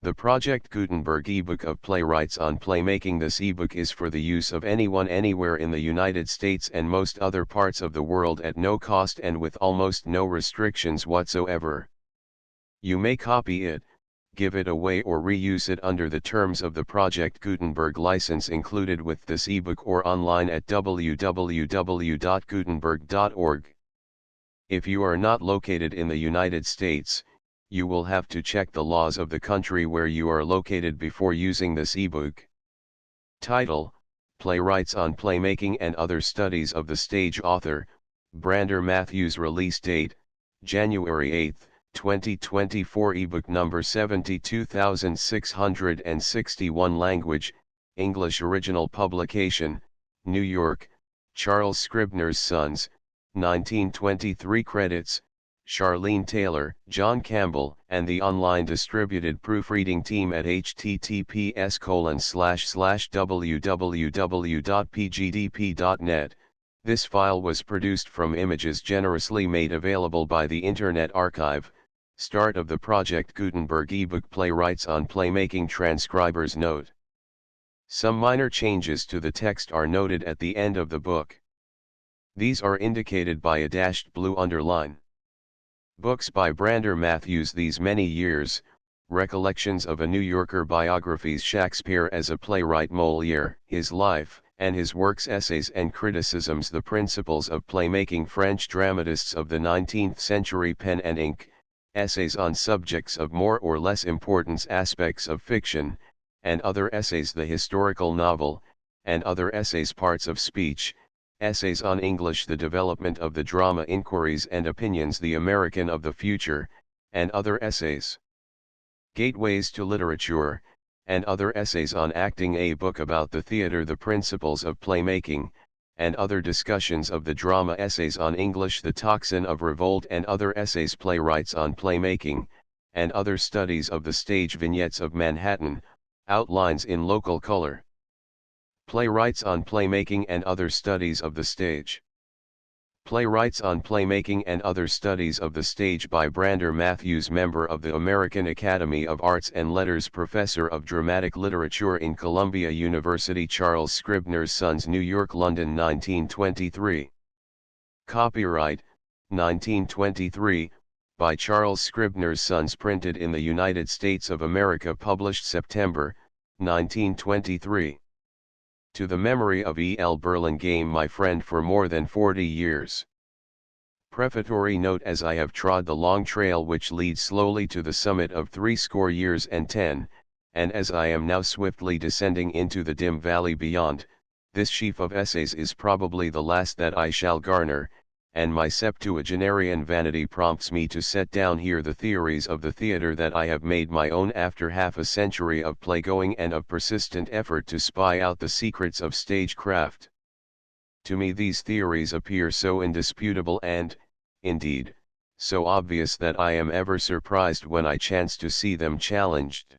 The Project Gutenberg ebook of Playwrights on Playmaking. This ebook is for the use of anyone anywhere in the United States and most other parts of the world at no cost and with almost no restrictions whatsoever. You may copy it, give it away or reuse it under the terms of the Project Gutenberg license included with this ebook or online at www.gutenberg.org. If you are not located in the United States, you will have to check the laws of the country where you are located before using this ebook. Title: Playwrights on Playmaking and Other Studies of the Stage. Author: Brander Matthews. Release date: January 8, 2024. Ebook number 72661. Language: English. Original publication: New York, Charles Scribner's Sons, 1923. Credits: Charlene Taylor, John Campbell, and the online distributed proofreading team at https://www.pgdp.net. This file was produced from images generously made available by the Internet Archive. Start of the Project Gutenberg ebook. Playwrights on Playmaking. Transcriber's note: some minor changes to the text are noted at the end of the book. These are indicated by a dashed blue underline. Books by Brander Matthews. These Many Years, Recollections of a New Yorker. Biographies: Shakespeare as a Playwright, Molière, His Life and His Works. Essays and Criticisms: The Principles of Playmaking. French Dramatists of the 19th Century. Pen and Ink, Essays on Subjects of More or Less Importance. Aspects of Fiction, and Other Essays. The Historical Novel, and Other Essays. Parts of Speech, Essays on English. The Development of the Drama. Inquiries and Opinions. The American of the Future, and Other Essays. Gateways to Literature, and Other Essays on Acting. A Book about the Theatre. The Principles of Playmaking, and Other Discussions of the Drama. Essays on English. The Tocsin of Revolt, and Other Essays. Playwrights on Playmaking, and Other Studies of the Stage. Vignettes of Manhattan, Outlines in Local Color. Playwrights on Playmaking and Other Studies of the Stage. Playwrights on Playmaking and Other Studies of the Stage by Brander Matthews, member of the American Academy of Arts and Letters, professor of dramatic literature in Columbia University. Charles Scribner's Sons, New York, London, 1923. Copyright, 1923, by Charles Scribner's Sons. Printed in the United States of America. Published September, 1923. To the memory of E. L. Burlingame, my friend for more than 40 years. Prefatory note: as I have trod the long trail which leads slowly to the summit of 80 years and 10, and as I am now swiftly descending into the dim valley beyond, this sheaf of essays is probably the last that I shall garner, and my septuagenarian vanity prompts me to set down here the theories of the theatre that I have made my own after half a century of playgoing and of persistent effort to spy out the secrets of stagecraft. To me these theories appear so indisputable and, indeed, so obvious that I am ever surprised when I chance to see them challenged.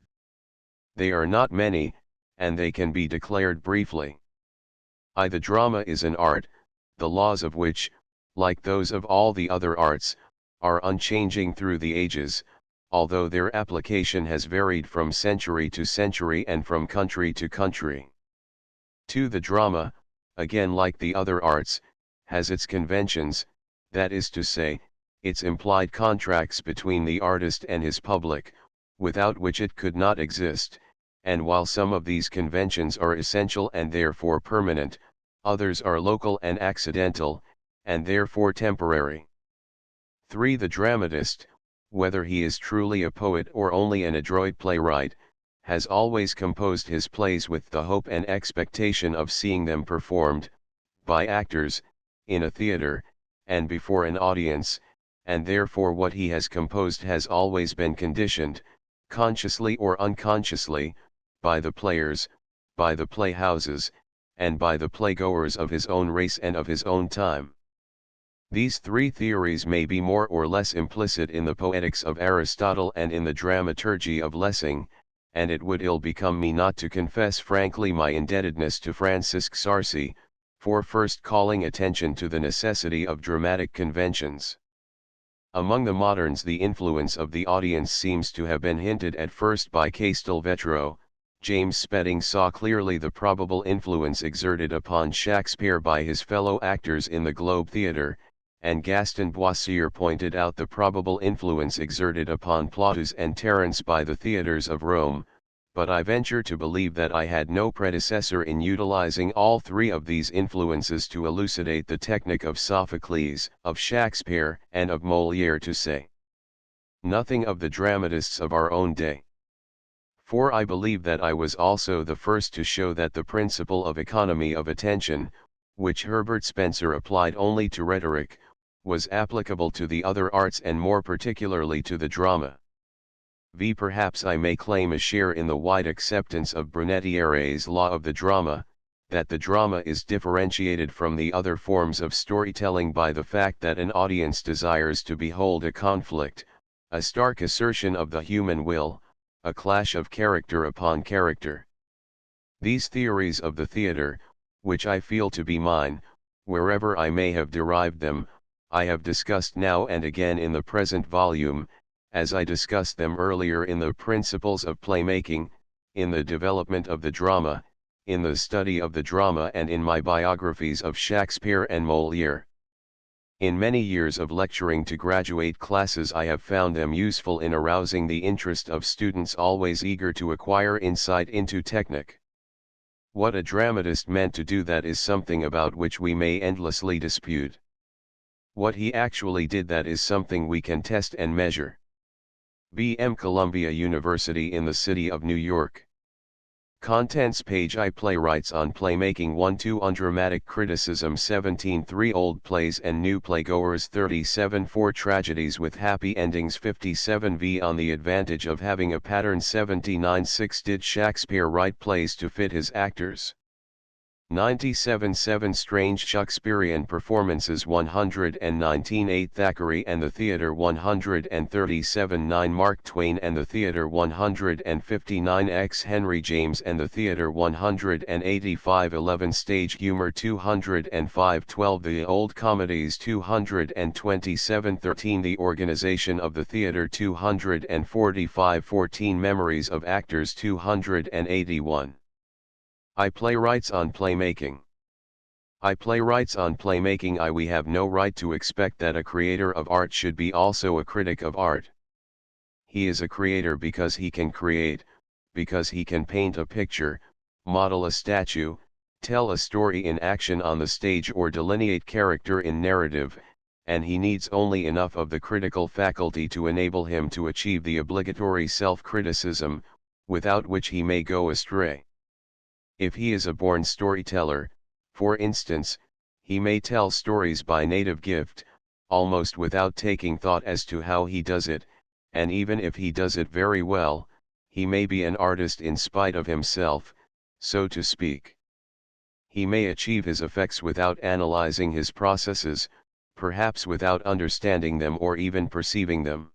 They are not many, and they can be declared briefly. The drama is an art, the laws of which, like those of all the other arts, are unchanging through the ages, although their application has varied from century to century and from country to country. 2. The drama, again like the other arts, has its conventions, that is to say, its implied contracts between the artist and his public, without which it could not exist, and while some of these conventions are essential and therefore permanent, others are local and accidental, and therefore temporary. 3. The dramatist, whether he is truly a poet or only an adroit playwright, has always composed his plays with the hope and expectation of seeing them performed, by actors, in a theatre, and before an audience, and therefore what he has composed has always been conditioned, consciously or unconsciously, by the players, by the playhouses, and by the playgoers of his own race and of his own time. These three theories may be more or less implicit in the Poetics of Aristotle and in the Dramaturgy of Lessing, and it would ill become me not to confess frankly my indebtedness to Francisque Sarcey, for first calling attention to the necessity of dramatic conventions. Among the moderns, the influence of the audience seems to have been hinted at first by Castelvetro. James Spedding saw clearly the probable influence exerted upon Shakespeare by his fellow actors in the Globe Theatre, and Gaston Boissier pointed out the probable influence exerted upon Plautus and Terence by the theatres of Rome, but I venture to believe that I had no predecessor in utilizing all three of these influences to elucidate the technique of Sophocles, of Shakespeare, and of Molière, to say nothing of the dramatists of our own day. For I believe that I was also the first to show that the principle of economy of attention, which Herbert Spencer applied only to rhetoric, was applicable to the other arts and more particularly to the drama. Perhaps I may claim a share in the wide acceptance of Brunetière's law of the drama, that the drama is differentiated from the other forms of storytelling by the fact that an audience desires to behold a conflict, a stark assertion of the human will, a clash of character upon character. These theories of the theatre, which I feel to be mine, wherever I may have derived them, I have discussed now and again in the present volume, as I discussed them earlier in the Principles of Playmaking, in the Development of the Drama, in the Study of the Drama, and in my biographies of Shakespeare and Molière. In many years of lecturing to graduate classes, I have found them useful in arousing the interest of students always eager to acquire insight into technique. What a dramatist meant to do, that is something about which we may endlessly dispute. What he actually did, that is something we can test and measure. B.M. Columbia University in the City of New York. Contents page. I Playwrights on Playmaking 1-2 Undramatic Criticism 17-3 Old Plays and New Playgoers 37-4 Tragedies with Happy Endings 57-V On the Advantage of Having a Pattern 79-6 Did Shakespeare write plays to fit his actors? 97-7 Strange Shakespearean Performances 119-8 Thackeray and the Theatre 137-9 Mark Twain and the Theatre 159-X Henry James and the Theatre 185-11 Stage Humor 205-12 The Old Comedies 227-13 The Organization of the Theatre 245-14 Memories of Actors 281 I Playwrights on Playmaking. I Playwrights on Playmaking. We have no right to expect that a creator of art should be also a critic of art. He is a creator because he can create, because he can paint a picture, model a statue, tell a story in action on the stage, or delineate character in narrative, and he needs only enough of the critical faculty to enable him to achieve the obligatory self-criticism, without which he may go astray. If he is a born storyteller, for instance, he may tell stories by native gift, almost without taking thought as to how he does it, and even if he does it very well, he may be an artist in spite of himself, so to speak. He may achieve his effects without analyzing his processes, perhaps without understanding them or even perceiving them.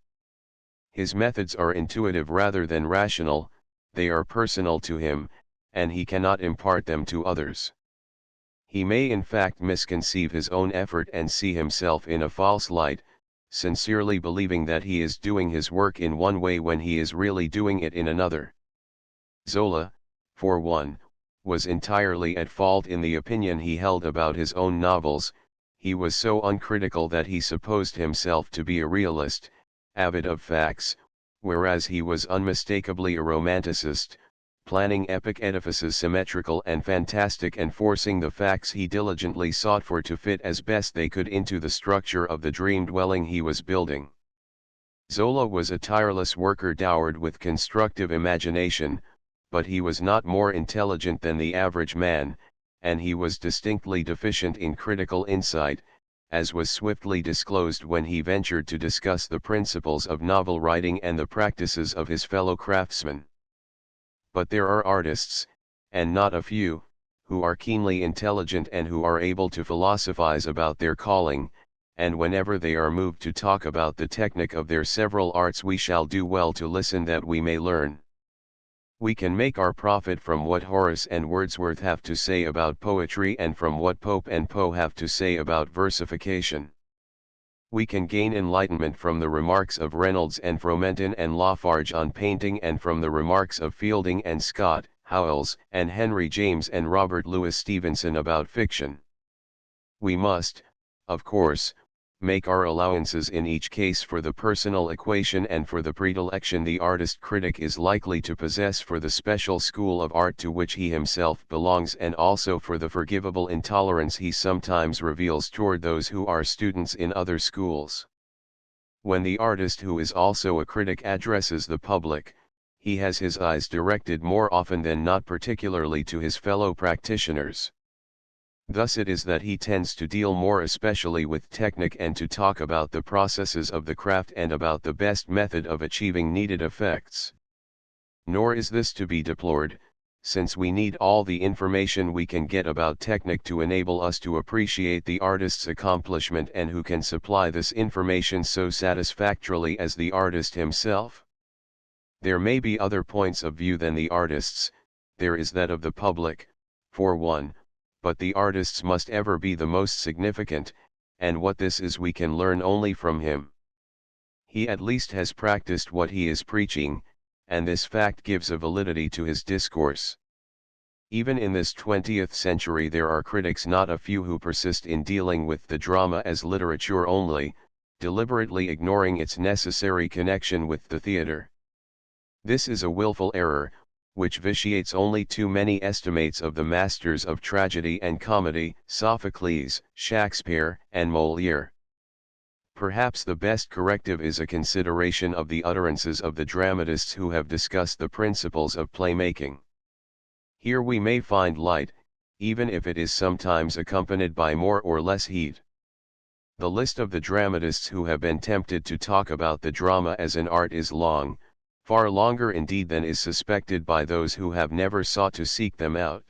His methods are intuitive rather than rational, they are personal to him, and he cannot impart them to others. He may in fact misconceive his own effort and see himself in a false light, sincerely believing that he is doing his work in one way when he is really doing it in another. Zola, for one, was entirely at fault in the opinion he held about his own novels. He was so uncritical that he supposed himself to be a realist, avid of facts, whereas he was unmistakably a romanticist, planning epic edifices symmetrical and fantastic and forcing the facts he diligently sought for to fit as best they could into the structure of the dream dwelling he was building. Zola was a tireless worker dowered with constructive imagination, but he was not more intelligent than the average man, and he was distinctly deficient in critical insight, as was swiftly disclosed when he ventured to discuss the principles of novel writing and the practices of his fellow craftsmen. But there are artists, and not a few, who are keenly intelligent and who are able to philosophize about their calling, and whenever they are moved to talk about the technique of their several arts we shall do well to listen that we may learn. We can make our profit from what Horace and Wordsworth have to say about poetry and from what Pope and Poe have to say about versification. We can gain enlightenment from the remarks of Reynolds and Fromentin and Lafarge on painting, and from the remarks of Fielding and Scott, Howells, and Henry James and Robert Louis Stevenson about fiction. We must, of course, make our allowances in each case for the personal equation and for the predilection the artist critic is likely to possess for the special school of art to which he himself belongs, and also for the forgivable intolerance he sometimes reveals toward those who are students in other schools. When the artist who is also a critic addresses the public, he has his eyes directed more often than not particularly to his fellow practitioners. Thus it is that he tends to deal more especially with technique and to talk about the processes of the craft and about the best method of achieving needed effects. Nor is this to be deplored, since we need all the information we can get about technique to enable us to appreciate the artist's accomplishment, and who can supply this information so satisfactorily as the artist himself? There may be other points of view than the artist's, there is that of the public, for one, but the artist's must ever be the most significant, and what this is we can learn only from him. He at least has practiced what he is preaching, and this fact gives a validity to his discourse. Even in this 20th century there are critics not a few who persist in dealing with the drama as literature only, deliberately ignoring its necessary connection with the theater. This is a willful error, which vitiates only too many estimates of the masters of tragedy and comedy, Sophocles, Shakespeare, and Molière. Perhaps the best corrective is a consideration of the utterances of the dramatists who have discussed the principles of playmaking. Here we may find light, even if it is sometimes accompanied by more or less heat. The list of the dramatists who have been tempted to talk about the drama as an art is long, far longer indeed than is suspected by those who have never sought to seek them out.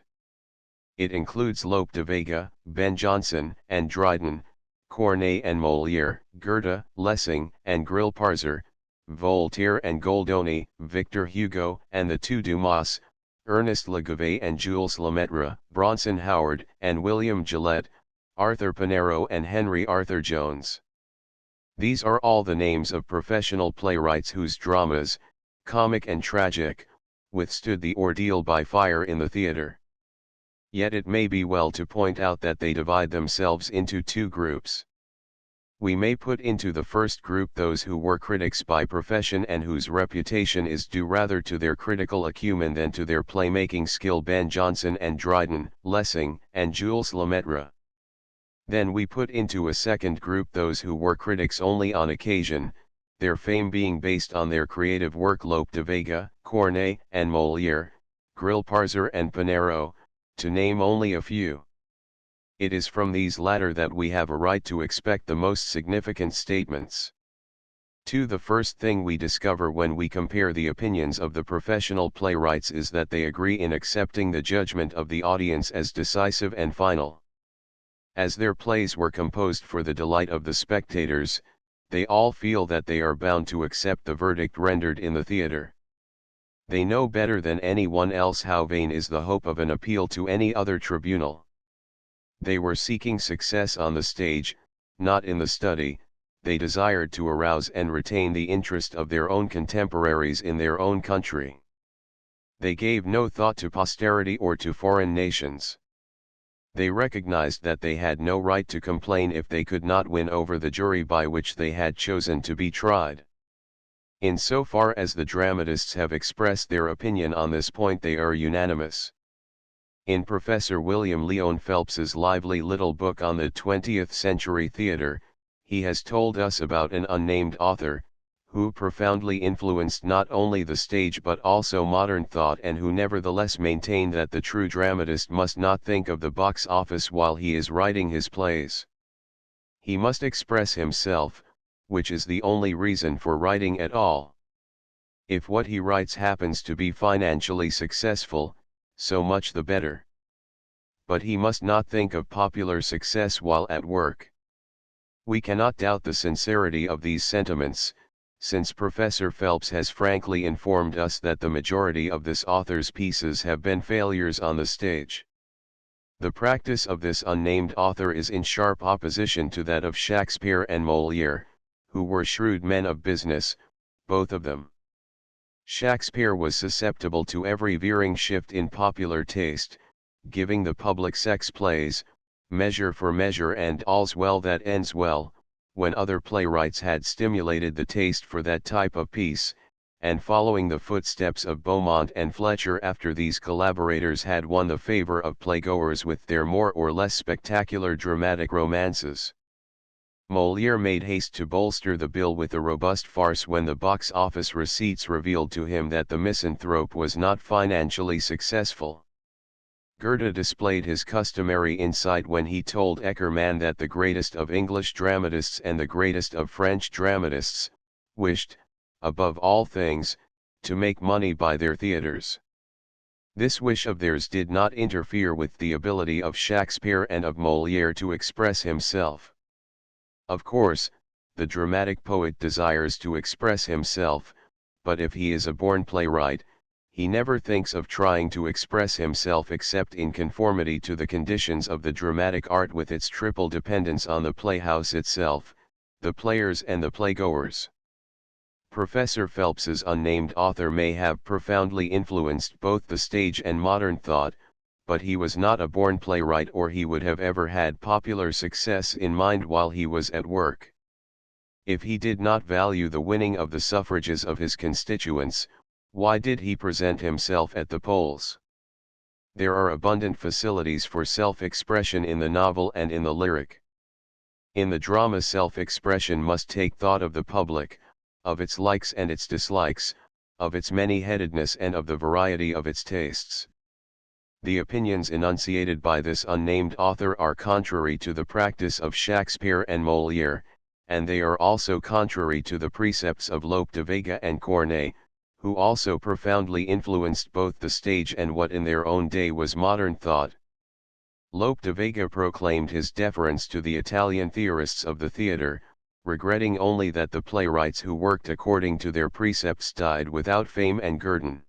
It includes Lope de Vega, Ben Jonson and Dryden, Corneille and Molière, Goethe, Lessing and Grillparzer, Voltaire and Goldoni, Victor Hugo and the two Dumas, Ernest Legouvé and Jules Lemaitre, Bronson Howard and William Gillette, Arthur Pinero and Henry Arthur Jones. These are all the names of professional playwrights whose dramas, comic and tragic, withstood the ordeal by fire in the theater. Yet it may be well to point out that they divide themselves into two groups. We may put into the first group those who were critics by profession and whose reputation is due rather to their critical acumen than to their playmaking skill: Ben Jonson and Dryden, Lessing and Jules Lemaitre. Then we put into a second group those who were critics only on occasion, their fame being based on their creative work: Lope de Vega, Corneille and Molière, Grillparzer and Pinero, to name only a few. It is from these latter that we have a right to expect the most significant statements. The first thing we discover when we compare the opinions of the professional playwrights is that they agree in accepting the judgment of the audience as decisive and final. As their plays were composed for the delight of the spectators, they all feel that they are bound to accept the verdict rendered in the theater. They know better than anyone else how vain is the hope of an appeal to any other tribunal. They were seeking success on the stage, not in the study. They desired to arouse and retain the interest of their own contemporaries in their own country. They gave no thought to posterity or to foreign nations. They recognized that they had no right to complain if they could not win over the jury by which they had chosen to be tried. In so far as the dramatists have expressed their opinion on this point, they are unanimous. In Professor William Leon Phelps's lively little book on the 20th century theater, he has told us about an unnamed author, who profoundly influenced not only the stage but also modern thought, and who nevertheless maintained that the true dramatist must not think of the box office while he is writing his plays. He must express himself, which is the only reason for writing at all. If what he writes happens to be financially successful, so much the better. But he must not think of popular success while at work. We cannot doubt the sincerity of these sentiments, since Professor Phelps has frankly informed us that the majority of this author's pieces have been failures on the stage. The practice of this unnamed author is in sharp opposition to that of Shakespeare and Molière, who were shrewd men of business, both of them. Shakespeare was susceptible to every veering shift in popular taste, giving the public sex plays, Measure for Measure and All's Well That Ends Well, when other playwrights had stimulated the taste for that type of piece, and following the footsteps of Beaumont and Fletcher after these collaborators had won the favor of playgoers with their more or less spectacular dramatic romances. Molière made haste to bolster the bill with a robust farce when the box office receipts revealed to him that the misanthrope was not financially successful. Goethe displayed his customary insight when he told Eckermann that the greatest of English dramatists and the greatest of French dramatists wished, above all things, to make money by their theatres. This wish of theirs did not interfere with the ability of Shakespeare and of Molière to express himself. Of course, the dramatic poet desires to express himself, but if he is a born playwright, he never thinks of trying to express himself except in conformity to the conditions of the dramatic art with its triple dependence on the playhouse itself, the players and the playgoers. Professor Phelps's unnamed author may have profoundly influenced both the stage and modern thought, but he was not a born playwright or he would have ever had popular success in mind while he was at work. If he did not value the winning of the suffrages of his constituents, why did he present himself at the polls? There are abundant facilities for self-expression in the novel and in the lyric. In the drama, self-expression must take thought of the public, of its likes and its dislikes, of its many-headedness and of the variety of its tastes. The opinions enunciated by this unnamed author are contrary to the practice of Shakespeare and Molière, and they are also contrary to the precepts of Lope de Vega and Corneille, who also profoundly influenced both the stage and what in their own day was modern thought. Lope de Vega proclaimed his deference to the Italian theorists of the theatre, regretting only that the playwrights who worked according to their precepts died without fame and guerdon.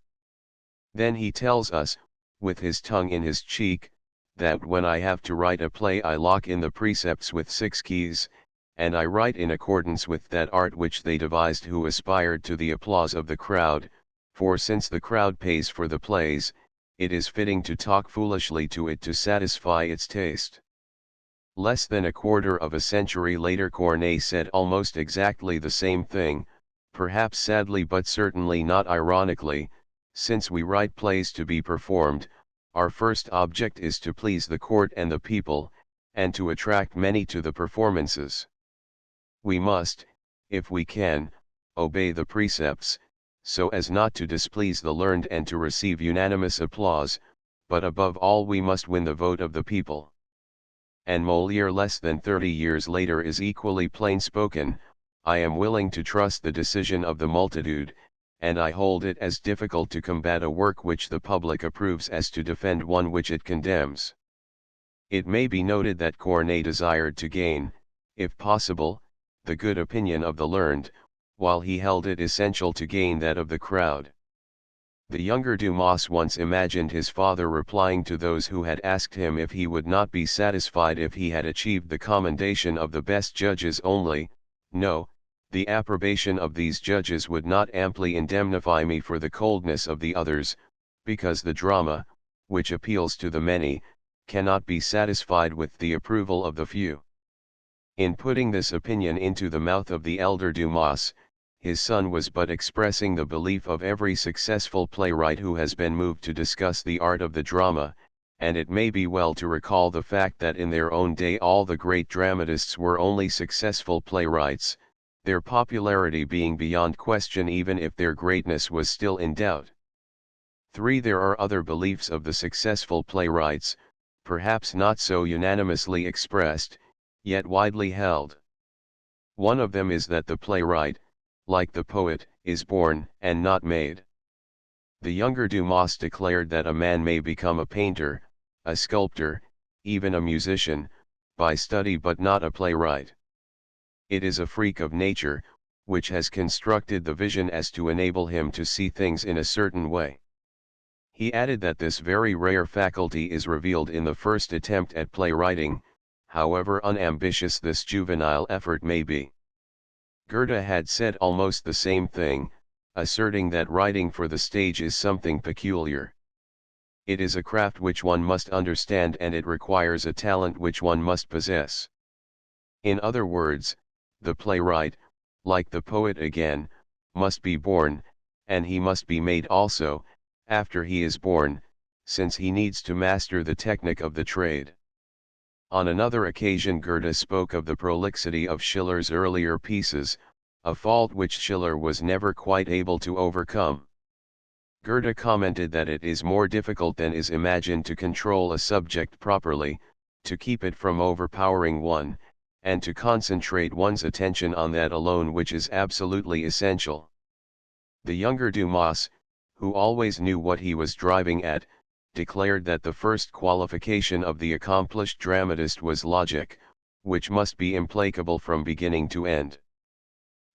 Then he tells us, with his tongue in his cheek, that when I have to write a play I lock in the precepts with 6 keys, and I write in accordance with that art which they devised who aspired to the applause of the crowd, for since the crowd pays for the plays, it is fitting to talk foolishly to it to satisfy its taste. Less than a quarter of a century later Corneille said almost exactly the same thing, perhaps sadly but certainly not ironically, since we write plays to be performed, our first object is to please the court and the people, and to attract many to the performances. We must, if we can, obey the precepts, so as not to displease the learned and to receive unanimous applause, but above all we must win the vote of the people. And Molière less than 30 years later is equally plain-spoken, I am willing to trust the decision of the multitude, and I hold it as difficult to combat a work which the public approves as to defend one which it condemns. It may be noted that Corneille desired to gain, if possible, the good opinion of the learned, while he held it essential to gain that of the crowd. The younger Dumas once imagined his father replying to those who had asked him if he would not be satisfied if he had achieved the commendation of the best judges only, no, the approbation of these judges would not amply indemnify me for the coldness of the others, because the drama, which appeals to the many, cannot be satisfied with the approval of the few. In putting this opinion into the mouth of the elder Dumas, his son was but expressing the belief of every successful playwright who has been moved to discuss the art of the drama, and it may be well to recall the fact that in their own day all the great dramatists were only successful playwrights, their popularity being beyond question even if their greatness was still in doubt. 3. There are other beliefs of the successful playwrights, perhaps not so unanimously expressed, yet widely held. One of them is that the playwright, like the poet, is born and not made. The younger Dumas declared that a man may become a painter, a sculptor, even a musician, by study but not a playwright. It is a freak of nature, which has constructed the vision as to enable him to see things in a certain way. He added that this very rare faculty is revealed in the first attempt at playwriting, however unambitious this juvenile effort may be. Goethe had said almost the same thing, asserting that writing for the stage is something peculiar. It is a craft which one must understand, and it requires a talent which one must possess. In other words, the playwright, like the poet again, must be born, and he must be made also, after he is born, since he needs to master the technique of the trade. On another occasion Goethe spoke of the prolixity of Schiller's earlier pieces, a fault which Schiller was never quite able to overcome. Goethe commented that it is more difficult than is imagined to control a subject properly, to keep it from overpowering one, and to concentrate one's attention on that alone which is absolutely essential. The younger Dumas, who always knew what he was driving at, declared that the first qualification of the accomplished dramatist was logic, which must be implacable from beginning to end.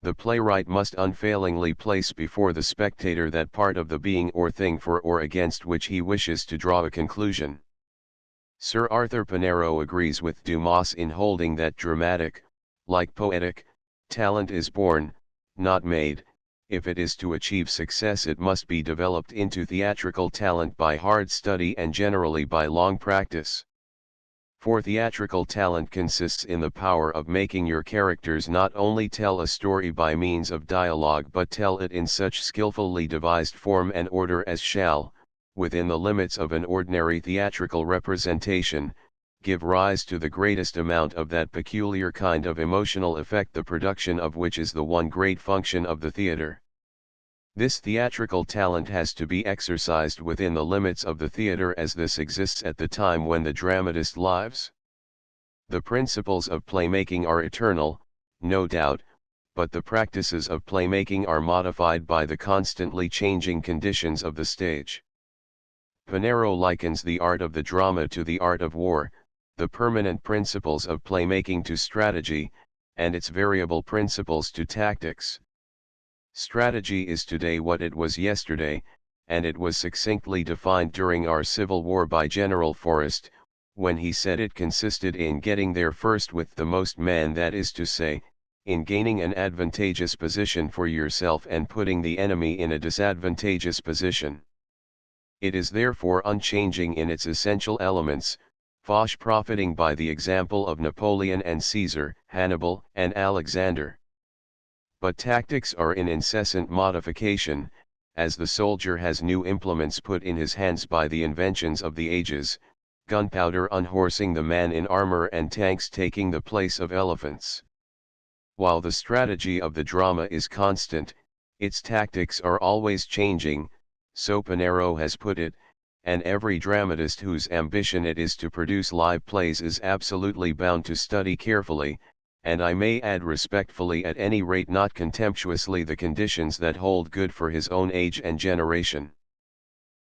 The playwright must unfailingly place before the spectator that part of the being or thing for or against which he wishes to draw a conclusion. Sir Arthur Pinero agrees with Dumas in holding that dramatic, like poetic, talent is born, not made. If it is to achieve success, it must be developed into theatrical talent by hard study and generally by long practice. For theatrical talent consists in the power of making your characters not only tell a story by means of dialogue but tell it in such skillfully devised form and order as shall, within the limits of an ordinary theatrical representation, give rise to the greatest amount of that peculiar kind of emotional effect the production of which is the one great function of the theatre. This theatrical talent has to be exercised within the limits of the theatre as this exists at the time when the dramatist lives. The principles of playmaking are eternal, no doubt, but the practices of playmaking are modified by the constantly changing conditions of the stage. Pinero likens the art of the drama to the art of war, the permanent principles of playmaking to strategy, and its variable principles to tactics. Strategy is today what it was yesterday, and it was succinctly defined during our Civil War by General Forrest, when he said it consisted in getting there first with the most men, that is to say, in gaining an advantageous position for yourself and putting the enemy in a disadvantageous position. It is therefore unchanging in its essential elements, Foch profiting by the example of Napoleon and Caesar, Hannibal and Alexander. But tactics are in incessant modification, as the soldier has new implements put in his hands by the inventions of the ages, gunpowder unhorsing the man in armor and tanks taking the place of elephants. While the strategy of the drama is constant, its tactics are always changing, so Pinero has put it, and every dramatist whose ambition it is to produce live plays is absolutely bound to study carefully, and I may add respectfully at any rate not contemptuously, the conditions that hold good for his own age and generation.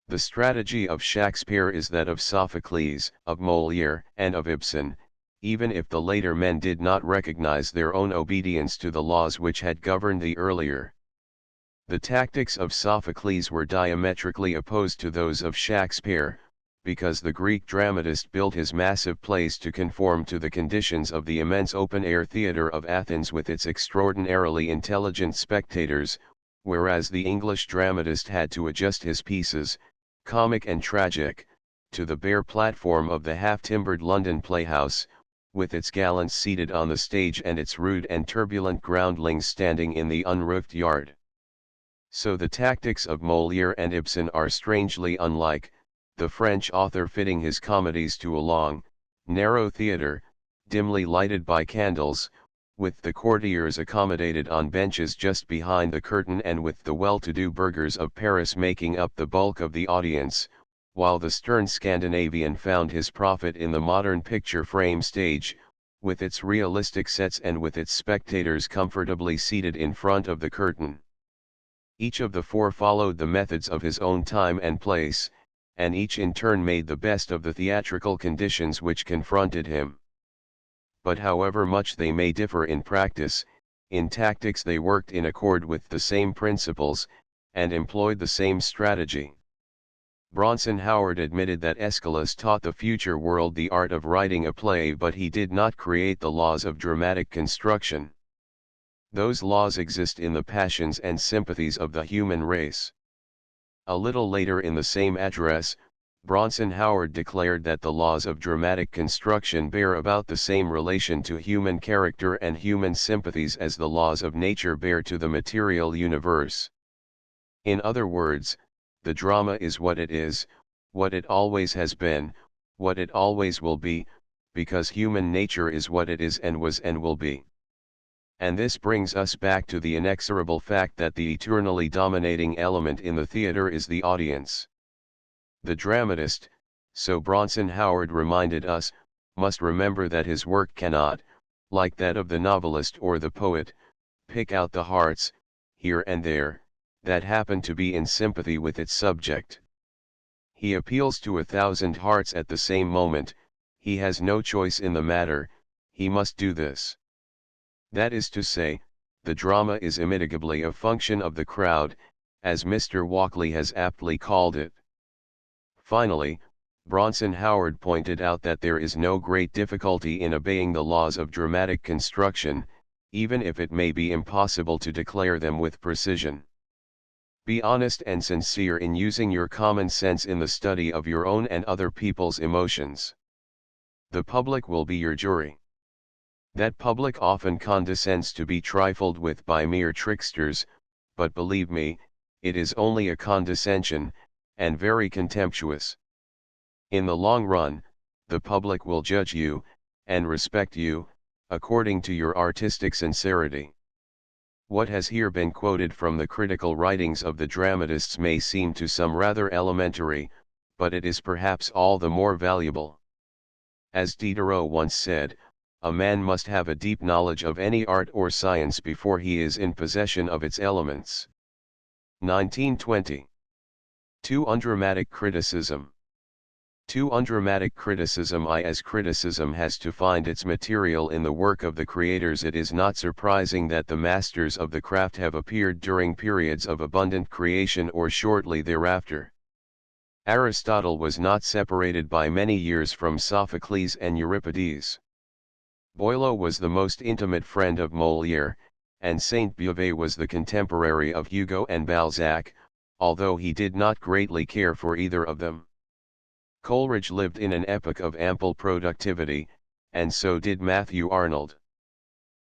The strategy of Shakespeare is that of Sophocles, of Molière, and of Ibsen, even if the later men did not recognize their own obedience to the laws which had governed the earlier. The tactics of Sophocles were diametrically opposed to those of Shakespeare, because the Greek dramatist built his massive plays to conform to the conditions of the immense open-air theatre of Athens with its extraordinarily intelligent spectators, whereas the English dramatist had to adjust his pieces, comic and tragic, to the bare platform of the half-timbered London playhouse, with its gallants seated on the stage and its rude and turbulent groundlings standing in the unroofed yard. So the tactics of Molière and Ibsen are strangely unlike, the French author fitting his comedies to a long, narrow theatre, dimly lighted by candles, with the courtiers accommodated on benches just behind the curtain and with the well-to-do burghers of Paris making up the bulk of the audience, while the stern Scandinavian found his profit in the modern picture frame stage, with its realistic sets and with its spectators comfortably seated in front of the curtain. Each of the four followed the methods of his own time and place, and each in turn made the best of the theatrical conditions which confronted him. But however much they may differ in practice, in tactics they worked in accord with the same principles, and employed the same strategy. Bronson Howard admitted that Aeschylus taught the future world the art of writing a play, but he did not create the laws of dramatic construction. Those laws exist in the passions and sympathies of the human race. A little later in the same address, Bronson Howard declared that the laws of dramatic construction bear about the same relation to human character and human sympathies as the laws of nature bear to the material universe. In other words, the drama is what it is, what it always has been, what it always will be, because human nature is what it is and was and will be. And this brings us back to the inexorable fact that the eternally dominating element in the theater is the audience. The dramatist, so Bronson Howard reminded us, must remember that his work cannot, like that of the novelist or the poet, pick out the hearts, here and there, that happen to be in sympathy with its subject. He appeals to 1,000 hearts at the same moment, he has no choice in the matter, he must do this. That is to say, the drama is immitigably a function of the crowd, as Mr. Walkley has aptly called it. Finally, Bronson Howard pointed out that there is no great difficulty in obeying the laws of dramatic construction, even if it may be impossible to declare them with precision. Be honest and sincere in using your common sense in the study of your own and other people's emotions. The public will be your jury. That public often condescends to be trifled with by mere tricksters, but believe me, it is only a condescension, and very contemptuous. In the long run, the public will judge you, and respect you, according to your artistic sincerity. What has here been quoted from the critical writings of the dramatists may seem to some rather elementary, but it is perhaps all the more valuable. As Diderot once said, a man must have a deep knowledge of any art or science before he is in possession of its elements. 1920. 2. Undramatic criticism. 2. Undramatic criticism. As criticism has to find its material in the work of the creators, it is not surprising that the masters of the craft have appeared during periods of abundant creation or shortly thereafter. Aristotle was not separated by many years from Sophocles and Euripides. Boileau was the most intimate friend of Molière, and Saint-Beuve was the contemporary of Hugo and Balzac, although he did not greatly care for either of them. Coleridge lived in an epoch of ample productivity, and so did Matthew Arnold.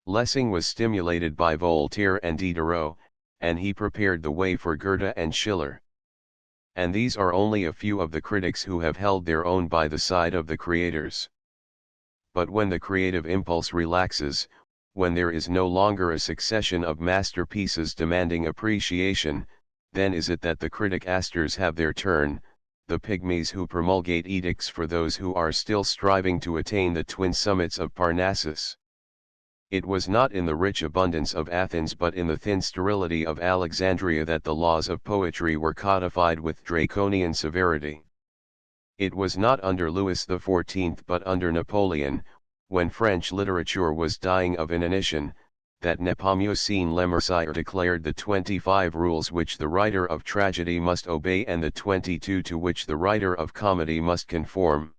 Lessing was stimulated by Voltaire and Diderot, and he prepared the way for Goethe and Schiller. And these are only a few of the critics who have held their own by the side of the creators. But when the creative impulse relaxes, when there is no longer a succession of masterpieces demanding appreciation, then is it that the critic asters have their turn, the pygmies who promulgate edicts for those who are still striving to attain the twin summits of Parnassus. It was not in the rich abundance of Athens but in the thin sterility of Alexandria that the laws of poetry were codified with draconian severity. It was not under Louis XIV but under Napoleon, when French literature was dying of inanition, that Nepomucene Lemercier declared the 25 rules which the writer of tragedy must obey and the 22 to which the writer of comedy must conform.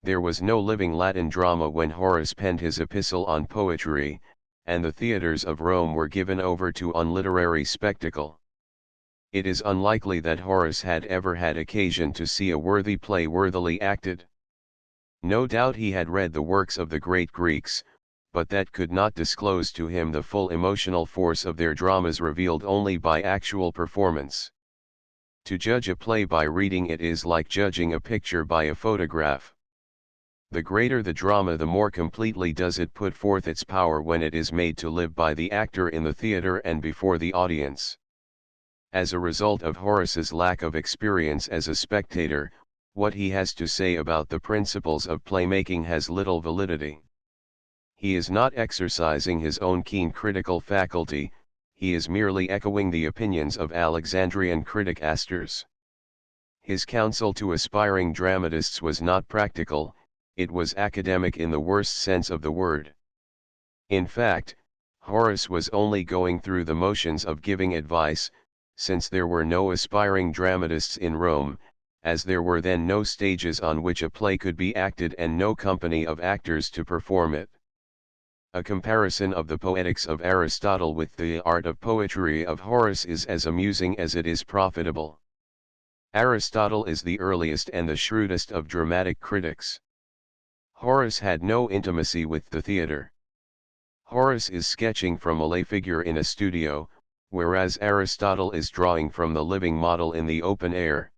There was no living Latin drama when Horace penned his epistle on poetry, and the theatres of Rome were given over to unliterary spectacle. It is unlikely that Horace had ever had occasion to see a worthy play worthily acted. No doubt he had read the works of the great Greeks, but that could not disclose to him the full emotional force of their dramas revealed only by actual performance. To judge a play by reading it is like judging a picture by a photograph. The greater the drama, the more completely does it put forth its power when it is made to live by the actor in the theatre and before the audience. As a result of Horace's lack of experience as a spectator, what he has to say about the principles of playmaking has little validity. He is not exercising his own keen critical faculty, he is merely echoing the opinions of Alexandrian critic asters. His counsel to aspiring dramatists was not practical, it was academic in the worst sense of the word. In fact, Horace was only going through the motions of giving advice, since there were no aspiring dramatists in Rome, as there were then no stages on which a play could be acted and no company of actors to perform it. A comparison of the Poetics of Aristotle with the art of poetry of Horace is as amusing as it is profitable. Aristotle is the earliest and the shrewdest of dramatic critics. Horace had no intimacy with the theatre. Horace is sketching from a lay figure in a studio, whereas Aristotle is drawing from the living model in the open air.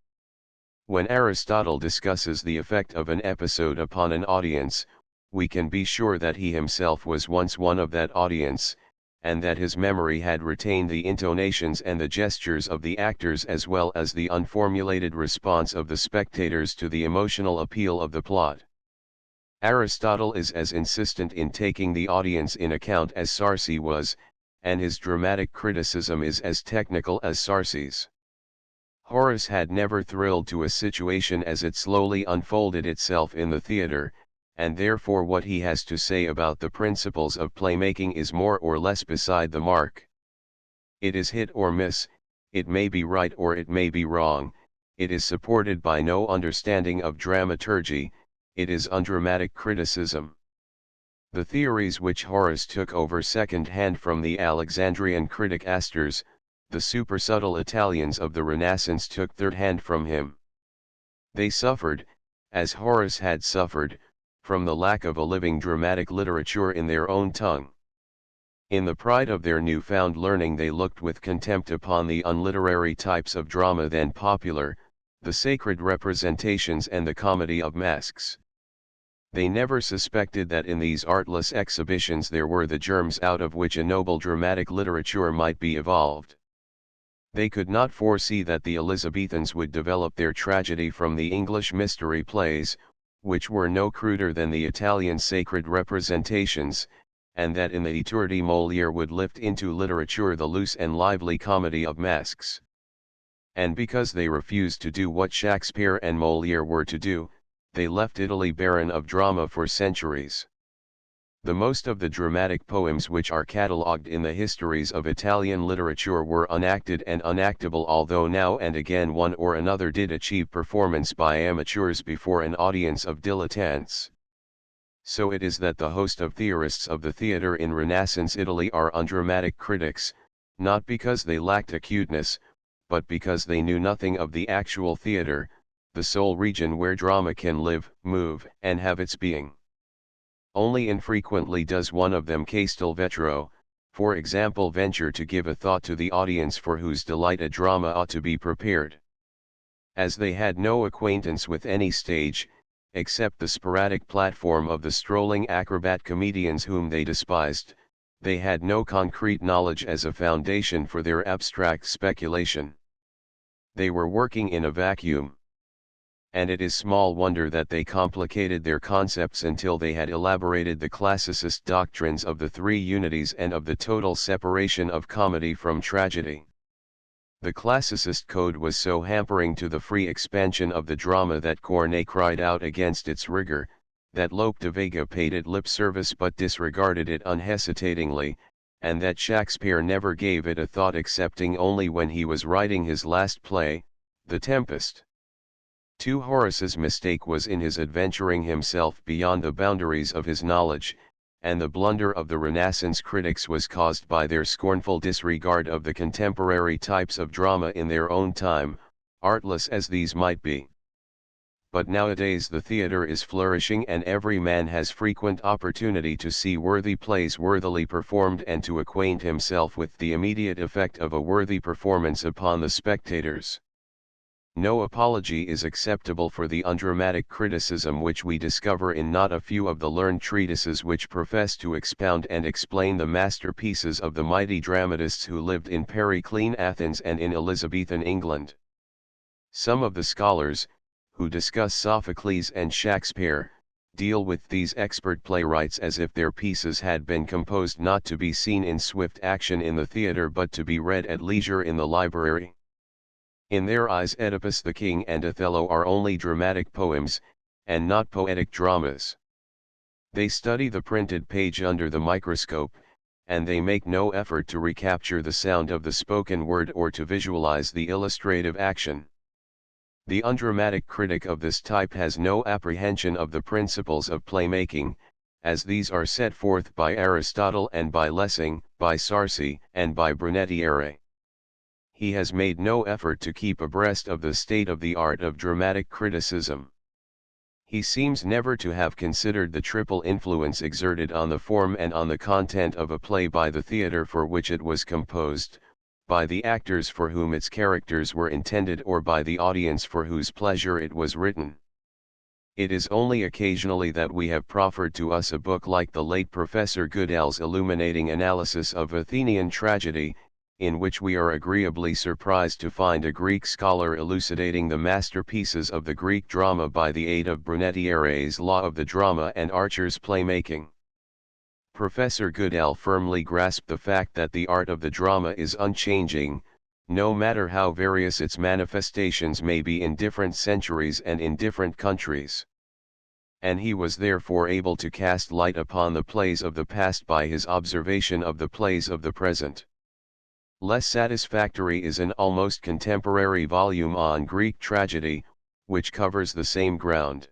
When Aristotle discusses the effect of an episode upon an audience, we can be sure that he himself was once one of that audience, and that his memory had retained the intonations and the gestures of the actors as well as the unformulated response of the spectators to the emotional appeal of the plot. Aristotle is as insistent in taking the audience in account as Sarcey was, and his dramatic criticism is as technical as Sarcey's. Horace had never thrilled to a situation as it slowly unfolded itself in the theatre, and therefore what he has to say about the principles of playmaking is more or less beside the mark. It is hit or miss, it may be right or it may be wrong, it is supported by no understanding of dramaturgy, it is undramatic criticism. The theories which Horace took over second-hand from the Alexandrian critic Asters, the super-subtle Italians of the Renaissance took third-hand from him. They suffered, as Horace had suffered, from the lack of a living dramatic literature in their own tongue. In the pride of their newfound learning they looked with contempt upon the unliterary types of drama then popular, the sacred representations and the comedy of masks. They never suspected that in these artless exhibitions there were the germs out of which a noble dramatic literature might be evolved. They could not foresee that the Elizabethans would develop their tragedy from the English mystery plays, which were no cruder than the Italian sacred representations, and that in the Étourdi Molière would lift into literature the loose and lively comedy of masks. And because they refused to do what Shakespeare and Molière were to do, they left Italy barren of drama for centuries. The most of the dramatic poems which are catalogued in the histories of Italian literature were unacted and unactable, although now and again one or another did achieve performance by amateurs before an audience of dilettantes. So it is that the host of theorists of the theatre in Renaissance Italy are undramatic critics, not because they lacked acuteness, but because they knew nothing of the actual theatre, the sole region where drama can live, move, and have its being. Only infrequently does one of them Castelvetro, for example, venture to give a thought to the audience for whose delight a drama ought to be prepared. As they had no acquaintance with any stage, except the sporadic platform of the strolling acrobat comedians whom they despised, they had no concrete knowledge as a foundation for their abstract speculation. They were working in a vacuum. And it is small wonder that they complicated their concepts until they had elaborated the classicist doctrines of the three unities and of the total separation of comedy from tragedy. The classicist code was so hampering to the free expansion of the drama that Corneille cried out against its rigor, that Lope de Vega paid it lip service but disregarded it unhesitatingly, and that Shakespeare never gave it a thought excepting only when he was writing his last play, The Tempest. Horace's mistake was in his adventuring himself beyond the boundaries of his knowledge, and the blunder of the Renaissance critics was caused by their scornful disregard of the contemporary types of drama in their own time, artless as these might be. But nowadays the theatre is flourishing and every man has frequent opportunity to see worthy plays worthily performed and to acquaint himself with the immediate effect of a worthy performance upon the spectators. No apology is acceptable for the undramatic criticism which we discover in not a few of the learned treatises which profess to expound and explain the masterpieces of the mighty dramatists who lived in Periclean Athens and in Elizabethan England. Some of the scholars, who discuss Sophocles and Shakespeare, deal with these expert playwrights as if their pieces had been composed not to be seen in swift action in the theatre but to be read at leisure in the library. In their eyes Oedipus the King and Othello are only dramatic poems, and not poetic dramas. They study the printed page under the microscope, and they make no effort to recapture the sound of the spoken word or to visualize the illustrative action. The undramatic critic of this type has no apprehension of the principles of playmaking, as these are set forth by Aristotle and by Lessing, by Sarsi and by Brunetière. He has made no effort to keep abreast of the state of the art of dramatic criticism. He seems never to have considered the triple influence exerted on the form and on the content of a play by the theatre for which it was composed, by the actors for whom its characters were intended, or by the audience for whose pleasure it was written. It is only occasionally that we have proffered to us a book like the late Professor Goodell's illuminating analysis of Athenian tragedy, in which we are agreeably surprised to find a Greek scholar elucidating the masterpieces of the Greek drama by the aid of Brunetière's law of the drama and Archer's playmaking. Professor Goodell firmly grasped the fact that the art of the drama is unchanging, no matter how various its manifestations may be in different centuries and in different countries. And he was therefore able to cast light upon the plays of the past by his observation of the plays of the present. Less satisfactory is an almost contemporary volume on Greek tragedy, which covers the same ground.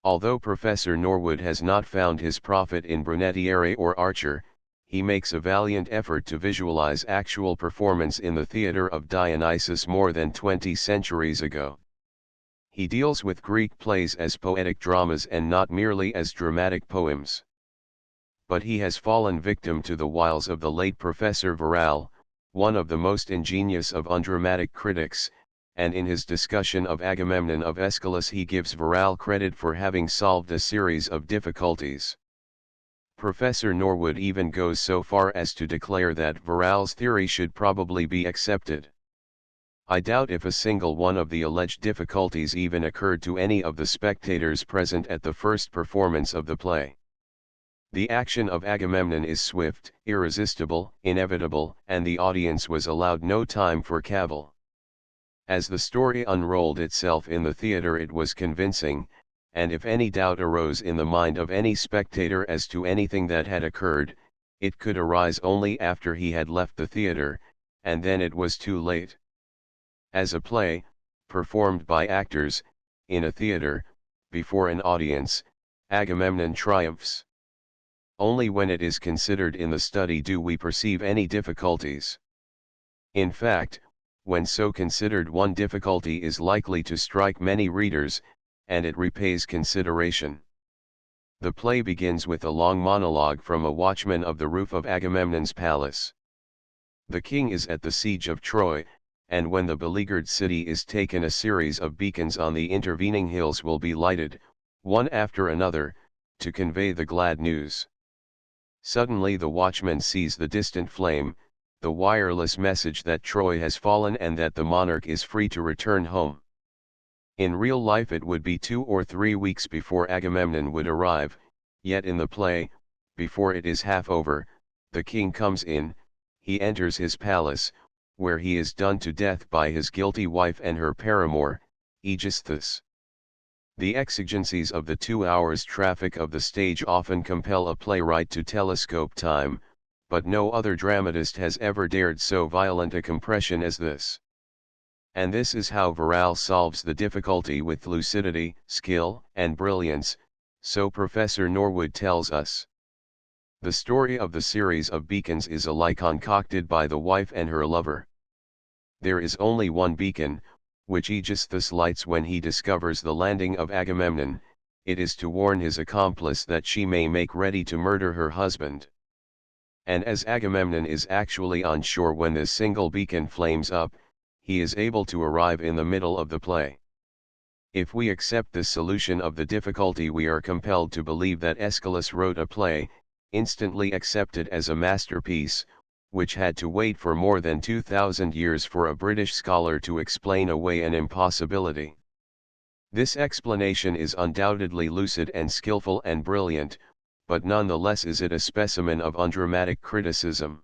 Although Professor Norwood has not found his prophet in Brunetière or Archer, he makes a valiant effort to visualize actual performance in the theatre of Dionysus more than 20 centuries ago. He deals with Greek plays as poetic dramas and not merely as dramatic poems. But he has fallen victim to the wiles of the late Professor Varral, one of the most ingenious of undramatic critics, and in his discussion of Agamemnon of Aeschylus he gives Varral credit for having solved a series of difficulties. Professor Norwood even goes so far as to declare that Varral's theory should probably be accepted. I doubt if a single one of the alleged difficulties even occurred to any of the spectators present at the first performance of the play. The action of Agamemnon is swift, irresistible, inevitable, and the audience was allowed no time for cavil. As the story unrolled itself in the theatre it was convincing, and if any doubt arose in the mind of any spectator as to anything that had occurred, it could arise only after he had left the theatre, and then it was too late. As a play, performed by actors, in a theatre, before an audience, Agamemnon triumphs. Only when it is considered in the study do we perceive any difficulties. In fact, when so considered one difficulty is likely to strike many readers, and it repays consideration. The play begins with a long monologue from a watchman of the roof of Agamemnon's palace. The king is at the siege of Troy, and when the beleaguered city is taken a series of beacons on the intervening hills will be lighted, one after another, to convey the glad news. Suddenly the watchman sees the distant flame, the wireless message that Troy has fallen and that the monarch is free to return home. In real life it would be 2 or 3 weeks before Agamemnon would arrive, yet in the play, before it is half over, the king comes in, he enters his palace, where he is done to death by his guilty wife and her paramour, Aegisthus. The exigencies of the 2 hours traffic of the stage often compel a playwright to telescope time, but no other dramatist has ever dared so violent a compression as this. And this is how Varral solves the difficulty with lucidity, skill, and brilliance, so Professor Norwood tells us. The story of the series of beacons is a lie concocted by the wife and her lover. There is only one beacon, which Aegisthus lights when he discovers the landing of Agamemnon, it is to warn his accomplice that she may make ready to murder her husband. And as Agamemnon is actually on shore when this single beacon flames up, he is able to arrive in the middle of the play. If we accept this solution of the difficulty we are compelled to believe that Aeschylus wrote a play, instantly accepted as a masterpiece, which had to wait for more than 2,000 years for a British scholar to explain away an impossibility. This explanation is undoubtedly lucid and skillful and brilliant, but nonetheless is it a specimen of undramatic criticism.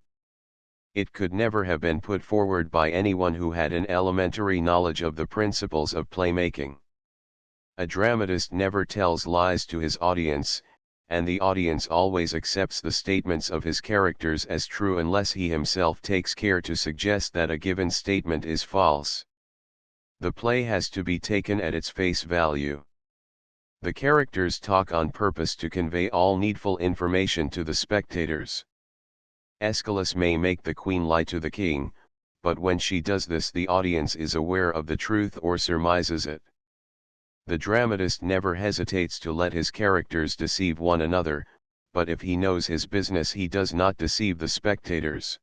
It could never have been put forward by anyone who had an elementary knowledge of the principles of playmaking. A dramatist never tells lies to his audience, and the audience always accepts the statements of his characters as true unless he himself takes care to suggest that a given statement is false. The play has to be taken at its face value. The characters talk on purpose to convey all needful information to the spectators. Aeschylus may make the queen lie to the king, but when she does this the audience is aware of the truth or surmises it. The dramatist never hesitates to let his characters deceive one another, but if he knows his business he does not deceive the spectators.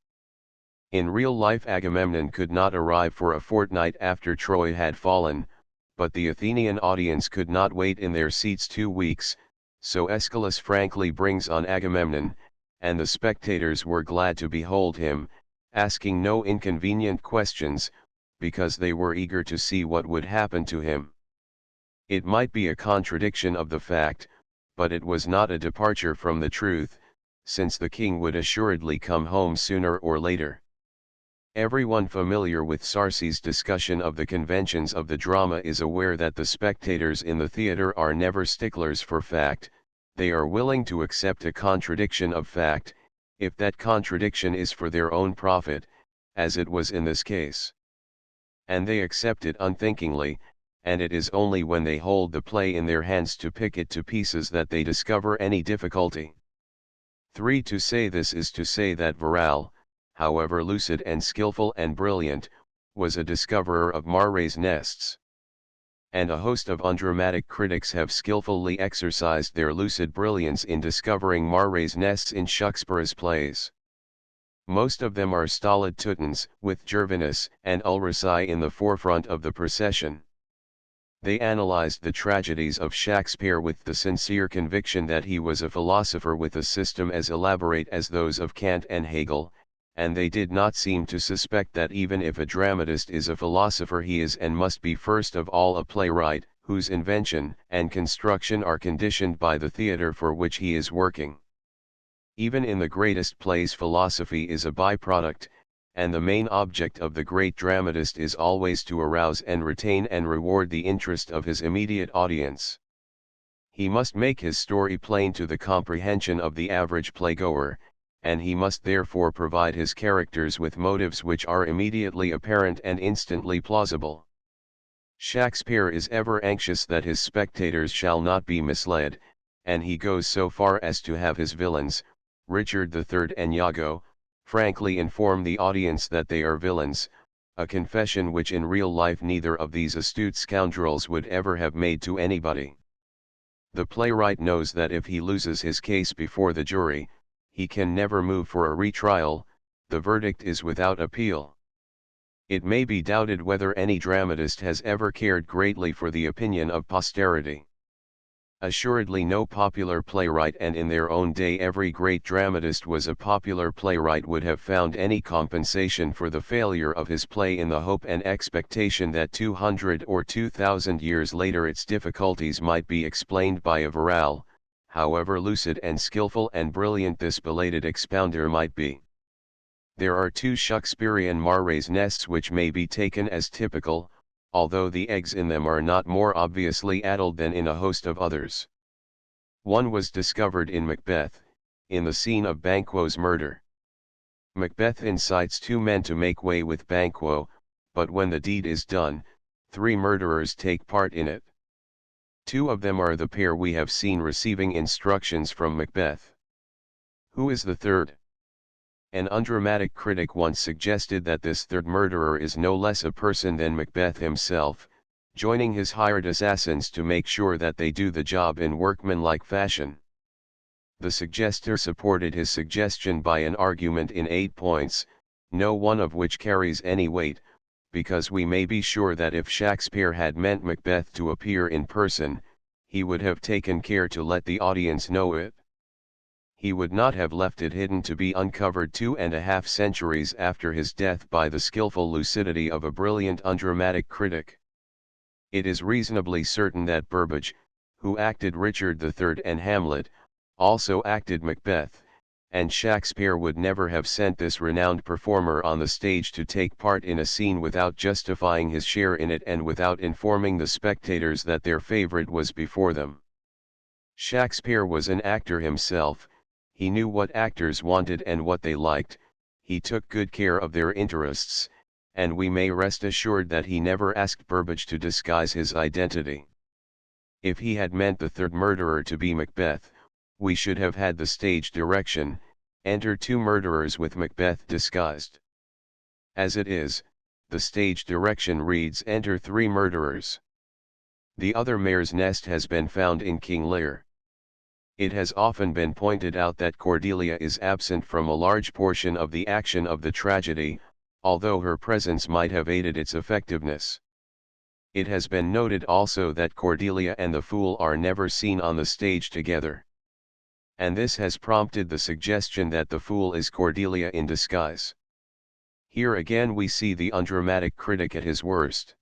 In real life Agamemnon could not arrive for a fortnight after Troy had fallen, but the Athenian audience could not wait in their seats 2 weeks, so Aeschylus frankly brings on Agamemnon, and the spectators were glad to behold him, asking no inconvenient questions, because they were eager to see what would happen to him. It might be a contradiction of the fact, but it was not a departure from the truth, since the king would assuredly come home sooner or later. Everyone familiar with Sarsi's discussion of the conventions of the drama is aware that the spectators in the theatre are never sticklers for fact, they are willing to accept a contradiction of fact, if that contradiction is for their own profit, as it was in this case. And they accept it unthinkingly, and it is only when they hold the play in their hands to pick it to pieces that they discover any difficulty. 3. To say this is to say that Virale, however lucid and skillful and brilliant, was a discoverer of Mare's nests. And a host of undramatic critics have skillfully exercised their lucid brilliance in discovering Mare's nests in Shakspeare's plays. Most of them are stolid Teutons, with Gervinus and Ulrici in the forefront of the procession. They analyzed the tragedies of Shakespeare with the sincere conviction that he was a philosopher with a system as elaborate as those of Kant and Hegel, and they did not seem to suspect that even if a dramatist is a philosopher he is and must be first of all a playwright, whose invention and construction are conditioned by the theatre for which he is working. Even in the greatest plays philosophy is a byproduct, and the main object of the great dramatist is always to arouse and retain and reward the interest of his immediate audience. He must make his story plain to the comprehension of the average playgoer, and he must therefore provide his characters with motives which are immediately apparent and instantly plausible. Shakespeare is ever anxious that his spectators shall not be misled, and he goes so far as to have his villains, Richard III and Iago, frankly inform the audience that they are villains, a confession which in real life neither of these astute scoundrels would ever have made to anybody. The playwright knows that if he loses his case before the jury, he can never move for a retrial, the verdict is without appeal. It may be doubted whether any dramatist has ever cared greatly for the opinion of posterity. Assuredly no popular playwright, and in their own day every great dramatist was a popular playwright, would have found any compensation for the failure of his play in the hope and expectation that 200 or 2000 years later its difficulties might be explained by a Virale, however lucid and skillful and brilliant this belated expounder might be. There are 2 Shakespearean Mare's nests which may be taken as typical, although the eggs in them are not more obviously addled than in a host of others. One was discovered in Macbeth, in the scene of Banquo's murder. Macbeth incites 2 men to make way with Banquo, but when the deed is done, 3 murderers take part in it. 2 of them are the pair we have seen receiving instructions from Macbeth. Who is the third? An undramatic critic once suggested that this third murderer is no less a person than Macbeth himself, joining his hired assassins to make sure that they do the job in workmanlike fashion. The suggester supported his suggestion by an argument in 8 points, no one of which carries any weight, because we may be sure that if Shakespeare had meant Macbeth to appear in person, he would have taken care to let the audience know it. He would not have left it hidden to be uncovered 2.5 centuries after his death by the skillful lucidity of a brilliant undramatic critic. It is reasonably certain that Burbage, who acted Richard III and Hamlet, also acted Macbeth, and Shakespeare would never have sent this renowned performer on the stage to take part in a scene without justifying his share in it and without informing the spectators that their favorite was before them. Shakespeare was an actor himself, he knew what actors wanted and what they liked, he took good care of their interests, and we may rest assured that he never asked Burbage to disguise his identity. If he had meant the third murderer to be Macbeth, we should have had the stage direction, enter 2 murderers with Macbeth disguised. As it is, the stage direction reads enter 3 murderers. The other mare's nest has been found in King Lear. It has often been pointed out that Cordelia is absent from a large portion of the action of the tragedy, although her presence might have aided its effectiveness. It has been noted also that Cordelia and the fool are never seen on the stage together. And this has prompted the suggestion that the fool is Cordelia in disguise. Here again we see the undramatic critic at his worst.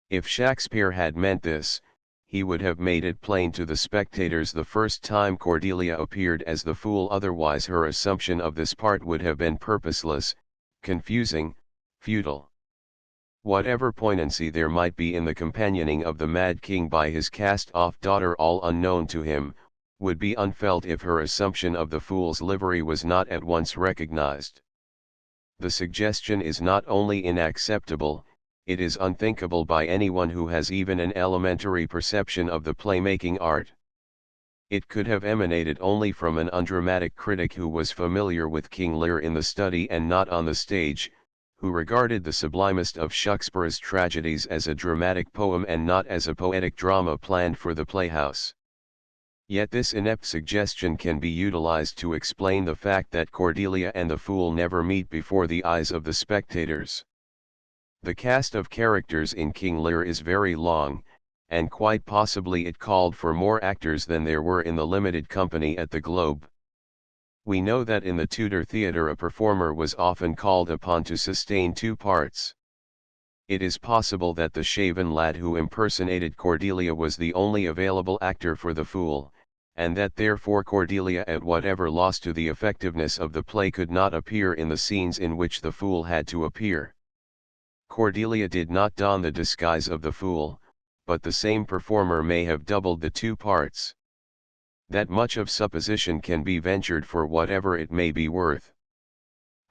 If Shakespeare had meant this, he would have made it plain to the spectators the first time Cordelia appeared as the fool, otherwise her assumption of this part would have been purposeless, confusing, futile. Whatever poignancy there might be in the companioning of the Mad King by his cast-off daughter all unknown to him, would be unfelt if her assumption of the fool's livery was not at once recognized. The suggestion is not only unacceptable, it is unthinkable by anyone who has even an elementary perception of the playmaking art. It could have emanated only from an undramatic critic who was familiar with King Lear in the study and not on the stage, who regarded the sublimest of Shakespeare's tragedies as a dramatic poem and not as a poetic drama planned for the playhouse. Yet this inept suggestion can be utilized to explain the fact that Cordelia and the fool never meet before the eyes of the spectators. The cast of characters in King Lear is very long, and quite possibly it called for more actors than there were in the limited company at the Globe. We know that in the Tudor theatre a performer was often called upon to sustain 2 parts. It is possible that the shaven lad who impersonated Cordelia was the only available actor for the fool, and that therefore Cordelia, at whatever loss to the effectiveness of the play, could not appear in the scenes in which the fool had to appear. Cordelia did not don the disguise of the fool, but the same performer may have doubled the 2 parts. That much of supposition can be ventured for whatever it may be worth.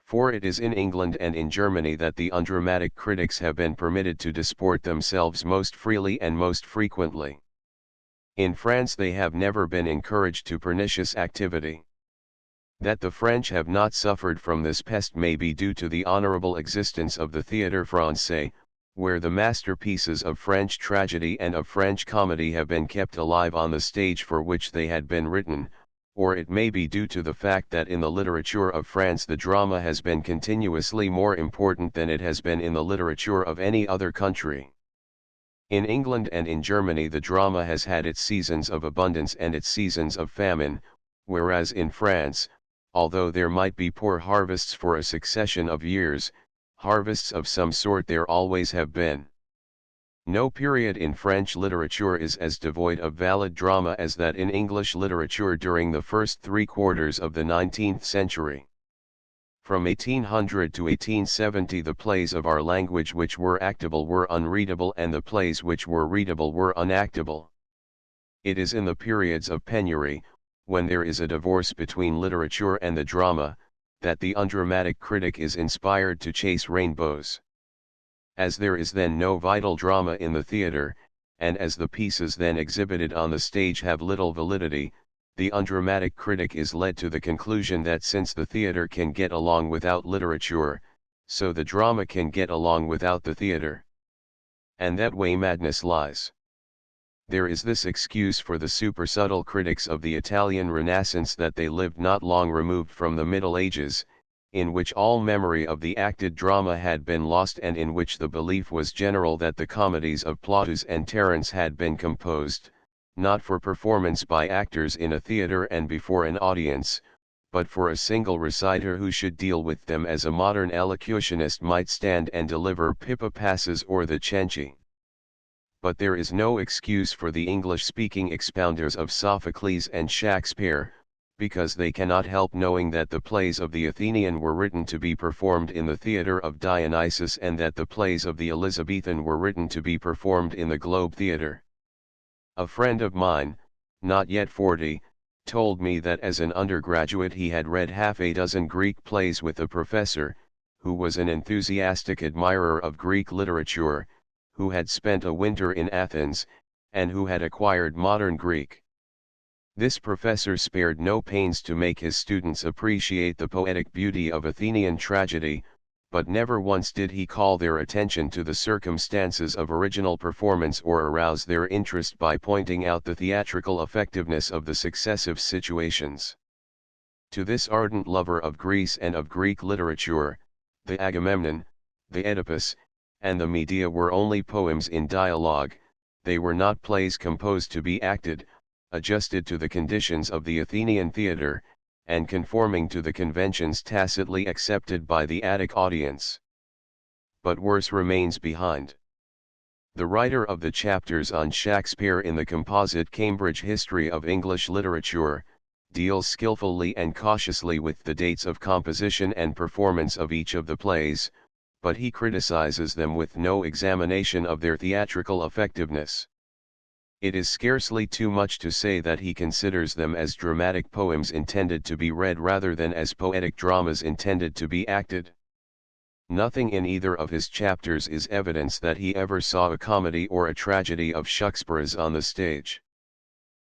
For it is in England and in Germany that the undramatic critics have been permitted to disport themselves most freely and most frequently. In France they have never been encouraged to pernicious activity. That the French have not suffered from this pest may be due to the honorable existence of the Théâtre Français, where the masterpieces of French tragedy and of French comedy have been kept alive on the stage for which they had been written, or it may be due to the fact that in the literature of France the drama has been continuously more important than it has been in the literature of any other country. In England and in Germany the drama has had its seasons of abundance and its seasons of famine, whereas in France, although there might be poor harvests for a succession of years, harvests of some sort there always have been. No period in French literature is as devoid of valid drama as that in English literature during the first 3/4 of the 19th century. From 1800 to 1870 the plays of our language which were actable were unreadable and the plays which were readable were unactable. It is in the periods of penury, when there is a divorce between literature and the drama, that the undramatic critic is inspired to chase rainbows. As there is then no vital drama in the theatre, and as the pieces then exhibited on the stage have little validity, the undramatic critic is led to the conclusion that since the theatre can get along without literature, so the drama can get along without the theatre. And that way madness lies. There is this excuse for the supersubtle critics of the Italian Renaissance that they lived not long removed from the Middle Ages, in which all memory of the acted drama had been lost and in which the belief was general that the comedies of Plautus and Terence had been composed, not for performance by actors in a theatre and before an audience, but for a single reciter who should deal with them as a modern elocutionist might stand and deliver Pippa Passes or the Cenci. But there is no excuse for the English-speaking expounders of Sophocles and Shakespeare, because they cannot help knowing that the plays of the Athenian were written to be performed in the theatre of Dionysus and that the plays of the Elizabethan were written to be performed in the Globe Theatre. A friend of mine, not yet 40, told me that as an undergraduate he had read half a dozen Greek plays with a professor, who was an enthusiastic admirer of Greek literature, who had spent a winter in Athens, and who had acquired modern Greek. This professor spared no pains to make his students appreciate the poetic beauty of Athenian tragedy, but never once did he call their attention to the circumstances of original performance or arouse their interest by pointing out the theatrical effectiveness of the successive situations. To this ardent lover of Greece and of Greek literature, the Agamemnon, the Oedipus, and the Medea were only poems in dialogue, they were not plays composed to be acted, adjusted to the conditions of the Athenian theatre, and conforming to the conventions tacitly accepted by the Attic audience. But worse remains behind. The writer of the chapters on Shakespeare in the composite Cambridge History of English Literature, deals skillfully and cautiously with the dates of composition and performance of each of the plays, but he criticizes them with no examination of their theatrical effectiveness. It is scarcely too much to say that he considers them as dramatic poems intended to be read rather than as poetic dramas intended to be acted. Nothing in either of his chapters is evidence that he ever saw a comedy or a tragedy of Shakespeare's on the stage.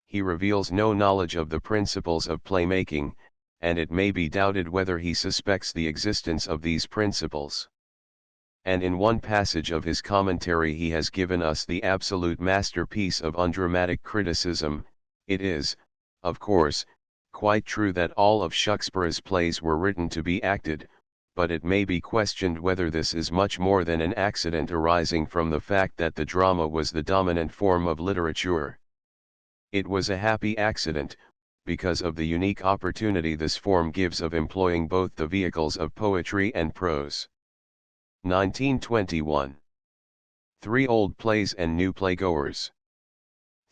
He reveals no knowledge of the principles of playmaking, and it may be doubted whether he suspects the existence of these principles. And in one passage of his commentary he has given us the absolute masterpiece of undramatic criticism. It is, of course, quite true that all of Shakespeare's plays were written to be acted, but it may be questioned whether this is much more than an accident arising from the fact that the drama was the dominant form of literature. It was a happy accident, because of the unique opportunity this form gives of employing both the vehicles of poetry and prose. 1921. 3 Old Plays and New Playgoers.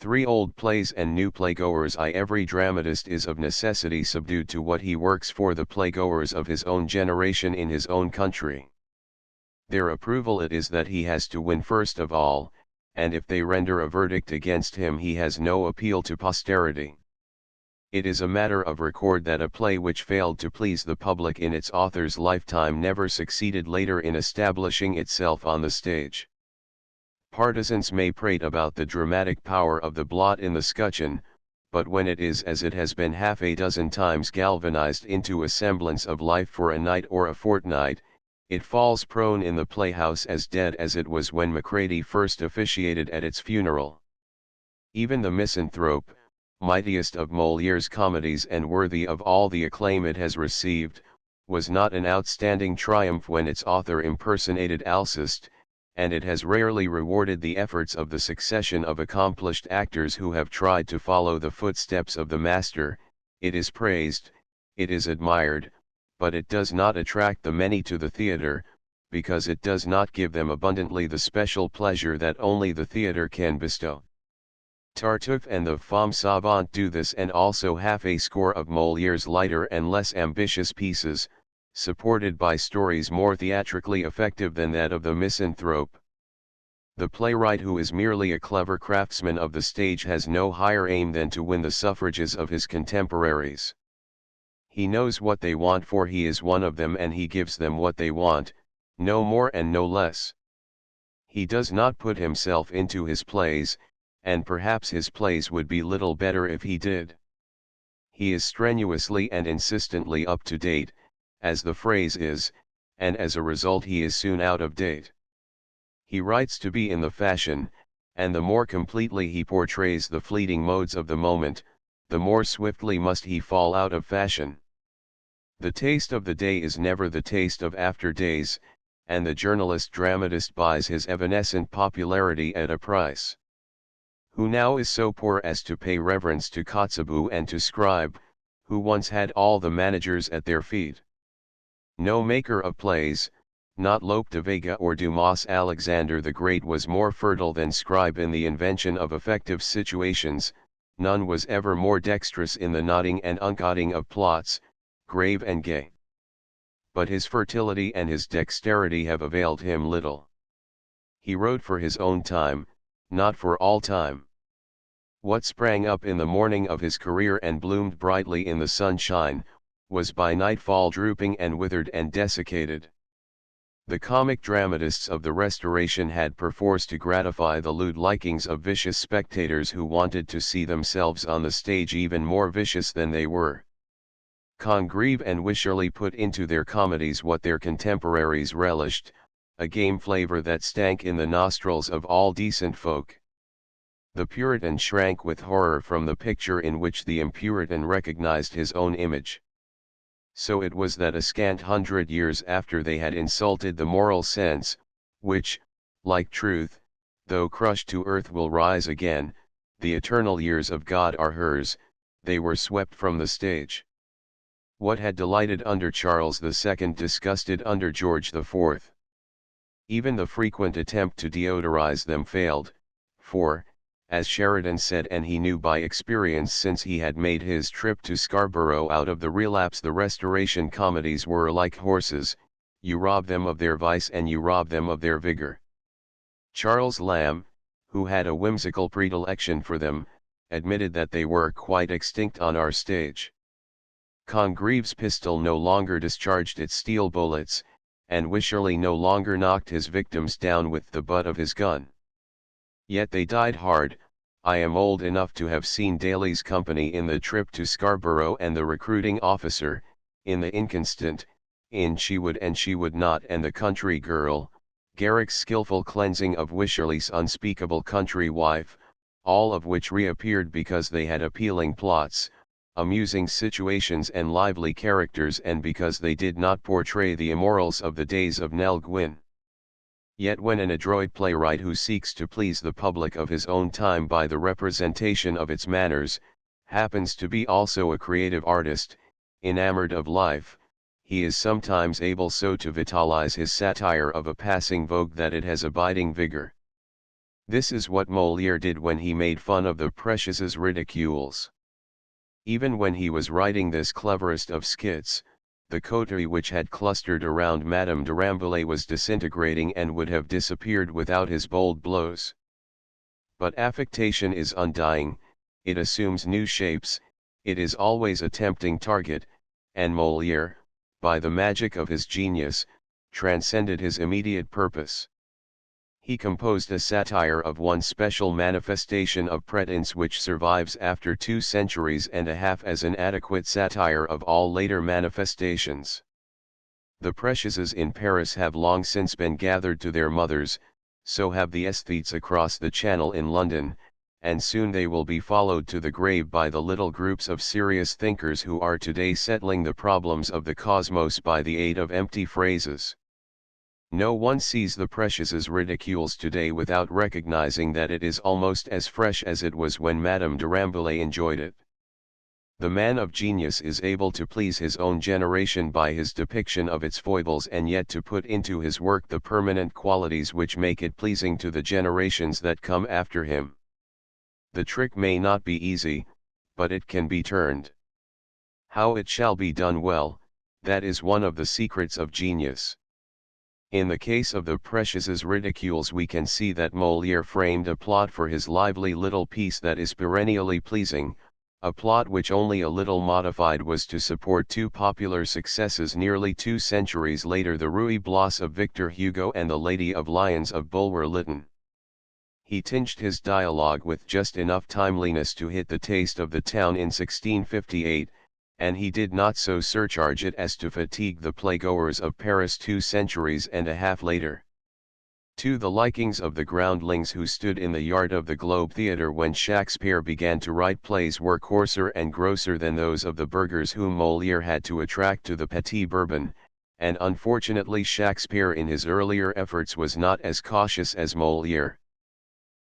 3 Old Plays and New Playgoers. Every dramatist is of necessity subdued to what he works for the playgoers of his own generation in his own country. Their approval it is that he has to win first of all, and if they render a verdict against him he has no appeal to posterity. It is a matter of record that a play which failed to please the public in its author's lifetime never succeeded later in establishing itself on the stage. Partisans may prate about the dramatic power of the blot in the scutcheon, but when it is as it has been half a dozen times galvanized into a semblance of life for a night or a fortnight, it falls prone in the playhouse as dead as it was when Macready first officiated at its funeral. Even the Misanthrope, mightiest of Molière's comedies and worthy of all the acclaim it has received, was not an outstanding triumph when its author impersonated Alceste, and it has rarely rewarded the efforts of the succession of accomplished actors who have tried to follow the footsteps of the master. It is praised, it is admired, but it does not attract the many to the theatre, because it does not give them abundantly the special pleasure that only the theatre can bestow. Tartuffe and the Femme Savante do this, and also half a score of Molière's lighter and less ambitious pieces, supported by stories more theatrically effective than that of the Misanthrope. The playwright who is merely a clever craftsman of the stage has no higher aim than to win the suffrages of his contemporaries. He knows what they want, for he is one of them, and he gives them what they want, no more and no less. He does not put himself into his plays, and perhaps his plays would be little better if he did. He is strenuously and insistently up to date, as the phrase is, and as a result he is soon out of date. He writes to be in the fashion, and the more completely he portrays the fleeting modes of the moment, the more swiftly must he fall out of fashion. The taste of the day is never the taste of after days, and the journalist-dramatist buys his evanescent popularity at a price. Who now is so poor as to pay reverence to Kotzebue and to Scribe, who once had all the managers at their feet? No maker of plays, not Lope de Vega or Dumas. Alexander the Great was more fertile than Scribe in the invention of effective situations, none was ever more dexterous in the knotting and unknotting of plots, grave and gay. But his fertility and his dexterity have availed him little. He wrote for his own time, not for all time. What sprang up in the morning of his career and bloomed brightly in the sunshine, was by nightfall drooping and withered and desiccated. The comic dramatists of the Restoration had perforce to gratify the lewd likings of vicious spectators who wanted to see themselves on the stage even more vicious than they were. Congreve and Wycherley put into their comedies what their contemporaries relished, a game flavor that stank in the nostrils of all decent folk. The Puritan shrank with horror from the picture in which the impuritan recognized his own image. So it was that a scant 100 years after they had insulted the moral sense, which, like truth, though crushed to earth will rise again, the eternal years of God are hers, they were swept from the stage. What had delighted under Charles II disgusted under George IV. Even the frequent attempt to deodorize them failed, for, as Sheridan said, and he knew by experience since he had made his trip to Scarborough out of the relapse, the Restoration comedies were like horses, you rob them of their vice and you rob them of their vigor. Charles Lamb, who had a whimsical predilection for them, admitted that they were quite extinct on our stage. Congreve's pistol no longer discharged its steel bullets, and Wycherley no longer knocked his victims down with the butt of his gun. Yet they died hard. I am old enough to have seen Daly's company in The Trip to Scarborough and The Recruiting Officer, in The Inconstant, in She Would and She Would Not and The Country Girl, Garrick's skillful cleansing of Wycherley's unspeakable country wife, all of which reappeared because they had appealing plots, amusing situations and lively characters, and because they did not portray the immorals of the days of Nell Gwyn. Yet when an adroit playwright who seeks to please the public of his own time by the representation of its manners, happens to be also a creative artist, enamored of life, he is sometimes able so to vitalize his satire of a passing vogue that it has abiding vigor. This is what Molière did when he made fun of the Precious's ridicules. Even when he was writing this cleverest of skits, the coterie which had clustered around Madame de Rambouillet was disintegrating and would have disappeared without his bold blows. But affectation is undying, it assumes new shapes, it is always a tempting target, and Molière, by the magic of his genius, transcended his immediate purpose. He composed a satire of one special manifestation of prétence which survives after 2 centuries and a half as an adequate satire of all later manifestations. The Precioses in Paris have long since been gathered to their mothers, so have the aesthetes across the Channel in London, and soon they will be followed to the grave by the little groups of serious thinkers who are today settling the problems of the cosmos by the aid of empty phrases. No one sees the Precious's ridicules today without recognizing that it is almost as fresh as it was when Madame de Rambouillet enjoyed it. The man of genius is able to please his own generation by his depiction of its foibles and yet to put into his work the permanent qualities which make it pleasing to the generations that come after him. The trick may not be easy, but it can be turned. How it shall be done well, that is one of the secrets of genius. In the case of the Precious's ridicules we can see that Molière framed a plot for his lively little piece that is perennially pleasing, a plot which only a little modified was to support 2 popular successes nearly 2 centuries later, the Ruy Blas of Victor Hugo and the Lady of Lyons of Bulwer Lytton. He tinged his dialogue with just enough timeliness to hit the taste of the town in 1658, and he did not so surcharge it as to fatigue the playgoers of Paris 2 centuries and a half later. To the likings of the groundlings who stood in the yard of the Globe Theatre when Shakespeare began to write plays were coarser and grosser than those of the burghers whom Molière had to attract to the Petit Bourbon, and unfortunately Shakespeare in his earlier efforts was not as cautious as Molière.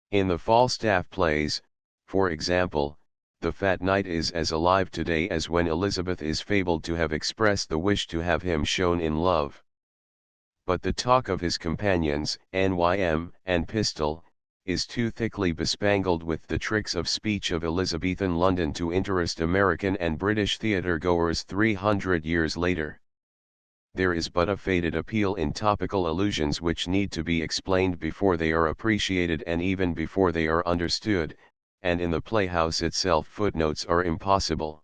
In the Falstaff plays, for example, the fat knight is as alive today as when Elizabeth is fabled to have expressed the wish to have him shown in love. But the talk of his companions, Nym and Pistol, is too thickly bespangled with the tricks of speech of Elizabethan London to interest American and British theatre-goers 300 years later. There is but a faded appeal in topical allusions which need to be explained before they are appreciated and even before they are understood, and in the playhouse itself footnotes are impossible.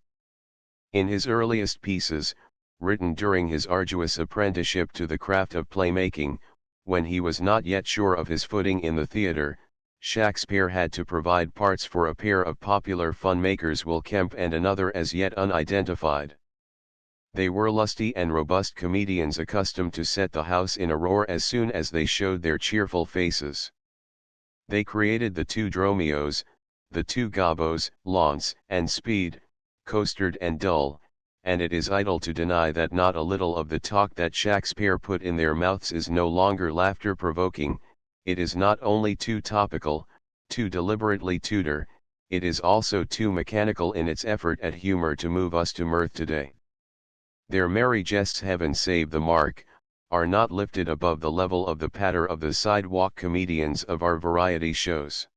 In his earliest pieces, written during his arduous apprenticeship to the craft of playmaking, when he was not yet sure of his footing in the theatre. Shakespeare had to provide parts for a pair of popular fun makers, Will Kemp and another as yet unidentified. They were lusty and robust comedians accustomed to set the house in a roar as soon as they showed their cheerful faces. They created the two Dromios, the two Gobos, Launce and Speed, Coastered and Dull, and it is idle to deny that not a little of the talk that Shakespeare put in their mouths is no longer laughter-provoking. It is not only too topical, too deliberately Tudor, it is also too mechanical in its effort at humor to move us to mirth today. Their merry jests, heaven save the mark, are not lifted above the level of the patter of the sidewalk comedians of our variety shows.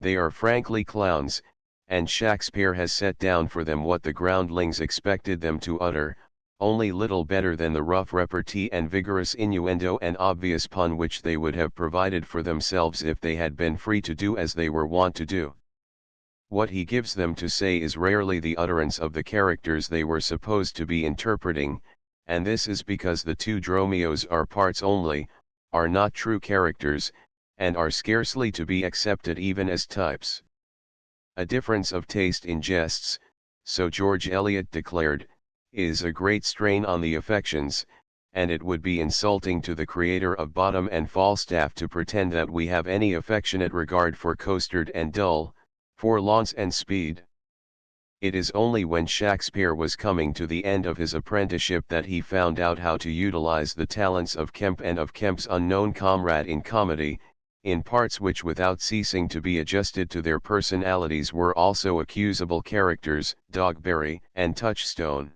They are frankly clowns, and Shakespeare has set down for them what the groundlings expected them to utter, only little better than the rough repartee and vigorous innuendo and obvious pun which they would have provided for themselves if they had been free to do as they were wont to do. What he gives them to say is rarely the utterance of the characters they were supposed to be interpreting, and this is because the two Dromios are parts only, are not true characters, and are scarcely to be accepted even as types. A difference of taste in jests, so George Eliot declared, is a great strain on the affections, and it would be insulting to the creator of Bottom and Falstaff to pretend that we have any affectionate regard for Coastered and Dull, for Launce and Speed. It is only when Shakespeare was coming to the end of his apprenticeship that he found out how to utilize the talents of Kemp and of Kemp's unknown comrade in comedy, in parts which without ceasing to be adjusted to their personalities were also accusable characters, Dogberry and Touchstone.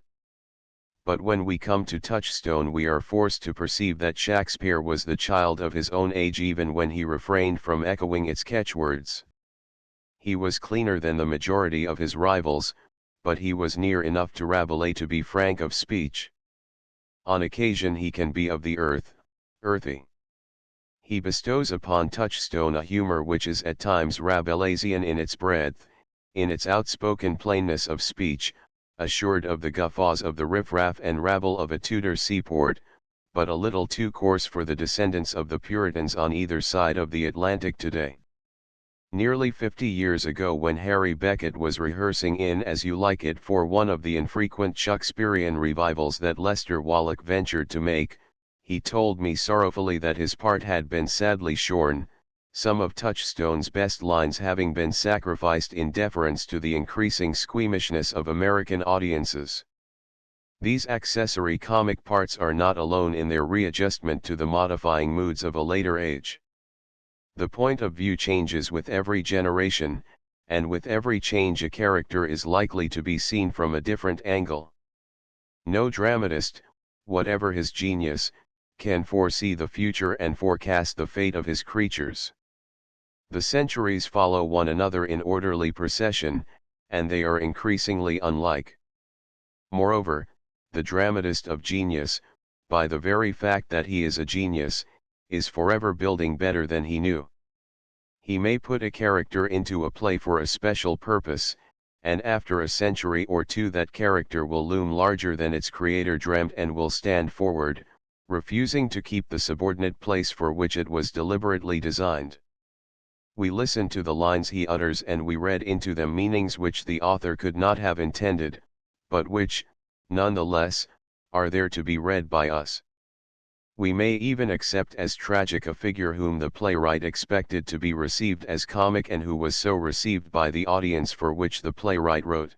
But when we come to Touchstone we are forced to perceive that Shakespeare was the child of his own age even when he refrained from echoing its catchwords. He was cleaner than the majority of his rivals, but he was near enough to Rabelais to be frank of speech. On occasion he can be of the earth, earthy. He bestows upon Touchstone a humor which is at times Rabelaisian in its breadth, in its outspoken plainness of speech, assured of the guffaws of the riff-raff and rabble of a Tudor seaport, but a little too coarse for the descendants of the Puritans on either side of the Atlantic today. Nearly 50 years ago, when Harry Beckett was rehearsing in As You Like It for one of the infrequent Shakespearean revivals that Lester Wallack ventured to make, he told me sorrowfully that his part had been sadly shorn, some of Touchstone's best lines having been sacrificed in deference to the increasing squeamishness of American audiences. These accessory comic parts are not alone in their readjustment to the modifying moods of a later age. The point of view changes with every generation, and with every change a character is likely to be seen from a different angle. No dramatist, whatever his genius, can foresee the future and forecast the fate of his creatures. The centuries follow one another in orderly procession, and they are increasingly unlike. Moreover, the dramatist of genius, by the very fact that he is a genius, is forever building better than he knew. He may put a character into a play for a special purpose, and after a century or two that character will loom larger than its creator dreamt and will stand forward, refusing to keep the subordinate place for which it was deliberately designed. We listen to the lines he utters and we read into them meanings which the author could not have intended, but which, nonetheless, are there to be read by us. We may even accept as tragic a figure whom the playwright expected to be received as comic and who was so received by the audience for which the playwright wrote.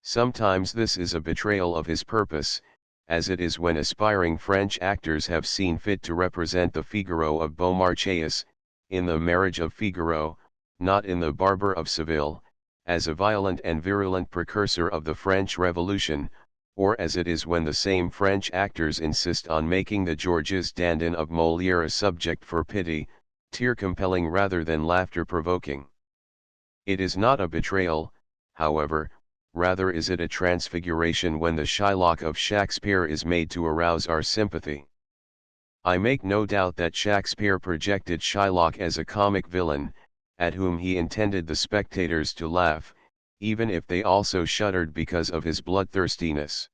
Sometimes this is a betrayal of his purpose, as it is when aspiring French actors have seen fit to represent the Figaro of Beaumarchais, in The Marriage of Figaro, not in The Barber of Seville, as a violent and virulent precursor of the French Revolution, or as it is when the same French actors insist on making the Georges Dandin of Molière a subject for pity, tear-compelling rather than laughter-provoking. It is not a betrayal, however, rather is it a transfiguration when the Shylock of Shakespeare is made to arouse our sympathy. I make no doubt that Shakespeare projected Shylock as a comic villain, at whom he intended the spectators to laugh, even if they also shuddered because of his bloodthirstiness.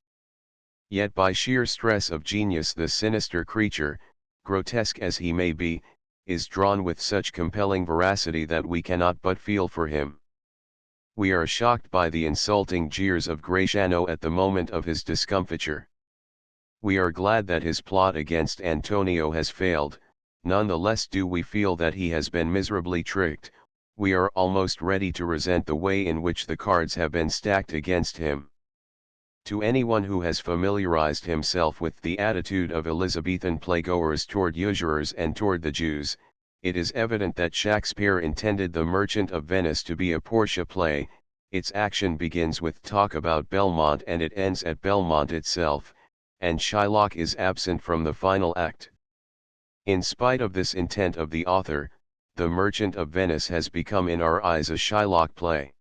Yet by sheer stress of genius the sinister creature, grotesque as he may be, is drawn with such compelling veracity that we cannot but feel for him. We are shocked by the insulting jeers of Gratiano at the moment of his discomfiture. We are glad that his plot against Antonio has failed, none the less do we feel that he has been miserably tricked. We are almost ready to resent the way in which the cards have been stacked against him. To anyone who has familiarized himself with the attitude of Elizabethan playgoers toward usurers and toward the Jews, it is evident that Shakespeare intended The Merchant of Venice to be a Portia play. Its action begins with talk about Belmont and it ends at Belmont itself, and Shylock is absent from the final act. In spite of this intent of the author, The Merchant of Venice has become in our eyes a Shylock play.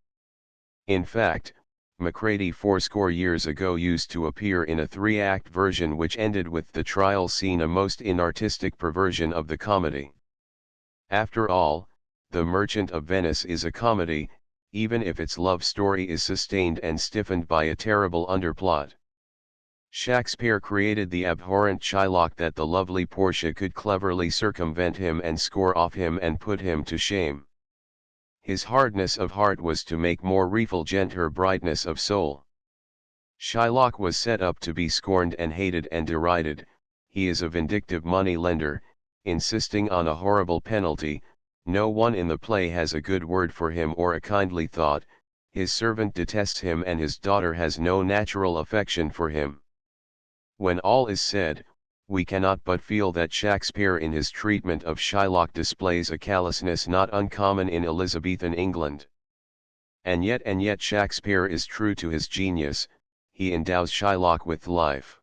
In fact, Macready fourscore years ago used to appear in a three-act version which ended with the trial scene, a most inartistic perversion of the comedy. After all, The Merchant of Venice is a comedy, even if its love story is sustained and stiffened by a terrible underplot. Shakespeare created the abhorrent Shylock that the lovely Portia could cleverly circumvent him and score off him and put him to shame. His hardness of heart was to make more refulgent her brightness of soul. Shylock was set up to be scorned and hated and derided. He is a vindictive money-lender, insisting on a horrible penalty. No one in the play has a good word for him or a kindly thought. His servant detests him and his daughter has no natural affection for him. When all is said, we cannot but feel that Shakespeare in his treatment of Shylock displays a callousness not uncommon in Elizabethan England. And yet Shakespeare is true to his genius. He endows Shylock with life.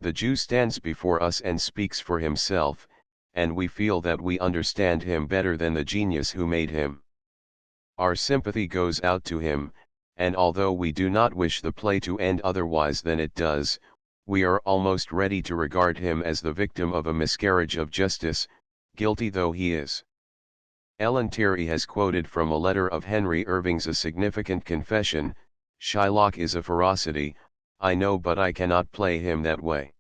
The Jew stands before us and speaks for himself, and we feel that we understand him better than the genius who made him. Our sympathy goes out to him, and although we do not wish the play to end otherwise than it does, we are almost ready to regard him as the victim of a miscarriage of justice, guilty though he is. Ellen Terry has quoted from a letter of Henry Irving's a significant confession: Shylock is a ferocity, I know, but I cannot play him that way.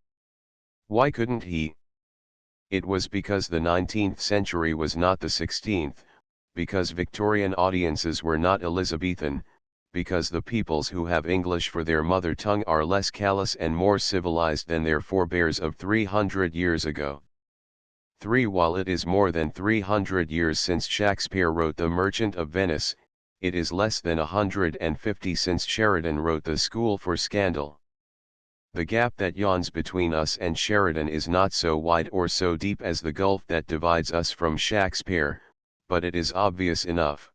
Why couldn't he? It was because the 19th century was not the 16th, because Victorian audiences were not Elizabethan, because the peoples who have English for their mother tongue are less callous and more civilized than their forebears of 300 years ago. While it is more than 300 years since Shakespeare wrote The Merchant of Venice, it is less than 150 since Sheridan wrote The School for Scandal. The gap that yawns between us and Sheridan is not so wide or so deep as the gulf that divides us from Shakespeare, but it is obvious enough.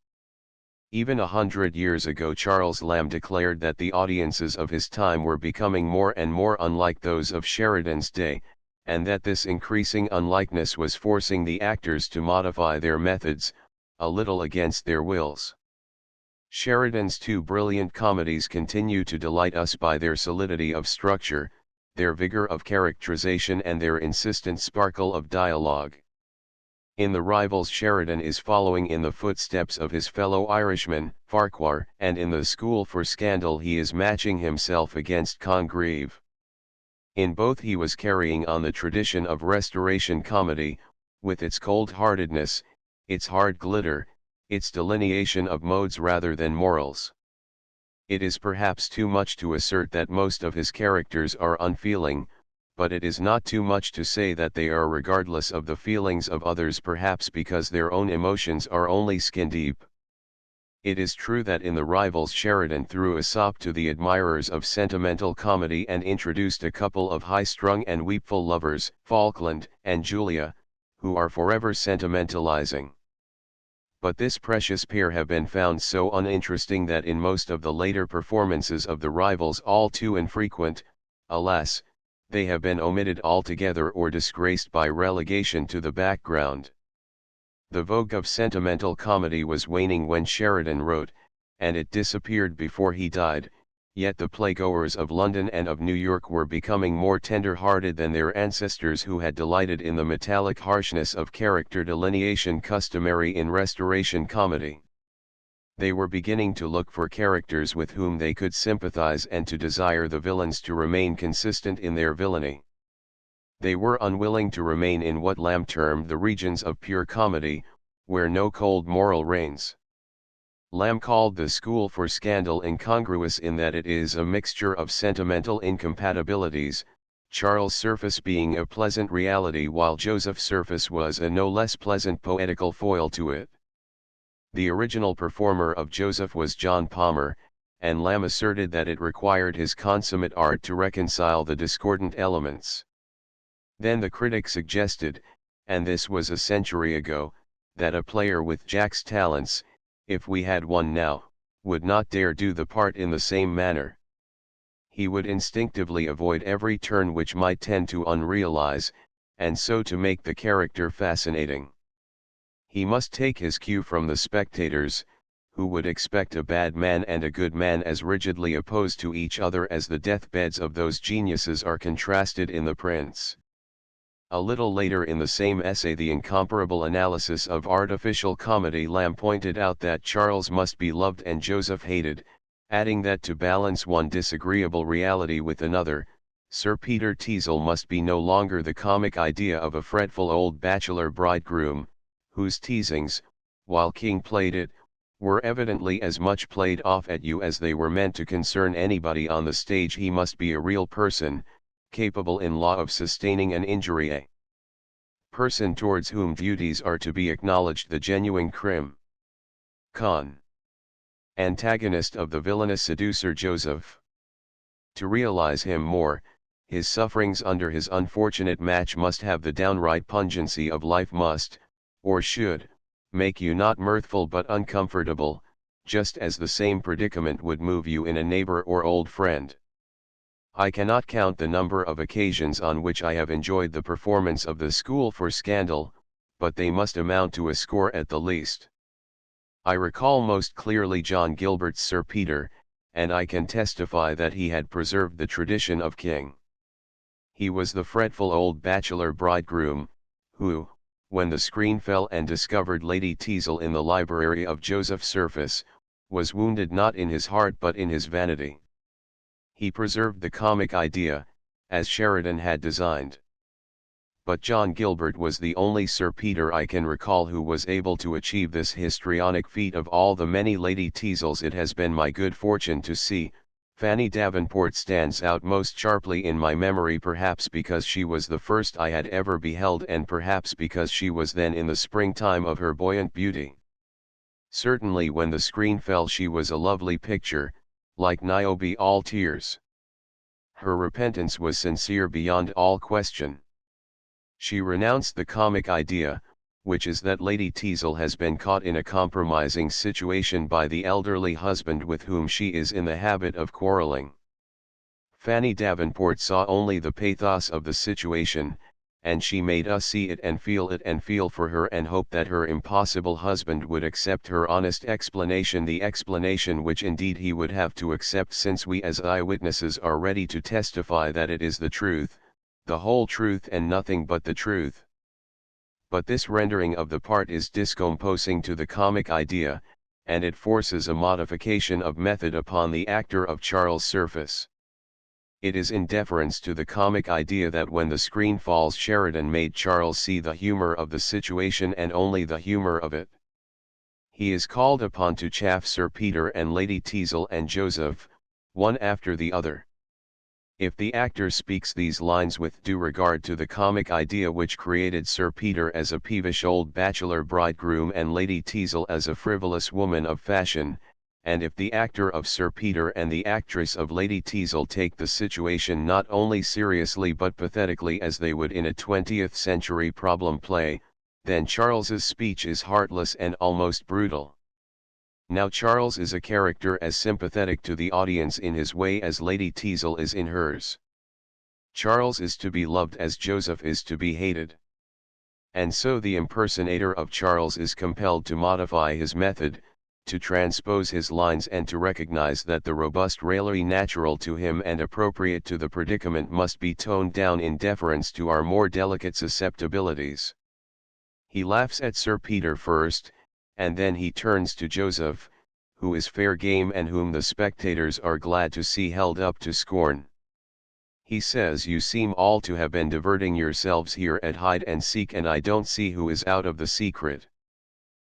Even 100 years ago Charles Lamb declared that the audiences of his time were becoming more and more unlike those of Sheridan's day, and that this increasing unlikeness was forcing the actors to modify their methods, a little against their wills. Sheridan's two brilliant comedies continue to delight us by their solidity of structure, their vigor of characterization and their insistent sparkle of dialogue. In The Rivals Sheridan is following in the footsteps of his fellow Irishman, Farquhar, and in The School for Scandal he is matching himself against Congreve. In both he was carrying on the tradition of Restoration comedy, with its cold-heartedness, its hard glitter, its delineation of modes rather than morals. It is perhaps too much to assert that most of his characters are unfeeling, but it is not too much to say that they are regardless of the feelings of others, perhaps because their own emotions are only skin deep. It is true that in The Rivals Sheridan threw a sop to the admirers of sentimental comedy and introduced a couple of high-strung and weepful lovers, Falkland and Julia, who are forever sentimentalizing. But this precious pair have been found so uninteresting that in most of the later performances of The Rivals, all too infrequent, alas, they have been omitted altogether or disgraced by relegation to the background. The vogue of sentimental comedy was waning when Sheridan wrote, and it disappeared before he died, yet the playgoers of London and of New York were becoming more tender-hearted than their ancestors who had delighted in the metallic harshness of character delineation customary in Restoration comedy. They were beginning to look for characters with whom they could sympathize and to desire the villains to remain consistent in their villainy. They were unwilling to remain in what Lamb termed the regions of pure comedy, where no cold moral reigns. Lamb called the school for scandal incongruous in that it is a mixture of sentimental incompatibilities, Charles' surface being a pleasant reality while Joseph's surface was a no less pleasant poetical foil to it. The original performer of Joseph was John Palmer, and Lamb asserted that it required his consummate art to reconcile the discordant elements. Then the critic suggested, and this was a century ago, that a player with Jack's talents, if we had one now, would not dare do the part in the same manner. He would instinctively avoid every turn which might tend to unrealize, and so to make the character fascinating. He must take his cue from the spectators, who would expect a bad man and a good man as rigidly opposed to each other as the deathbeds of those geniuses are contrasted in The Prince. A little later in the same essay, The Incomparable Analysis of Artificial Comedy, Lamb pointed out that Charles must be loved and Joseph hated, adding that to balance one disagreeable reality with another, Sir Peter Teazle must be no longer the comic idea of a fretful old bachelor bridegroom, whose teasings, while King played it, were evidently as much played off at you as they were meant to concern anybody on the stage. He must be a real person, capable in law of sustaining an injury, a person towards whom duties are to be acknowledged, the genuine con antagonist of the villainous seducer Joseph. To realize him more, his sufferings under his unfortunate match must have the downright pungency of life, must, or should, make you not mirthful but uncomfortable, just as the same predicament would move you in a neighbor or old friend. I cannot count the number of occasions on which I have enjoyed the performance of the School for Scandal, but they must amount to a score at the least. I recall most clearly John Gilbert's Sir Peter, and I can testify that he had preserved the tradition of King. He was the fretful old bachelor bridegroom, who, when the screen fell and discovered Lady Teazle in the library of Joseph Surface, was wounded not in his heart but in his vanity. He preserved the comic idea, as Sheridan had designed. But John Gilbert was the only Sir Peter I can recall who was able to achieve this histrionic feat. Of all the many Lady Teazles it has been my good fortune to see, Fanny Davenport stands out most sharply in my memory, perhaps because she was the first I had ever beheld, and perhaps because she was then in the springtime of her buoyant beauty. Certainly when the screen fell she was a lovely picture, like Niobe all tears. Her repentance was sincere beyond all question. She renounced the comic idea, which is that Lady Teazle has been caught in a compromising situation by the elderly husband with whom she is in the habit of quarreling. Fanny Davenport saw only the pathos of the situation, and she made us see it and feel for her and hope that her impossible husband would accept her honest explanation, the explanation which indeed he would have to accept, since we as eyewitnesses are ready to testify that it is the truth, the whole truth and nothing but the truth. But this rendering of the part is discomposing to the comic idea, and it forces a modification of method upon the actor of Charles' Surface. It is in deference to the comic idea that when the screen falls Sheridan made Charles see the humor of the situation and only the humor of it. He is called upon to chaff Sir Peter and Lady Teazle and Joseph, one after the other. If the actor speaks these lines with due regard to the comic idea which created Sir Peter as a peevish old bachelor bridegroom and Lady Teazle as a frivolous woman of fashion, and if the actor of Sir Peter and the actress of Lady Teazle take the situation not only seriously but pathetically as they would in a 20th century problem play, then Charles's speech is heartless and almost brutal. Now Charles is a character as sympathetic to the audience in his way as Lady Teazle is in hers. Charles is to be loved as Joseph is to be hated. And so the impersonator of Charles is compelled to modify his method, to transpose his lines and to recognize that the robust raillery natural to him and appropriate to the predicament must be toned down in deference to our more delicate susceptibilities. He laughs at Sir Peter first, and then he turns to Joseph, who is fair game and whom the spectators are glad to see held up to scorn. He says, "You seem all to have been diverting yourselves here at hide and seek, and I don't see who is out of the secret."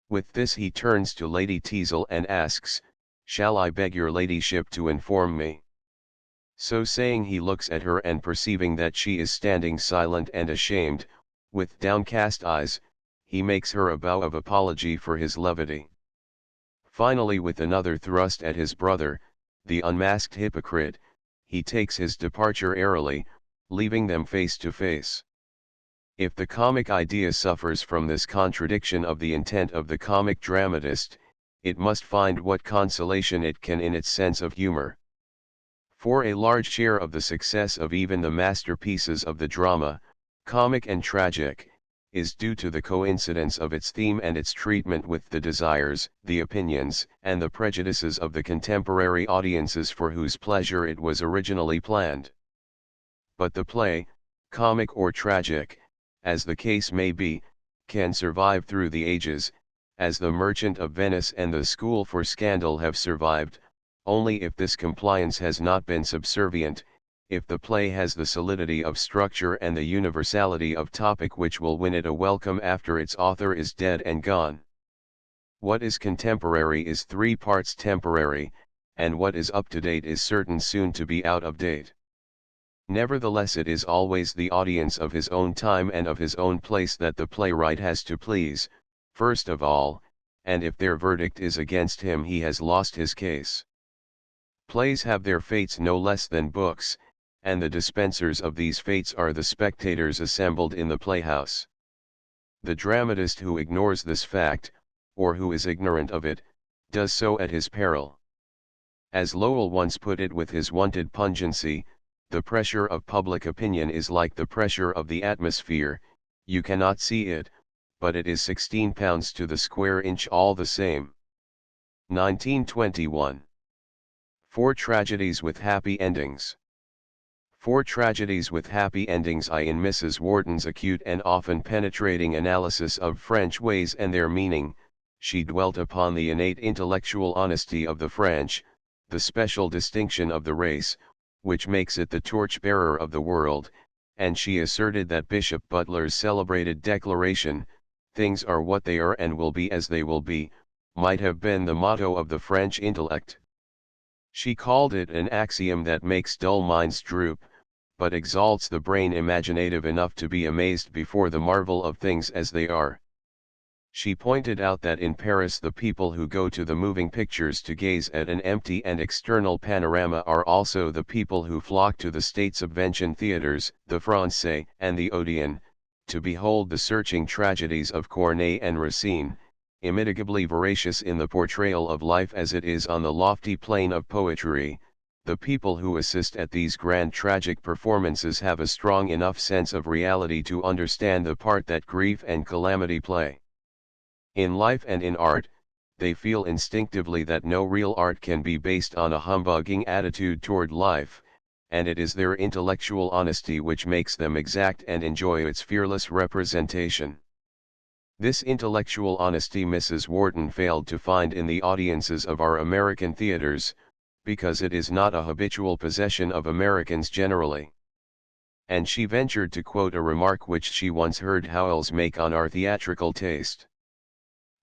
With this he turns to Lady Teazle and asks, "Shall I beg your ladyship to inform me?" So saying he looks at her, and perceiving that she is standing silent and ashamed, with downcast eyes, he makes her a bow of apology for his levity. Finally, with another thrust at his brother, the unmasked hypocrite, he takes his departure airily, leaving them face to face. If the comic idea suffers from this contradiction of the intent of the comic dramatist, it must find what consolation it can in its sense of humor. For a large share of the success of even the masterpieces of the drama, comic and tragic, is due to the coincidence of its theme and its treatment with the desires, the opinions, and the prejudices of the contemporary audiences for whose pleasure it was originally planned. But the play, comic or tragic, as the case may be, can survive through the ages, as the Merchant of Venice and the School for Scandal have survived, only if this compliance has not been subservient, if the play has the solidity of structure and the universality of topic which will win it a welcome after its author is dead and gone. What is contemporary is 3 parts temporary, and what is up to date is certain soon to be out of date. Nevertheless, it is always the audience of his own time and of his own place that the playwright has to please, first of all, and if their verdict is against him, he has lost his case. Plays have their fates no less than books, and the dispensers of these fates are the spectators assembled in the playhouse. The dramatist who ignores this fact, or who is ignorant of it, does so at his peril. As Lowell once put it with his wonted pungency, the pressure of public opinion is like the pressure of the atmosphere, you cannot see it, but it is 16 pounds to the square inch all the same. 1921. 4 tragedies with happy endings. 4 tragedies with happy endings. In Mrs. Wharton's acute and often penetrating analysis of French ways and their meaning, she dwelt upon the innate intellectual honesty of the French, the special distinction of the race, which makes it the torch-bearer of the world, and she asserted that Bishop Butler's celebrated declaration, "Things are what they are and will be as they will be," might have been the motto of the French intellect. She called it an axiom that makes dull minds droop, but exalts the brain imaginative enough to be amazed before the marvel of things as they are. She pointed out that in Paris the people who go to the moving pictures to gaze at an empty and external panorama are also the people who flock to the state subvention theaters, the Français and the Odeon, to behold the searching tragedies of Corneille and Racine, immitigably veracious in the portrayal of life as it is on the lofty plane of poetry. The people who assist at these grand tragic performances have a strong enough sense of reality to understand the part that grief and calamity play. In life and in art, they feel instinctively that no real art can be based on a humbugging attitude toward life, and it is their intellectual honesty which makes them exact and enjoy its fearless representation. This intellectual honesty Mrs. Wharton failed to find in the audiences of our American theaters, because it is not a habitual possession of Americans generally. And she ventured to quote a remark which she once heard Howells make on our theatrical taste.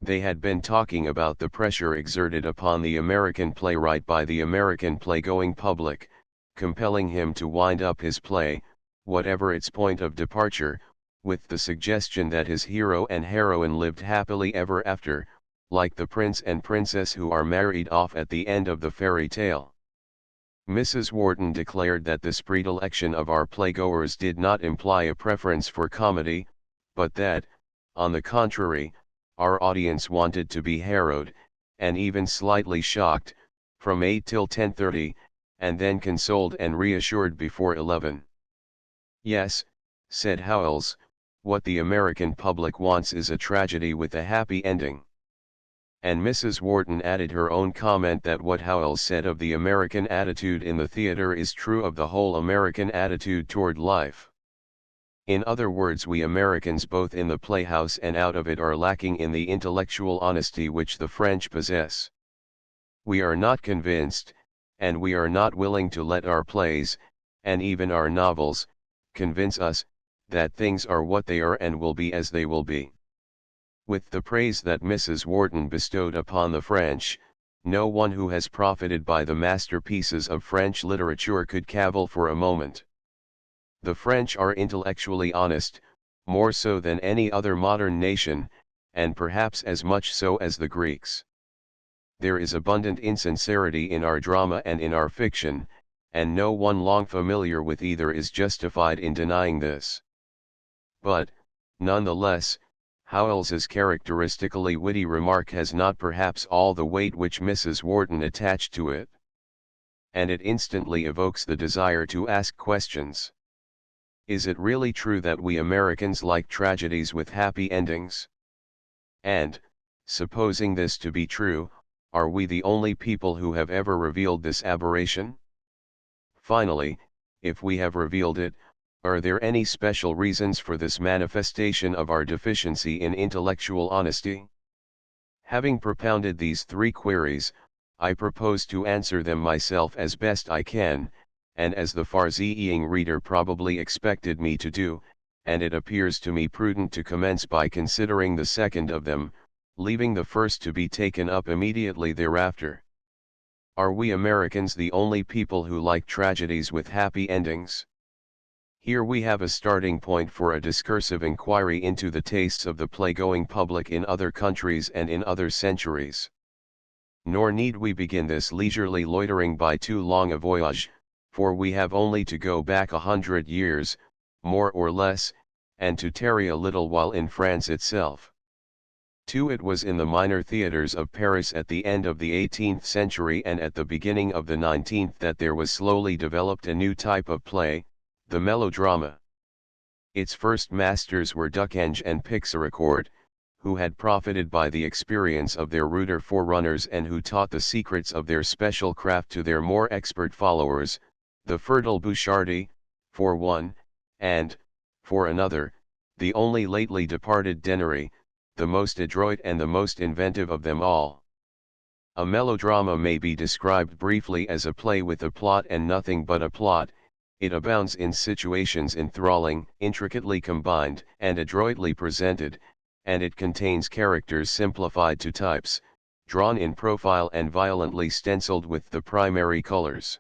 They had been talking about the pressure exerted upon the American playwright by the American playgoing public, compelling him to wind up his play, whatever its point of departure, with the suggestion that his hero and heroine lived happily ever after, like the prince and princess who are married off at the end of the fairy tale. Mrs. Wharton declared that this predilection of our playgoers did not imply a preference for comedy, but that, on the contrary, our audience wanted to be harrowed, and even slightly shocked, from 8 till 10:30, and then consoled and reassured before 11. "Yes," said Howells, "what the American public wants is a tragedy with a happy ending." And Mrs. Wharton added her own comment that what Howells said of the American attitude in the theater is true of the whole American attitude toward life. In other words, we Americans both in the playhouse and out of it are lacking in the intellectual honesty which the French possess. We are not convinced, and we are not willing to let our plays, and even our novels, convince us, that things are what they are and will be as they will be. With the praise that Mrs. Wharton bestowed upon the French, no one who has profited by the masterpieces of French literature could cavil for a moment. The French are intellectually honest, more so than any other modern nation, and perhaps as much so as the Greeks. There is abundant insincerity in our drama and in our fiction, and no one long familiar with either is justified in denying this. But, nonetheless, Howells's characteristically witty remark has not perhaps all the weight which Mrs. Wharton attached to it. And it instantly evokes the desire to ask questions. Is it really true that we Americans like tragedies with happy endings? And, supposing this to be true, are we the only people who have ever revealed this aberration? Finally, if we have revealed it, are there any special reasons for this manifestation of our deficiency in intellectual honesty? Having propounded these three queries, I propose to answer them myself as best I can, and as the far-seeing reader probably expected me to do, and it appears to me prudent to commence by considering the second of them, leaving the first to be taken up immediately thereafter. Are we Americans the only people who like tragedies with happy endings? Here we have a starting point for a discursive inquiry into the tastes of the play-going public in other countries and in other centuries. Nor need we begin this leisurely loitering by too long a voyage, for we have only to go back 100 years, more or less, and to tarry a little while in France itself. It was in the minor theatres of Paris at the end of the 18th century and at the beginning of the 19th that there was slowly developed a new type of play, the melodrama. Its first masters were Ducange and Pixaricourt, who had profited by the experience of their ruder forerunners and who taught the secrets of their special craft to their more expert followers, the fertile Bouchardy, for one, and, for another, the only lately departed Dennery, the most adroit and the most inventive of them all. A melodrama may be described briefly as a play with a plot and nothing but a plot. It abounds in situations enthralling, intricately combined, and adroitly presented, and it contains characters simplified to types, drawn in profile and violently stenciled with the primary colors.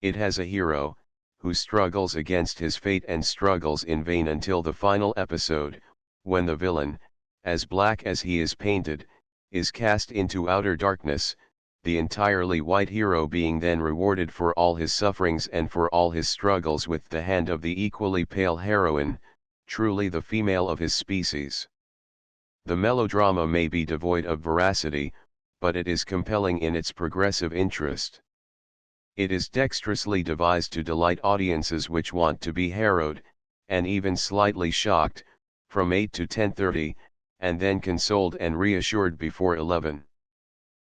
It has a hero, who struggles against his fate and struggles in vain until the final episode, when the villain, as black as he is painted, is cast into outer darkness, the entirely white hero being then rewarded for all his sufferings and for all his struggles with the hand of the equally pale heroine, truly the female of his species. The melodrama may be devoid of veracity, but it is compelling in its progressive interest. It is dexterously devised to delight audiences which want to be harrowed, and even slightly shocked, from 8 to 10:30, and then consoled and reassured before 11.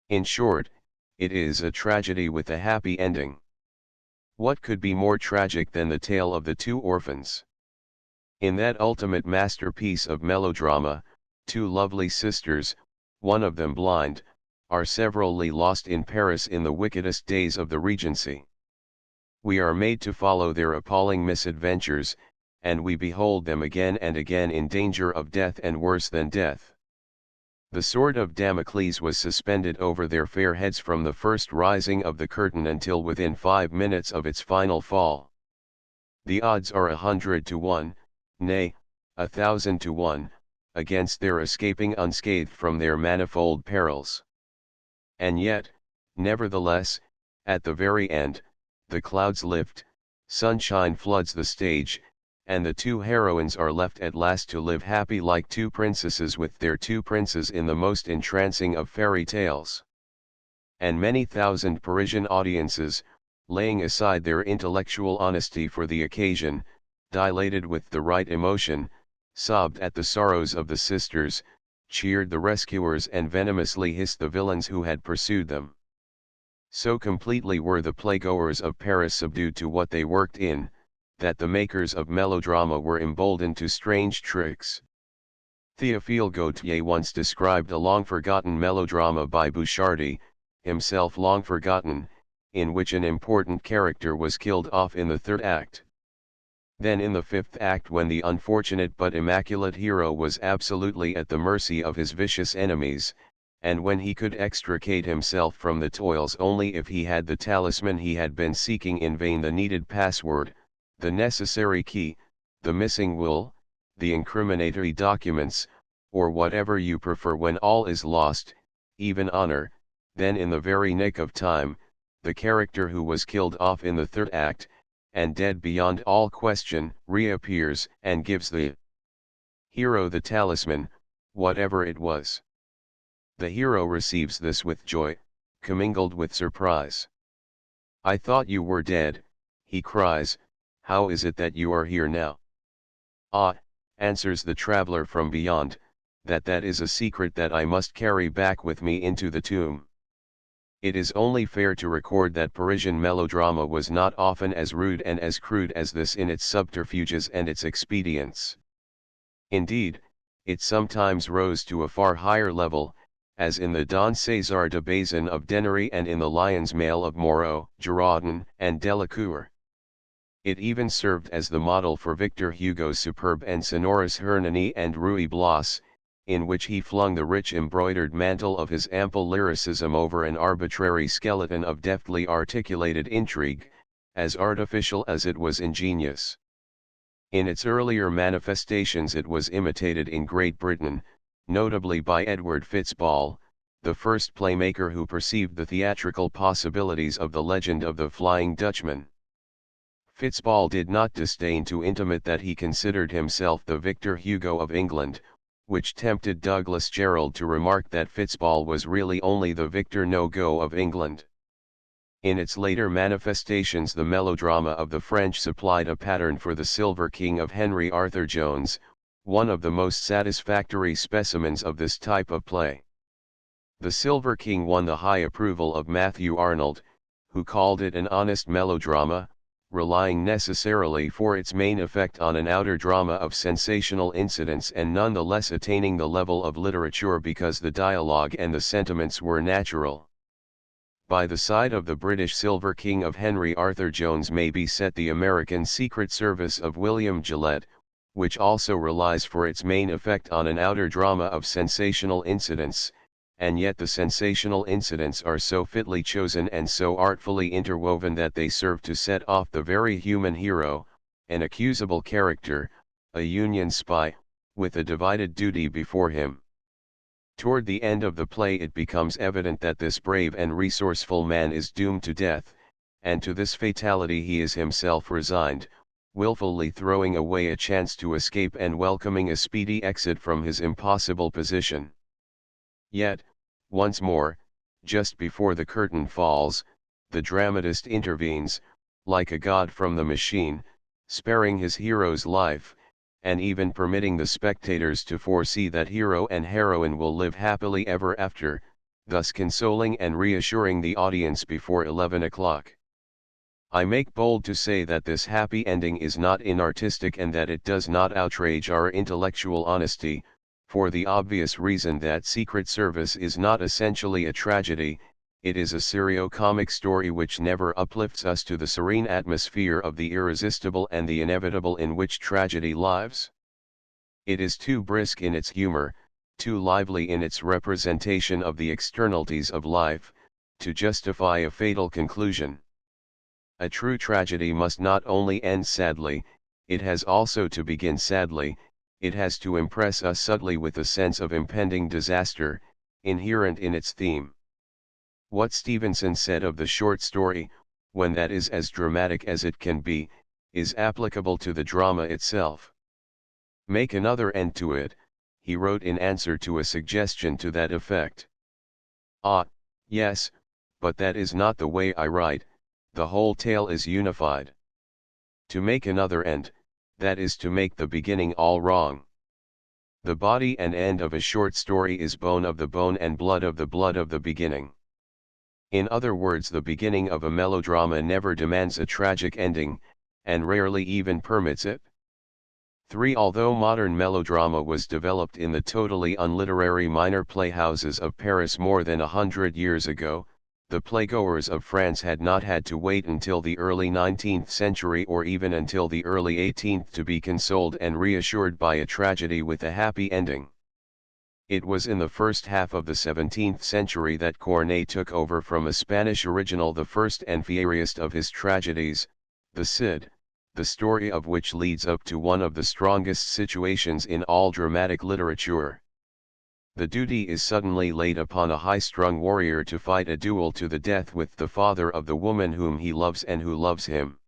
In short, it is a tragedy with a happy ending. What could be more tragic than the tale of the two orphans? In that ultimate masterpiece of melodrama, two lovely sisters, one of them blind, are severally lost in Paris in the wickedest days of the Regency. We are made to follow their appalling misadventures, and we behold them again and again in danger of death and worse than death. The sword of Damocles was suspended over their fair heads from the first rising of the curtain until within 5 minutes of its final fall. The odds are 100 to 1, nay, 1,000 to 1, against their escaping unscathed from their manifold perils. And yet, nevertheless, at the very end, the clouds lift, sunshine floods the stage, and the two heroines are left at last to live happy like two princesses with their two princes in the most entrancing of fairy tales. And many thousand Parisian audiences, laying aside their intellectual honesty for the occasion, dilated with the right emotion, sobbed at the sorrows of the sisters, cheered the rescuers and venomously hissed the villains who had pursued them. So completely were the playgoers of Paris subdued to what they worked in, that the makers of melodrama were emboldened to strange tricks. Théophile Gautier once described a long-forgotten melodrama by Bouchardy, himself long forgotten, in which an important character was killed off in the third act. Then in the fifth act, when the unfortunate but immaculate hero was absolutely at the mercy of his vicious enemies, and when he could extricate himself from the toils only if he had the talisman he had been seeking in vain, the needed password, the necessary key, the missing will, the incriminatory documents, or whatever you prefer, when all is lost, even honor, then in the very nick of time, the character who was killed off in the third act, and dead beyond all question, reappears and gives the hero the talisman, whatever it was. The hero receives this with joy, commingled with surprise. "I thought you were dead," he cries, "how is it that you are here now?" "Ah," answers the traveler from beyond, that is a secret that I must carry back with me into the tomb." It is only fair to record that Parisian melodrama was not often as rude and as crude as this in its subterfuges and its expedients. Indeed, it sometimes rose to a far higher level, as in the Don César de Bazin of Dennery and in the Lion's Mail of Moreau, Girardin, and Delacour. It even served as the model for Victor Hugo's superb and sonorous Hernani and Ruy Blas, in which he flung the rich embroidered mantle of his ample lyricism over an arbitrary skeleton of deftly articulated intrigue, as artificial as it was ingenious. In its earlier manifestations it was imitated in Great Britain, notably by Edward Fitzball, the first playmaker who perceived the theatrical possibilities of the legend of the Flying Dutchman. Fitzball did not disdain to intimate that he considered himself the Victor Hugo of England, which tempted Douglas Jerrold to remark that Fitzball was really only the Victor No-Go of England. In its later manifestations the melodrama of the French supplied a pattern for the Silver King of Henry Arthur Jones, one of the most satisfactory specimens of this type of play. The Silver King won the high approval of Matthew Arnold, who called it an honest melodrama, relying necessarily for its main effect on an outer drama of sensational incidents and nonetheless attaining the level of literature because the dialogue and the sentiments were natural. By the side of the British Silver King of Henry Arthur Jones may be set the American Secret Service of William Gillette, which also relies for its main effect on an outer drama of sensational incidents, and yet the sensational incidents are so fitly chosen and so artfully interwoven that they serve to set off the very human hero, an accusable character, a Union spy, with a divided duty before him. Toward the end of the play it becomes evident that this brave and resourceful man is doomed to death, and to this fatality he is himself resigned, willfully throwing away a chance to escape and welcoming a speedy exit from his impossible position. Yet, once more, just before the curtain falls, the dramatist intervenes, like a god from the machine, sparing his hero's life, and even permitting the spectators to foresee that hero and heroine will live happily ever after, thus consoling and reassuring the audience before 11 o'clock. I make bold to say that this happy ending is not inartistic and that it does not outrage our intellectual honesty, for the obvious reason that Secret Service is not essentially a tragedy, it is a serio-comic story which never uplifts us to the serene atmosphere of the irresistible and the inevitable in which tragedy lives. It is too brisk in its humor, too lively in its representation of the externalities of life, to justify a fatal conclusion. A true tragedy must not only end sadly, it has also to begin sadly, it has to impress us subtly with a sense of impending disaster, inherent in its theme. What Stevenson said of the short story, when that is as dramatic as it can be, is applicable to the drama itself. "Make another end to it," he wrote in answer to a suggestion to that effect. "Ah, yes, but that is not the way I write. The whole tale is unified. To make another end, that is to make the beginning all wrong. The body and end of a short story is bone of the bone and blood of the beginning. In other words, the beginning of a melodrama never demands a tragic ending, and rarely even permits it. 3. Although modern melodrama was developed in the totally unliterary minor playhouses of Paris more than 100 years ago, the playgoers of France had not had to wait until the early 19th century or even until the early 18th to be consoled and reassured by a tragedy with a happy ending. It was in the first half of the 17th century that Corneille took over from a Spanish original the first and fieriest of his tragedies, the Cid, the story of which leads up to one of the strongest situations in all dramatic literature. The duty is suddenly laid upon a high-strung warrior to fight a duel to the death with the father of the woman whom he loves and who loves him.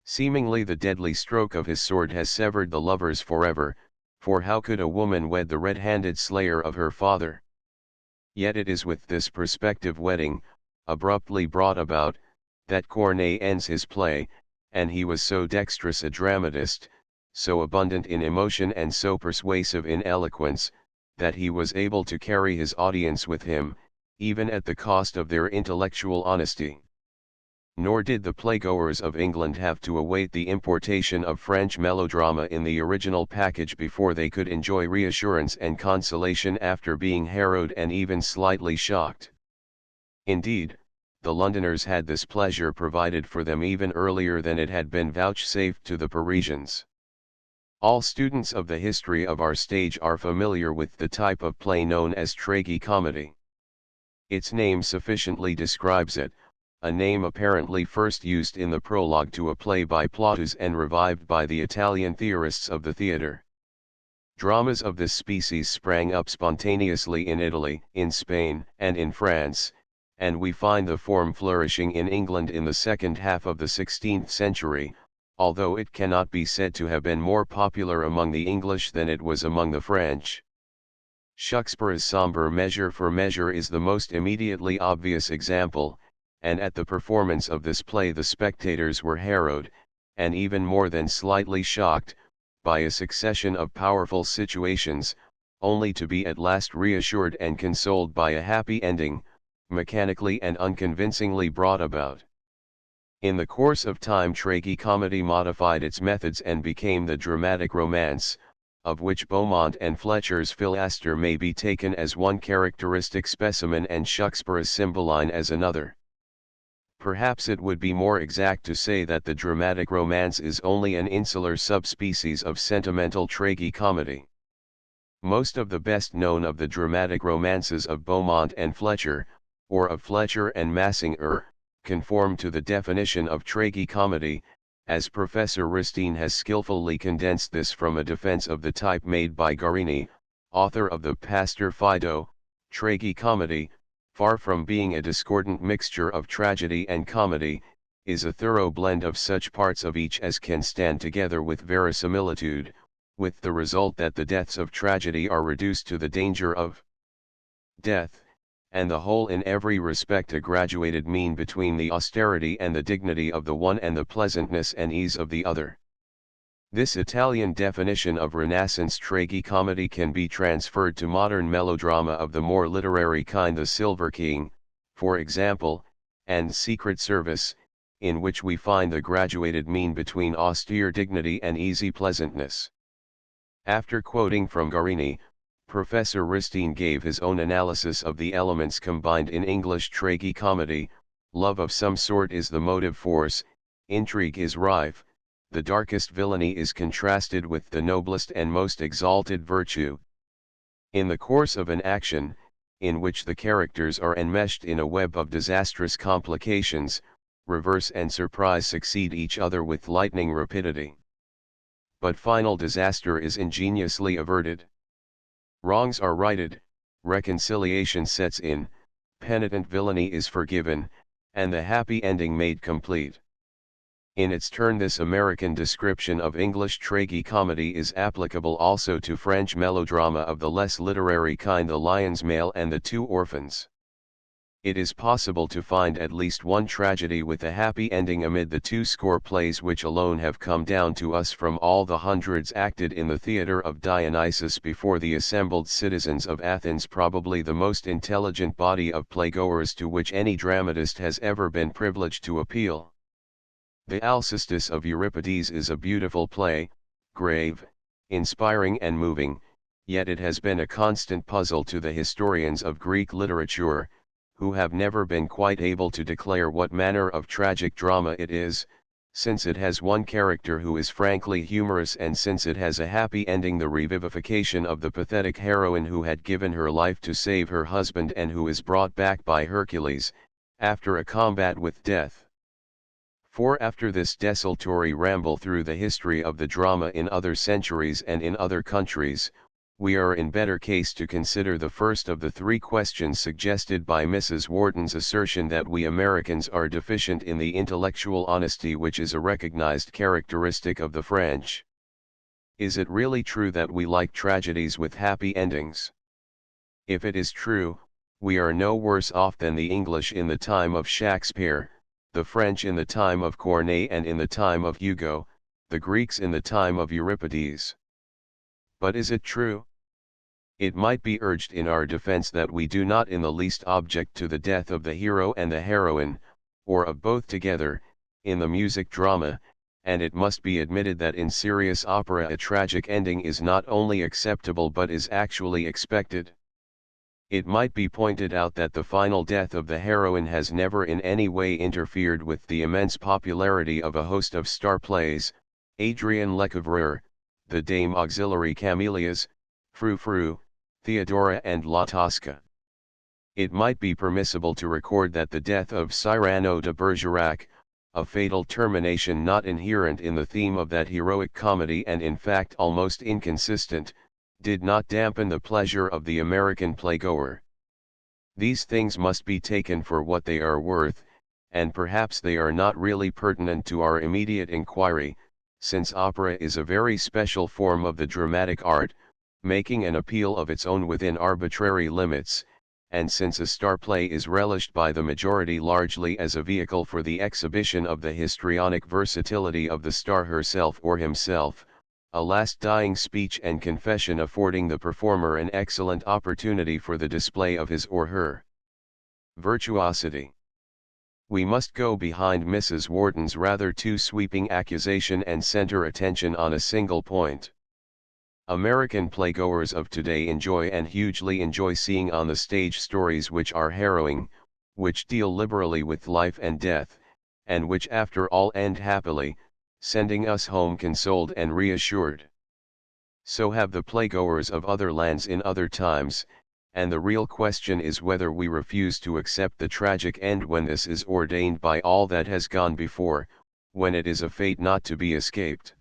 Seemingly the deadly stroke of his sword has severed the lovers forever, for how could a woman wed the red-handed slayer of her father? Yet it is with this prospective wedding, abruptly brought about, that Corneille ends his play, and he was so dexterous a dramatist, so abundant in emotion and so persuasive in eloquence, that he was able to carry his audience with him, even at the cost of their intellectual honesty. Nor did the playgoers of England have to await the importation of French melodrama in the original package before they could enjoy reassurance and consolation after being harrowed and even slightly shocked. Indeed, the Londoners had this pleasure provided for them even earlier than it had been vouchsafed to the Parisians. All students of the history of our stage are familiar with the type of play known as tragicomedy. Its name sufficiently describes it, a name apparently first used in the prologue to a play by Plautus and revived by the Italian theorists of the theatre. Dramas of this species sprang up spontaneously in Italy, in Spain, and in France, and we find the form flourishing in England in the second half of the 16th century, although it cannot be said to have been more popular among the English than it was among the French. Shakespeare's sombre Measure for Measure is the most immediately obvious example, and at the performance of this play the spectators were harrowed, and even more than slightly shocked, by a succession of powerful situations, only to be at last reassured and consoled by a happy ending, mechanically and unconvincingly brought about. In the course of time tragicomedy modified its methods and became the dramatic romance, of which Beaumont and Fletcher's Philaster may be taken as one characteristic specimen and Shakespeare's Cymbeline as another. Perhaps it would be more exact to say that the dramatic romance is only an insular subspecies of sentimental tragicomedy. Most of the best known of the dramatic romances of Beaumont and Fletcher, or of Fletcher and Massinger, conform to the definition of tragicomedy, as Professor Ristine has skillfully condensed this from a defense of the type made by Guarini, author of the Pastor Fido. Tragicomedy, far from being a discordant mixture of tragedy and comedy, is a thorough blend of such parts of each as can stand together with verisimilitude, with the result that the deaths of tragedy are reduced to the danger of death, and the whole in every respect a graduated mean between the austerity and the dignity of the one and the pleasantness and ease of the other. This Italian definition of Renaissance tragicomedy can be transferred to modern melodrama of the more literary kind, The Silver King, for example, and Secret Service, in which we find the graduated mean between austere dignity and easy pleasantness. After quoting from Guarini, Professor Ristine gave his own analysis of the elements combined in English tragicomedy. Love of some sort is the motive force, intrigue is rife, the darkest villainy is contrasted with the noblest and most exalted virtue. In the course of an action, in which the characters are enmeshed in a web of disastrous complications, reverse and surprise succeed each other with lightning rapidity. But final disaster is ingeniously averted. Wrongs are righted, reconciliation sets in, penitent villainy is forgiven, and the happy ending made complete. In its turn, this American description of English tragicomedy is applicable also to French melodrama of the less literary kind, The Lion's Mail and The Two Orphans. It is possible to find at least one tragedy with a happy ending amid the 200 plays which alone have come down to us from all the hundreds acted in the theatre of Dionysus before the assembled citizens of Athens, probably the most intelligent body of playgoers to which any dramatist has ever been privileged to appeal. The Alcestis of Euripides is a beautiful play, grave, inspiring and moving, yet it has been a constant puzzle to the historians of Greek literature, who have never been quite able to declare what manner of tragic drama it is, since it has one character who is frankly humorous, and since it has a happy ending, the revivification of the pathetic heroine who had given her life to save her husband and who is brought back by Hercules, after a combat with death. For after this desultory ramble through the history of the drama in other centuries and in other countries, we are in better case to consider the first of the three questions suggested by Mrs. Wharton's assertion that we Americans are deficient in the intellectual honesty which is a recognized characteristic of the French. Is it really true that we like tragedies with happy endings? If it is true, we are no worse off than the English in the time of Shakespeare, the French in the time of Corneille and in the time of Hugo, the Greeks in the time of Euripides. But is it true? It might be urged in our defense that we do not in the least object to the death of the hero and the heroine, or of both together, in the music drama, and it must be admitted that in serious opera a tragic ending is not only acceptable but is actually expected. It might be pointed out that the final death of the heroine has never in any way interfered with the immense popularity of a host of star plays, Adrienne Lecouvreur, the Dame Auxiliary Camellias, Frou Frou, Theodora and La Tosca. It might be permissible to record that the death of Cyrano de Bergerac, a fatal termination not inherent in the theme of that heroic comedy and in fact almost inconsistent, did not dampen the pleasure of the American playgoer. These things must be taken for what they are worth, and perhaps they are not really pertinent to our immediate inquiry, since opera is a very special form of the dramatic art, making an appeal of its own within arbitrary limits, and since a star play is relished by the majority largely as a vehicle for the exhibition of the histrionic versatility of the star herself or himself, a last dying speech and confession affording the performer an excellent opportunity for the display of his or her virtuosity. We must go behind Mrs. Wharton's rather too sweeping accusation and center attention on a single point. American playgoers of today enjoy and hugely enjoy seeing on the stage stories which are harrowing, which deal liberally with life and death, and which after all end happily, sending us home consoled and reassured. So have the playgoers of other lands in other times, and the real question is whether we refuse to accept the tragic end when this is ordained by all that has gone before, when it is a fate not to be escaped.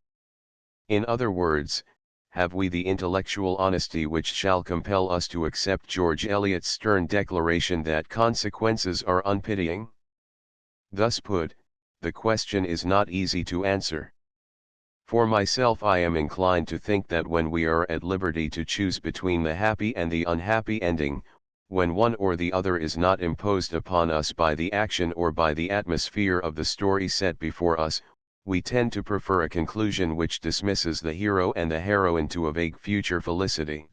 In other words, have we the intellectual honesty which shall compel us to accept George Eliot's stern declaration that consequences are unpitying? Thus put, the question is not easy to answer. For myself, I am inclined to think that when we are at liberty to choose between the happy and the unhappy ending, when one or the other is not imposed upon us by the action or by the atmosphere of the story set before us, we tend to prefer a conclusion which dismisses the hero and the heroine to a vague future felicity.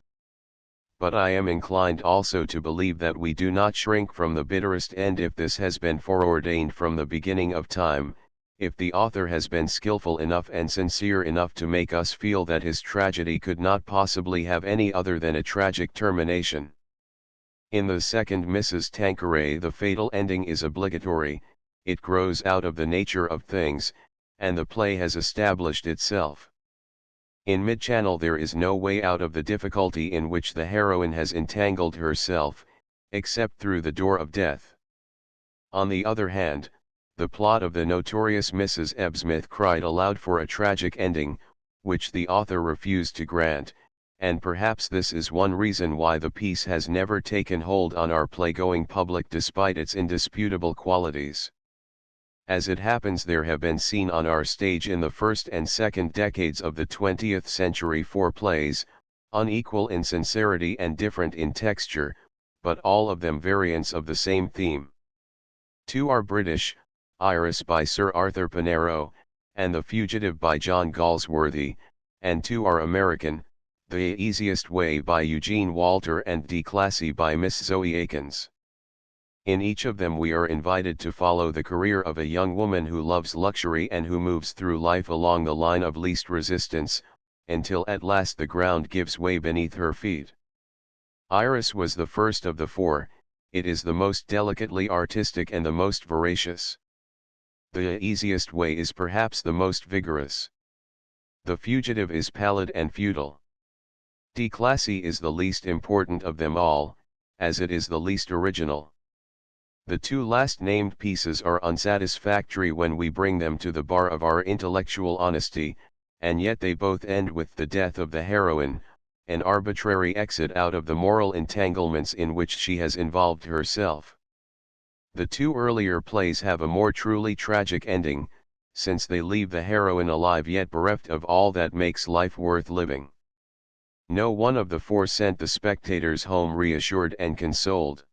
But I am inclined also to believe that we do not shrink from the bitterest end if this has been foreordained from the beginning of time, if the author has been skillful enough and sincere enough to make us feel that his tragedy could not possibly have any other than a tragic termination. In the second Mrs. Tanqueray the fatal ending is obligatory, it grows out of the nature of things, and the play has established itself. In mid-channel there is no way out of the difficulty in which the heroine has entangled herself, except through the door of death. On the other hand, the plot of the notorious Mrs. Ebbsmith cried aloud for a tragic ending, which the author refused to grant, and perhaps this is one reason why the piece has never taken hold on our playgoing public despite its indisputable qualities. As it happens, there have been seen on our stage in the first and second decades of the 20th century 4 plays, unequal in sincerity and different in texture, but all of them variants of the same theme. 2 are British, Iris by Sir Arthur Pinero, and The Fugitive by John Galsworthy, and 2 are American, The Easiest Way by Eugene Walter and De Classy by Miss Zoe Akins. In each of them we are invited to follow the career of a young woman who loves luxury and who moves through life along the line of least resistance, until at last the ground gives way beneath her feet. Iris was the first of the 4, it is the most delicately artistic and the most veracious. The easiest way is perhaps the most vigorous. The fugitive is pallid and futile. Declassy is the least important of them all, as it is the least original. The two last named pieces are unsatisfactory when we bring them to the bar of our intellectual honesty, and yet they both end with the death of the heroine, an arbitrary exit out of the moral entanglements in which she has involved herself. The two earlier plays have a more truly tragic ending, since they leave the heroine alive yet bereft of all that makes life worth living. No one of the four sent the spectators home reassured and consoled.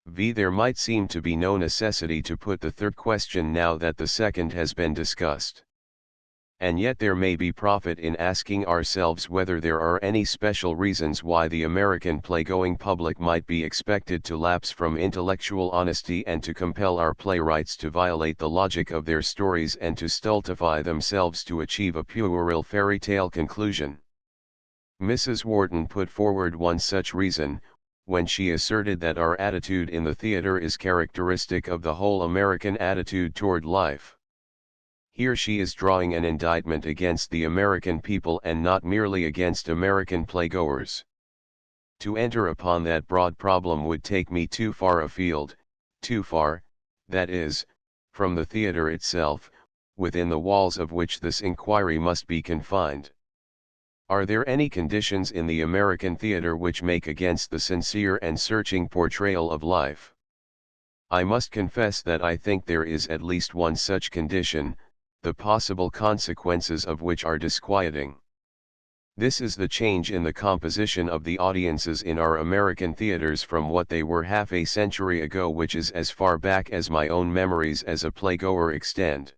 There might seem to be no necessity to put the third question now that the second has been discussed. And yet there may be profit in asking ourselves whether there are any special reasons why the American playgoing public might be expected to lapse from intellectual honesty and to compel our playwrights to violate the logic of their stories and to stultify themselves to achieve a puerile fairy tale conclusion. Mrs. Wharton put forward one such reason, when she asserted that our attitude in the theater is characteristic of the whole American attitude toward life. Here she is drawing an indictment against the American people and not merely against American playgoers. To enter upon that broad problem would take me too far afield, too far, that is, from the theater itself, within the walls of which this inquiry must be confined. Are there any conditions in the American theater which make against the sincere and searching portrayal of life? I must confess that I think there is at least one such condition, the possible consequences of which are disquieting. This is the change in the composition of the audiences in our American theaters from what they were half a century ago, which is as far back as my own memories as a playgoer extend.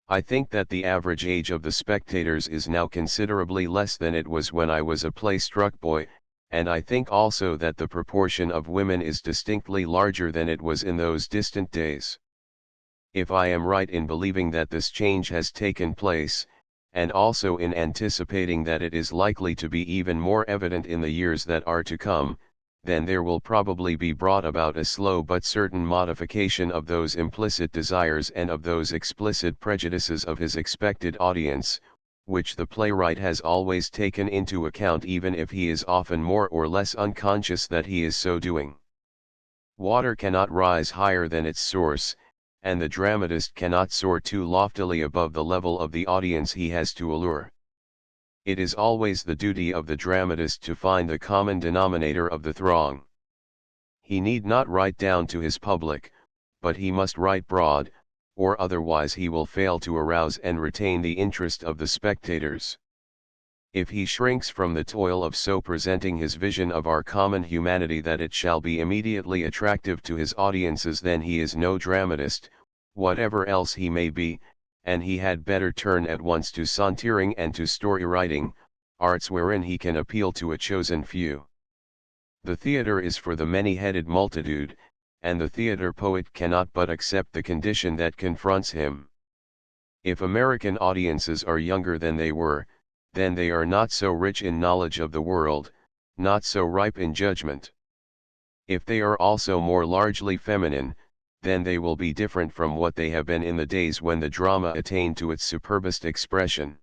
I think that the average age of the spectators is now considerably less than it was when I was a play-struck boy, and I think also that the proportion of women is distinctly larger than it was in those distant days. If I am right in believing that this change has taken place, and also in anticipating that it is likely to be even more evident in the years that are to come, then there will probably be brought about a slow but certain modification of those implicit desires and of those explicit prejudices of his expected audience, which the playwright has always taken into account even if he is often more or less unconscious that he is so doing. Water cannot rise higher than its source, and the dramatist cannot soar too loftily above the level of the audience he has to allure. It is always the duty of the dramatist to find the common denominator of the throng. He need not write down to his public, but he must write broad, or otherwise he will fail to arouse and retain the interest of the spectators. If he shrinks from the toil of so presenting his vision of our common humanity that it shall be immediately attractive to his audiences, then he is no dramatist, whatever else he may be, and he had better turn at once to sonneteering and to story writing, arts wherein he can appeal to a chosen few. The theater is for the many-headed multitude, and the theater poet cannot but accept the condition that confronts him. If American audiences are younger than they were, then they are not so rich in knowledge of the world, not so ripe in judgment. If they are also more largely feminine, then they will be different from what they have been in the days when the drama attained to its superbest expression.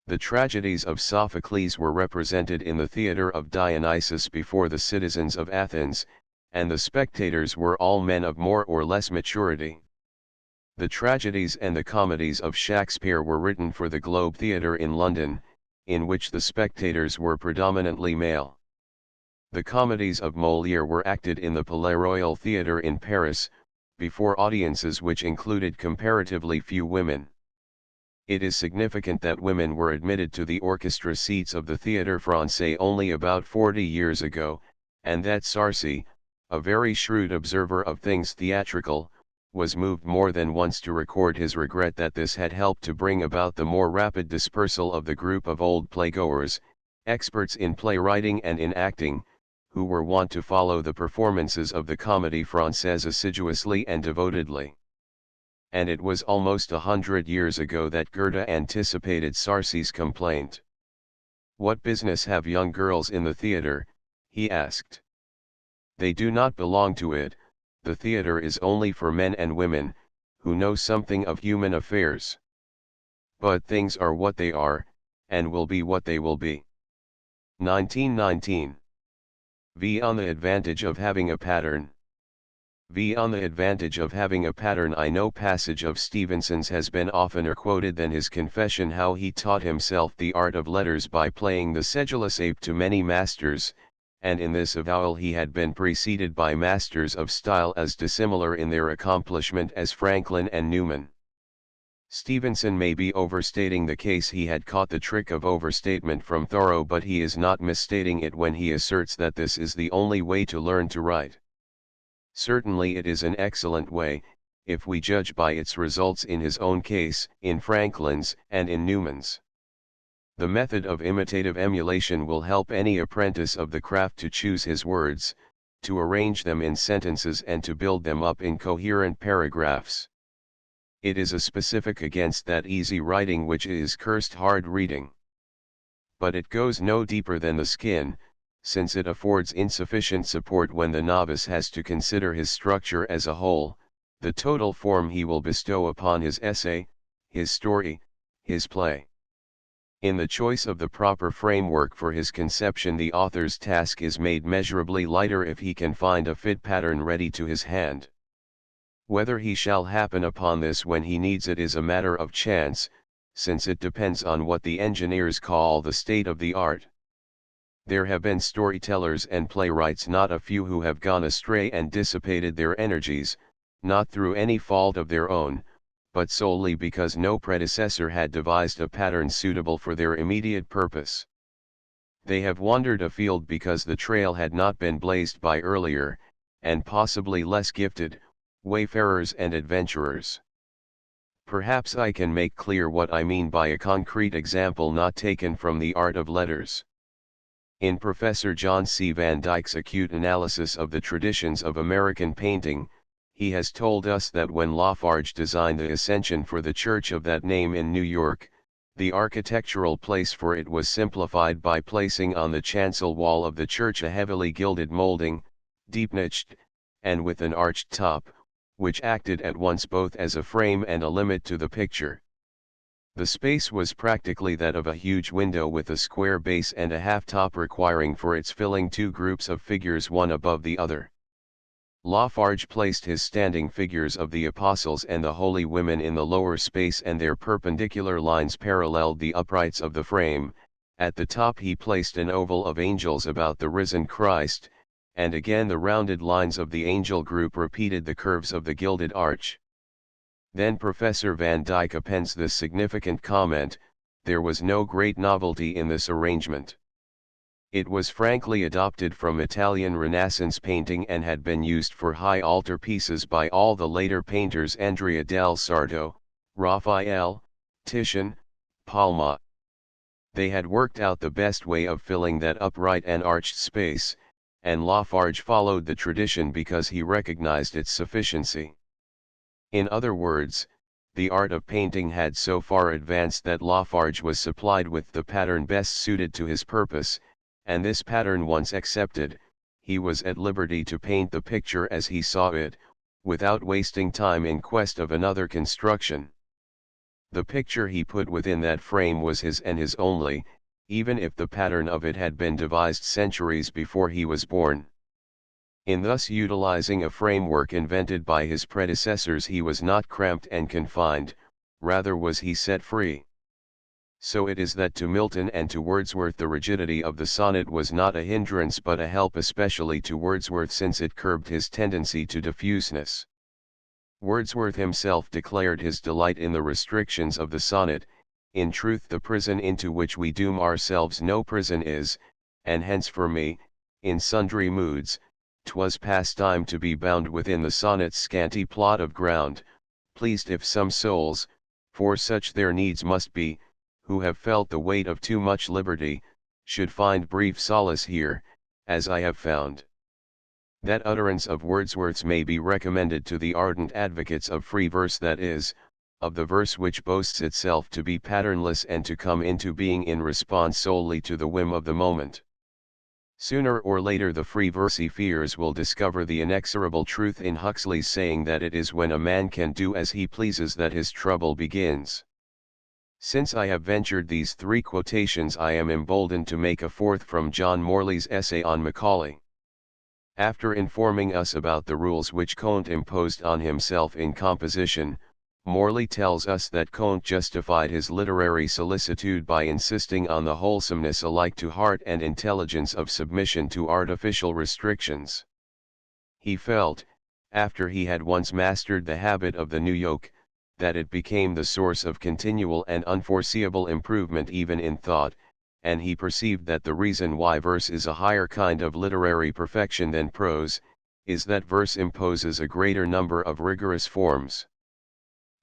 The tragedies of Sophocles were represented in the theater of Dionysus before the citizens of Athens, and the spectators were all men of more or less maturity. The tragedies and the comedies of Shakespeare were written for the Globe Theatre in London, in which the spectators were predominantly male. The comedies of Molière were acted in the Palais Royal Theatre in Paris, before audiences which included comparatively few women. It is significant that women were admitted to the orchestra seats of the Théâtre Français only about 40 years ago, and that Sarcey, a very shrewd observer of things theatrical, was moved more than once to record his regret that this had helped to bring about the more rapid dispersal of the group of old playgoers, experts in playwriting and in acting, who were wont to follow the performances of the Comédie Française assiduously and devotedly. And it was almost 100 years ago that Goethe anticipated Sarcey's complaint. "What business have young girls in the theatre?" he asked. They do not belong to it. The theater is only for men and women, who know something of human affairs. But things are what they are, and will be what they will be. 1919. V on the advantage of having a pattern. V on the advantage of having a pattern. I know passage of Stevenson's has been oftener quoted than his confession how he taught himself the art of letters by playing the sedulous ape to many masters, and in this avowal he had been preceded by masters of style as dissimilar in their accomplishment as Franklin and Newman. Stevenson may be overstating the case. He had caught the trick of overstatement from Thoreau, but he is not misstating it when he asserts that this is the only way to learn to write. Certainly it is an excellent way, if we judge by its results in his own case, in Franklin's, and in Newman's. The method of imitative emulation will help any apprentice of the craft to choose his words, to arrange them in sentences and to build them up in coherent paragraphs. It is a specific against that easy writing which is cursed hard reading. But it goes no deeper than the skin, since it affords insufficient support when the novice has to consider his structure as a whole, the total form he will bestow upon his essay, his story, his play. In the choice of the proper framework for his conception, the author's task is made measurably lighter if he can find a fit pattern ready to his hand. Whether he shall happen upon this when he needs it is a matter of chance, since it depends on what the engineers call the state of the art. There have been storytellers and playwrights not a few who have gone astray and dissipated their energies, not through any fault of their own, but solely because no predecessor had devised a pattern suitable for their immediate purpose. They have wandered afield because the trail had not been blazed by earlier, and possibly less gifted, wayfarers and adventurers. Perhaps I can make clear what I mean by a concrete example not taken from the art of letters. In Professor John C. Van Dyke's acute analysis of the traditions of American painting, he has told us that when Lafarge designed the Ascension for the church of that name in New York, the architectural place for it was simplified by placing on the chancel wall of the church a heavily gilded molding, deep-niched, and with an arched top, which acted at once both as a frame and a limit to the picture. The space was practically that of a huge window with a square base and a half-top requiring for its filling two groups of figures one above the other. Lafarge placed his standing figures of the apostles and the holy women in the lower space, and their perpendicular lines paralleled the uprights of the frame. At the top he placed an oval of angels about the risen Christ, and again the rounded lines of the angel group repeated the curves of the gilded arch. Then Professor Van Dyke appends this significant comment: there was no great novelty in this arrangement. It was frankly adopted from Italian Renaissance painting and had been used for high altar pieces by all the later painters: Andrea del Sarto, Raphael, Titian, Palma. They had worked out the best way of filling that upright and arched space, and Lafarge followed the tradition because he recognized its sufficiency. In other words, the art of painting had so far advanced that Lafarge was supplied with the pattern best suited to his purpose, and this pattern once accepted, he was at liberty to paint the picture as he saw it, without wasting time in quest of another construction. The picture he put within that frame was his and his only, even if the pattern of it had been devised centuries before he was born. In thus utilizing a framework invented by his predecessors, he was not cramped and confined, rather was he set free. So it is that to Milton and to Wordsworth the rigidity of the sonnet was not a hindrance but a help, especially to Wordsworth since it curbed his tendency to diffuseness. Wordsworth himself declared his delight in the restrictions of the sonnet: in truth the prison into which we doom ourselves no prison is, and hence for me, in sundry moods, 'twas pastime to be bound within the sonnet's scanty plot of ground, pleased if some souls, for such their needs must be, who have felt the weight of too much liberty, should find brief solace here, as I have found. That utterance of Wordsworth's may be recommended to the ardent advocates of free verse, that is, of the verse which boasts itself to be patternless and to come into being in response solely to the whim of the moment. Sooner or later the free versifiers will discover the inexorable truth in Huxley's saying that it is when a man can do as he pleases that his trouble begins. Since I have ventured these three quotations, I am emboldened to make a fourth from John Morley's essay on Macaulay. After informing us about the rules which Comte imposed on himself in composition, Morley tells us that Comte justified his literary solicitude by insisting on the wholesomeness alike to heart and intelligence of submission to artificial restrictions. He felt, after he had once mastered the habit of the new yoke, that it became the source of continual and unforeseeable improvement even in thought, and he perceived that the reason why verse is a higher kind of literary perfection than prose, is that verse imposes a greater number of rigorous forms.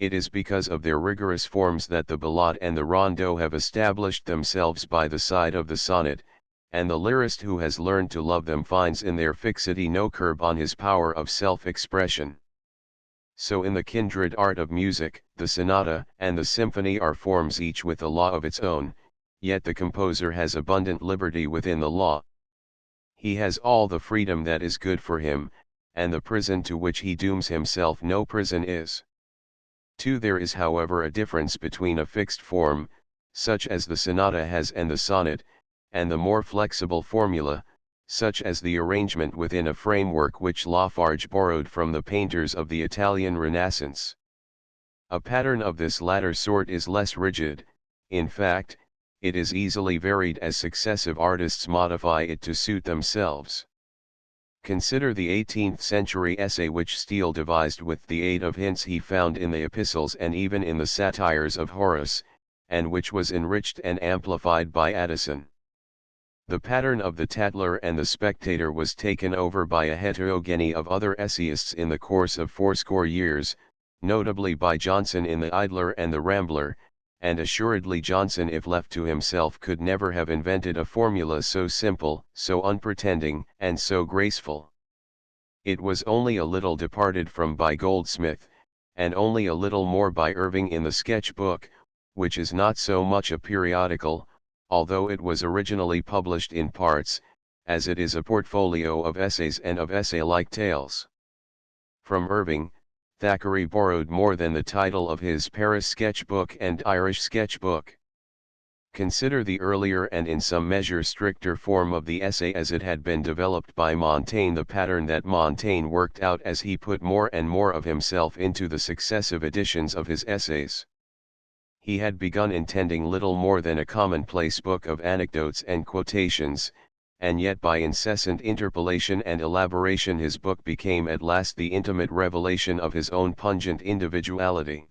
It is because of their rigorous forms that the ballade and the rondeau have established themselves by the side of the sonnet, and the lyrist who has learned to love them finds in their fixity no curb on his power of self-expression. So in the kindred art of music, the sonata and the symphony are forms each with a law of its own, yet the composer has abundant liberty within the law. He has all the freedom that is good for him, and the prison to which he dooms himself no prison is. 2. There is however a difference between a fixed form, such as the sonata has and the sonnet, and the more flexible formula, such as the arrangement within a framework which Lafarge borrowed from the painters of the Italian Renaissance. A pattern of this latter sort is less rigid, in fact, it is easily varied as successive artists modify it to suit themselves. Consider the 18th century essay which Steele devised with the aid of hints he found in the epistles and even in the satires of Horace, and which was enriched and amplified by Addison. The pattern of the Tatler and the Spectator was taken over by a heterogeny of other essayists in the course of fourscore years, notably by Johnson in the Idler and the Rambler, and assuredly Johnson if left to himself could never have invented a formula so simple, so unpretending, and so graceful. It was only a little departed from by Goldsmith, and only a little more by Irving in the Sketch Book, which is not so much a periodical, although it was originally published in parts, as it is a portfolio of essays and of essay-like tales. From Irving, Thackeray borrowed more than the title of his Paris Sketch Book and Irish Sketch Book. Consider the earlier and in some measure stricter form of the essay as it had been developed by Montaigne, the pattern that Montaigne worked out as he put more and more of himself into the successive editions of his essays. He had begun intending little more than a commonplace book of anecdotes and quotations, and yet by incessant interpolation and elaboration his book became at last the intimate revelation of his own pungent individuality.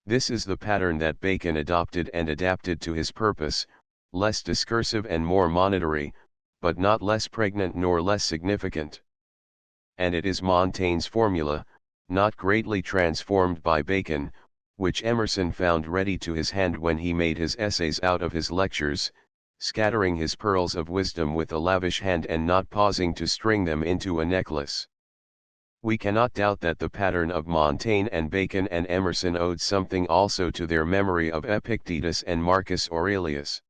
This is the pattern that Bacon adopted and adapted to his purpose, less discursive and more monitory, but not less pregnant nor less significant. And it is Montaigne's formula, not greatly transformed by Bacon, which Emerson found ready to his hand when he made his essays out of his lectures, scattering his pearls of wisdom with a lavish hand and not pausing to string them into a necklace. We cannot doubt that the pattern of Montaigne and Bacon and Emerson owed something also to their memory of Epictetus and Marcus Aurelius.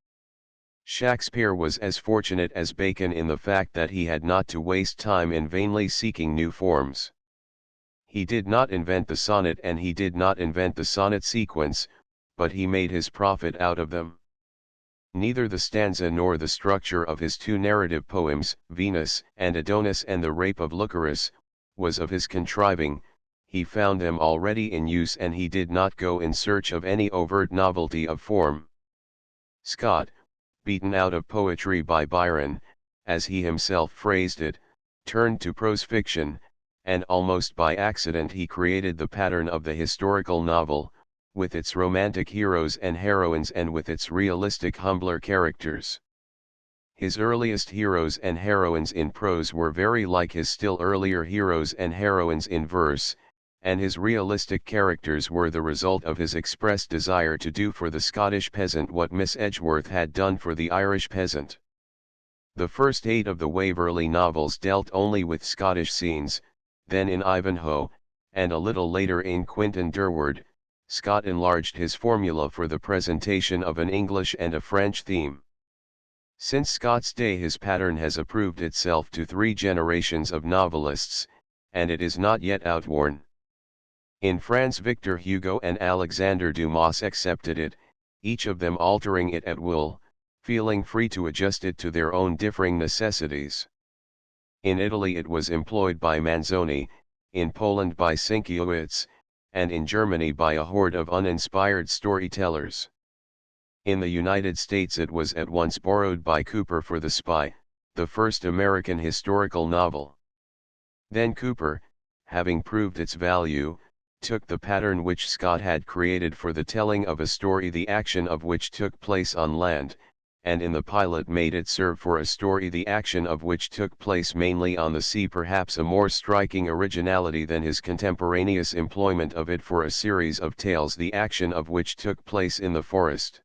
Shakespeare was as fortunate as Bacon in the fact that he had not to waste time in vainly seeking new forms. He did not invent the sonnet and he did not invent the sonnet sequence, but he made his profit out of them. Neither the stanza nor the structure of his two narrative poems, Venus and Adonis and the Rape of Lycoris, was of his contriving. He found them already in use and he did not go in search of any overt novelty of form. Scott, beaten out of poetry by Byron, as he himself phrased it, turned to prose fiction, and almost by accident he created the pattern of the historical novel, with its romantic heroes and heroines and with its realistic humbler characters. His earliest heroes and heroines in prose were very like his still earlier heroes and heroines in verse, and his realistic characters were the result of his expressed desire to do for the Scottish peasant what Miss Edgeworth had done for the Irish peasant. The first 8 of the Waverley novels dealt only with Scottish scenes, then in Ivanhoe, and a little later in Quentin Durward, Scott enlarged his formula for the presentation of an English and a French theme. Since Scott's day his pattern has approved itself to 3 generations of novelists, and it is not yet outworn. In France Victor Hugo and Alexandre Dumas accepted it, each of them altering it at will, feeling free to adjust it to their own differing necessities. In Italy it was employed by Manzoni, in Poland by Sienkiewicz, and in Germany by a horde of uninspired storytellers. In the United States it was at once borrowed by Cooper for The Spy, the first American historical novel. Then Cooper, having proved its value, took the pattern which Scott had created for the telling of a story the action of which took place on land, and in the pilot made it serve for a story the action of which took place mainly on the sea, perhaps a more striking originality than his contemporaneous employment of it for a series of tales the action of which took place in the forest.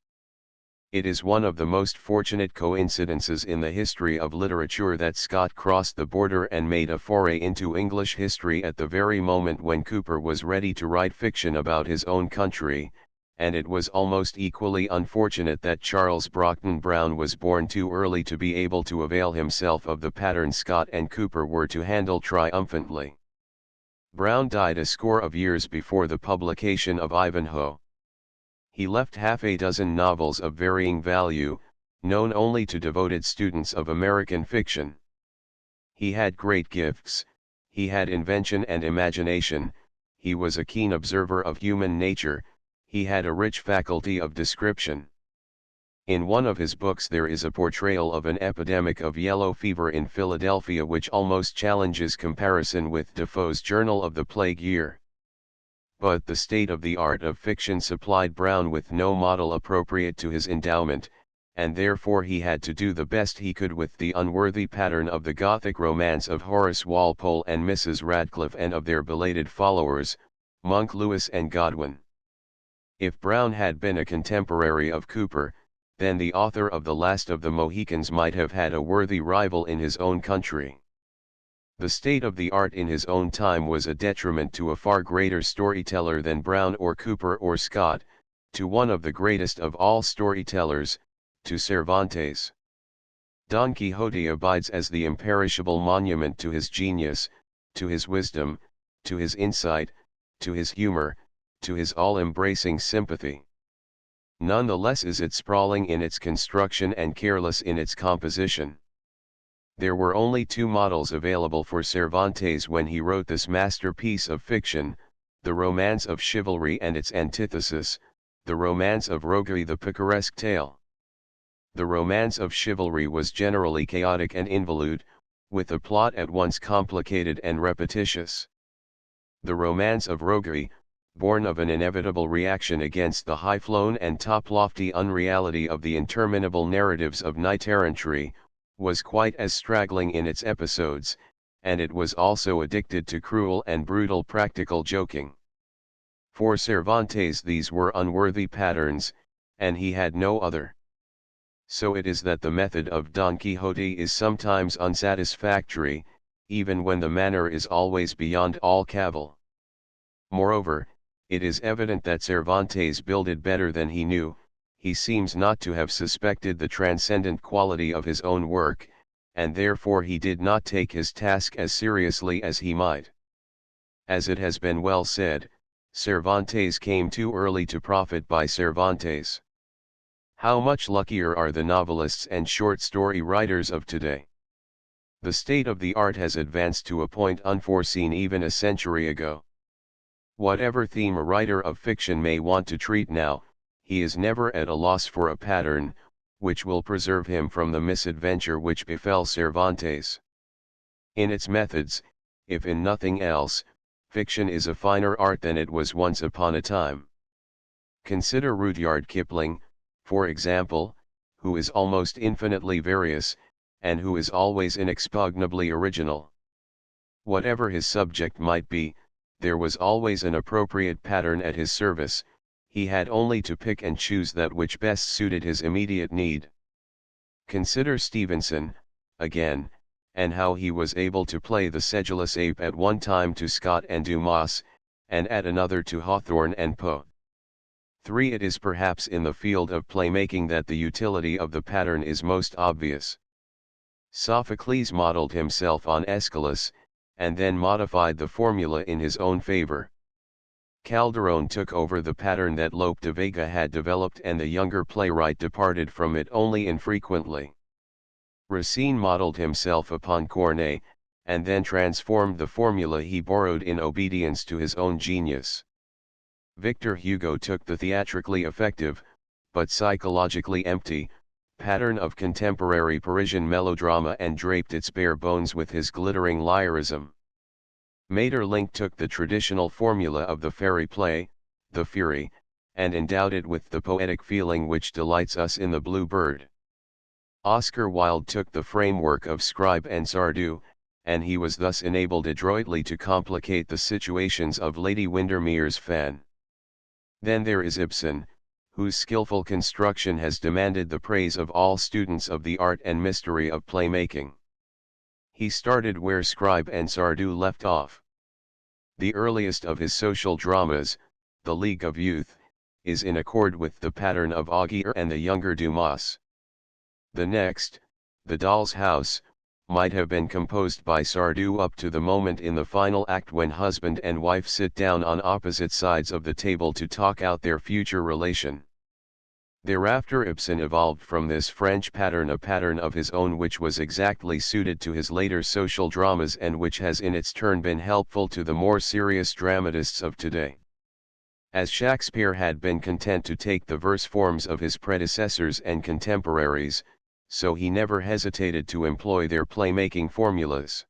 It is one of the most fortunate coincidences in the history of literature that Scott crossed the border and made a foray into English history at the very moment when Cooper was ready to write fiction about his own country, and it was almost equally unfortunate that Charles Brockden Brown was born too early to be able to avail himself of the pattern Scott and Cooper were to handle triumphantly. Brown died a score of years before the publication of Ivanhoe. He left half a dozen novels of varying value, known only to devoted students of American fiction. He had great gifts, he had invention and imagination, he was a keen observer of human nature, he had a rich faculty of description. In one of his books there is a portrayal of an epidemic of yellow fever in Philadelphia which almost challenges comparison with Defoe's Journal of the Plague Year. But the state of the art of fiction supplied Brown with no model appropriate to his endowment, and therefore he had to do the best he could with the unworthy pattern of the Gothic romance of Horace Walpole and Mrs. Radcliffe and of their belated followers, Monk Lewis and Godwin. If Brown had been a contemporary of Cooper, then the author of The Last of the Mohicans might have had a worthy rival in his own country. The state of the art in his own time was a detriment to a far greater storyteller than Brown or Cooper or Scott, to one of the greatest of all storytellers, to Cervantes. Don Quixote abides as the imperishable monument to his genius, to his wisdom, to his insight, to his humor, to his all-embracing sympathy. None the less is it sprawling in its construction and careless in its composition. There were only 2 models available for Cervantes when he wrote this masterpiece of fiction, the romance of chivalry and its antithesis, the romance of roguery, the picaresque tale. The romance of chivalry was generally chaotic and involute, with a plot at once complicated and repetitious. The romance of roguery, born of an inevitable reaction against the high-flown and top-lofty unreality of the interminable narratives of knight-errantry, was quite as straggling in its episodes, and it was also addicted to cruel and brutal practical joking. For Cervantes these were unworthy patterns, and he had no other. So it is that the method of Don Quixote is sometimes unsatisfactory, even when the manner is always beyond all cavil. Moreover, it is evident that Cervantes builded better than he knew. He seems not to have suspected the transcendent quality of his own work, and therefore he did not take his task as seriously as he might. As it has been well said, Cervantes came too early to profit by Cervantes. How much luckier are the novelists and short story writers of today? The state of the art has advanced to a point unforeseen even a century ago. Whatever theme a writer of fiction may want to treat now, he is never at a loss for a pattern, which will preserve him from the misadventure which befell Cervantes. In its methods, if in nothing else, fiction is a finer art than it was once upon a time. Consider Rudyard Kipling, for example, who is almost infinitely various, and who is always inexpugnably original. Whatever his subject might be, there was always an appropriate pattern at his service. He had only to pick and choose that which best suited his immediate need. Consider Stevenson, again, and how he was able to play the sedulous ape at one time to Scott and Dumas, and at another to Hawthorne and Poe. 3. It is perhaps in the field of playmaking that the utility of the pattern is most obvious. Sophocles modeled himself on Aeschylus, and then modified the formula in his own favor. Calderon took over the pattern that Lope de Vega had developed, and the younger playwright departed from it only infrequently. Racine modeled himself upon Corneille, and then transformed the formula he borrowed in obedience to his own genius. Victor Hugo took the theatrically effective, but psychologically empty, pattern of contemporary Parisian melodrama and draped its bare bones with his glittering lyrism. Maeterlinck took the traditional formula of the fairy play, the Fury, and endowed it with the poetic feeling which delights us in the Blue Bird. Oscar Wilde took the framework of Scribe and Sardou, and he was thus enabled adroitly to complicate the situations of Lady Windermere's Fan. Then there is Ibsen, whose skillful construction has demanded the praise of all students of the art and mystery of playmaking. He started where Scribe and Sardou left off. The earliest of his social dramas, The League of Youth, is in accord with the pattern of Augier and the younger Dumas. The next, The Doll's House, might have been composed by Sardou up to the moment in the final act when husband and wife sit down on opposite sides of the table to talk out their future relation. Thereafter Ibsen evolved from this French pattern a pattern of his own which was exactly suited to his later social dramas and which has in its turn been helpful to the more serious dramatists of today. As Shakespeare had been content to take the verse forms of his predecessors and contemporaries, so he never hesitated to employ their playmaking formulas.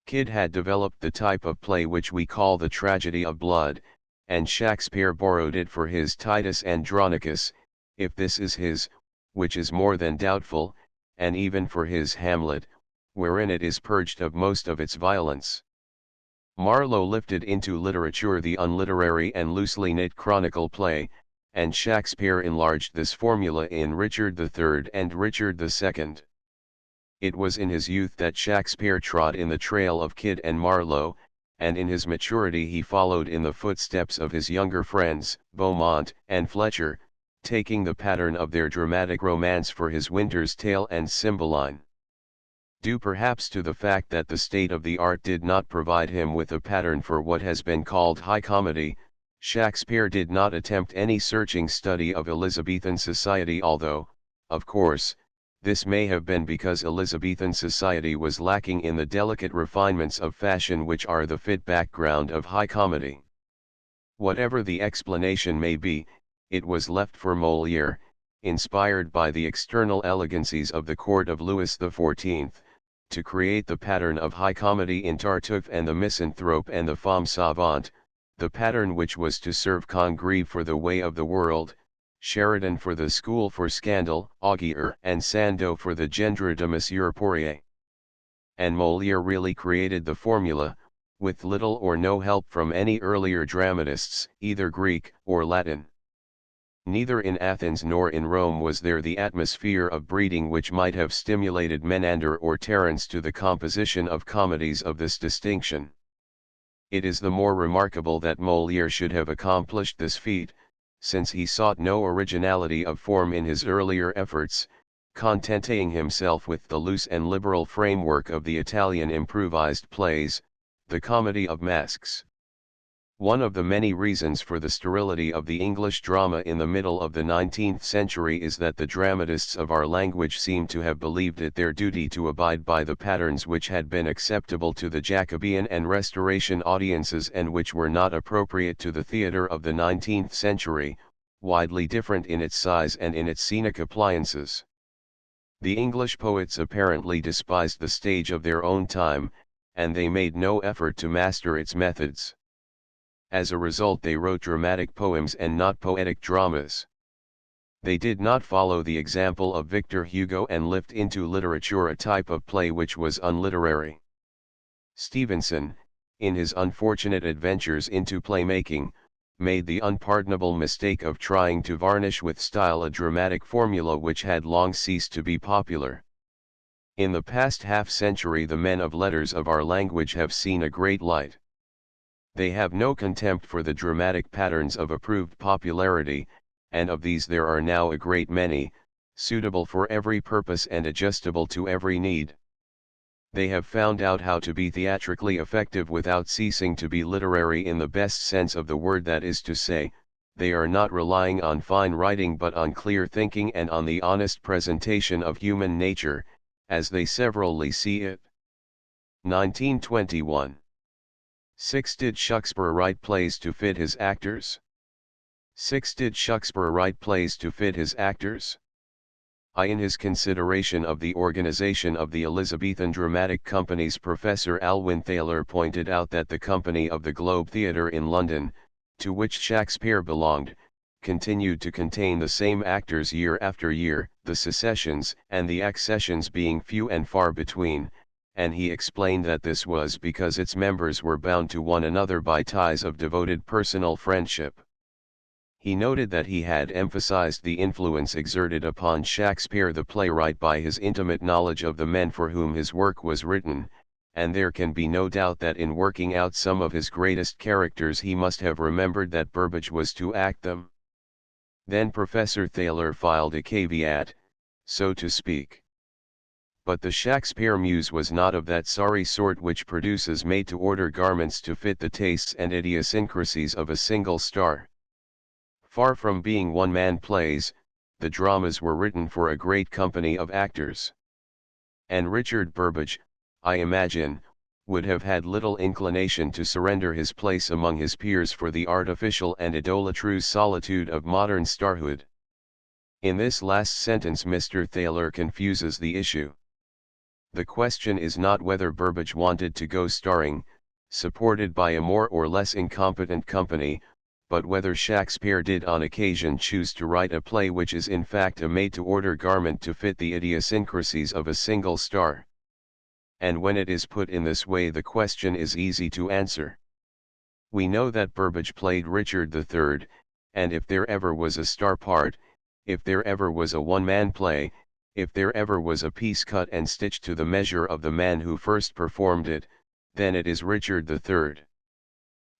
Kyd had developed the type of play which we call the tragedy of blood, and Shakespeare borrowed it for his Titus Andronicus, if this is his, which is more than doubtful, and even for his Hamlet, wherein it is purged of most of its violence. Marlowe lifted into literature the unliterary and loosely knit chronicle play, and Shakespeare enlarged this formula in Richard III and Richard II. It was in his youth that Shakespeare trod in the trail of Kyd and Marlowe, and in his maturity he followed in the footsteps of his younger friends, Beaumont and Fletcher, taking the pattern of their dramatic romance for his Winter's Tale and Cymbeline. Due perhaps to the fact that the state of the art did not provide him with a pattern for what has been called high comedy, Shakespeare did not attempt any searching study of Elizabethan society, although, of course, this may have been because Elizabethan society was lacking in the delicate refinements of fashion which are the fit background of high comedy. Whatever the explanation may be, it was left for Molière, inspired by the external elegancies of the court of Louis XIV, to create the pattern of high comedy in Tartuffe and the Misanthrope and the Femme Savante, the pattern which was to serve Congreve for the Way of the World, Sheridan for the School for Scandal, Augier and Sandeau for the Gendre de Monsieur Poirier. And Molière really created the formula, with little or no help from any earlier dramatists, either Greek or Latin. Neither in Athens nor in Rome was there the atmosphere of breeding which might have stimulated Menander or Terence to the composition of comedies of this distinction. It is the more remarkable that Molière should have accomplished this feat, since he sought no originality of form in his earlier efforts, contenting himself with the loose and liberal framework of the Italian improvised plays, the comedy of masks. One of the many reasons for the sterility of the English drama in the middle of the 19th century is that the dramatists of our language seem to have believed it their duty to abide by the patterns which had been acceptable to the Jacobean and Restoration audiences and which were not appropriate to the theatre of the 19th century, widely different in its size and in its scenic appliances. The English poets apparently despised the stage of their own time, and they made no effort to master its methods. As a result, they wrote dramatic poems and not poetic dramas. They did not follow the example of Victor Hugo and lift into literature a type of play which was unliterary. Stevenson, in his unfortunate adventures into playmaking, made the unpardonable mistake of trying to varnish with style a dramatic formula which had long ceased to be popular. In the past half-century the men of letters of our language have seen a great light. They have no contempt for the dramatic patterns of approved popularity, and of these there are now a great many, suitable for every purpose and adjustable to every need. They have found out how to be theatrically effective without ceasing to be literary in the best sense of the word, that is to say, they are not relying on fine writing but on clear thinking and on the honest presentation of human nature, as they severally see it. 1921. 6. Did Shakespeare write plays to fit his actors? 6. Did Shakespeare write plays to fit his actors? In his consideration of the organization of the Elizabethan dramatic companies, Professor Alwyn Thaler pointed out that the company of the Globe Theatre in London, to which Shakespeare belonged, continued to contain the same actors year after year, the secessions and the accessions being few and far between, and he explained that this was because its members were bound to one another by ties of devoted personal friendship. He noted that he had emphasized the influence exerted upon Shakespeare the playwright by his intimate knowledge of the men for whom his work was written, and there can be no doubt that in working out some of his greatest characters he must have remembered that Burbage was to act them. Then Professor Thaler filed a caveat, so to speak. But the Shakespeare muse was not of that sorry sort which produces made-to-order garments to fit the tastes and idiosyncrasies of a single star. Far from being one-man plays, the dramas were written for a great company of actors. And Richard Burbage, I imagine, would have had little inclination to surrender his place among his peers for the artificial and idolatrous solitude of modern starhood. In this last sentence Mr. Thaler confuses the issue. The question is not whether Burbage wanted to go starring, supported by a more or less incompetent company, but whether Shakespeare did on occasion choose to write a play which is in fact a made-to-order garment to fit the idiosyncrasies of a single star. And when it is put in this way the question is easy to answer. We know that Burbage played Richard III, and if there ever was a star part, if there ever was a one-man play, if there ever was a piece cut and stitched to the measure of the man who first performed it, then it is Richard III.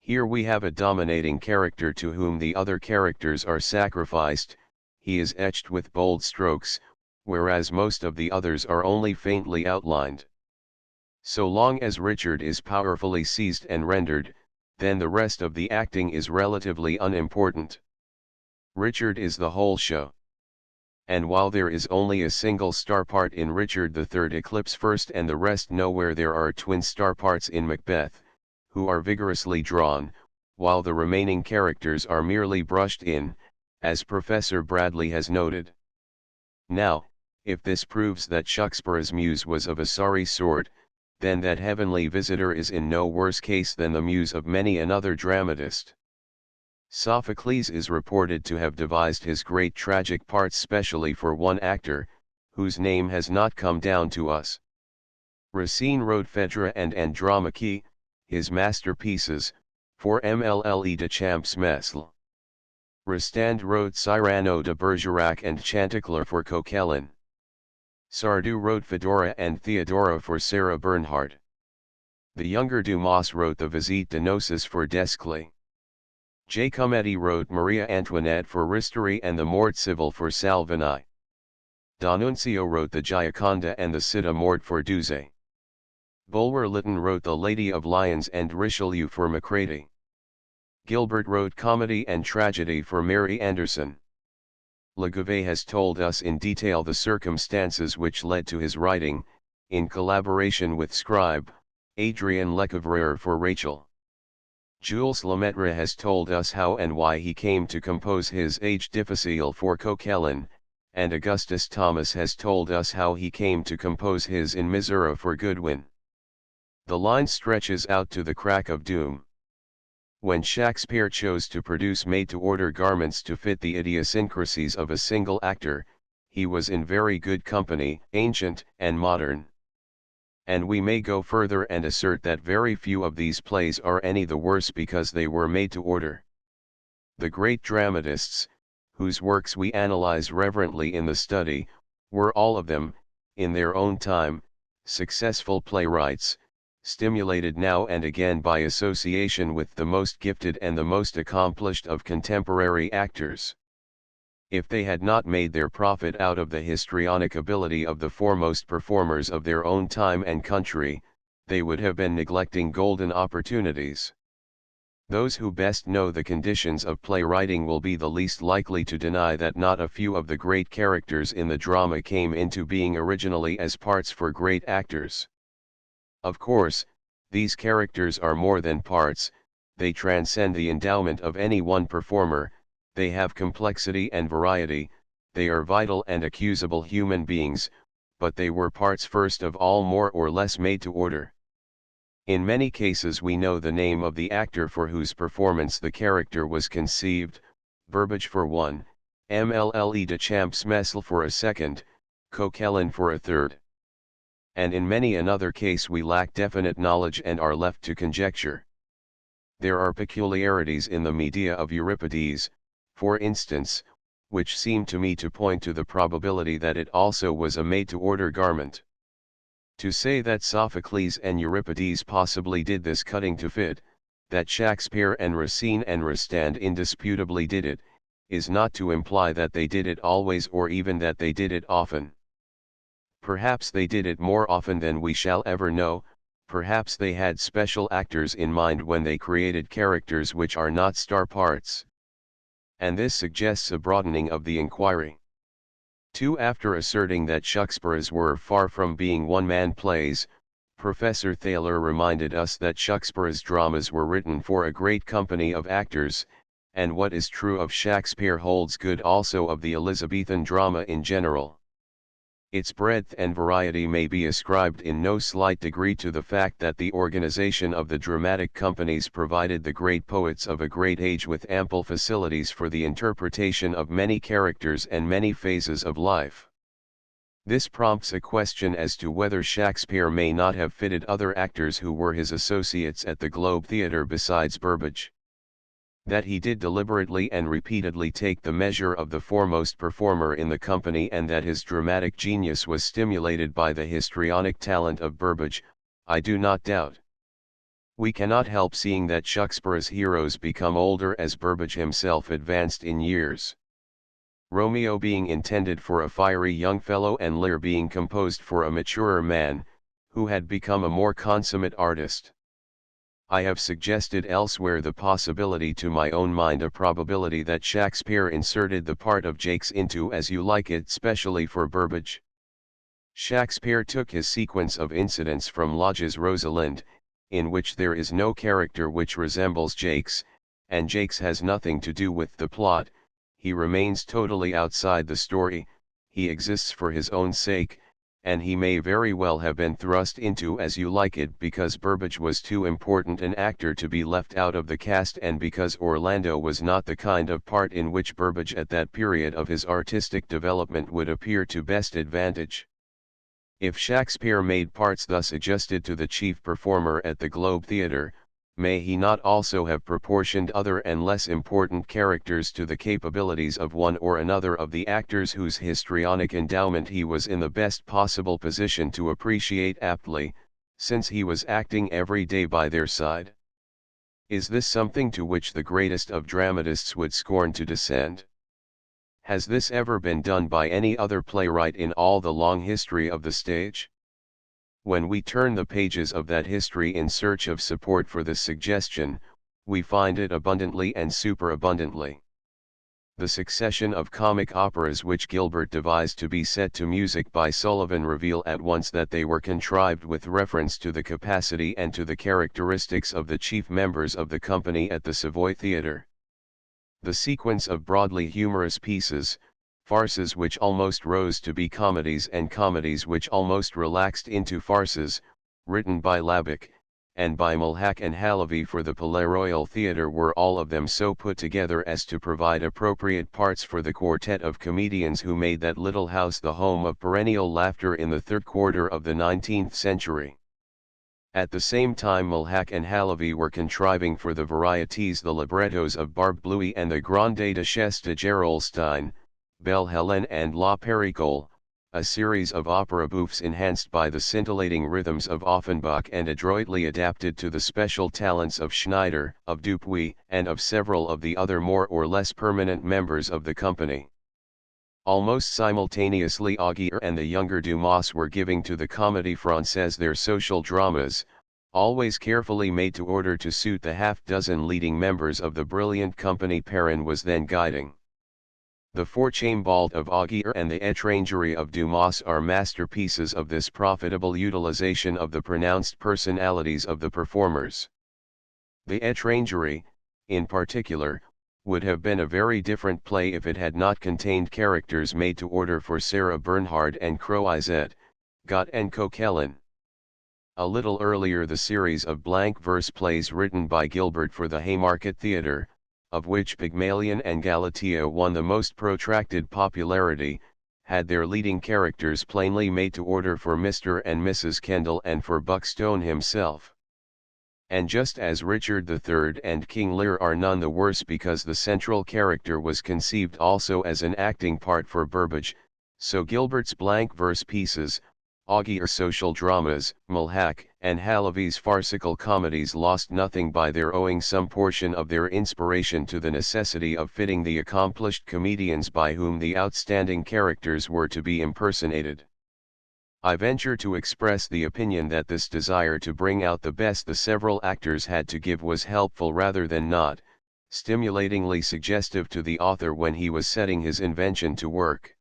Here we have a dominating character to whom the other characters are sacrificed, he is etched with bold strokes, whereas most of the others are only faintly outlined. So long as Richard is powerfully seized and rendered, then the rest of the acting is relatively unimportant. Richard is the whole show. And while there is only a single star part in Richard III eclipse first and the rest nowhere, there are twin star parts in Macbeth, who are vigorously drawn, while the remaining characters are merely brushed in, as Professor Bradley has noted. Now, if this proves that Shakespeare's muse was of a sorry sort, then that heavenly visitor is in no worse case than the muse of many another dramatist. Sophocles is reported to have devised his great tragic parts specially for one actor, whose name has not come down to us. Racine wrote Phaedra and Andromache, his masterpieces, for Mlle de Champsmesle. Rostand wrote Cyrano de Bergerac and Chanticleer for Coquelin. Sardou wrote Fedora and Theodora for Sarah Bernhardt. The younger Dumas wrote the Visite de Noces for Desclée. Giacometti wrote Maria Antoinette for Ristori and the Mort Civil for Salvini. D'Annunzio wrote the Gioconda and the Cid Amort for Duse. Bulwer-Lytton wrote The Lady of Lyons and Richelieu for Macready. Gilbert wrote comedy and tragedy for Mary Anderson. Legouvé has told us in detail the circumstances which led to his writing, in collaboration with scribe, Adrien Lecouvreur for Rachel. Jules Lemaitre has told us how and why he came to compose his Age difficile for Coquelin, and Augustus Thomas has told us how he came to compose his In Misera for Goodwin. The line stretches out to the crack of doom. When Shakespeare chose to produce made-to-order garments to fit the idiosyncrasies of a single actor, he was in very good company, ancient and modern. And we may go further and assert that very few of these plays are any the worse because they were made to order. The great dramatists, whose works we analyze reverently in the study, were all of them, in their own time, successful playwrights, stimulated now and again by association with the most gifted and the most accomplished of contemporary actors. If they had not made their profit out of the histrionic ability of the foremost performers of their own time and country, they would have been neglecting golden opportunities. Those who best know the conditions of playwriting will be the least likely to deny that not a few of the great characters in the drama came into being originally as parts for great actors. Of course, these characters are more than parts, they transcend the endowment of any one performer, they have complexity and variety, they are vital and accusable human beings, but they were parts first of all, more or less made to order. In many cases we know the name of the actor for whose performance the character was conceived, Burbage for one, Mlle de Champsmessel for a second, Coquelin for a third. And in many another case we lack definite knowledge and are left to conjecture. There are peculiarities in the media of Euripides, for instance, which seem to me to point to the probability that it also was a made-to-order garment. To say that Sophocles and Euripides possibly did this cutting to fit, that Shakespeare and Racine and Rostand indisputably did it, is not to imply that they did it always or even that they did it often. Perhaps they did it more often than we shall ever know, perhaps they had special actors in mind when they created characters which are not star parts. And this suggests a broadening of the inquiry. 2. After asserting that Shakespeare's were far from being one-man plays, Professor Thaler reminded us that Shakespeare's dramas were written for a great company of actors, and what is true of Shakespeare holds good also of the Elizabethan drama in general. Its breadth and variety may be ascribed in no slight degree to the fact that the organization of the dramatic companies provided the great poets of a great age with ample facilities for the interpretation of many characters and many phases of life. This prompts a question as to whether Shakespeare may not have fitted other actors who were his associates at the Globe Theatre besides Burbage. That he did deliberately and repeatedly take the measure of the foremost performer in the company and that his dramatic genius was stimulated by the histrionic talent of Burbage, I do not doubt. We cannot help seeing that Shakespeare's heroes become older as Burbage himself advanced in years. Romeo being intended for a fiery young fellow and Lear being composed for a maturer man, who had become a more consummate artist. I have suggested elsewhere the possibility to my own mind, a probability that Shakespeare inserted the part of Jakes into As You Like It specially for Burbage. Shakespeare took his sequence of incidents from Lodge's Rosalind, in which there is no character which resembles Jakes, and Jakes has nothing to do with the plot, he remains totally outside the story, he exists for his own sake, and he may very well have been thrust into As You Like It because Burbage was too important an actor to be left out of the cast and because Orlando was not the kind of part in which Burbage at that period of his artistic development would appear to best advantage. If Shakespeare made parts thus adjusted to the chief performer at the Globe Theatre, may he not also have proportioned other and less important characters to the capabilities of one or another of the actors whose histrionic endowment he was in the best possible position to appreciate aptly, since he was acting every day by their side? Is this something to which the greatest of dramatists would scorn to descend? Has this ever been done by any other playwright in all the long history of the stage? When we turn the pages of that history in search of support for this suggestion, we find it abundantly and superabundantly. The succession of comic operas which Gilbert devised to be set to music by Sullivan reveal at once that they were contrived with reference to the capacity and to the characteristics of the chief members of the company at the Savoy Theatre. The sequence of broadly humorous pieces, farces which almost rose to be comedies and comedies which almost relaxed into farces, written by Labick, and by Mulhack and Halavy for the Palais Royal Theatre were all of them so put together as to provide appropriate parts for the quartet of comedians who made that little house the home of perennial laughter in the third quarter of the 19th century. At the same time Mulhack and Halavy were contriving for the varieties the librettos of Barbe Bluey and the Grande Duchesse de Gerolstein, Belle Hélène and La Péricole, a series of opera bouffes enhanced by the scintillating rhythms of Offenbach and adroitly adapted to the special talents of Schneider, of Dupuy, and of several of the other more or less permanent members of the company. Almost simultaneously Augier and the younger Dumas were giving to the Comédie Française their social dramas, always carefully made to order to suit the half-dozen leading members of the brilliant company Perrin was then guiding. The Fourchambald of Augier and the Étrangerie of Dumas are masterpieces of this profitable utilization of the pronounced personalities of the performers. The Étrangerie, in particular, would have been a very different play if it had not contained characters made to order for Sarah Bernhardt and Croizet, Gott and Coquelin. A little earlier the series of blank verse plays written by Gilbert for the Haymarket Theatre, of which Pygmalion and Galatea won the most protracted popularity, had their leading characters plainly made to order for Mr. and Mrs. Kendall and for Buckstone himself. And just as Richard III and King Lear are none the worse because the central character was conceived also as an acting part for Burbage, so Gilbert's blank verse pieces, Augier's social dramas, Mulhac and Halavy's farcical comedies lost nothing by their owing some portion of their inspiration to the necessity of fitting the accomplished comedians by whom the outstanding characters were to be impersonated. I venture to express the opinion that this desire to bring out the best the several actors had to give was helpful rather than not, stimulatingly suggestive to the author when he was setting his invention to work.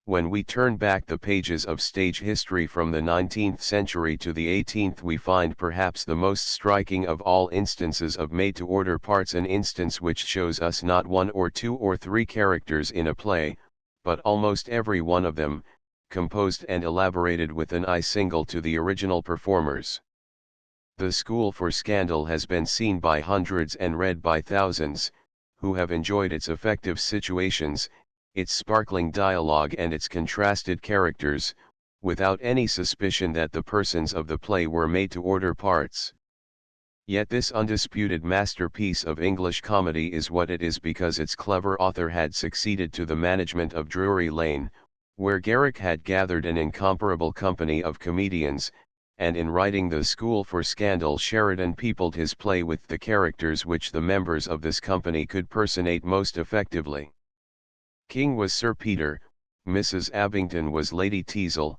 When we turn back the pages of stage history from the 19th century to the 18th, we find perhaps the most striking of all instances of made-to-order parts, an instance which shows us not one or two or three characters in a play, but almost every one of them, composed and elaborated with an eye single to the original performers. The School for Scandal has been seen by hundreds and read by thousands, who have enjoyed its effective situations, its sparkling dialogue and its contrasted characters, without any suspicion that the persons of the play were made-to-order parts. Yet this undisputed masterpiece of English comedy is what it is because its clever author had succeeded to the management of Drury Lane, where Garrick had gathered an incomparable company of comedians, and in writing The School for Scandal Sheridan peopled his play with the characters which the members of this company could personate most effectively. King was Sir Peter, Mrs. Abington was Lady Teazle,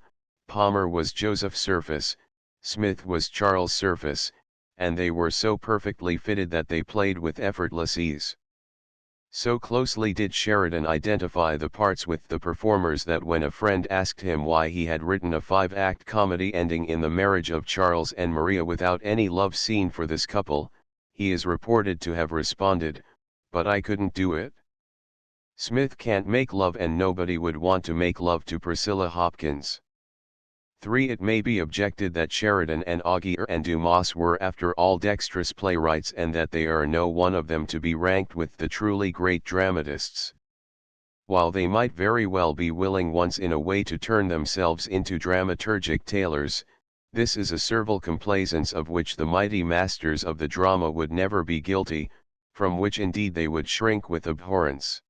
Palmer was Joseph Surface, Smith was Charles Surface, and they were so perfectly fitted that they played with effortless ease. So closely did Sheridan identify the parts with the performers that when a friend asked him why he had written a 5-act comedy ending in the marriage of Charles and Maria without any love scene for this couple, he is reported to have responded, "But I couldn't do it. Smith can't make love and nobody would want to make love to Priscilla Hopkins." 3. It may be objected that Sheridan and Augier and Dumas were after all dexterous playwrights and that they are no one of them to be ranked with the truly great dramatists. While they might very well be willing once in a way to turn themselves into dramaturgic tailors, this is a servile complaisance of which the mighty masters of the drama would never be guilty, from which indeed they would shrink with abhorrence.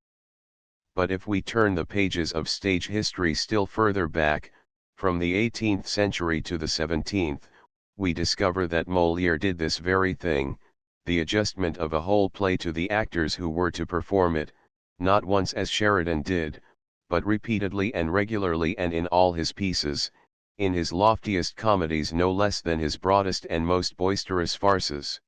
But if we turn the pages of stage history still further back, from the 18th century to the 17th, we discover that Molière did this very thing, the adjustment of a whole play to the actors who were to perform it, not once as Sheridan did, but repeatedly and regularly and in all his pieces, in his loftiest comedies no less than his broadest and most boisterous farces.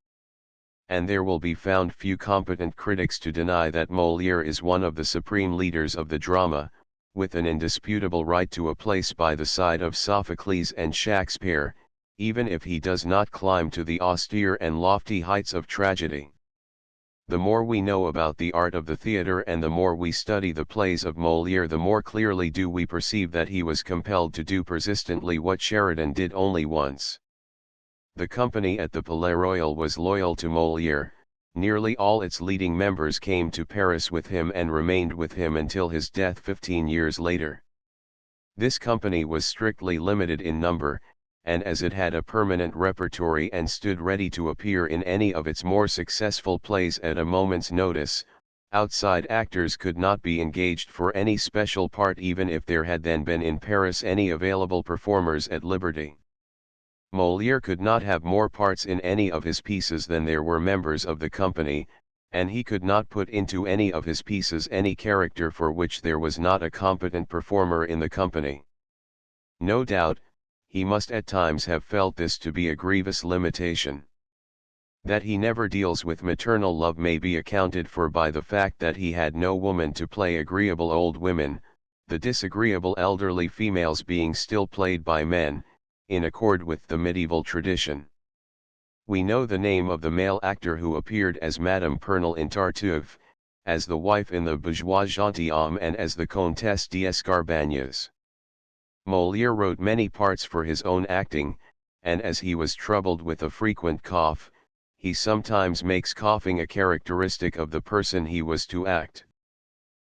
And there will be found few competent critics to deny that Molière is one of the supreme leaders of the drama, with an indisputable right to a place by the side of Sophocles and Shakespeare, even if he does not climb to the austere and lofty heights of tragedy. The more we know about the art of the theatre and the more we study the plays of Molière, the more clearly do we perceive that he was compelled to do persistently what Sheridan did only once. The company at the Palais Royal was loyal to Molière, nearly all its leading members came to Paris with him and remained with him until his death 15 years later. This company was strictly limited in number, and as it had a permanent repertory and stood ready to appear in any of its more successful plays at a moment's notice, Outside actors could not be engaged for any special part even if there had then been in Paris any available performers at liberty. Molière could not have more parts in any of his pieces than there were members of the company, and he could not put into any of his pieces any character for which there was not a competent performer in the company. No doubt, he must at times have felt this to be a grievous limitation. That he never deals with maternal love may be accounted for by the fact that he had no woman to play agreeable old women, the disagreeable elderly females being still played by men, in accord with the medieval tradition. We know the name of the male actor who appeared as Madame Pernelle in Tartuffe, as the wife in the Bourgeois Gentilhomme and as the Comtesse d'Escarbagnas. Molière wrote many parts for his own acting, and as he was troubled with a frequent cough, he sometimes makes coughing a characteristic of the person he was to act.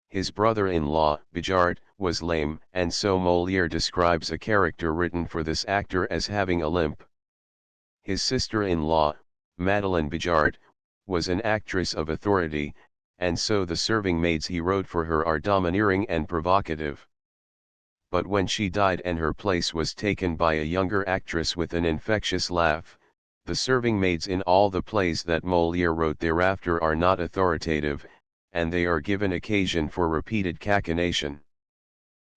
His brother-in-law, Bijard, was lame, and so Molière describes a character written for this actor as having a limp. His sister-in-law, Madeleine Bijard, was an actress of authority, and so the serving maids he wrote for her are domineering and provocative. But when she died and her place was taken by a younger actress with an infectious laugh, the serving maids in all the plays that Molière wrote thereafter are not authoritative, and they are given occasion for repeated cachinnation.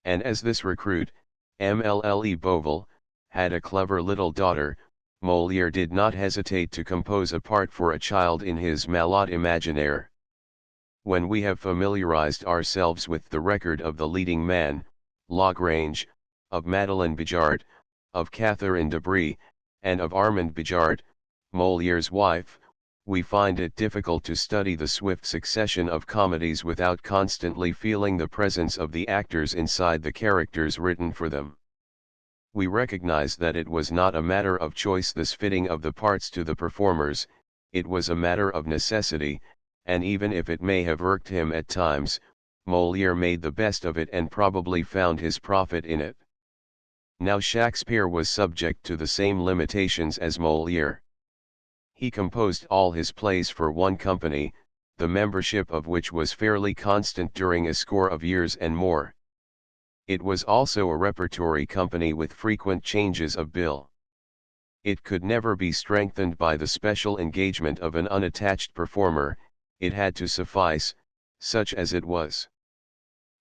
And as this recruit, Mlle Beauval, had a clever little daughter, Molière did not hesitate to compose a part for a child in his Malade Imaginaire. When we have familiarized ourselves with the record of the leading man, Lagrange, of Madeleine Bijard, of Catherine de Brie, and of Armand Bijard, Molière's wife, we find it difficult to study the swift succession of comedies without constantly feeling the presence of the actors inside the characters written for them. We recognize that it was not a matter of choice this fitting of the parts to the performers, it was a matter of necessity, and even if it may have irked him at times, Molière made the best of it and probably found his profit in it. Now Shakespeare was subject to the same limitations as Molière. He composed all his plays for one company, the membership of which was fairly constant during a score of years and more. It was also a repertory company with frequent changes of bill. It could never be strengthened by the special engagement of an unattached performer, it had to suffice, such as it was.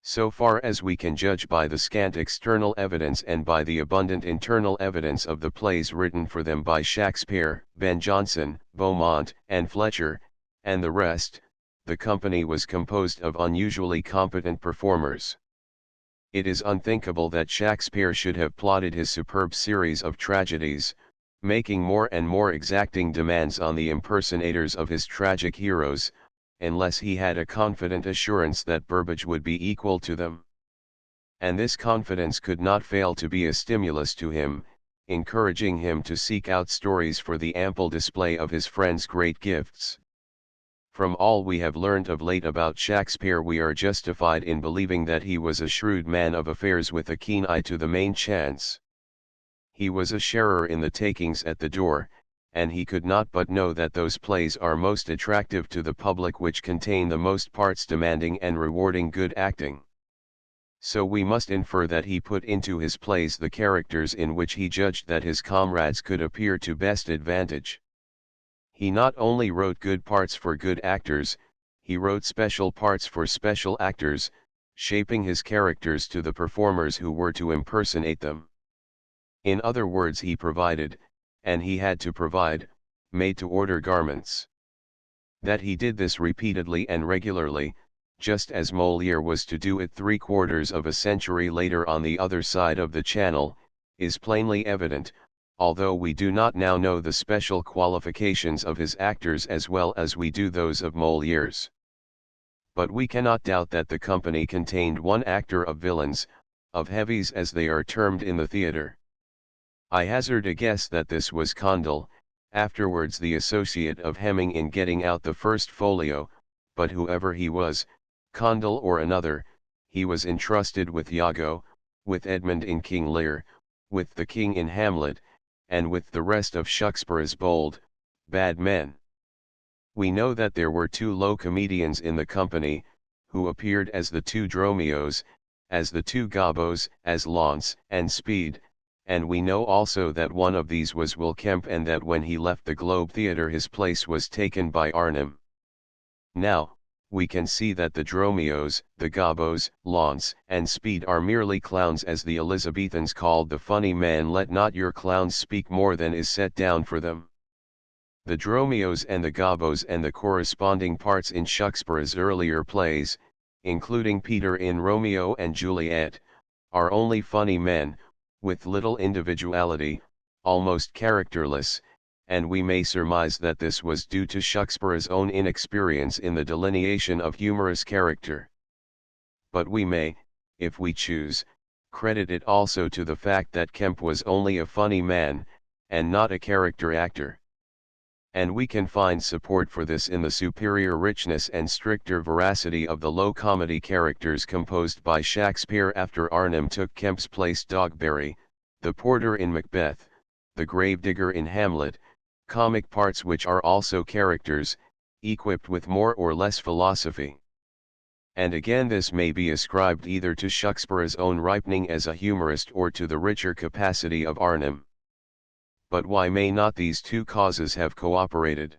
So far as we can judge by the scant external evidence and by the abundant internal evidence of the plays written for them by Shakespeare, Ben Jonson, Beaumont, and Fletcher, and the rest, the company was composed of unusually competent performers. It is unthinkable that Shakespeare should have plotted his superb series of tragedies, making more and more exacting demands on the impersonators of his tragic heroes, unless he had a confident assurance that Burbage would be equal to them. And this confidence could not fail to be a stimulus to him, encouraging him to seek out stories for the ample display of his friend's great gifts. From all we have learnt of late about Shakespeare we are justified in believing that he was a shrewd man of affairs with a keen eye to the main chance. He was a sharer in the takings at the door, and he could not but know that those plays are most attractive to the public which contain the most parts demanding and rewarding good acting. So we must infer that he put into his plays the characters in which he judged that his comrades could appear to best advantage. He not only wrote good parts for good actors, he wrote special parts for special actors, shaping his characters to the performers who were to impersonate them. In other words, he provided, and he had to provide, made-to-order garments. That he did this repeatedly and regularly, just as Molière was to do it 3/4 of a century later on the other side of the Channel, is plainly evident, although we do not now know the special qualifications of his actors as well as we do those of Molière's. But we cannot doubt that the company contained one actor of villains, of heavies as they are termed in the theatre. I hazard a guess that this was Condell, afterwards the associate of Hemming in getting out the first folio, but whoever he was, Condell or another, he was entrusted with Iago, with Edmund in King Lear, with the King in Hamlet, and with the rest of Shakspeare's bold, bad men. We know that there were two low comedians in the company, who appeared as the two Dromios, as the two Gobos, as Launce and Speed, and we know also that one of these was Will Kemp, and that when he left the Globe Theatre his place was taken by Arnhem. Now, we can see that the Dromios, the Gobos, Launce, and Speed are merely clowns, as the Elizabethans called the funny man, "Let not your clowns speak more than is set down for them." The Dromios and the Gobos and the corresponding parts in Shakespeare's earlier plays, including Peter in Romeo and Juliet, are only funny men, with little individuality, almost characterless, and we may surmise that this was due to Shakespeare's own inexperience in the delineation of humorous character. But we may, if we choose, credit it also to the fact that Kemp was only a funny man, and not a character actor. And we can find support for this in the superior richness and stricter veracity of the low comedy characters composed by Shakespeare after Arnhem took Kemp's place: Dogberry, the porter in Macbeth, the gravedigger in Hamlet, comic parts which are also characters, equipped with more or less philosophy. And again, this may be ascribed either to Shakespeare's own ripening as a humorist or to the richer capacity of Arnhem. But why may not these two causes have cooperated?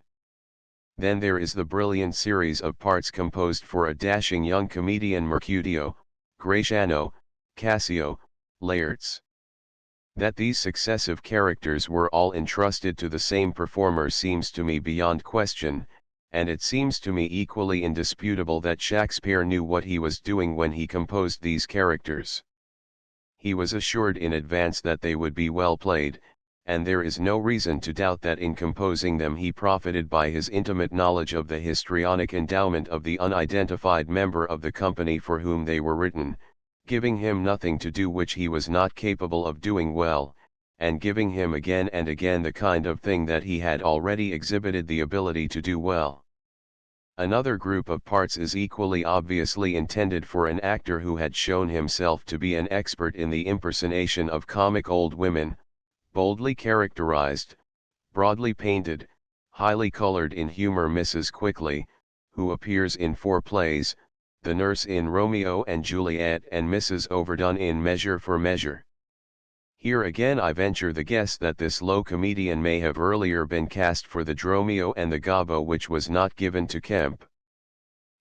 Then there is the brilliant series of parts composed for a dashing young comedian: Mercutio, Gratiano, Cassio, Laertes. That these successive characters were all entrusted to the same performer seems to me beyond question, and it seems to me equally indisputable that Shakespeare knew what he was doing when he composed these characters. He was assured in advance that they would be well played, and there is no reason to doubt that in composing them he profited by his intimate knowledge of the histrionic endowment of the unidentified member of the company for whom they were written, giving him nothing to do which he was not capable of doing well, and giving him again and again the kind of thing that he had already exhibited the ability to do well. Another group of parts is equally obviously intended for an actor who had shown himself to be an expert in the impersonation of comic old women, boldly characterized, broadly painted, highly colored in humor: Mrs. Quickly, who appears in 4 plays, the nurse in Romeo and Juliet, and Mrs. Overdone in Measure for Measure. Here again I venture the guess that this low comedian may have earlier been cast for the Dromio and the Gobbo, which was not given to Kemp.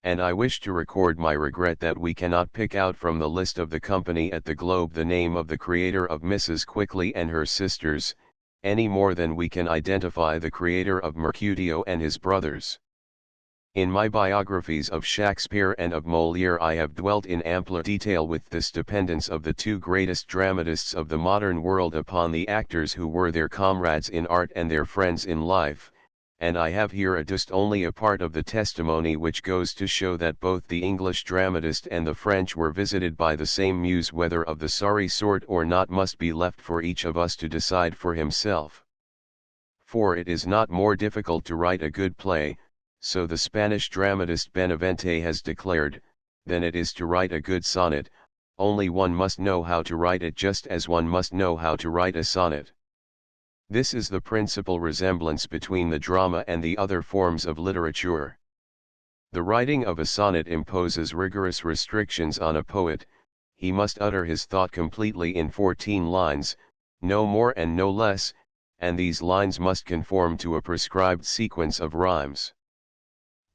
And I wish to record my regret that we cannot pick out from the list of the company at the Globe the name of the creator of Mrs. Quickly and her sisters, any more than we can identify the creator of Mercutio and his brothers. In my biographies of Shakespeare and of Molière I have dwelt in ampler detail with this dependence of the two greatest dramatists of the modern world upon the actors who were their comrades in art and their friends in life, and I have here adduced only a part of the testimony which goes to show that both the English dramatist and the French were visited by the same muse. Whether of the sorry sort or not must be left for each of us to decide for himself. For it is not more difficult to write a good play, so the Spanish dramatist Benavente has declared, than it is to write a good sonnet, only one must know how to write it just as one must know how to write a sonnet. This is the principal resemblance between the drama and the other forms of literature. The writing of a sonnet imposes rigorous restrictions on a poet: he must utter his thought completely in 14 lines, no more and no less, and these lines must conform to a prescribed sequence of rhymes.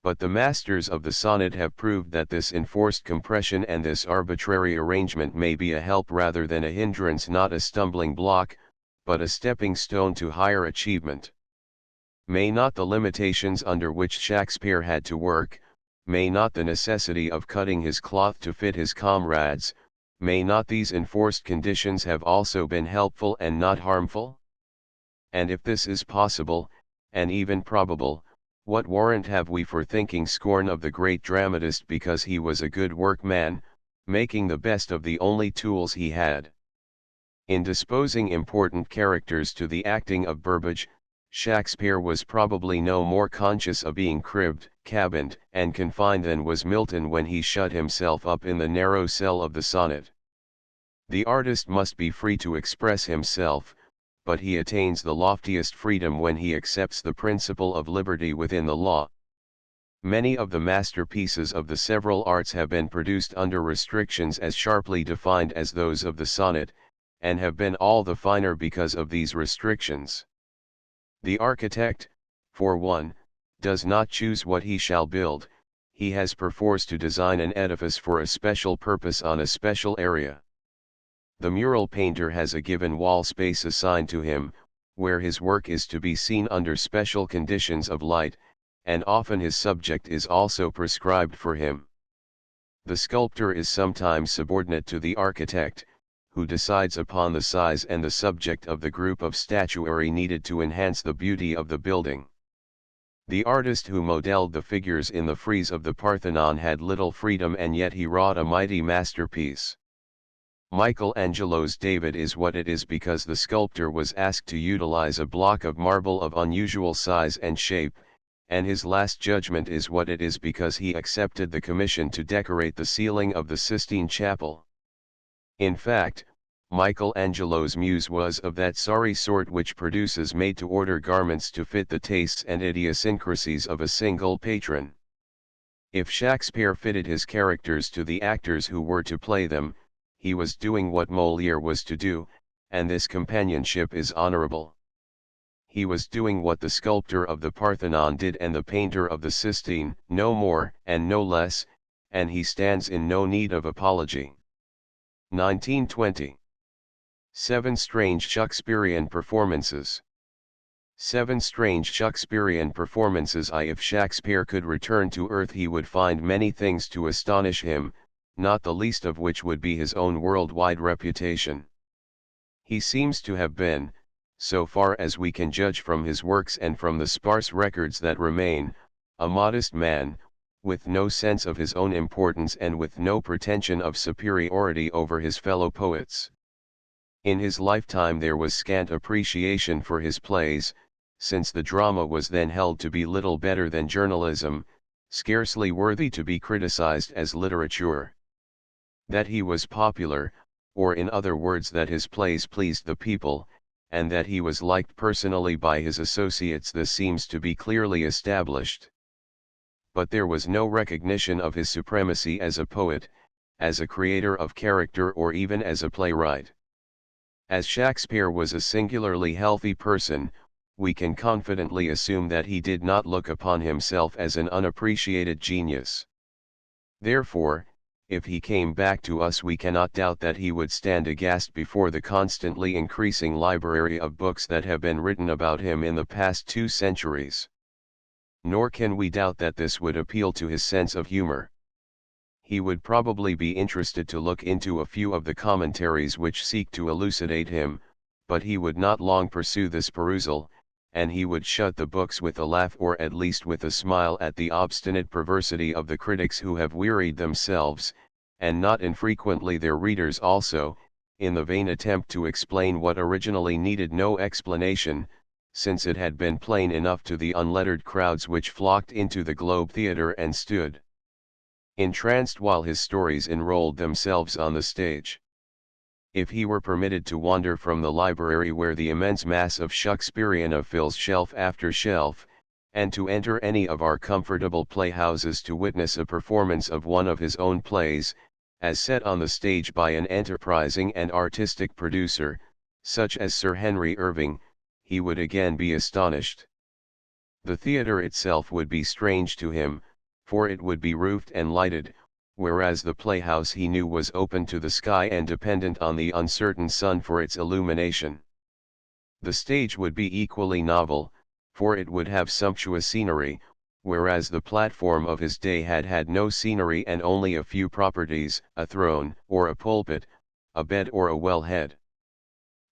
But the masters of the sonnet have proved that this enforced compression and this arbitrary arrangement may be a help rather than a hindrance, not a stumbling block, but a stepping stone to higher achievement. May not the limitations under which Shakespeare had to work, may not the necessity of cutting his cloth to fit his comrades, may not these enforced conditions have also been helpful and not harmful? And if this is possible, and even probable, what warrant have we for thinking scorn of the great dramatist because he was a good workman, making the best of the only tools he had? In disposing important characters to the acting of Burbage, Shakespeare was probably no more conscious of being cribbed, cabined, and confined than was Milton when he shut himself up in the narrow cell of the sonnet. The artist must be free to express himself, but he attains the loftiest freedom when he accepts the principle of liberty within the law, Many of the masterpieces of the several arts have been produced under restrictions as sharply defined as those of the sonnet, and have been all the finer because of these restrictions. The architect, for one, does not choose what he shall build, he has perforce to design an edifice for a special purpose on a special area. The mural painter has a given wall space assigned to him, where his work is to be seen under special conditions of light, and often his subject is also prescribed for him. The sculptor is sometimes subordinate to the architect, who decides upon the size and the subject of the group of statuary needed to enhance the beauty of the building. The artist who modeled the figures in the frieze of the Parthenon had little freedom, and yet he wrought a mighty masterpiece. Michelangelo's David is what it is because the sculptor was asked to utilize a block of marble of unusual size and shape, and his Last Judgment is what it is because he accepted the commission to decorate the ceiling of the Sistine Chapel. In fact, Michelangelo's muse was of that sorry sort which produces made-to-order garments to fit the tastes and idiosyncrasies of a single patron. If Shakespeare fitted his characters to the actors who were to play them, he was doing what Molière was to do, and this companionship is honorable. He was doing what the sculptor of the Parthenon did and the painter of the Sistine, no more and no less, and he stands in no need of apology. 1920. 7 Strange Shakespearean Performances. 7 strange Shakespearean performances. If Shakespeare could return to earth he would find many things to astonish him, not the least of which would be his own worldwide reputation. He seems to have been, so far as we can judge from his works and from the sparse records that remain, a modest man, with no sense of his own importance and with no pretension of superiority over his fellow poets. In his lifetime there was scant appreciation for his plays, since the drama was then held to be little better than journalism, scarcely worthy to be criticized as literature. That he was popular, or in other words that his plays pleased the people, and that he was liked personally by his associates, this seems to be clearly established. But there was no recognition of his supremacy as a poet, as a creator of character, or even as a playwright. As Shakespeare was a singularly healthy person, we can confidently assume that he did not look upon himself as an unappreciated genius. Therefore, if he came back to us we cannot doubt that he would stand aghast before the constantly increasing library of books that have been written about him in the past 2 centuries. Nor can we doubt that this would appeal to his sense of humor. He would probably be interested to look into a few of the commentaries which seek to elucidate him, but he would not long pursue this perusal, and he would shut the books with a laugh, or at least with a smile, at the obstinate perversity of the critics who have wearied themselves, and not infrequently their readers also, in the vain attempt to explain what originally needed no explanation, since it had been plain enough to the unlettered crowds which flocked into the Globe Theatre and stood entranced while his stories enrolled themselves on the stage. If he were permitted to wander from the library where the immense mass of Shakespeareana fills shelf after shelf, and to enter any of our comfortable playhouses to witness a performance of one of his own plays, as set on the stage by an enterprising and artistic producer, such as Sir Henry Irving, he would again be astonished. The theatre itself would be strange to him, for it would be roofed and lighted, whereas the playhouse he knew was open to the sky and dependent on the uncertain sun for its illumination. The stage would be equally novel, for it would have sumptuous scenery, whereas the platform of his day had had no scenery and only a few properties, a throne or a pulpit, a bed or a well-head.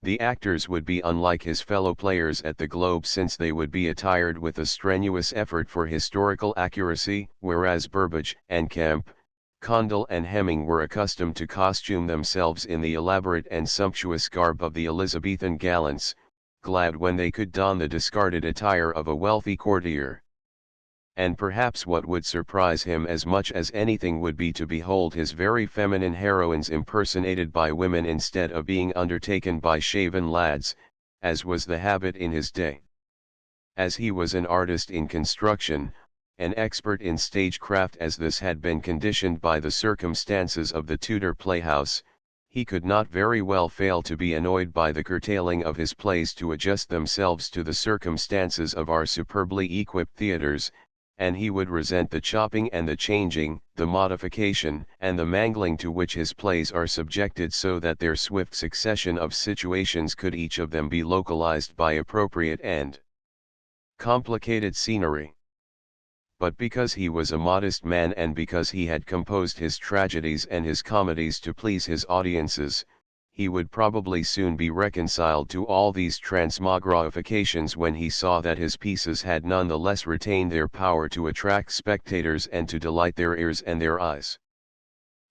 The actors would be unlike his fellow players at the Globe, since they would be attired with a strenuous effort for historical accuracy, whereas Burbage and Kemp, Condell and Hemming were accustomed to costume themselves in the elaborate and sumptuous garb of the Elizabethan gallants, glad when they could don the discarded attire of a wealthy courtier. And perhaps what would surprise him as much as anything would be to behold his very feminine heroines impersonated by women instead of being undertaken by shaven lads, as was the habit in his day. As he was an artist in construction, an expert in stagecraft as this had been conditioned by the circumstances of the Tudor playhouse, he could not very well fail to be annoyed by the curtailing of his plays to adjust themselves to the circumstances of our superbly equipped theatres, and he would resent the chopping and the changing, the modification and the mangling to which his plays are subjected so that their swift succession of situations could each of them be localized by appropriate and complicated scenery. But because he was a modest man and because he had composed his tragedies and his comedies to please his audiences, he would probably soon be reconciled to all these transmogrifications when he saw that his pieces had none the less retained their power to attract spectators and to delight their ears and their eyes.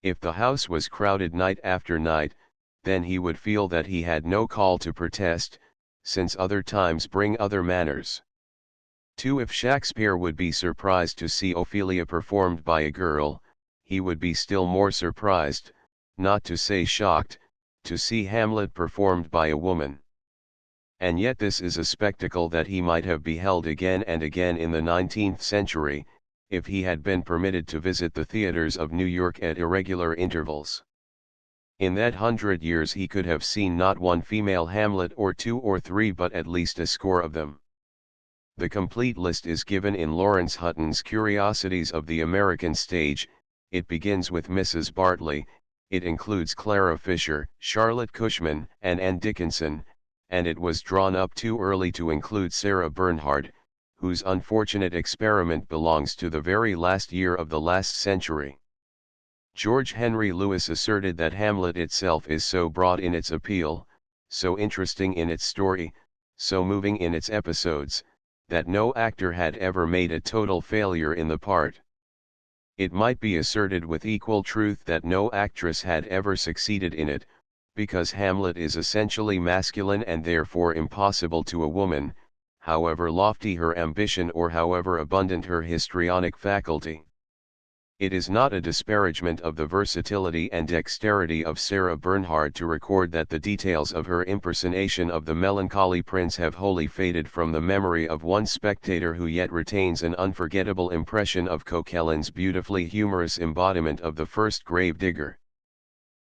If the house was crowded night after night, then he would feel that he had no call to protest, since other times bring other manners. 2. If Shakespeare would be surprised to see Ophelia performed by a girl, he would be still more surprised, not to say shocked, to see Hamlet performed by a woman. And yet this is a spectacle that he might have beheld again and again in the 19th century, if he had been permitted to visit the theaters of New York at irregular intervals. In that 100 years he could have seen not one female Hamlet or 2 or 3 but at least a score of them. The complete list is given in Lawrence Hutton's Curiosities of the American Stage. It begins with Mrs. Bartley, it includes Clara Fisher, Charlotte Cushman, and Anne Dickinson, and it was drawn up too early to include Sarah Bernhardt, whose unfortunate experiment belongs to the very last year of the last century. George Henry Lewis asserted that Hamlet itself is so broad in its appeal, so interesting in its story, so moving in its episodes, that no actor had ever made a total failure in the part. It might be asserted with equal truth that no actress had ever succeeded in it, because Hamlet is essentially masculine and therefore impossible to a woman, however lofty her ambition or however abundant her histrionic faculty. It is not a disparagement of the versatility and dexterity of Sarah Bernhardt to record that the details of her impersonation of the melancholy prince have wholly faded from the memory of one spectator who yet retains an unforgettable impression of Coquelin's beautifully humorous embodiment of the first grave digger.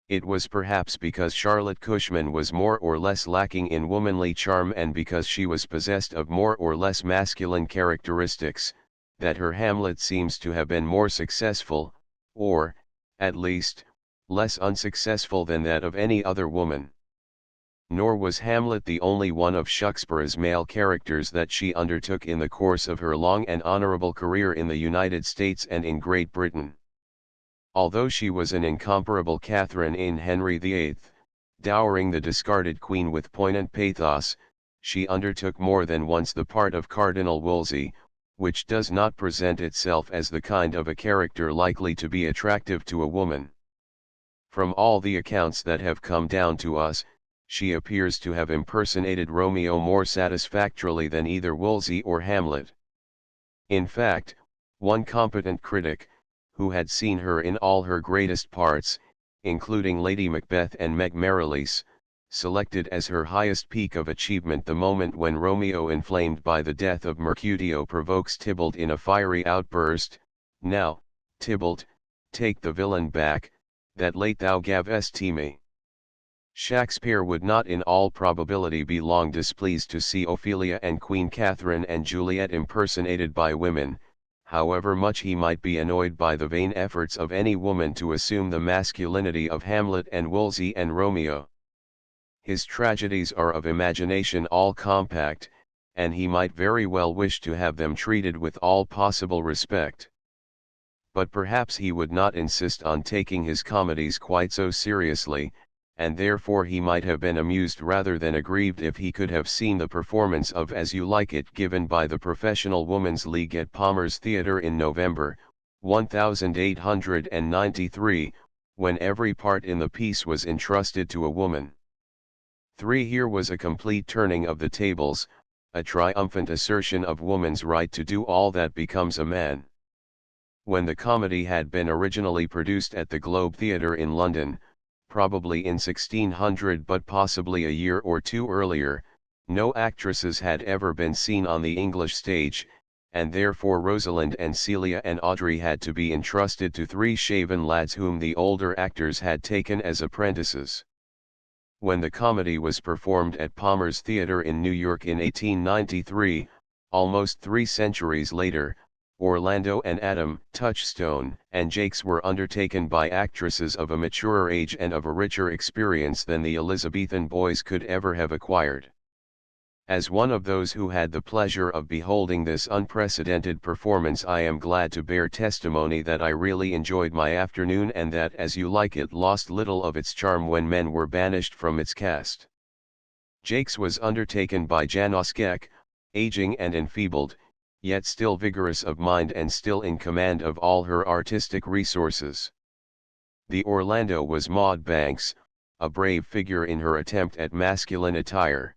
It was perhaps because Charlotte Cushman was more or less lacking in womanly charm and because she was possessed of more or less masculine characteristics, that her Hamlet seems to have been more successful, or, at least, less unsuccessful than that of any other woman. Nor was Hamlet the only one of Shakespeare's male characters that she undertook in the course of her long and honorable career in the United States and in Great Britain. Although she was an incomparable Catherine in Henry VIII, dowering the discarded queen with poignant pathos, she undertook more than once the part of Cardinal Wolsey, which does not present itself as the kind of a character likely to be attractive to a woman. From all the accounts that have come down to us, she appears to have impersonated Romeo more satisfactorily than either Wolsey or Hamlet. In fact, one competent critic, who had seen her in all her greatest parts, including Lady Macbeth and Meg Merrilies, selected as her highest peak of achievement the moment when Romeo, inflamed by the death of Mercutio, provokes Tybalt in a fiery outburst, "Now, Tybalt, take the villain back, that late thou gavest me." Shakespeare would not in all probability be long displeased to see Ophelia and Queen Catherine and Juliet impersonated by women, however much he might be annoyed by the vain efforts of any woman to assume the masculinity of Hamlet and Wolsey and Romeo. His tragedies are of imagination all compact, and he might very well wish to have them treated with all possible respect. But perhaps he would not insist on taking his comedies quite so seriously, and therefore he might have been amused rather than aggrieved if he could have seen the performance of As You Like It given by the Professional Woman's League at Palmer's Theatre in November, 1893, when every part in the piece was entrusted to a woman. 3. Here was a complete turning of the tables, a triumphant assertion of woman's right to do all that becomes a man. When the comedy had been originally produced at the Globe Theatre in London, probably in 1600 but possibly a year or two earlier, no actresses had ever been seen on the English stage, and therefore Rosalind and Celia and Audrey had to be entrusted to three shaven lads whom the older actors had taken as apprentices. When the comedy was performed at Palmer's Theatre in New York in 1893, almost 3 centuries later, Orlando and Adam, Touchstone, and Jakes were undertaken by actresses of a maturer age and of a richer experience than the Elizabethan boys could ever have acquired. As one of those who had the pleasure of beholding this unprecedented performance, I am glad to bear testimony that I really enjoyed my afternoon, and that As You Like It lost little of its charm when men were banished from its cast. Jakes was undertaken by Jan Oskek, aging and enfeebled, yet still vigorous of mind and still in command of all her artistic resources. The Orlando was Maud Banks, a brave figure in her attempt at masculine attire.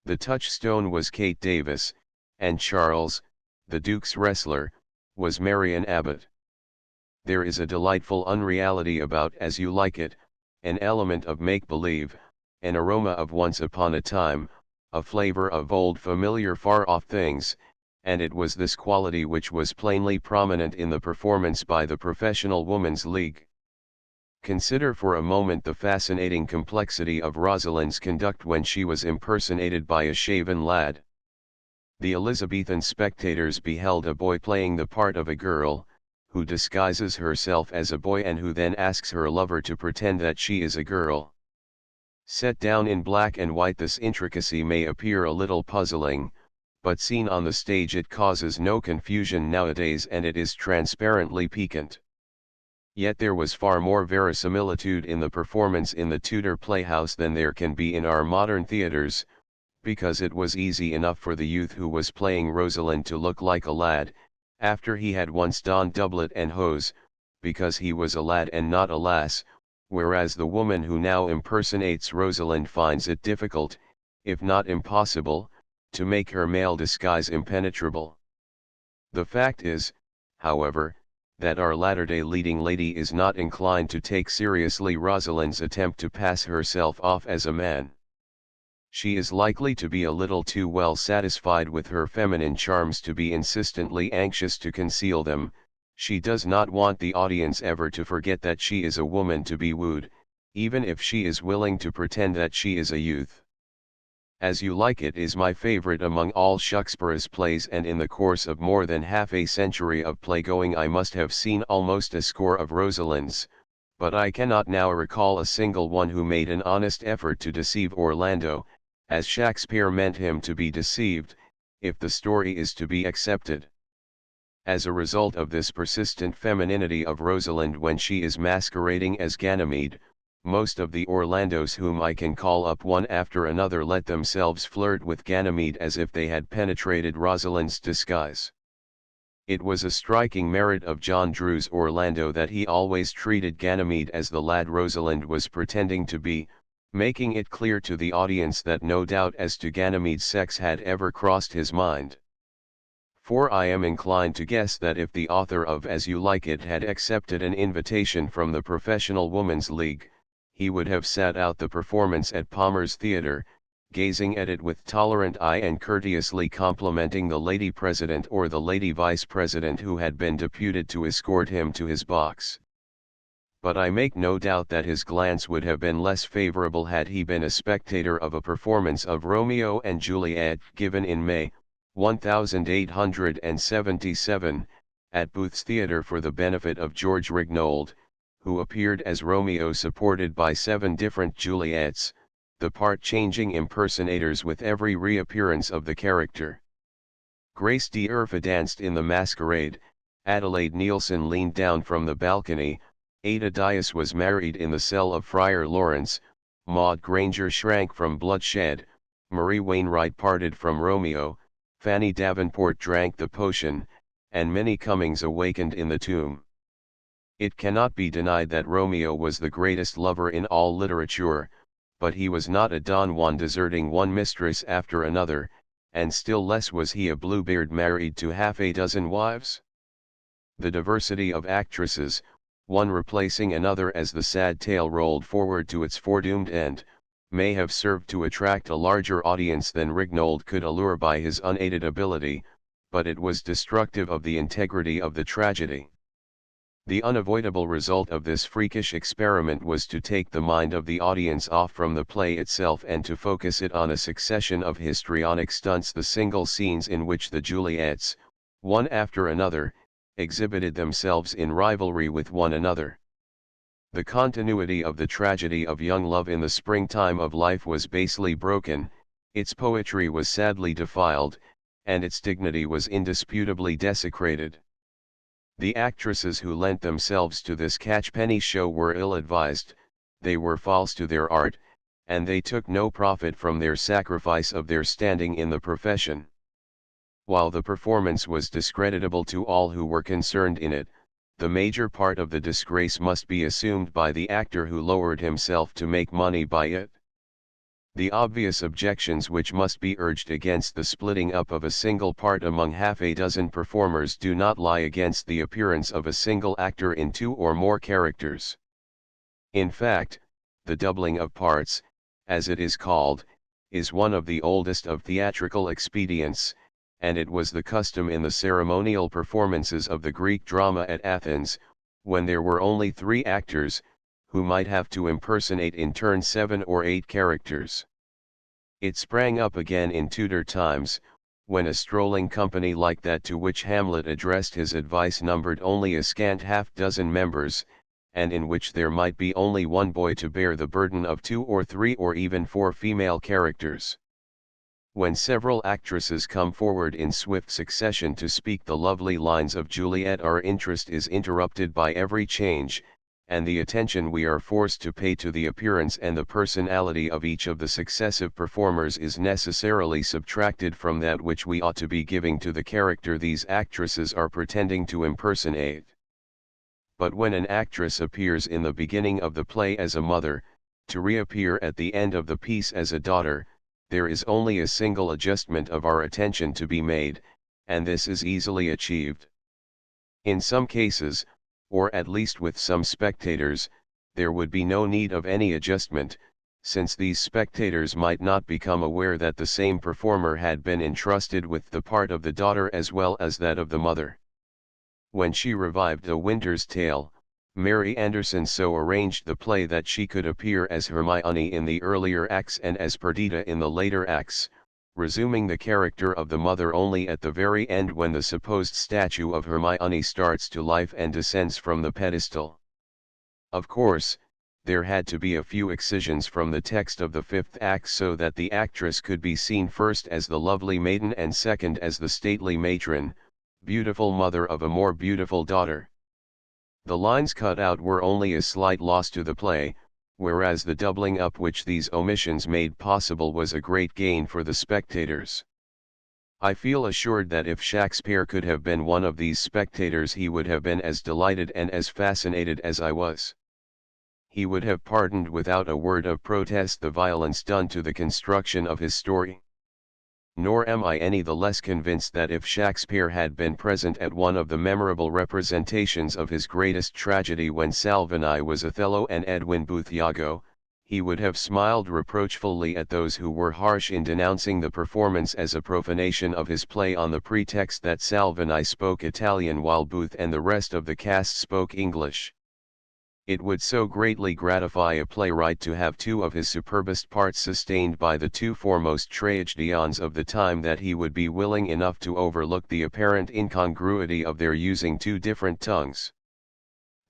The Touchstone was Kate Davis, and Charles, the Duke's wrestler, was Marion Abbott. There is a delightful unreality about As You Like It, an element of make-believe, an aroma of once upon a time, a flavor of old familiar far-off things, and it was this quality which was plainly prominent in the performance by the Professional Woman's League. Consider for a moment the fascinating complexity of Rosalind's conduct when she was impersonated by a shaven lad. The Elizabethan spectators beheld a boy playing the part of a girl, who disguises herself as a boy and who then asks her lover to pretend that she is a girl. Set down in black and white, this intricacy may appear a little puzzling, but seen on the stage it causes no confusion nowadays, and it is transparently piquant. Yet there was far more verisimilitude in the performance in the Tudor playhouse than there can be in our modern theatres, because it was easy enough for the youth who was playing Rosalind to look like a lad, after he had once donned doublet and hose, because he was a lad and not a lass, whereas the woman who now impersonates Rosalind finds it difficult, if not impossible, to make her male disguise impenetrable. The fact is, however, that our latter-day leading lady is not inclined to take seriously Rosalind's attempt to pass herself off as a man. She is likely to be a little too well satisfied with her feminine charms to be insistently anxious to conceal them. She does not want the audience ever to forget that she is a woman to be wooed, even if she is willing to pretend that she is a youth. As You Like It is my favorite among all Shakespeare's plays, and in the course of more than half a century of playgoing I must have seen almost a score of Rosalinds, but I cannot now recall a single one who made an honest effort to deceive Orlando, as Shakespeare meant him to be deceived, if the story is to be accepted. As a result of this persistent femininity of Rosalind when she is masquerading as Ganymede, most of the Orlandos whom I can call up one after another let themselves flirt with Ganymede as if they had penetrated Rosalind's disguise. It was a striking merit of John Drew's Orlando that he always treated Ganymede as the lad Rosalind was pretending to be, making it clear to the audience that no doubt as to Ganymede's sex had ever crossed his mind. For I am inclined to guess that if the author of As You Like It had accepted an invitation from the Professional Woman's League, he would have sat out the performance at Palmer's Theatre, gazing at it with tolerant eye and courteously complimenting the lady president or the lady vice president who had been deputed to escort him to his box. But I make no doubt that his glance would have been less favorable had he been a spectator of a performance of Romeo and Juliet given in May, 1877, at Booth's Theatre for the benefit of George Rignold, who appeared as Romeo supported by 7 different Juliets, the part-changing impersonators with every reappearance of the character. Grace d'Urfa danced in the masquerade, Adelaide Nielsen leaned down from the balcony, Ada Dias was married in the cell of Friar Lawrence, Maud Granger shrank from bloodshed, Marie Wainwright parted from Romeo, Fanny Davenport drank the potion, and Minnie Cummings awakened in the tomb. It cannot be denied that Romeo was the greatest lover in all literature, but he was not a Don Juan deserting one mistress after another, and still less was he a Bluebeard married to half a dozen wives. The diversity of actresses, one replacing another as the sad tale rolled forward to its foredoomed end, may have served to attract a larger audience than Rignold could allure by his unaided ability, but it was destructive of the integrity of the tragedy. The unavoidable result of this freakish experiment was to take the mind of the audience off from the play itself and to focus it on a succession of histrionic stunts, the single scenes in which the Juliets, one after another, exhibited themselves in rivalry with one another. The continuity of the tragedy of young love in the springtime of life was basely broken, its poetry was sadly defiled, and its dignity was indisputably desecrated. The actresses who lent themselves to this catchpenny show were ill-advised, they were false to their art, and they took no profit from their sacrifice of their standing in the profession. While the performance was discreditable to all who were concerned in it, the major part of the disgrace must be assumed by the actor who lowered himself to make money by it. The obvious objections which must be urged against the splitting up of a single part among half a dozen performers do not lie against the appearance of a single actor in two or more characters. In fact, the doubling of parts, as it is called, is one of the oldest of theatrical expedients, and it was the custom in the ceremonial performances of the Greek drama at Athens, when there were only 3 actors, who might have to impersonate in turn 7 or 8 characters. It sprang up again in Tudor times, when a strolling company like that to which Hamlet addressed his advice numbered only a scant half-dozen members, and in which there might be only one boy to bear the burden of 2 or 3 or even 4 female characters. When several actresses come forward in swift succession to speak the lovely lines of Juliet, our interest is interrupted by every change, and the attention we are forced to pay to the appearance and the personality of each of the successive performers is necessarily subtracted from that which we ought to be giving to the character these actresses are pretending to impersonate. But when an actress appears in the beginning of the play as a mother, to reappear at the end of the piece as a daughter, there is only a single adjustment of our attention to be made, and this is easily achieved. In some cases, or at least with some spectators, there would be no need of any adjustment, since these spectators might not become aware that the same performer had been entrusted with the part of the daughter as well as that of the mother. When she revived A Winter's Tale, Mary Anderson so arranged the play that she could appear as Hermione in the earlier acts and as Perdita in the later acts, resuming the character of the mother only at the very end when the supposed statue of Hermione starts to life and descends from the pedestal. Of course, there had to be a few excisions from the text of the 5th act so that the actress could be seen first as the lovely maiden and second as the stately matron, beautiful mother of a more beautiful daughter. The lines cut out were only a slight loss to the play, whereas the doubling up which these omissions made possible was a great gain for the spectators. I feel assured that if Shakespeare could have been one of these spectators he would have been as delighted and as fascinated as I was. He would have pardoned without a word of protest the violence done to the construction of his story. Nor am I any the less convinced that if Shakespeare had been present at one of the memorable representations of his greatest tragedy when Salvini was Othello and Edwin Booth Iago, he would have smiled reproachfully at those who were harsh in denouncing the performance as a profanation of his play on the pretext that Salvini spoke Italian while Booth and the rest of the cast spoke English. It would so greatly gratify a playwright to have 2 of his superbest parts sustained by the 2 foremost tragedians of the time that he would be willing enough to overlook the apparent incongruity of their using 2 different tongues.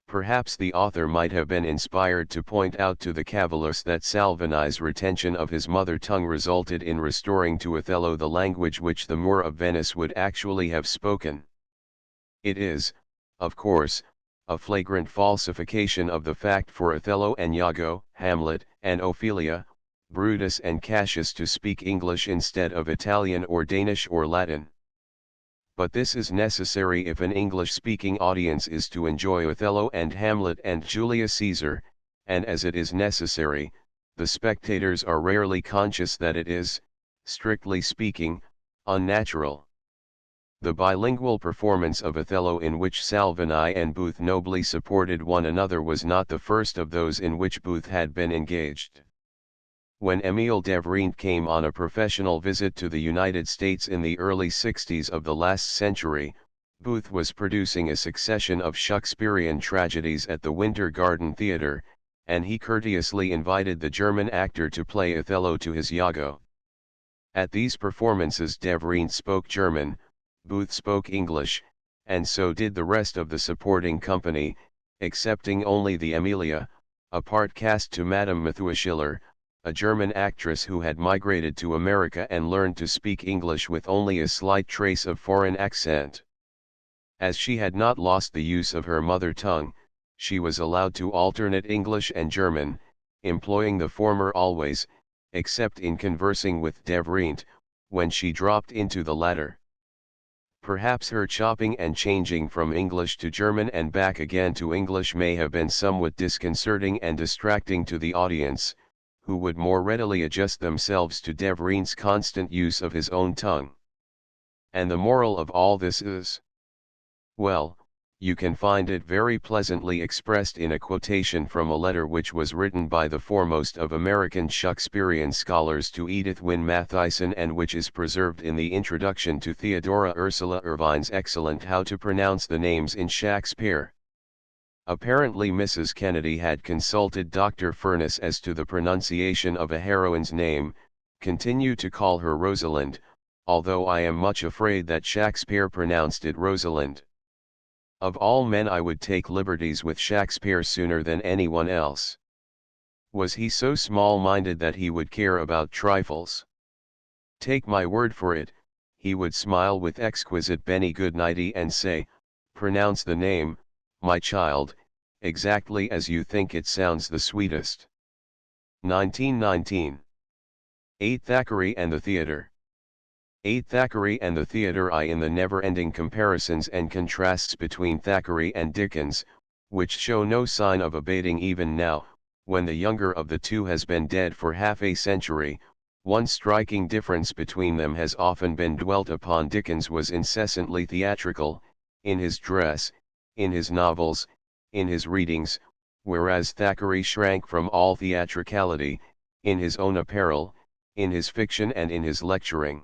Perhaps the author might have been inspired to point out to the cavillers that Salvini's retention of his mother tongue resulted in restoring to Othello the language which the Moor of Venice would actually have spoken. It is, of course, a flagrant falsification of the fact for Othello and Iago, Hamlet, and Ophelia, Brutus and Cassius to speak English instead of Italian or Danish or Latin. But this is necessary if an English-speaking audience is to enjoy Othello and Hamlet and Julius Caesar, and as it is necessary, the spectators are rarely conscious that it is, strictly speaking, unnatural. The bilingual performance of Othello in which Salvini and Booth nobly supported one another was not the first of those in which Booth had been engaged. When Emile Devrient came on a professional visit to the United States in the early 60s of the last century, Booth was producing a succession of Shakespearean tragedies at the Winter Garden Theatre, and he courteously invited the German actor to play Othello to his Iago. At these performances Devrient spoke German, Booth spoke English, and so did the rest of the supporting company, excepting only the Emilia, a part cast to Madame Methuselah, a German actress who had migrated to America and learned to speak English with only a slight trace of foreign accent. As she had not lost the use of her mother tongue, she was allowed to alternate English and German, employing the former always, except in conversing with Devrient, when she dropped into the latter. Perhaps her chopping and changing from English to German and back again to English may have been somewhat disconcerting and distracting to the audience, who would more readily adjust themselves to Devrient's constant use of his own tongue. And the moral of all this is? Well, you can find it very pleasantly expressed in a quotation from a letter which was written by the foremost of American Shakespearean scholars to Edith Wynne Mathison and which is preserved in the introduction to Theodora Ursula Irvine's excellent How to Pronounce the Names in Shakespeare. Apparently Mrs. Kennedy had consulted Dr. Furness as to the pronunciation of a heroine's name, continue to call her Rosalind, although I am much afraid that Shakespeare pronounced it Rosalind. Of all men I would take liberties with Shakespeare sooner than anyone else. Was he so small-minded that he would care about trifles? Take my word for it, he would smile with exquisite benignity and say, "Pronounce the name, my child, exactly as you think it sounds the sweetest." 1919. 8. Thackeray and the Theatre. 8. Thackeray and the Theatre. In the never-ending comparisons and contrasts between Thackeray and Dickens, which show no sign of abating even now, when the younger of the two has been dead for half a century, one striking difference between them has often been dwelt upon. Dickens was incessantly theatrical, in his dress, in his novels, in his readings, whereas Thackeray shrank from all theatricality, in his own apparel, in his fiction and in his lecturing.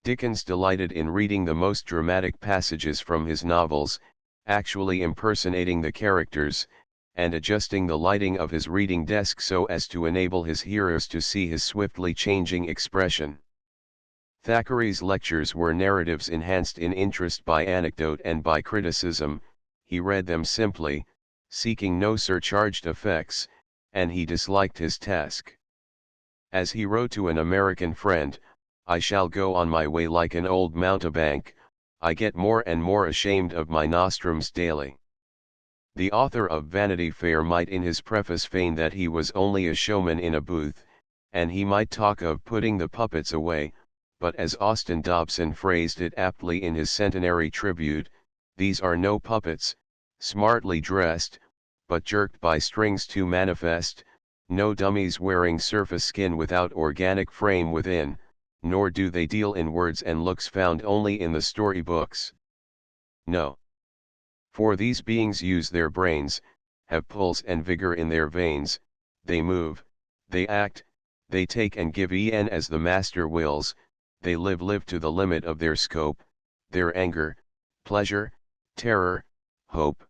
Dickens delighted in reading the most dramatic passages from his novels, actually impersonating the characters, and adjusting the lighting of his reading desk so as to enable his hearers to see his swiftly changing expression. Thackeray's lectures were narratives enhanced in interest by anecdote and by criticism. He read them simply, seeking no surcharged effects, and he disliked his task. As he wrote to an American friend, "I shall go on my way like an old mountebank, I get more and more ashamed of my nostrums daily." The author of Vanity Fair might in his preface feign that he was only a showman in a booth, and he might talk of putting the puppets away, but as Austin Dobson phrased it aptly in his centenary tribute, these are no puppets, smartly dressed, but jerked by strings too manifest, no dummies wearing surface skin without organic frame within, nor do they deal in words and looks found only in the story books. No. For these beings use their brains, have pulse and vigor in their veins, they move, they act, they take and give as the master wills, they live to the limit of their scope, their anger, pleasure, terror, hope.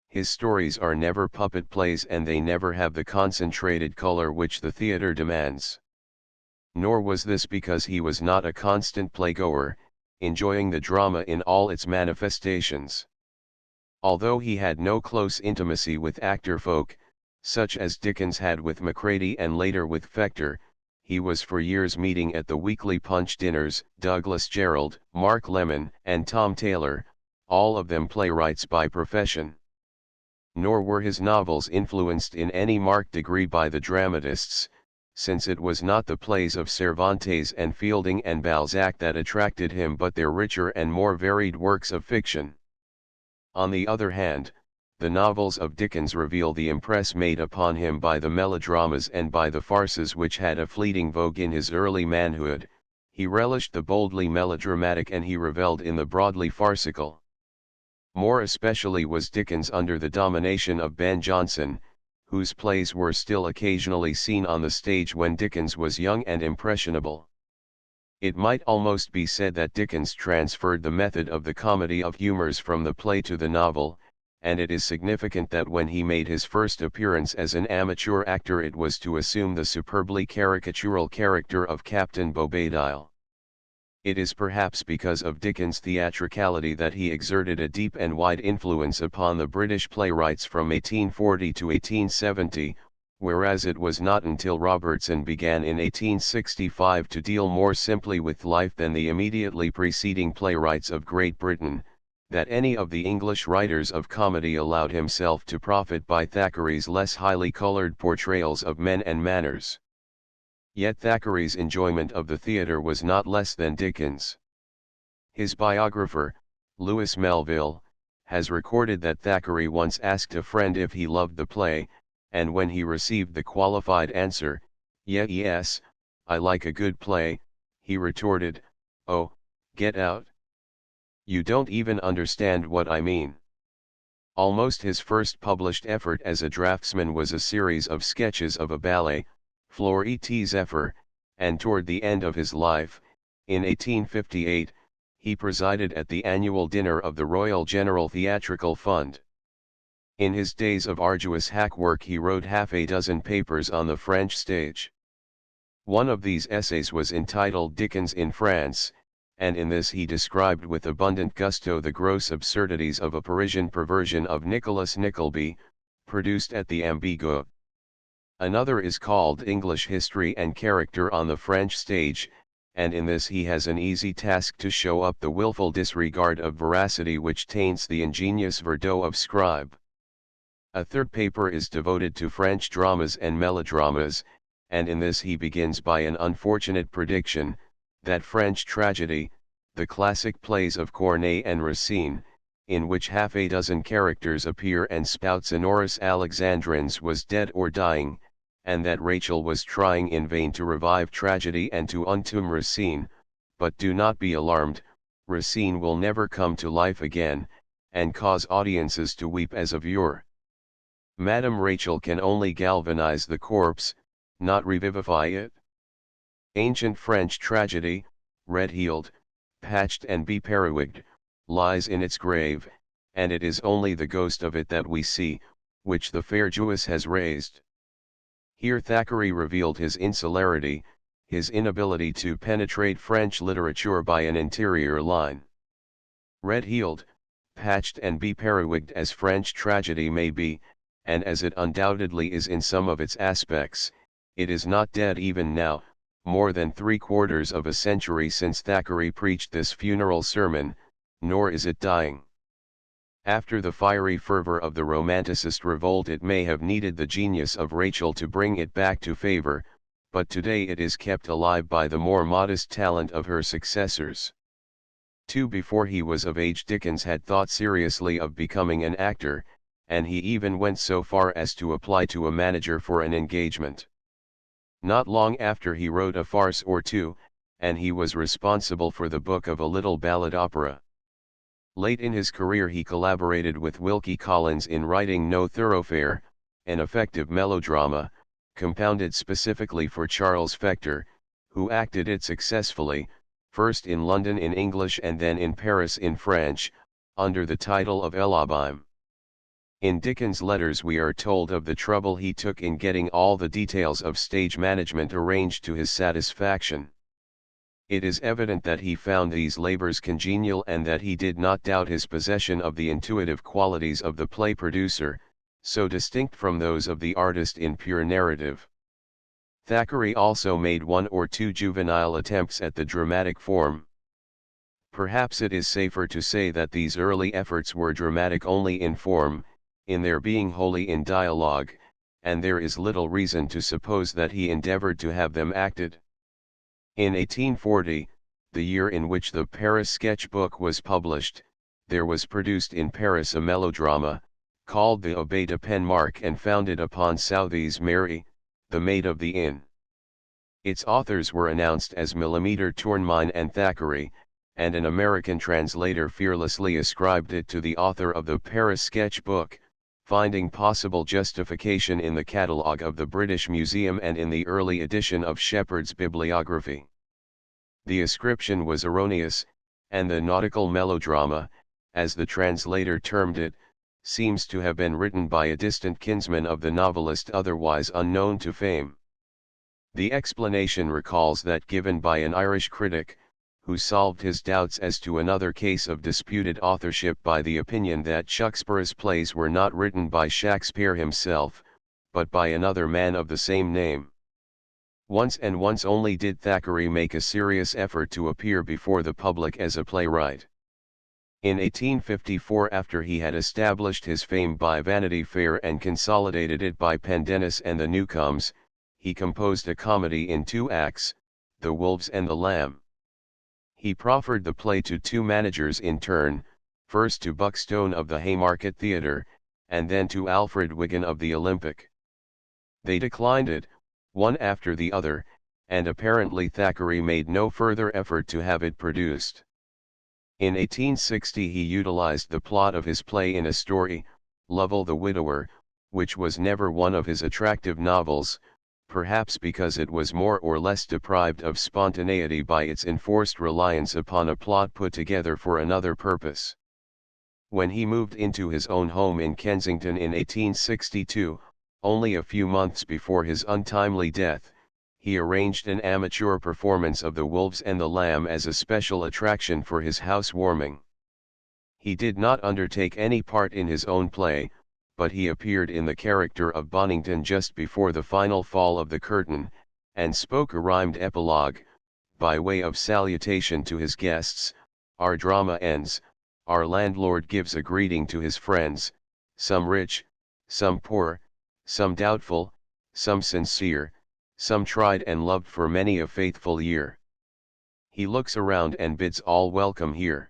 His stories are never puppet plays and they never have the concentrated color which the theater demands. Nor was this because he was not a constant playgoer, enjoying the drama in all its manifestations. Although he had no close intimacy with actor folk, such as Dickens had with Macready and later with Fector, he was for years meeting at the weekly Punch dinners Douglas Jerrold, Mark Lemon, and Tom Taylor, all of them playwrights by profession. Nor were his novels influenced in any marked degree by the dramatists, since it was not the plays of Cervantes and Fielding and Balzac that attracted him but their richer and more varied works of fiction. On the other hand, the novels of Dickens reveal the impress made upon him by the melodramas and by the farces which had a fleeting vogue in his early manhood. He relished the boldly melodramatic and he revelled in the broadly farcical. More especially was Dickens under the domination of Ben Jonson, whose plays were still occasionally seen on the stage when Dickens was young and impressionable. It might almost be said that Dickens transferred the method of the comedy of humours from the play to the novel, and it is significant that when he made his first appearance as an amateur actor it was to assume the superbly caricatural character of Captain Bobadil. It is perhaps because of Dickens' theatricality that he exerted a deep and wide influence upon the British playwrights from 1840 to 1870, whereas it was not until Robertson began in 1865 to deal more simply with life than the immediately preceding playwrights of Great Britain, that any of the English writers of comedy allowed himself to profit by Thackeray's less highly coloured portrayals of men and manners. Yet Thackeray's enjoyment of the theatre was not less than Dickens'. His biographer, Louis Melville, has recorded that Thackeray once asked a friend if he loved the play, and when he received the qualified answer, "Yes, I like a good play," he retorted, "Oh, get out. You don't even understand what I mean." Almost his first published effort as a draftsman was a series of sketches of a ballet, Flore et Zephyr, and toward the end of his life, in 1858, he presided at the annual dinner of the Royal General Theatrical Fund. In his days of arduous hack work he wrote half a dozen papers on the French stage. One of these essays was entitled Dickens in France, and in this he described with abundant gusto the gross absurdities of a Parisian perversion of Nicholas Nickleby, produced at the Ambigu. Another is called English History and Character on the French Stage, and in this he has an easy task to show up the wilful disregard of veracity which taints the ingenious Verdot of Scribe. A third paper is devoted to French dramas and melodramas, and in this he begins by an unfortunate prediction, that French tragedy, the classic plays of Corneille and Racine, in which half a dozen characters appear and spout sonorous alexandrines, was dead or dying, and that Rachel was trying in vain to revive tragedy and to entomb Racine, but do not be alarmed, Racine will never come to life again, and cause audiences to weep as of yore. Madame Rachel can only galvanize the corpse, not revivify it. Ancient French tragedy, red-heeled, patched and be-periwigged, lies in its grave, and it is only the ghost of it that we see, which the fair Jewess has raised. Here Thackeray revealed his insularity, his inability to penetrate French literature by an interior line. Red-heeled, patched and be-periwigged as French tragedy may be, and as it undoubtedly is in some of its aspects, it is not dead even now, more than 3/4 of a century since Thackeray preached this funeral sermon, nor is it dying. After the fiery fervor of the Romanticist revolt it may have needed the genius of Rachel to bring it back to favor, but today it is kept alive by the more modest talent of her successors. Before he was of age Dickens had thought seriously of becoming an actor, and he even went so far as to apply to a manager for an engagement. Not long after he wrote a farce or two, and he was responsible for the book of a little ballad opera. Late in his career he collaborated with Wilkie Collins in writing No Thoroughfare, an effective melodrama, compounded specifically for Charles Fector, who acted it successfully, first in London in English and then in Paris in French, under the title of El Abîme. In Dickens' letters we are told of the trouble he took in getting all the details of stage management arranged to his satisfaction. It is evident that he found these labors congenial and that he did not doubt his possession of the intuitive qualities of the play producer, so distinct from those of the artist in pure narrative. Thackeray also made one or two juvenile attempts at the dramatic form. Perhaps it is safer to say that these early efforts were dramatic only in form, in their being wholly in dialogue, and there is little reason to suppose that he endeavored to have them acted. In 1840, the year in which the Paris sketch book was published, there was produced in Paris a melodrama, called the Abbé de Penmark and founded upon Southey's Mary, the Maid of the Inn. Its authors were announced as Millimeter Tournemine and Thackeray, and an American translator fearlessly ascribed it to the author of the Paris sketch book, finding possible justification in the catalogue of the British Museum and in the early edition of Shepherd's bibliography. The ascription was erroneous, and the nautical melodrama, as the translator termed it, seems to have been written by a distant kinsman of the novelist otherwise unknown to fame. The explanation recalls that given by an Irish critic, who solved his doubts as to another case of disputed authorship by the opinion that Shakspeare's plays were not written by Shakespeare himself, but by another man of the same name. Once and once only did Thackeray make a serious effort to appear before the public as a playwright. In 1854, after he had established his fame by Vanity Fair and consolidated it by Pendennis and the Newcomes, he composed a comedy in 2 acts, The Wolves and the Lamb. He proffered the play to 2 managers in turn, first to Buckstone of the Haymarket Theatre, and then to Alfred Wigan of the Olympic. They declined it, one after the other, and apparently Thackeray made no further effort to have it produced. In 1860 he utilized the plot of his play in a story, Lovell the Widower, which was never one of his attractive novels, perhaps because it was more or less deprived of spontaneity by its enforced reliance upon a plot put together for another purpose. When he moved into his own home in Kensington in 1862, only a few months before his untimely death, he arranged an amateur performance of The Wolves and the Lamb as a special attraction for his housewarming. He did not undertake any part in his own play, but he appeared in the character of Bonington just before the final fall of the curtain, and spoke a rhymed epilogue, by way of salutation to his guests. Our drama ends, our landlord gives a greeting to his friends, some rich, some poor, some doubtful, some sincere, some tried and loved for many a faithful year. He looks around and bids all welcome here.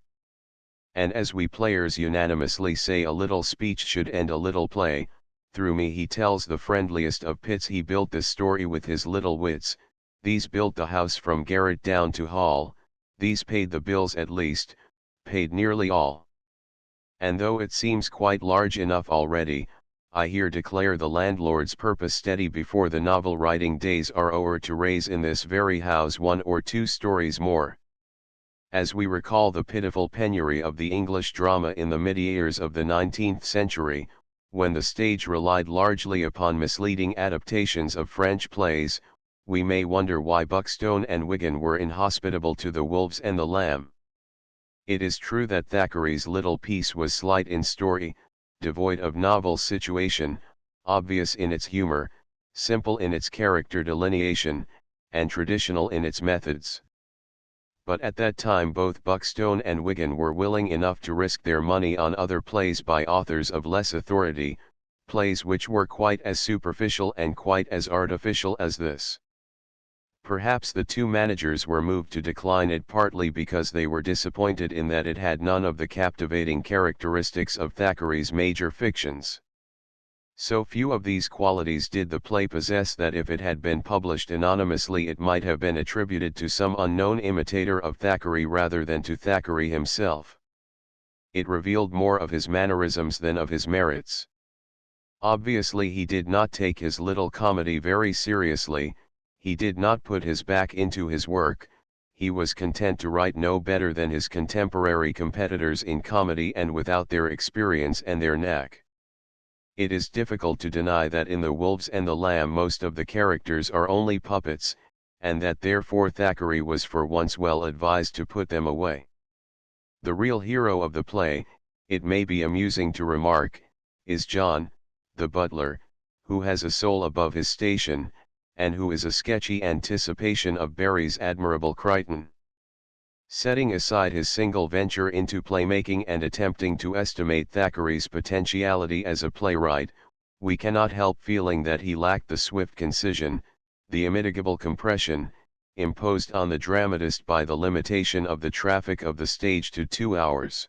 And as we players unanimously say a little speech should end a little play, through me he tells the friendliest of pits he built this story with his little wits, these built the house from garret down to hall, these paid the bills at least, paid nearly all. And though it seems quite large enough already, I here declare the landlord's purpose steady before the novel writing days are o'er to raise in this very house 1 or 2 stories more. As we recall the pitiful penury of the English drama in the mid-years of the 19th century, when the stage relied largely upon misleading adaptations of French plays, we may wonder why Buckstone and Wigan were inhospitable to The Wolves and the Lamb. It is true that Thackeray's little piece was slight in story, devoid of novel situation, obvious in its humor, simple in its character delineation, and traditional in its methods. But at that time both Buckstone and Wigan were willing enough to risk their money on other plays by authors of less authority, plays which were quite as superficial and quite as artificial as this. Perhaps the 2 managers were moved to decline it partly because they were disappointed in that it had none of the captivating characteristics of Thackeray's major fictions. So few of these qualities did the play possess that if it had been published anonymously it might have been attributed to some unknown imitator of Thackeray rather than to Thackeray himself. It revealed more of his mannerisms than of his merits. Obviously he did not take his little comedy very seriously, he did not put his back into his work, he was content to write no better than his contemporary competitors in comedy and without their experience and their knack. It is difficult to deny that in The Wolves and the Lamb most of the characters are only puppets, and that therefore Thackeray was for once well advised to put them away. The real hero of the play, it may be amusing to remark, is John, the butler, who has a soul above his station, and who is a sketchy anticipation of Barry's admirable Crichton. Setting aside his single venture into playmaking and attempting to estimate Thackeray's potentiality as a playwright, we cannot help feeling that he lacked the swift concision, the immitigable compression, imposed on the dramatist by the limitation of the traffic of the stage to 2 hours.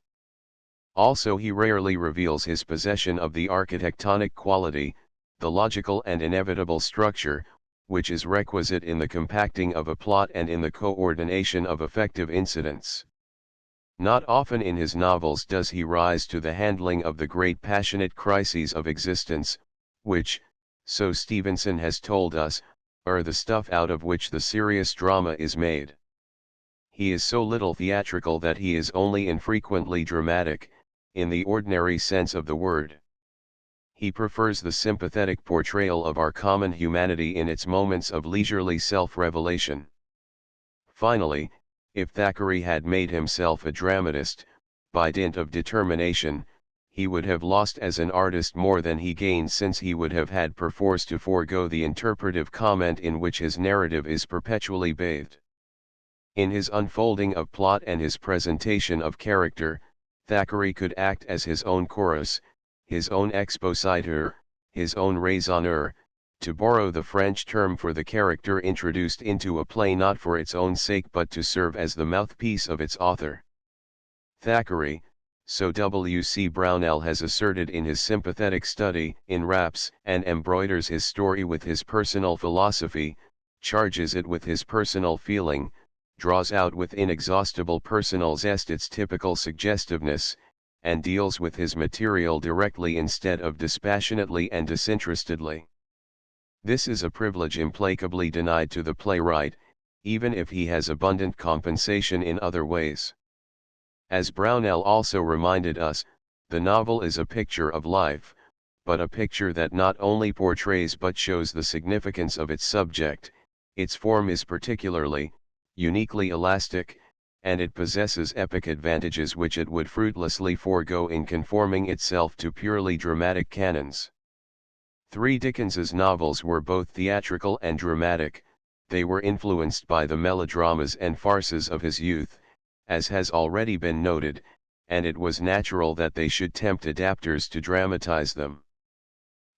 Also he rarely reveals his possession of the architectonic quality, the logical and inevitable structure, which is requisite in the compacting of a plot and in the coordination of effective incidents. Not often in his novels does he rise to the handling of the great passionate crises of existence, which, so Stevenson has told us, are the stuff out of which the serious drama is made. He is so little theatrical that he is only infrequently dramatic, in the ordinary sense of the word. He prefers the sympathetic portrayal of our common humanity in its moments of leisurely self-revelation. Finally, if Thackeray had made himself a dramatist, by dint of determination, he would have lost as an artist more than he gained, since he would have had perforce to forego the interpretive comment in which his narrative is perpetually bathed. In his unfolding of plot and his presentation of character, Thackeray could act as his own chorus, his own expositeur, his own raisonneur, to borrow the French term for the character introduced into a play not for its own sake but to serve as the mouthpiece of its author. Thackeray, so W. C. Brownell has asserted in his sympathetic study, enwraps and embroiders his story with his personal philosophy, charges it with his personal feeling, draws out with inexhaustible personal zest its typical suggestiveness, and deals with his material directly instead of dispassionately and disinterestedly. This is a privilege implacably denied to the playwright, even if he has abundant compensation in other ways. As Brownell also reminded us, the novel is a picture of life, but a picture that not only portrays but shows the significance of its subject. Its form is particularly, uniquely elastic, and it possesses epic advantages which it would fruitlessly forego in conforming itself to purely dramatic canons. Three Dickens's novels were both theatrical and dramatic. They were influenced by the melodramas and farces of his youth, as has already been noted, and it was natural that they should tempt adapters to dramatize them.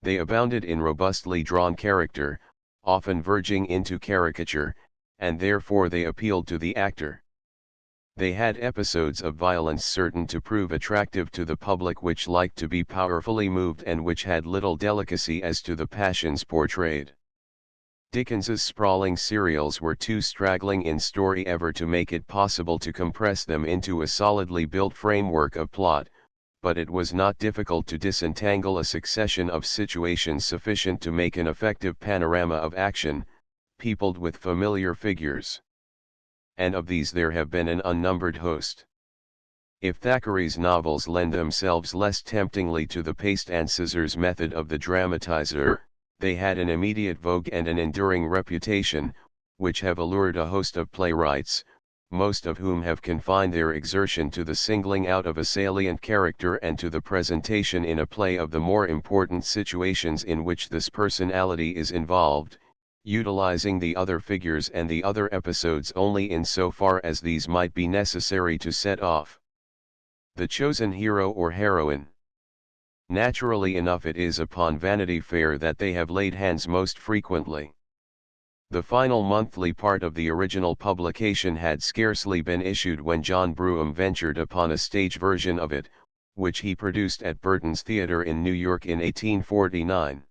They abounded in robustly drawn character, often verging into caricature, and therefore they appealed to the actor. They had episodes of violence certain to prove attractive to the public which liked to be powerfully moved and which had little delicacy as to the passions portrayed. Dickens's sprawling serials were too straggling in story ever to make it possible to compress them into a solidly built framework of plot, but it was not difficult to disentangle a succession of situations sufficient to make an effective panorama of action, peopled with familiar figures. And of these there have been an unnumbered host. If Thackeray's novels lend themselves less temptingly to the paste and scissors method of the dramatizer, they had an immediate vogue and an enduring reputation, which have allured a host of playwrights, most of whom have confined their exertion to the singling out of a salient character and to the presentation in a play of the more important situations in which this personality is involved, utilizing the other figures and the other episodes only in so far as these might be necessary to set off the chosen hero or heroine. Naturally enough, it is upon Vanity Fair that they have laid hands most frequently. The final monthly part of the original publication had scarcely been issued when John Brewham ventured upon a stage version of it, which he produced at Burton's Theatre in New York in 1849.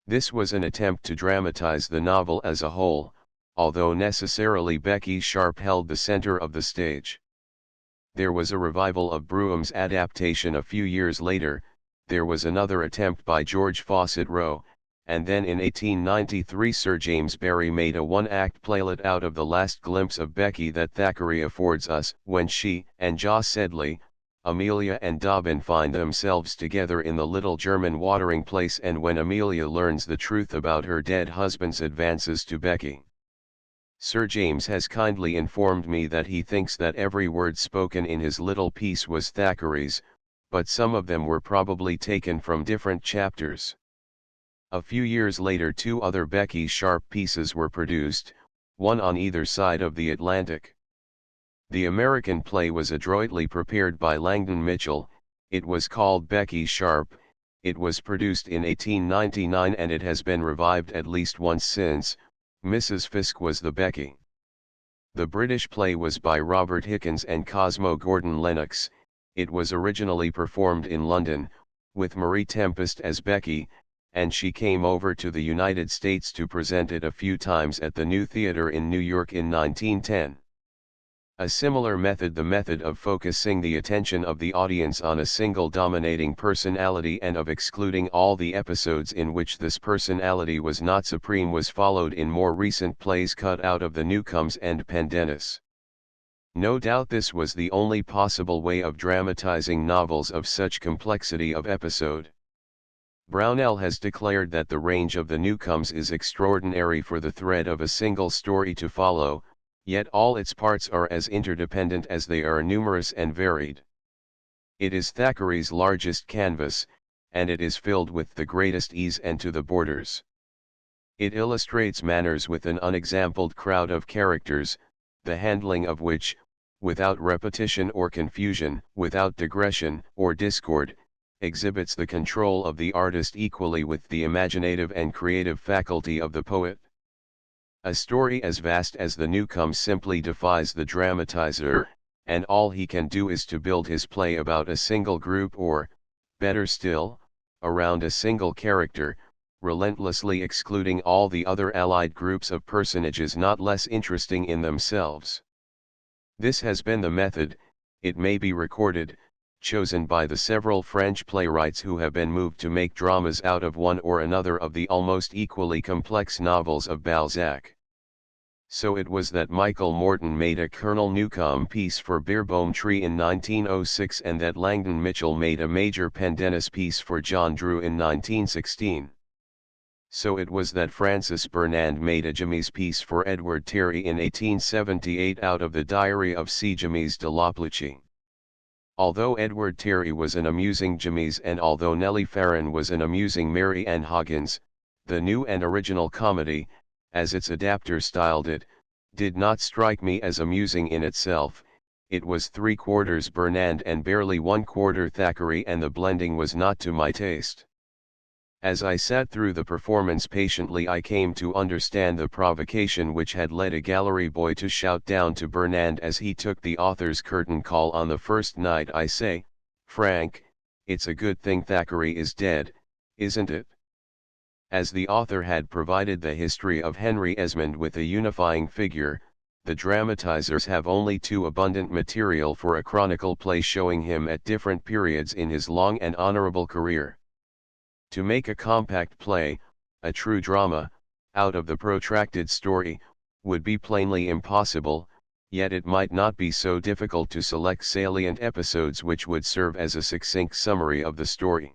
This was an attempt to dramatize the novel as a whole, although necessarily Becky Sharp held the center of the stage. There was a revival of Brewham's adaptation a few years later. There was another attempt by George Fawcett Rowe, and then in 1893 Sir James Barrie made a one-act playlet out of the last glimpse of Becky that Thackeray affords us, when she and Jos Sedley, Amelia and Dobbin find themselves together in the little German watering place, and when Amelia learns the truth about her dead husband's advances to Becky. Sir James has kindly informed me that he thinks that every word spoken in his little piece was Thackeray's, but some of them were probably taken from different chapters. A few years later two other Becky Sharp pieces were produced, one on either side of the Atlantic. The American play was adroitly prepared by Langdon Mitchell. It was called Becky Sharp. It was produced in 1899 and it has been revived at least once since. Mrs. Fiske was the Becky. The British play was by Robert Hickens and Cosmo Gordon-Lennox. It was originally performed in London, with Marie Tempest as Becky, and she came over to the United States to present it a few times at the New Theatre in New York in 1910. A similar method, the method of focusing the attention of the audience on a single dominating personality and of excluding all the episodes in which this personality was not supreme, was followed in more recent plays cut out of the Newcomes and Pendennis. No doubt this was the only possible way of dramatizing novels of such complexity of episode. Brownell has declared that the range of the Newcomes is extraordinary for the thread of a single story to follow, yet all its parts are as interdependent as they are numerous and varied. It is Thackeray's largest canvas, and it is filled with the greatest ease and to the borders. It illustrates manners with an unexampled crowd of characters, the handling of which, without repetition or confusion, without digression or discord, exhibits the control of the artist equally with the imaginative and creative faculty of the poet. A story as vast as the Newcomes simply defies the dramatizer, and all he can do is to build his play about a single group or, better still, around a single character, relentlessly excluding all the other allied groups of personages not less interesting in themselves. This has been the method, it may be recorded, chosen by the several French playwrights who have been moved to make dramas out of one or another of the almost equally complex novels of Balzac. So it was that Michael Morton made a Colonel Newcome piece for Beerbohm Tree in 1906, and that Langdon Mitchell made a Major Pendennis piece for John Drew in 1916. So it was that Francis Burnand made a Jamies piece for Edward Terry in 1878 out of the Diary of C. Jamies de Laplace. Although Edward Terry was an amusing Jamies, and although Nellie Farren was an amusing Mary Ann Hoggins, the new and original comedy, as its adapter styled it, did not strike me as amusing in itself. It was 3/4 Burnand and barely 1/4 Thackeray, and the blending was not to my taste. As I sat through the performance patiently, I came to understand the provocation which had led a gallery boy to shout down to Burnand as he took the author's curtain call on the first night. I say, "Frank, it's a good thing Thackeray is dead, isn't it?" As the author had provided the history of Henry Esmond with a unifying figure, the dramatizers have only too abundant material for a chronicle play showing him at different periods in his long and honorable career. To make a compact play, a true drama, out of the protracted story, would be plainly impossible, yet it might not be so difficult to select salient episodes which would serve as a succinct summary of the story.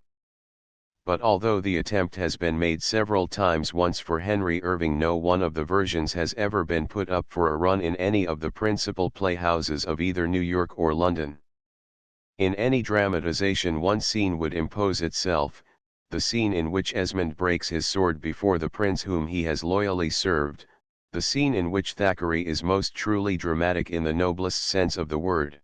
But although the attempt has been made several times, once for Henry Irving, no one of the versions has ever been put up for a run in any of the principal playhouses of either New York or London. In any dramatization one scene would impose itself, the scene in which Esmond breaks his sword before the prince whom he has loyally served, the scene in which Thackeray is most truly dramatic in the noblest sense of the word.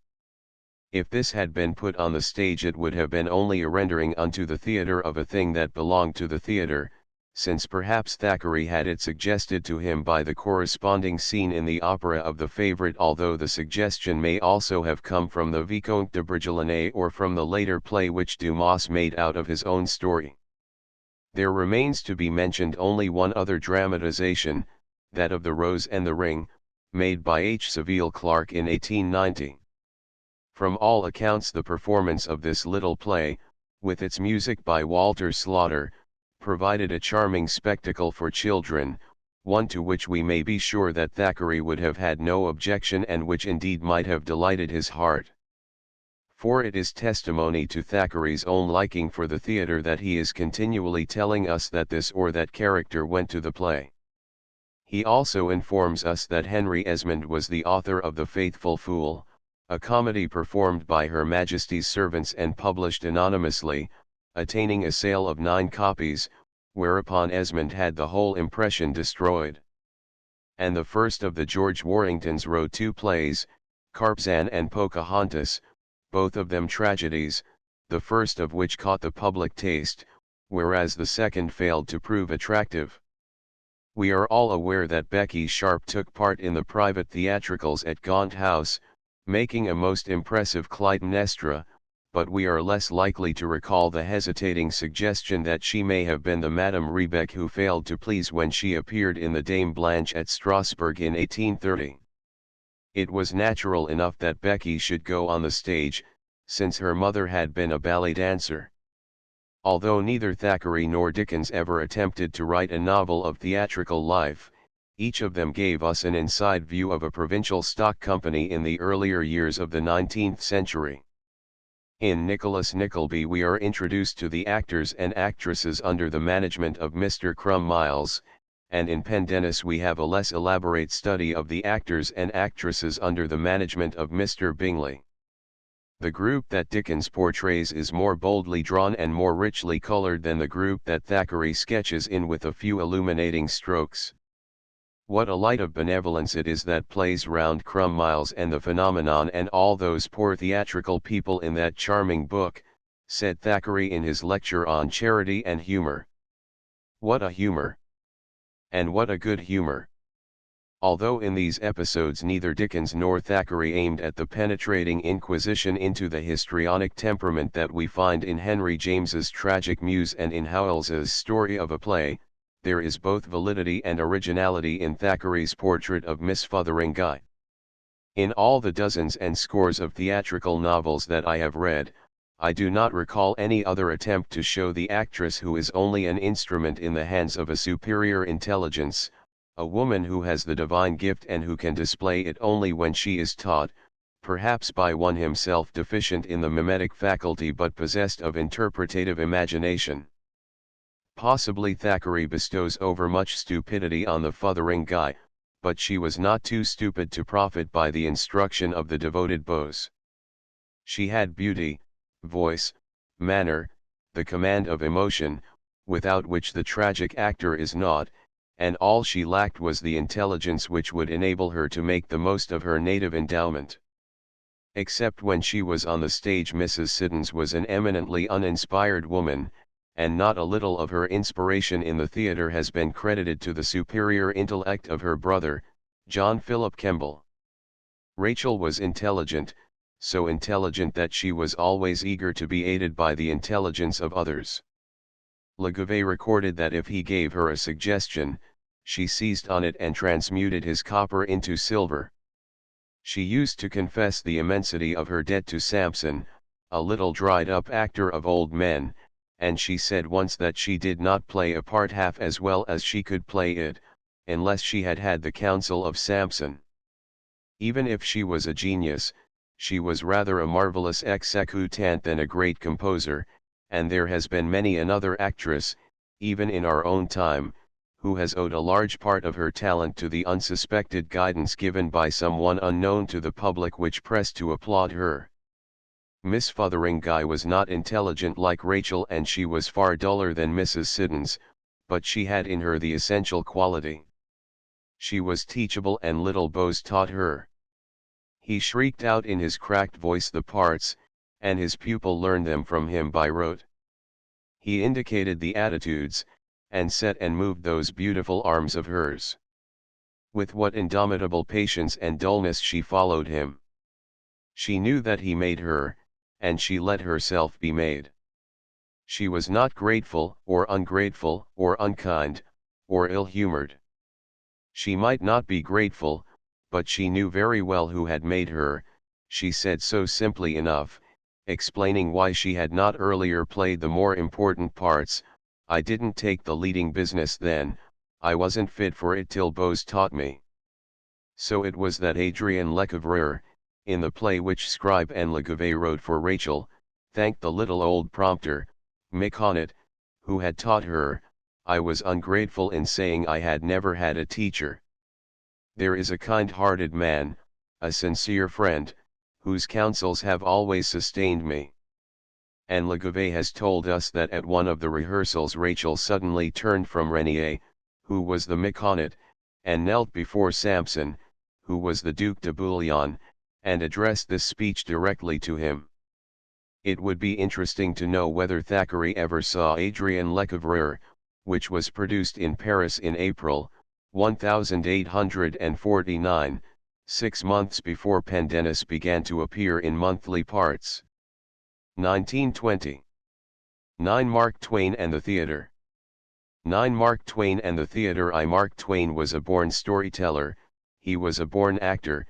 If this had been put on the stage, it would have been only a rendering unto the theatre of a thing that belonged to the theatre, since perhaps Thackeray had it suggested to him by the corresponding scene in the opera of the Favourite, although the suggestion may also have come from the Vicomte de Brigillonnet or from the later play which Dumas made out of his own story. There remains to be mentioned only one other dramatization, that of The Rose and the Ring, made by H. Saville Clark in 1890. From all accounts the performance of this little play, with its music by Walter Slaughter, provided a charming spectacle for children, one to which we may be sure that Thackeray would have had no objection, and which indeed might have delighted his heart. For it is testimony to Thackeray's own liking for the theatre that he is continually telling us that this or that character went to the play. He also informs us that Henry Esmond was the author of The Faithful Fool, a comedy performed by Her Majesty's servants and published anonymously, attaining a sale of 9 copies, whereupon Esmond had the whole impression destroyed. And the first of the George Warringtons wrote 2 plays, Carpzan and Pocahontas, both of them tragedies, the first of which caught the public taste, whereas the second failed to prove attractive. We are all aware that Becky Sharp took part in the private theatricals at Gaunt House, making a most impressive Clytemnestra, but we are less likely to recall the hesitating suggestion that she may have been the Madame Rebec who failed to please when she appeared in the Dame Blanche at Strasbourg in 1830. It was natural enough that Becky should go on the stage, since her mother had been a ballet dancer. Although neither Thackeray nor Dickens ever attempted to write a novel of theatrical life, each of them gave us an inside view of a provincial stock company in the earlier years of the 19th century. In Nicholas Nickleby we are introduced to the actors and actresses under the management of Mr. Crumb Miles, and in Pendennis we have a less elaborate study of the actors and actresses under the management of Mr. Bingley. The group that Dickens portrays is more boldly drawn and more richly colored than the group that Thackeray sketches in with a few illuminating strokes. What a light of benevolence it is that plays round Crumb Miles and the phenomenon and all those poor theatrical people in that charming book, said Thackeray in his lecture on Charity and Humor. What a humor! And what a good humor! Although in these episodes neither Dickens nor Thackeray aimed at the penetrating inquisition into the histrionic temperament that we find in Henry James's Tragic Muse and in Howells's Story of a Play, there is both validity and originality in Thackeray's portrait of Miss Fotheringay. In all the dozens and scores of theatrical novels that I have read, I do not recall any other attempt to show the actress who is only an instrument in the hands of a superior intelligence, a woman who has the divine gift and who can display it only when she is taught, perhaps by one himself deficient in the mimetic faculty but possessed of interpretative imagination. Possibly Thackeray bestows overmuch stupidity on the Fotheringay, but she was not too stupid to profit by the instruction of the devoted Bose. She had beauty, voice, manner, the command of emotion, without which the tragic actor is naught, and all she lacked was the intelligence which would enable her to make the most of her native endowment. Except when she was on the stage, Mrs. Siddons was an eminently uninspired woman, and not a little of her inspiration in the theatre has been credited to the superior intellect of her brother, John Philip Kemble. Rachel was intelligent, so intelligent that she was always eager to be aided by the intelligence of others. Legouvé recorded that if he gave her a suggestion, she seized on it and transmuted his copper into silver. She used to confess the immensity of her debt to Samson, a little dried-up actor of old men, and she said once that she did not play a part half as well as she could play it, unless she had had the counsel of Samson. Even if she was a genius, she was rather a marvelous executant than a great composer, and there has been many another actress, even in our own time, who has owed a large part of her talent to the unsuspected guidance given by someone unknown to the public which pressed to applaud her. Miss Fotheringay was not intelligent like Rachel and she was far duller than Mrs. Siddons, but she had in her the essential quality. She was teachable and little Bose taught her. He shrieked out in his cracked voice the parts, and his pupil learned them from him by rote. He indicated the attitudes, and set and moved those beautiful arms of hers. With what indomitable patience and dullness she followed him. She knew that he made her, and she let herself be made. She was not grateful, or ungrateful, or unkind, or ill-humored. She might not be grateful, but she knew very well who had made her, she said so simply enough, explaining why she had not earlier played the more important parts. I didn't take the leading business then, I wasn't fit for it till Bose taught me. So it was that Adrienne Lecouvreur, in the play which Scribe and Legouvé wrote for Rachel, thanked the little old prompter, Miconet, who had taught her. I was ungrateful in saying I had never had a teacher. There is a kind-hearted man, a sincere friend, whose counsels have always sustained me. And Legouvé has told us that at one of the rehearsals Rachel suddenly turned from Renier, who was the Miconet, and knelt before Samson, who was the Duc de Bouillon, and addressed this speech directly to him. It would be interesting to know whether Thackeray ever saw Adrienne Lecouvreur, which was produced in Paris in April, 1849, 6 months before Pendennis began to appear in monthly parts. 1920. 9. Mark Twain and the Theatre. 9. Mark Twain and the Theatre. Mark Twain was a born storyteller, he was a born actor,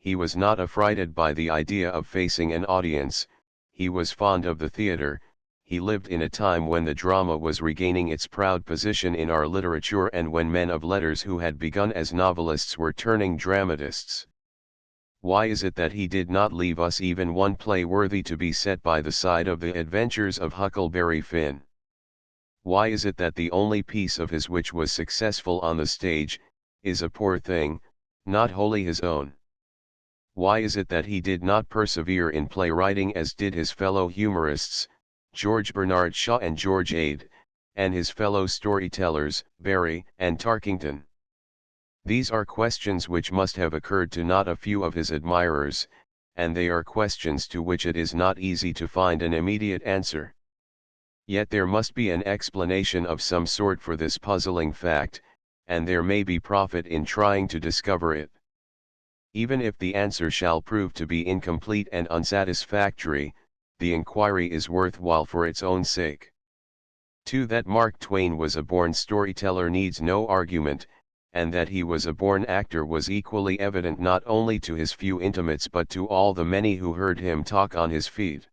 He was not affrighted by the idea of facing an audience, he was fond of the theatre. He lived in a time when the drama was regaining its proud position in our literature and when men of letters who had begun as novelists were turning dramatists. Why is it that he did not leave us even one play worthy to be set by the side of the adventures of Huckleberry Finn? Why is it that the only piece of his which was successful on the stage, is a poor thing, not wholly his own? Why is it that he did not persevere in playwriting as did his fellow humorists, George Bernard Shaw and George Ade, and his fellow storytellers, Barrie and Tarkington? These are questions which must have occurred to not a few of his admirers, and they are questions to which it is not easy to find an immediate answer. Yet there must be an explanation of some sort for this puzzling fact, and there may be profit in trying to discover it. Even if the answer shall prove to be incomplete and unsatisfactory, the inquiry is worthwhile for its own sake. That Mark Twain was a born storyteller needs no argument, and that he was a born actor was equally evident not only to his few intimates but to all the many who heard him talk on his feet.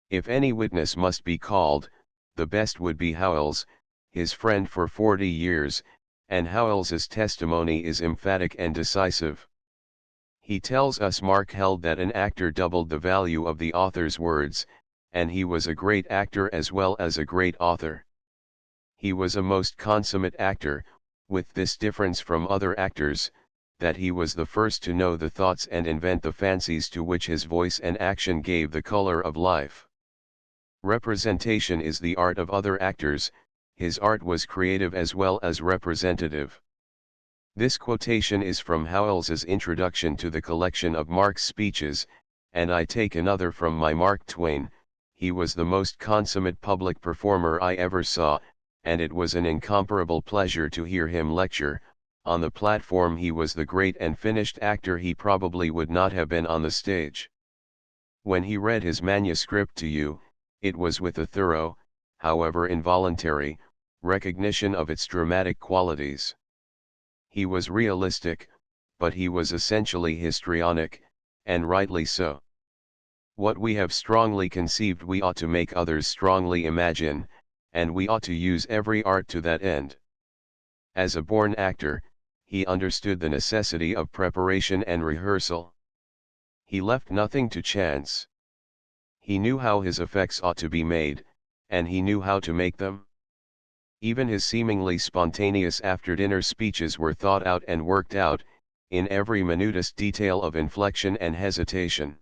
If any witness must be called, the best would be Howells, his friend for 40 years, and Howells's testimony is emphatic and decisive. He tells us Mark held that an actor doubled the value of the author's words, and he was a great actor as well as a great author. He was a most consummate actor, with this difference from other actors, that he was the first to know the thoughts and invent the fancies to which his voice and action gave the color of life. Representation is the art of other actors, his art was creative as well as representative. This quotation is from Howells's introduction to the collection of Mark's speeches, and I take another from my Mark Twain. He was the most consummate public performer I ever saw, and it was an incomparable pleasure to hear him lecture. On the platform he was the great and finished actor he probably would not have been on the stage. When he read his manuscript to you, it was with a thorough, however involuntary, recognition of its dramatic qualities. He was realistic, but he was essentially histrionic, and rightly so. What we have strongly conceived we ought to make others strongly imagine, and we ought to use every art to that end. As a born actor, he understood the necessity of preparation and rehearsal. He left nothing to chance. He knew how his effects ought to be made, and he knew how to make them. Even his seemingly spontaneous after-dinner speeches were thought out and worked out, in every minutest detail of inflection and hesitation.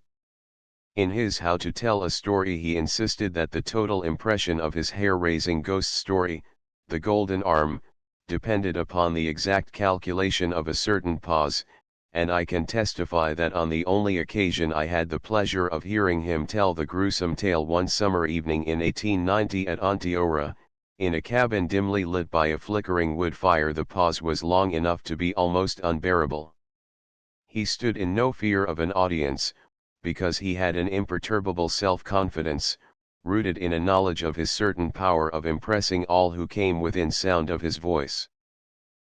In his How to Tell a Story he insisted that the total impression of his hair-raising ghost story, The Golden Arm, depended upon the exact calculation of a certain pause, and I can testify that on the only occasion I had the pleasure of hearing him tell the gruesome tale one summer evening in 1890 at Onteora, in a cabin dimly lit by a flickering wood fire, the pause was long enough to be almost unbearable. He stood in no fear of an audience, because he had an imperturbable self-confidence, rooted in a knowledge of his certain power of impressing all who came within sound of his voice.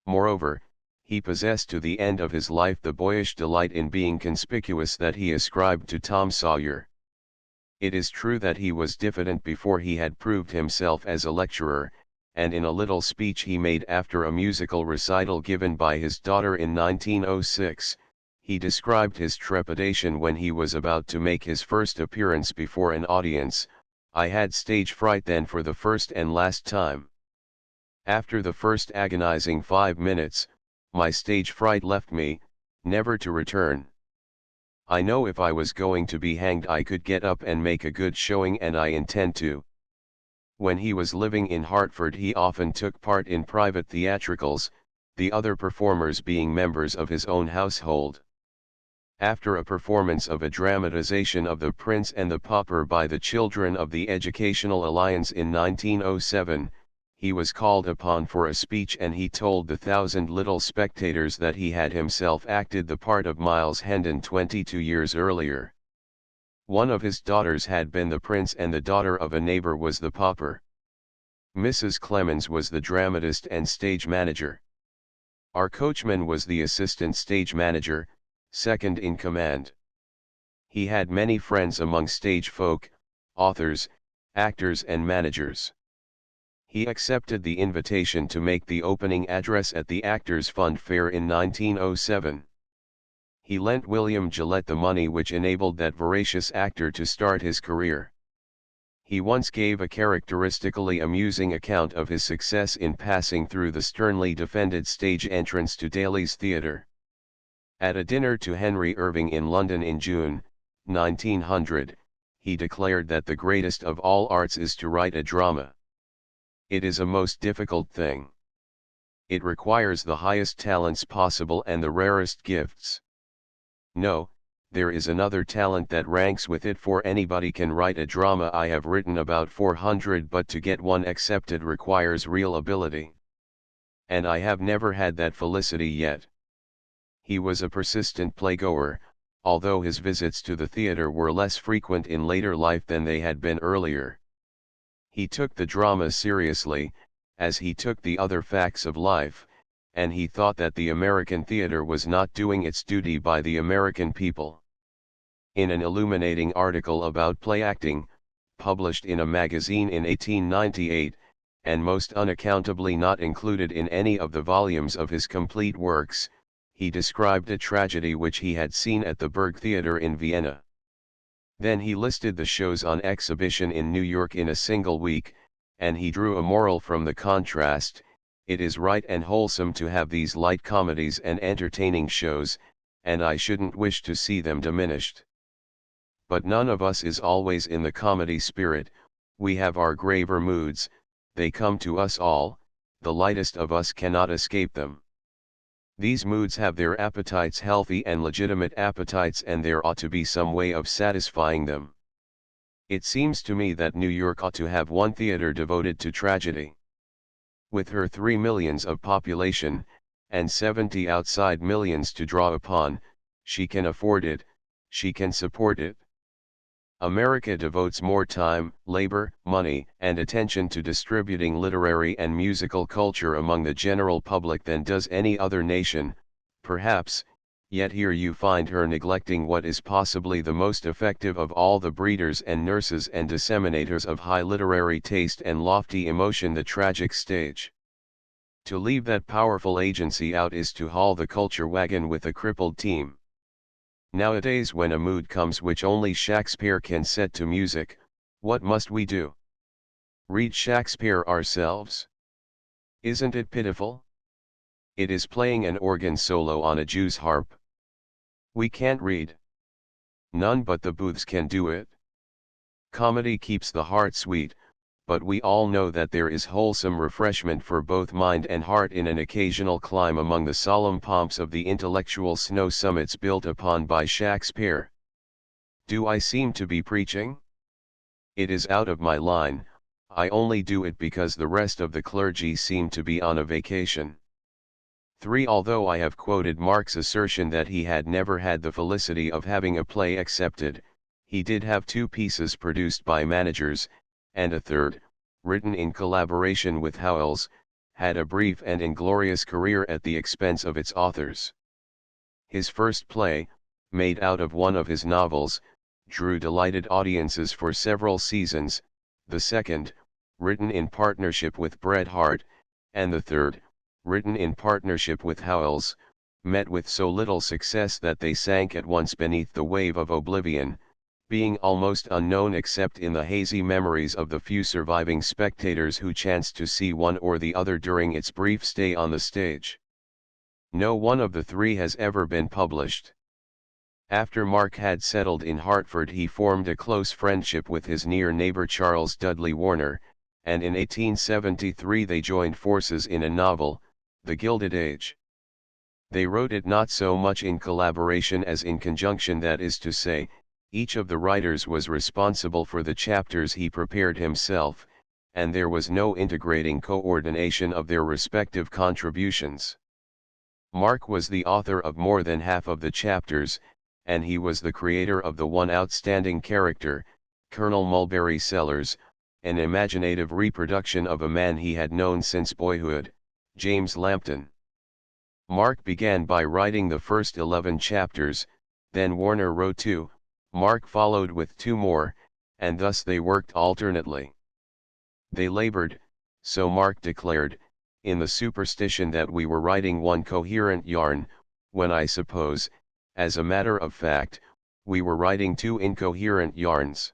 Moreover, he possessed to the end of his life the boyish delight in being conspicuous that he ascribed to Tom Sawyer. It is true that he was diffident before he had proved himself as a lecturer, and in a little speech he made after a musical recital given by his daughter in 1906, he described his trepidation when he was about to make his first appearance before an audience. I had stage fright then for the first and last time. After the first agonizing 5 minutes, my stage fright left me, never to return. I know if I was going to be hanged I could get up and make a good showing, and I intend to. When he was living in Hartford he often took part in private theatricals, the other performers being members of his own household. After a performance of a dramatization of The Prince and the Pauper by the Children of the Educational Alliance in 1907, he was called upon for a speech, and he told the 1,000 little spectators that he had himself acted the part of Miles Hendon 22 years earlier. One of his daughters had been the Prince and the daughter of a neighbor was the Pauper. Mrs. Clemens was the dramatist and stage manager. Our coachman was the assistant stage manager, second in command. He had many friends among stage folk, authors, actors and managers. He accepted the invitation to make the opening address at the Actors Fund Fair in 1907. He lent William Gillette the money which enabled that voracious actor to start his career. He once gave a characteristically amusing account of his success in passing through the sternly defended stage entrance to Daly's Theatre. At a dinner to Henry Irving in London in June, 1900, he declared that the greatest of all arts is to write a drama. It is a most difficult thing. It requires the highest talents possible and the rarest gifts. No, there is another talent that ranks with it, for anybody can write a drama. I have written about 400, but to get one accepted requires real ability. And I have never had that felicity yet. He was a persistent playgoer, although his visits to the theatre were less frequent in later life than they had been earlier. He took the drama seriously, as he took the other facts of life, and he thought that the American theatre was not doing its duty by the American people. In an illuminating article about play acting, published in a magazine in 1898, and most unaccountably not included in any of the volumes of his complete works, he described a tragedy which he had seen at the Burg Theatre in Vienna. Then he listed the shows on exhibition in New York in a single week, and he drew a moral from the contrast: it is right and wholesome to have these light comedies and entertaining shows, and I shouldn't wish to see them diminished. But none of us is always in the comedy spirit. We have our graver moods, they come to us all, the lightest of us cannot escape them. These moods have their appetites, healthy and legitimate appetites, and there ought to be some way of satisfying them. It seems to me that New York ought to have one theater devoted to tragedy. With her 3 millions of population, and 70 outside millions to draw upon, she can afford it, she can support it. America devotes more time, labor, money, and attention to distributing literary and musical culture among the general public than does any other nation, perhaps, yet here you find her neglecting what is possibly the most effective of all the breeders and nurses and disseminators of high literary taste and lofty emotion, the tragic stage. To leave that powerful agency out is to haul the culture wagon with a crippled team. Nowadays, when a mood comes which only Shakespeare can set to music, what must we do? Read Shakespeare ourselves? Isn't it pitiful? It is playing an organ solo on a Jew's harp. We can't read. None but the booths can do it. Comedy keeps the heart sweet, but we all know that there is wholesome refreshment for both mind and heart in an occasional climb among the solemn pomps of the intellectual snow summits built upon by Shakespeare. Do I seem to be preaching? It is out of my line. I only do it because the rest of the clergy seem to be on a vacation. 3. Although I have quoted Mark's assertion that he had never had the felicity of having a play accepted, he did have 2 pieces produced by managers, and a third, written in collaboration with Howells, had a brief and inglorious career at the expense of its authors. His first play, made out of one of his novels, drew delighted audiences for several seasons. The second, written in partnership with Bret Harte, and the third, written in partnership with Howells, met with so little success that they sank at once beneath the wave of oblivion, being almost unknown except in the hazy memories of the few surviving spectators who chanced to see one or the other during its brief stay on the stage. No one of the 3 has ever been published. After Mark had settled in Hartford, he formed a close friendship with his near neighbor Charles Dudley Warner, and in 1873 they joined forces in a novel, The Gilded Age. They wrote it not so much in collaboration as in conjunction, that is to say, each of the writers was responsible for the chapters he prepared himself, and there was no integrating coordination of their respective contributions. Mark was the author of more than half of the chapters, and he was the creator of the one outstanding character, Colonel Mulberry Sellers, an imaginative reproduction of a man he had known since boyhood, James Lambton. Mark began by writing the first 11 chapters, then Warner wrote 2, Mark followed with 2 more, and thus they worked alternately. They labored, so Mark declared, in the superstition that we were writing one coherent yarn, when I suppose, as a matter of fact, we were writing 2 incoherent yarns.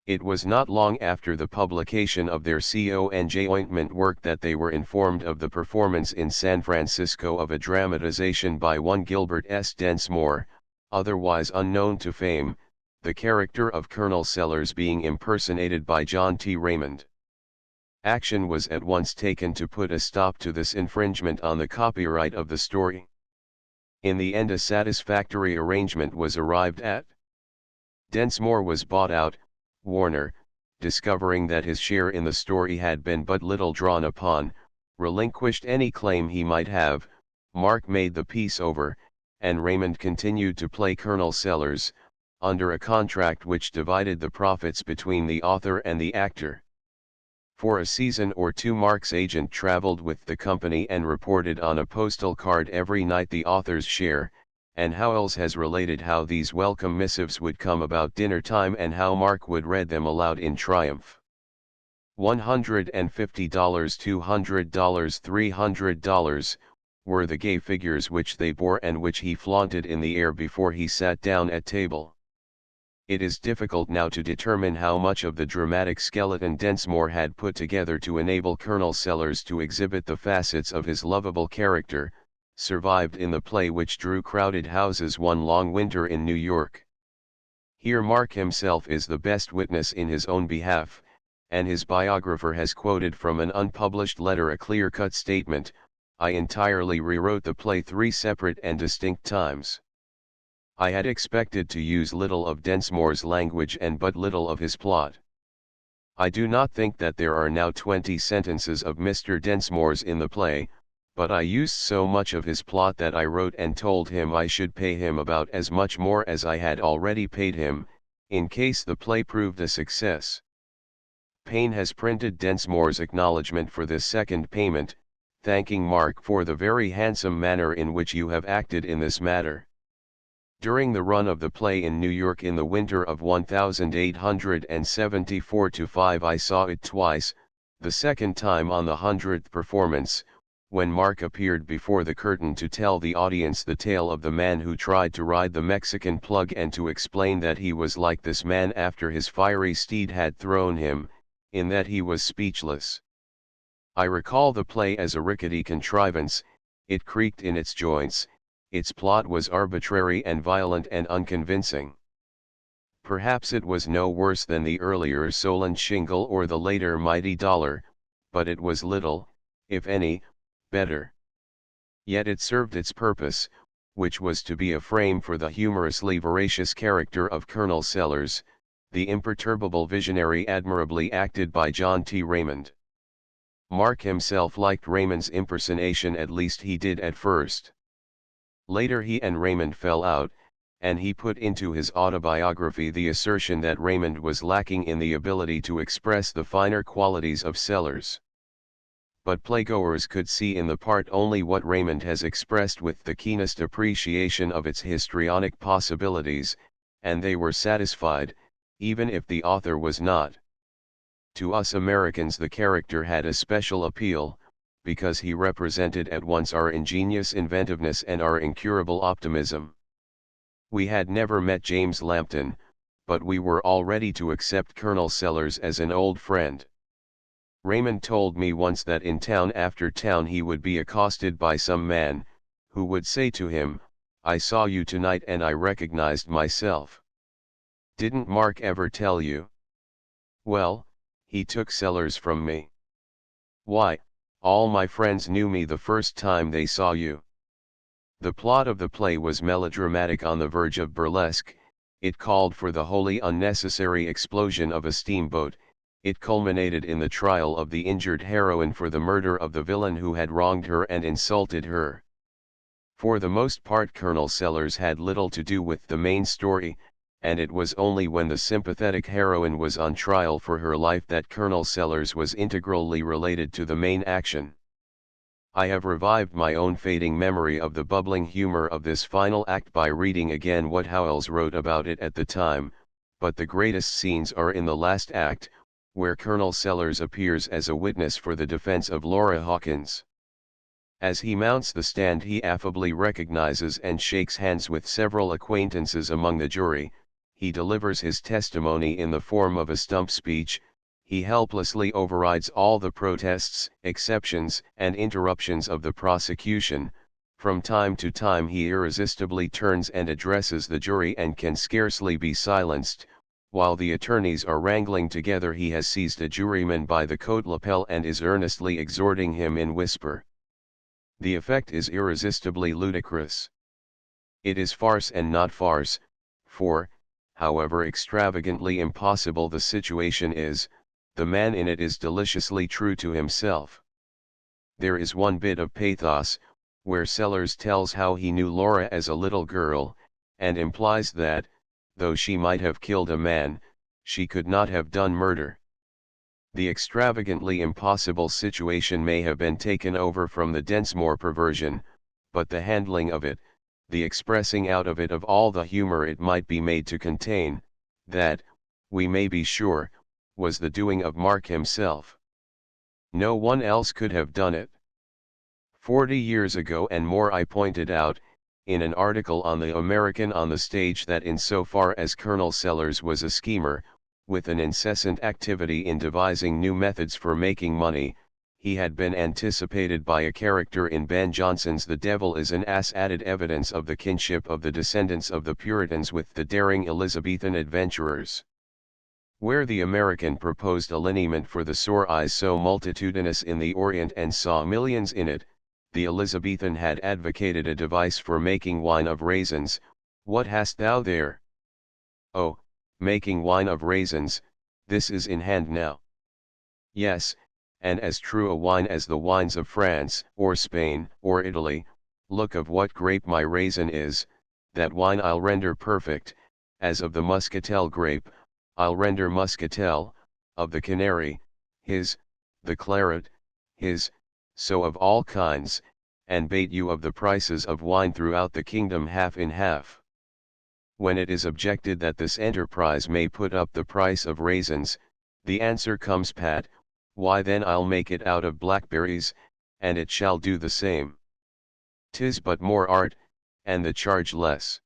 It was not long after the publication of their Conj ointment work that they were informed of the performance in San Francisco of a dramatization by one Gilbert S. Densmore, otherwise unknown to fame, the character of Colonel Sellers being impersonated by John T. Raymond. Action was at once taken to put a stop to this infringement on the copyright of the story. In the end, a satisfactory arrangement was arrived at. Densmore was bought out. Warner, discovering that his share in the story had been but little drawn upon, relinquished any claim he might have. Mark made the piece over, and Raymond continued to play Colonel Sellers, under a contract which divided the profits between the author and the actor. For a season or 2 Mark's agent traveled with the company and reported on a postal card every night the author's share, and Howells has related how these welcome missives would come about dinner time and how Mark would read them aloud in triumph. $150, $200, $300 were the gay figures which they bore and which he flaunted in the air before he sat down at table. It is difficult now to determine how much of the dramatic skeleton Densmore had put together to enable Colonel Sellers to exhibit the facets of his lovable character, survived in the play which drew crowded houses one long winter in New York. Here Mark himself is the best witness in his own behalf, and his biographer has quoted from an unpublished letter a clear-cut statement, I entirely rewrote the play 3 separate and distinct times. I had expected to use little of Densmore's language and but little of his plot. I do not think that there are now 20 sentences of Mr. Densmore's in the play, but I used so much of his plot that I wrote and told him I should pay him about as much more as I had already paid him, in case the play proved a success. Payne has printed Densmore's acknowledgement for this second payment, thanking Mark for the very handsome manner in which you have acted in this matter. During the run of the play in New York in the winter of 1874-5 I saw it twice, the second time on the 100th performance, when Mark appeared before the curtain to tell the audience the tale of the man who tried to ride the Mexican plug and to explain that he was like this man after his fiery steed had thrown him, in that he was speechless. I recall the play as a rickety contrivance, it creaked in its joints, its plot was arbitrary and violent and unconvincing. Perhaps it was no worse than the earlier Solent Shingle or the later Mighty Dollar, but it was little, if any, better. Yet it served its purpose, which was to be a frame for the humorously veracious character of Colonel Sellers, the imperturbable visionary admirably acted by John T. Raymond. Mark himself liked Raymond's impersonation, at least he did at first. Later he and Raymond fell out, and he put into his autobiography the assertion that Raymond was lacking in the ability to express the finer qualities of Sellers. But playgoers could see in the part only what Raymond has expressed with the keenest appreciation of its histrionic possibilities, and they were satisfied, even if the author was not. To us Americans the character had a special appeal, because he represented at once our ingenious inventiveness and our incurable optimism. We had never met James Lambton, but we were all ready to accept Colonel Sellers as an old friend. Raymond told me once that in town after town he would be accosted by some man, who would say to him, I saw you tonight and I recognized myself. Didn't Mark ever tell you? Well, he took Sellers from me. Why, all my friends knew me the first time they saw you. The plot of the play was melodramatic on the verge of burlesque, it called for the wholly unnecessary explosion of a steamboat, it culminated in the trial of the injured heroine for the murder of the villain who had wronged her and insulted her. For the most part Colonel Sellers had little to do with the main story, and it was only when the sympathetic heroine was on trial for her life that Colonel Sellers was integrally related to the main action. I have revived my own fading memory of the bubbling humor of this final act by reading again what Howells wrote about it at the time, but the greatest scenes are in the last act, where Colonel Sellers appears as a witness for the defense of Laura Hawkins. As he mounts the stand he affably recognizes and shakes hands with several acquaintances among the jury, he delivers his testimony in the form of a stump speech, he helplessly overrides all the protests, exceptions, and interruptions of the prosecution. From time to time he irresistibly turns and addresses the jury and can scarcely be silenced. While the attorneys are wrangling together he has seized a juryman by the coat lapel and is earnestly exhorting him in whisper. The effect is irresistibly ludicrous. It is farce and not farce, for, however extravagantly impossible the situation is, the man in it is deliciously true to himself. There is one bit of pathos, where Sellers tells how he knew Laura as a little girl, and implies that, though she might have killed a man, she could not have done murder. The extravagantly impossible situation may have been taken over from the Densmore perversion, but the handling of it, the expressing out of it of all the humor it might be made to contain, that, we may be sure, was the doing of Mark himself. No one else could have done it. 40 years ago and more I pointed out, in an article on the American on the Stage, that in so far as Colonel Sellers was a schemer, with an incessant activity in devising new methods for making money, he had been anticipated by a character in Ben Jonson's The Devil is an Ass, added evidence of the kinship of the descendants of the Puritans with the daring Elizabethan adventurers. Where the American proposed a lineament for the sore eyes so multitudinous in the Orient and saw millions in it, the Elizabethan had advocated a device for making wine of raisins. What hast thou there? Oh, making wine of raisins, this is in hand now. Yes, and as true a wine as the wines of France, or Spain, or Italy. Look of what grape my raisin is, that wine I'll render perfect, as of the muscatel grape, I'll render muscatel, of the canary, his, the claret, his, so of all kinds, and bate you of the prices of wine throughout the kingdom half in half. When it is objected that this enterprise may put up the price of raisins, the answer comes pat, why then I'll make it out of blackberries, and it shall do the same. 'Tis but more art, and the charge less.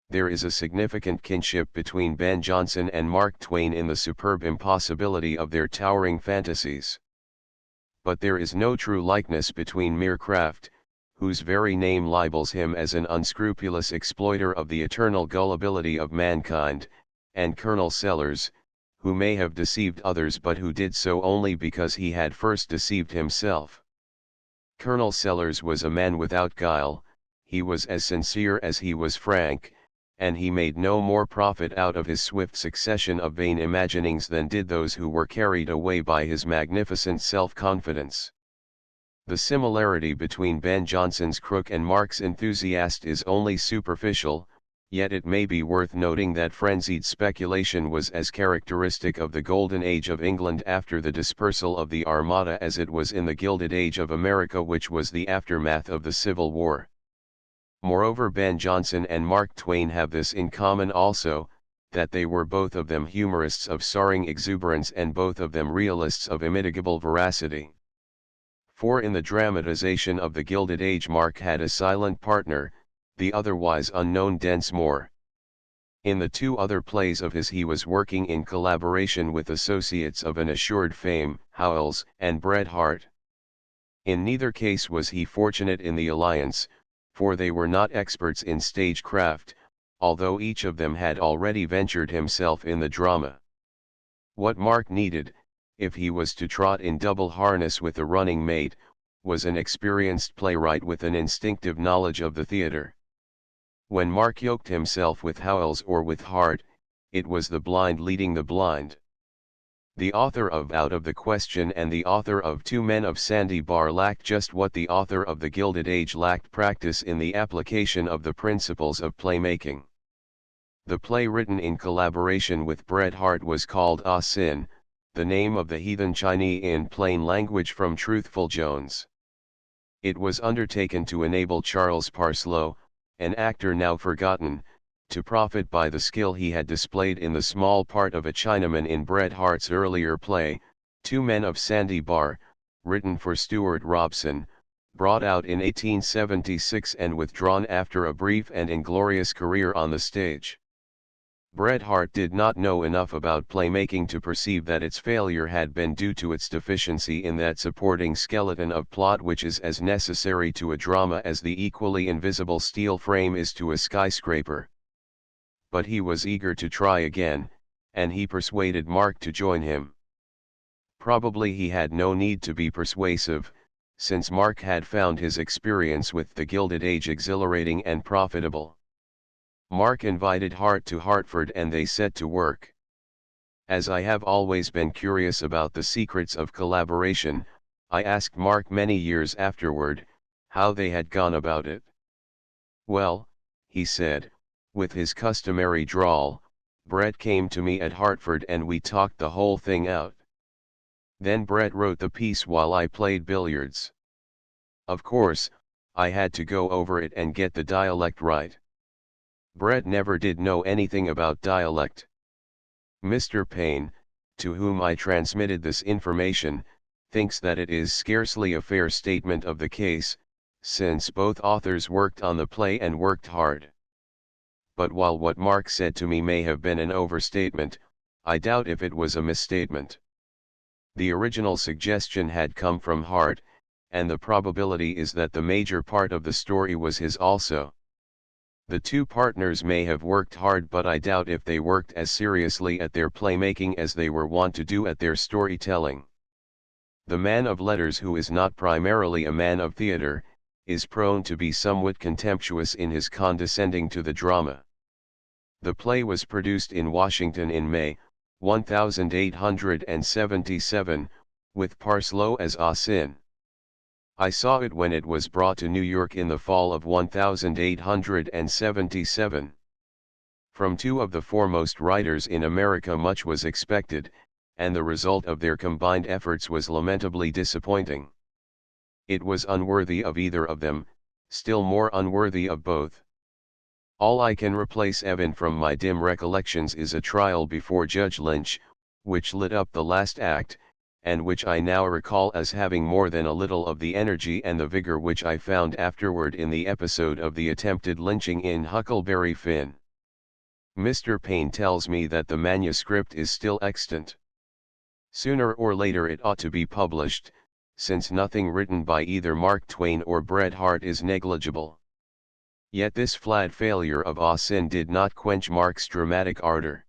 There is a significant kinship between Ben Jonson and Mark Twain in the superb impossibility of their towering fantasies. But there is no true likeness between Meercraft, whose very name libels him as an unscrupulous exploiter of the eternal gullibility of mankind, and Colonel Sellers, who may have deceived others but who did so only because he had first deceived himself. Colonel Sellers was a man without guile, he was as sincere as he was frank, and he made no more profit out of his swift succession of vain imaginings than did those who were carried away by his magnificent self-confidence. The similarity between Ben Jonson's crook and Mark's enthusiast is only superficial, yet it may be worth noting that frenzied speculation was as characteristic of the golden age of England after the dispersal of the Armada as it was in the Gilded Age of America, which was the aftermath of the Civil War. Moreover, Ben Jonson and Mark Twain have this in common also, that they were both of them humorists of soaring exuberance and both of them realists of immitigable veracity. For in the dramatization of the Gilded Age Mark had a silent partner, the otherwise unknown Densmore. In the two other plays of his he was working in collaboration with associates of an assured fame, Howells and Bret Harte. In neither case was he fortunate in the alliance, for they were not experts in stagecraft, although each of them had already ventured himself in the drama. What Mark needed, if he was to trot in double harness with a running mate, was an experienced playwright with an instinctive knowledge of the theatre. When Mark yoked himself with Howells or with Harte, it was the blind leading the blind. The author of Out of the Question and the author of Two Men of Sandy Bar lacked just what the author of The Gilded Age lacked: practice in the application of the principles of playmaking. The play written in collaboration with Bret Harte was called Ah Sin, the name of the heathen Chinese in plain language from Truthful Jones. It was undertaken to enable Charles Parslow, an actor now forgotten, to profit by the skill he had displayed in the small part of a Chinaman in Bret Harte's earlier play, Two Men of Sandy Bar, written for Stuart Robson, brought out in 1876 and withdrawn after a brief and inglorious career on the stage. Bret Harte did not know enough about playmaking to perceive that its failure had been due to its deficiency in that supporting skeleton of plot which is as necessary to a drama as the equally invisible steel frame is to a skyscraper. But he was eager to try again, and he persuaded Mark to join him. Probably he had no need to be persuasive, since Mark had found his experience with the Gilded Age exhilarating and profitable. Mark invited Harte to Hartford and they set to work. As I have always been curious about the secrets of collaboration, I asked Mark many years afterward, how they had gone about it. Well, he said, with his customary drawl, Bret came to me at Hartford and we talked the whole thing out. Then Bret wrote the piece while I played billiards. Of course, I had to go over it and get the dialect right. Bret never did know anything about dialect. Mr. Payne, to whom I transmitted this information, thinks that it is scarcely a fair statement of the case, since both authors worked on the play and worked hard. But while what Mark said to me may have been an overstatement, I doubt if it was a misstatement. The original suggestion had come from Harte, and the probability is that the major part of the story was his also. The two partners may have worked hard, but I doubt if they worked as seriously at their playmaking as they were wont to do at their storytelling. The man of letters who is not primarily a man of theatre, is prone to be somewhat contemptuous in his condescending to the drama. The play was produced in Washington in May, 1877, with Parslow as Ah Sin. I saw it when it was brought to New York in the fall of 1877. From two of the foremost writers in America much was expected, and the result of their combined efforts was lamentably disappointing. It was unworthy of either of them, still more unworthy of both. All I can replace Evan from my dim recollections is a trial before Judge Lynch, which lit up the last act, and which I now recall as having more than a little of the energy and the vigor which I found afterward in the episode of the attempted lynching in Huckleberry Finn. Mr. Payne tells me that the manuscript is still extant. Sooner or later it ought to be published, since nothing written by either Mark Twain or Bret Harte is negligible. Yet this flat failure of Ah Sin did not quench Mark's dramatic ardor.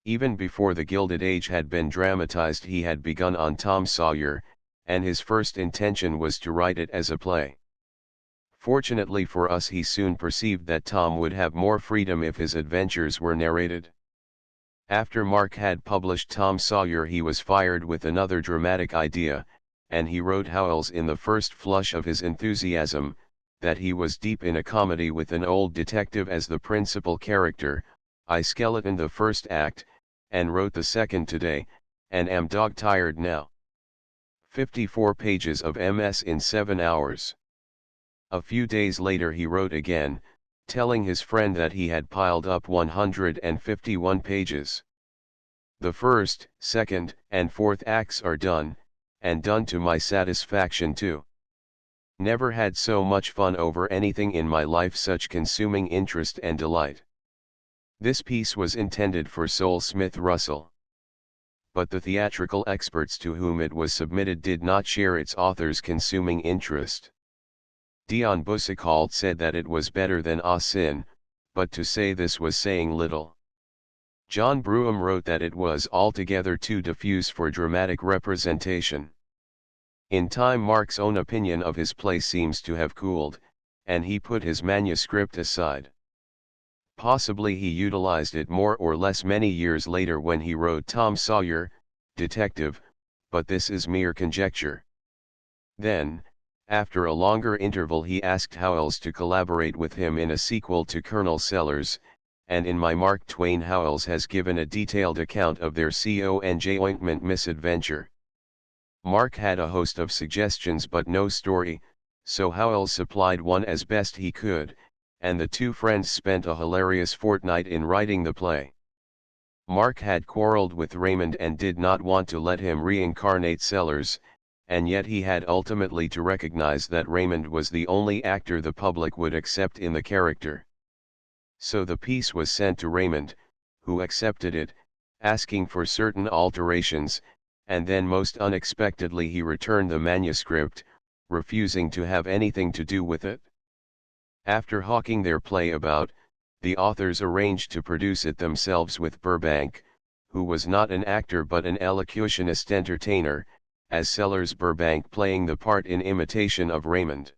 Even before the Gilded Age had been dramatized he had begun on Tom Sawyer, and his first intention was to write it as a play. Fortunately for us he soon perceived that Tom would have more freedom if his adventures were narrated. After Mark had published Tom Sawyer he was fired with another dramatic idea, and he wrote Howells in the first flush of his enthusiasm, that he was deep in a comedy with an old detective as the principal character. I skeletoned the first act, and wrote the second today, and am dog-tired now. 54 pages of MS in 7 hours. A few days later he wrote again, telling his friend that he had piled up 151 pages. The first, second, and fourth acts are done, and done to my satisfaction too. Never had so much fun over anything in my life, such consuming interest and delight. This piece was intended for Sol Smith Russell. But the theatrical experts to whom it was submitted did not share its author's consuming interest. Dion Boucicault said that it was better than Ah Sin, but to say this was saying little. John Brewham wrote that it was altogether too diffuse for dramatic representation. In time Mark's own opinion of his play seems to have cooled, and he put his manuscript aside. Possibly he utilized it more or less many years later when he wrote Tom Sawyer, Detective, but this is mere conjecture. Then, after a longer interval he asked Howells to collaborate with him in a sequel to Colonel Sellers, and in my Mark Twain Howells has given a detailed account of their Conj ointment misadventure. Mark had a host of suggestions but no story, so Howells supplied one as best he could, and the two friends spent a hilarious fortnight in writing the play. Mark had quarreled with Raymond and did not want to let him reincarnate Sellers, and yet he had ultimately to recognize that Raymond was the only actor the public would accept in the character. So the piece was sent to Raymond, who accepted it, asking for certain alterations, and then most unexpectedly he returned the manuscript, refusing to have anything to do with it. After hawking their play about, the authors arranged to produce it themselves with Burbank, who was not an actor but an elocutionist-entertainer, as Sellers, Burbank playing the part in imitation of Raymond.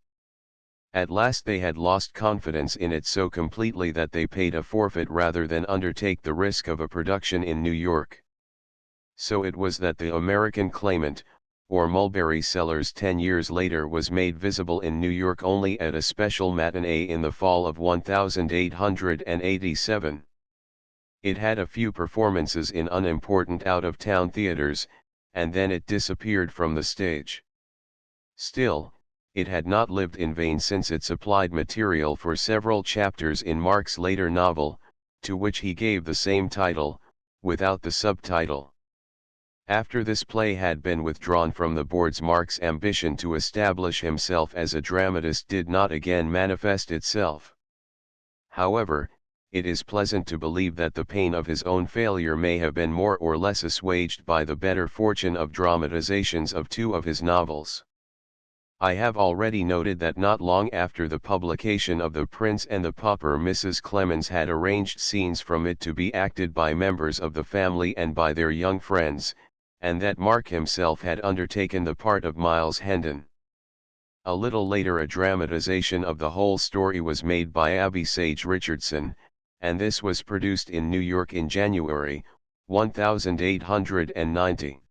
At last they had lost confidence in it so completely that they paid a forfeit rather than undertake the risk of a production in New York. So it was that the American Claimant, or Mulberry Sellers 10 years later was made visible in New York only at a special matinee in the fall of 1887. It had a few performances in unimportant out-of-town theaters, and then it disappeared from the stage. Still, it had not lived in vain since it supplied material for several chapters in Mark's later novel, to which he gave the same title, without the subtitle. After this play had been withdrawn from the boards, Mark's ambition to establish himself as a dramatist did not again manifest itself. However, it is pleasant to believe that the pain of his own failure may have been more or less assuaged by the better fortune of dramatizations of two of his novels. I have already noted that not long after the publication of The Prince and the Pauper, Mrs. Clemens had arranged scenes from it to be acted by members of the family and by their young friends, and that Mark himself had undertaken the part of Miles Hendon. A little later a dramatization of the whole story was made by Abby Sage Richardson, and this was produced in New York in January, 1890.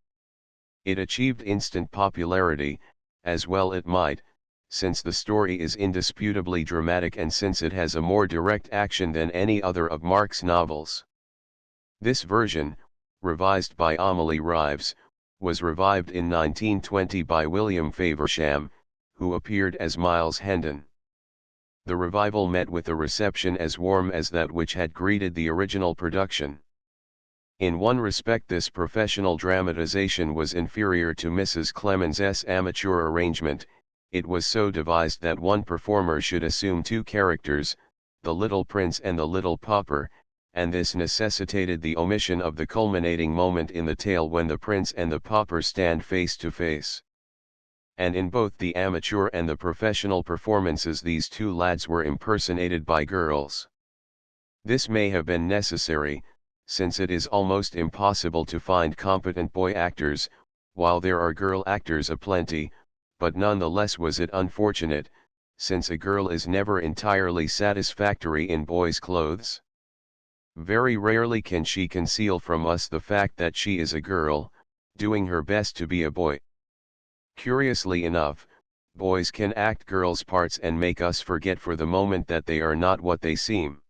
It achieved instant popularity, as well it might, since the story is indisputably dramatic and since it has a more direct action than any other of Mark's novels. This version, revised by Amelie Rives, was revived in 1920 by William Faversham, who appeared as Miles Hendon. The revival met with a reception as warm as that which had greeted the original production. In one respect this professional dramatization was inferior to Mrs. Clemens's amateur arrangement. It was so devised that one performer should assume two characters, the Little Prince and the Little Pauper, and this necessitated the omission of the culminating moment in the tale when the Prince and the Pauper stand face to face. And in both the amateur and the professional performances these two lads were impersonated by girls. This may have been necessary, since it is almost impossible to find competent boy actors, while there are girl actors aplenty, but nonetheless was it unfortunate, since a girl is never entirely satisfactory in boys' clothes. Very rarely can she conceal from us the fact that she is a girl, doing her best to be a boy. Curiously enough, boys can act girls' parts and make us forget for the moment that they are not what they seem.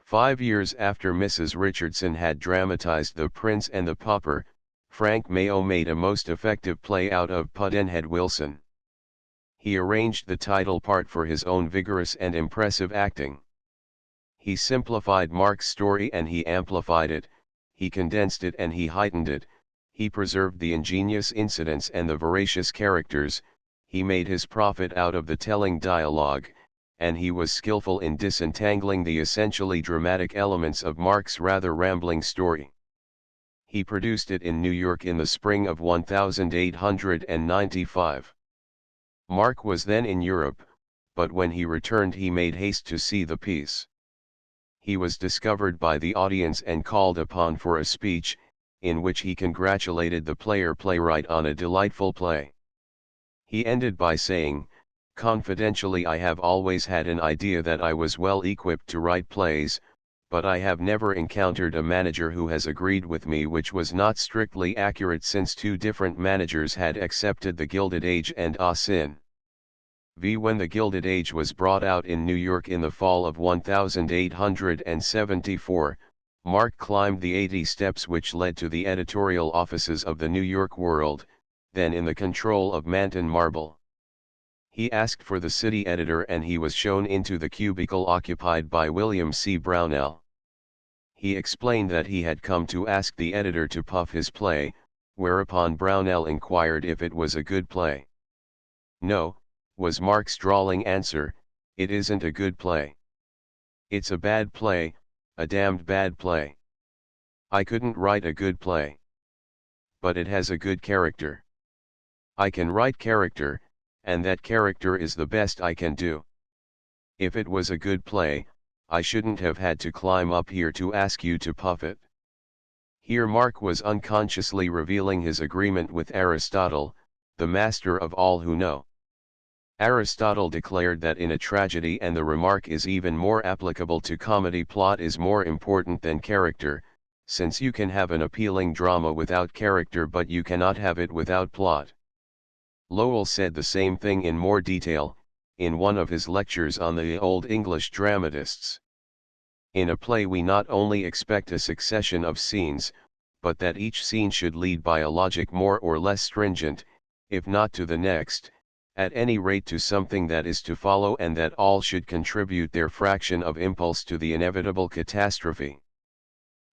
5 years after Mrs. Richardson had dramatized The Prince and the Pauper, Frank Mayo made a most effective play out of Pudd'nhead Wilson. He arranged the title part for his own vigorous and impressive acting. He simplified Mark's story and he amplified it, he condensed it and he heightened it, he preserved the ingenious incidents and the veracious characters, he made his profit out of the telling dialogue, and he was skillful in disentangling the essentially dramatic elements of Mark's rather rambling story. He produced it in New York in the spring of 1895. Mark was then in Europe, but when he returned he made haste to see the piece. He was discovered by the audience and called upon for a speech, in which he congratulated the playwright on a delightful play. He ended by saying, "Confidentially, I have always had an idea that I was well equipped to write plays, but I have never encountered a manager who has agreed with me, which was not strictly accurate since two different managers had accepted The Gilded Age and Sin. When The Gilded Age was brought out in New York in the fall of 1874, Mark climbed the 80 steps which led to the editorial offices of the New York World, then in the control of Manton Marble. He asked for the city editor and he was shown into the cubicle occupied by William C. Brownell. He explained that he had come to ask the editor to puff his play, whereupon Brownell inquired if it was a good play. "No," was Mark's drawling answer, "it isn't a good play. It's a bad play, a damned bad play. I couldn't write a good play. But it has a good character. I can write character, and that character is the best I can do. If it was a good play, I shouldn't have had to climb up here to ask you to puff it." Here Mark was unconsciously revealing his agreement with Aristotle, the master of all who know. Aristotle declared that in a tragedy, and the remark is even more applicable to comedy, plot is more important than character, since you can have an appealing drama without character but you cannot have it without plot. Lowell said the same thing in more detail, in one of his lectures on the Old English dramatists. In a play we not only expect a succession of scenes, but that each scene should lead by a logic more or less stringent, if not to the next, at any rate to something that is to follow, and that all should contribute their fraction of impulse to the inevitable catastrophe.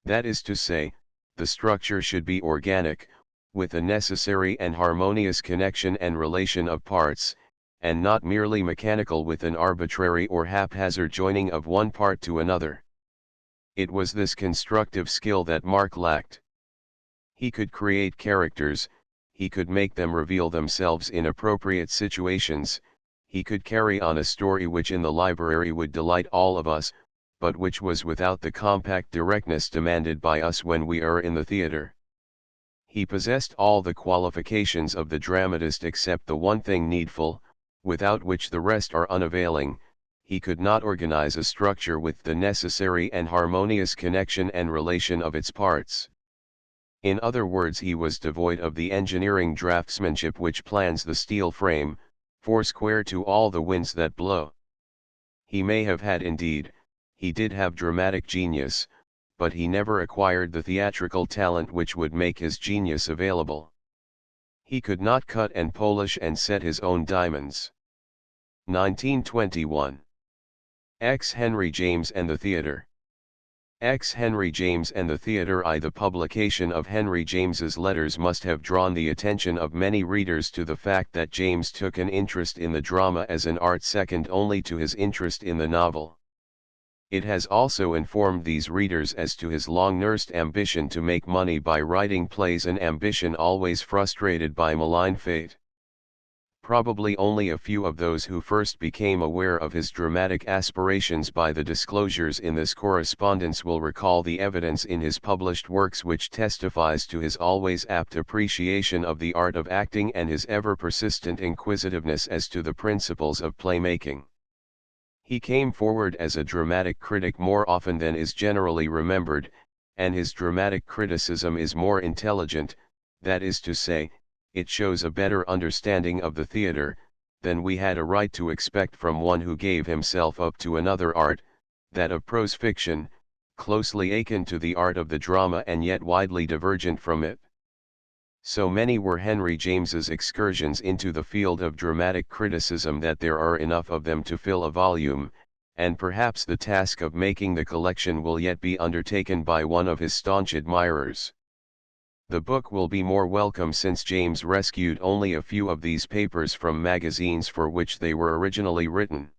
That is to say, the structure should be organic, with a necessary and harmonious connection and relation of parts, and not merely mechanical with an arbitrary or haphazard joining of one part to another. It was this constructive skill that Mark lacked. He could create characters, he could make them reveal themselves in appropriate situations, he could carry on a story which in the library would delight all of us, but which was without the compact directness demanded by us when we are in the theater. He possessed all the qualifications of the dramatist except the one thing needful, without which the rest are unavailing. He could not organize a structure with the necessary and harmonious connection and relation of its parts. In other words, he was devoid of the engineering draftsmanship which plans the steel frame, foursquare to all the winds that blow. He may have had, indeed, he did have dramatic genius, but he never acquired the theatrical talent which would make his genius available. He could not cut and polish and set his own diamonds. 1921. X. Henry James and the Theatre. X. Henry James and the Theatre. The publication of Henry James's letters must have drawn the attention of many readers to the fact that James took an interest in the drama as an art second only to his interest in the novel. It has also informed these readers as to his long-nursed ambition to make money by writing plays, an ambition always frustrated by malign fate. Probably only a few of those who first became aware of his dramatic aspirations by the disclosures in this correspondence will recall the evidence in his published works which testifies to his always apt appreciation of the art of acting and his ever-persistent inquisitiveness as to the principles of playmaking. He came forward as a dramatic critic more often than is generally remembered, and his dramatic criticism is more intelligent, that is to say, it shows a better understanding of the theatre, than we had a right to expect from one who gave himself up to another art, that of prose fiction, closely akin to the art of the drama and yet widely divergent from it. So many were Henry James's excursions into the field of dramatic criticism that there are enough of them to fill a volume, and perhaps the task of making the collection will yet be undertaken by one of his staunch admirers. The book will be more welcome since James rescued only a few of these papers from magazines for which they were originally written.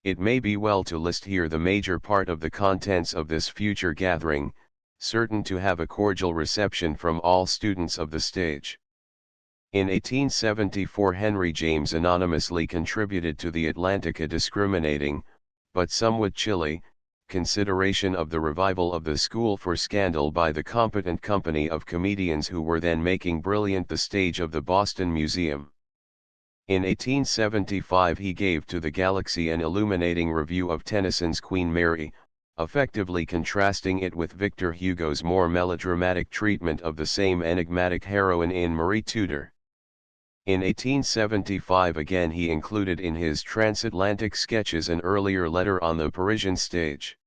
It may be well to list here the major part of the contents of this future gathering, certain to have a cordial reception from all students of the stage. In 1874 Henry James anonymously contributed to the Atlantic a discriminating, but somewhat chilly, consideration of the revival of the School for Scandal by the competent company of comedians who were then making brilliant the stage of the Boston Museum. In 1875 he gave to the Galaxy an illuminating review of Tennyson's Queen Mary, effectively contrasting it with Victor Hugo's more melodramatic treatment of the same enigmatic heroine in Marie Tudor. In 1875 again he included in his Transatlantic Sketches an earlier letter on the Parisian stage.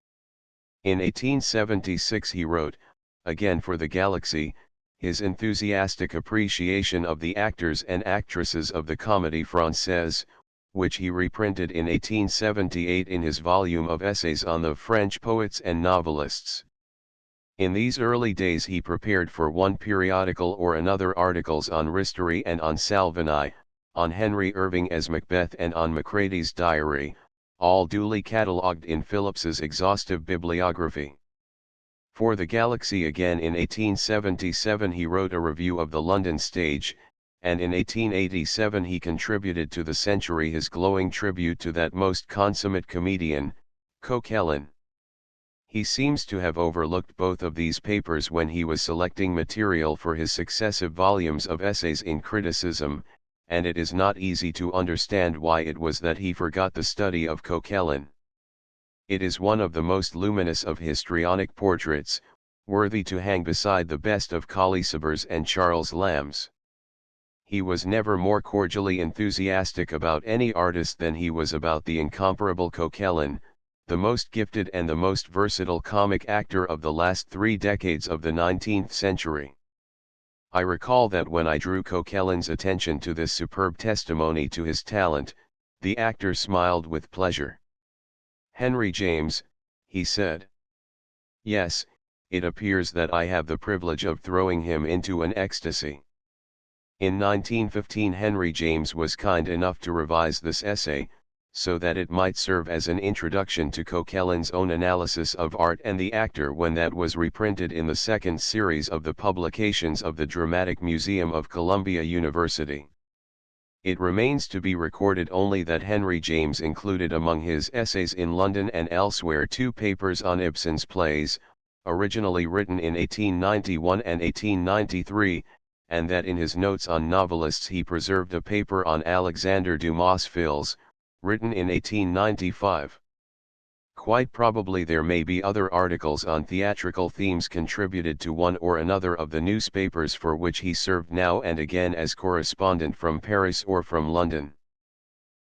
In 1876 he wrote, again for the Galaxy, his enthusiastic appreciation of the actors and actresses of the Comédie Française, which he reprinted in 1878 in his volume of essays on the French poets and novelists. In these early days he prepared for one periodical or another articles on Ristori and on Salvini, on Henry Irving as Macbeth and on Macready's diary, all duly catalogued in Phillips's exhaustive bibliography. For the Galaxy again in 1877 he wrote a review of the London stage, and in 1887 he contributed to the Century his glowing tribute to that most consummate comedian, Coquelin. He seems to have overlooked both of these papers when he was selecting material for his successive volumes of essays in criticism, and it is not easy to understand why it was that he forgot the study of Coquelin. It is one of the most luminous of histrionic portraits, worthy to hang beside the best of Colley-Cibber's and Charles Lamb's. He was never more cordially enthusiastic about any artist than he was about the incomparable Coquelin, the most gifted and the most versatile comic actor of the last 3 decades of the 19th century. I recall that when I drew Coquelin's attention to this superb testimony to his talent, the actor smiled with pleasure. "Henry James," he said. "Yes, it appears that I have the privilege of throwing him into an ecstasy." In 1915 Henry James was kind enough to revise this essay, so that it might serve as an introduction to Coquelin's own analysis of art and the actor when that was reprinted in the second series of the publications of the Dramatic Museum of Columbia University. It remains to be recorded only that Henry James included among his essays in London and elsewhere 2 papers on Ibsen's plays, originally written in 1891 and 1893, and that in his notes on novelists he preserved a paper on Alexander Dumas' Films, written in 1895. Quite probably there may be other articles on theatrical themes contributed to one or another of the newspapers for which he served now and again as correspondent from Paris or from London.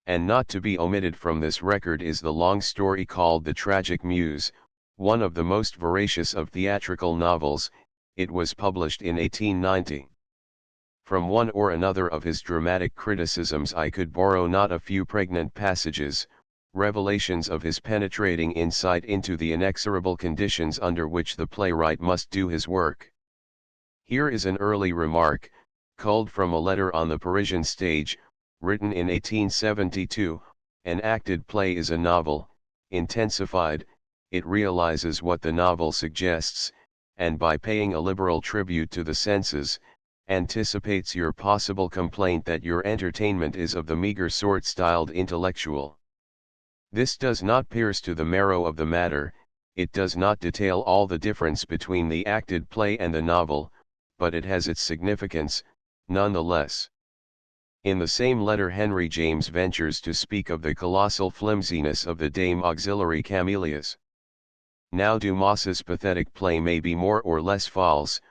And not to be omitted from this record is the long story called The Tragic Muse, one of the most veracious of theatrical novels. It was published in 1890. From one or another of his dramatic criticisms I could borrow not a few pregnant passages, revelations of his penetrating insight into the inexorable conditions under which the playwright must do his work. Here is an early remark, culled from a letter on the Parisian stage, written in 1872, "An acted play is a novel, intensified, it realizes what the novel suggests, and by paying a liberal tribute to the senses, anticipates your possible complaint that your entertainment is of the meager sort styled intellectual. This does not pierce to the marrow of the matter, it does not detail all the difference between the acted play and the novel, but it has its significance, none the less." In the same letter Henry James ventures to speak of the colossal flimsiness of the Dame Auxiliary Camellias. Now Dumas's pathetic play may be more or less false,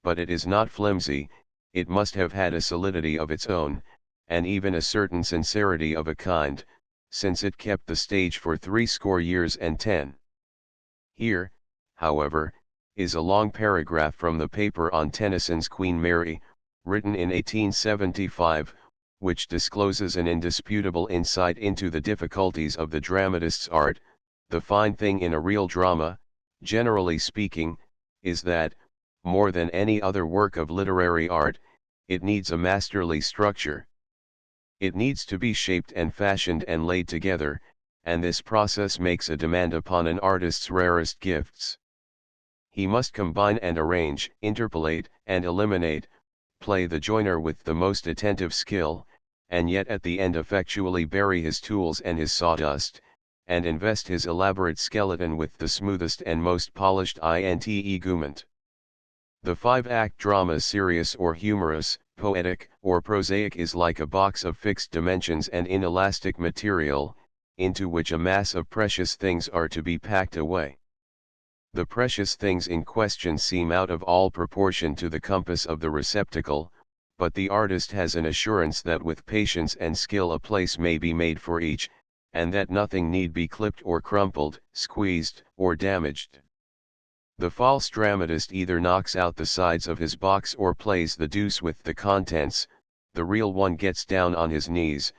but it is not flimsy. It must have had a solidity of its own, and even a certain sincerity of a kind, since it kept the stage for 60 years and 10. Here, however, is a long paragraph from the paper on Tennyson's Queen Mary, written in 1875, which discloses an indisputable insight into the difficulties of the dramatist's art. The fine thing in a real drama, generally speaking, is that, more than any other work of literary art, it needs a masterly structure. It needs to be shaped and fashioned and laid together, and this process makes a demand upon an artist's rarest gifts. He must combine and arrange, interpolate and eliminate, play the joiner with the most attentive skill, and yet at the end effectually bury his tools and his sawdust, and invest his elaborate skeleton with the smoothest and most polished integument. The 5-act drama, serious or humorous, poetic or prosaic, is like a box of fixed dimensions and inelastic material, into which a mass of precious things are to be packed away. The precious things in question seem out of all proportion to the compass of the receptacle, but the artist has an assurance that with patience and skill a place may be made for each, and that nothing need be clipped or crumpled, squeezed, or damaged. The false dramatist either knocks out the sides of his box or plays the deuce with the contents. The real one gets down on his knees,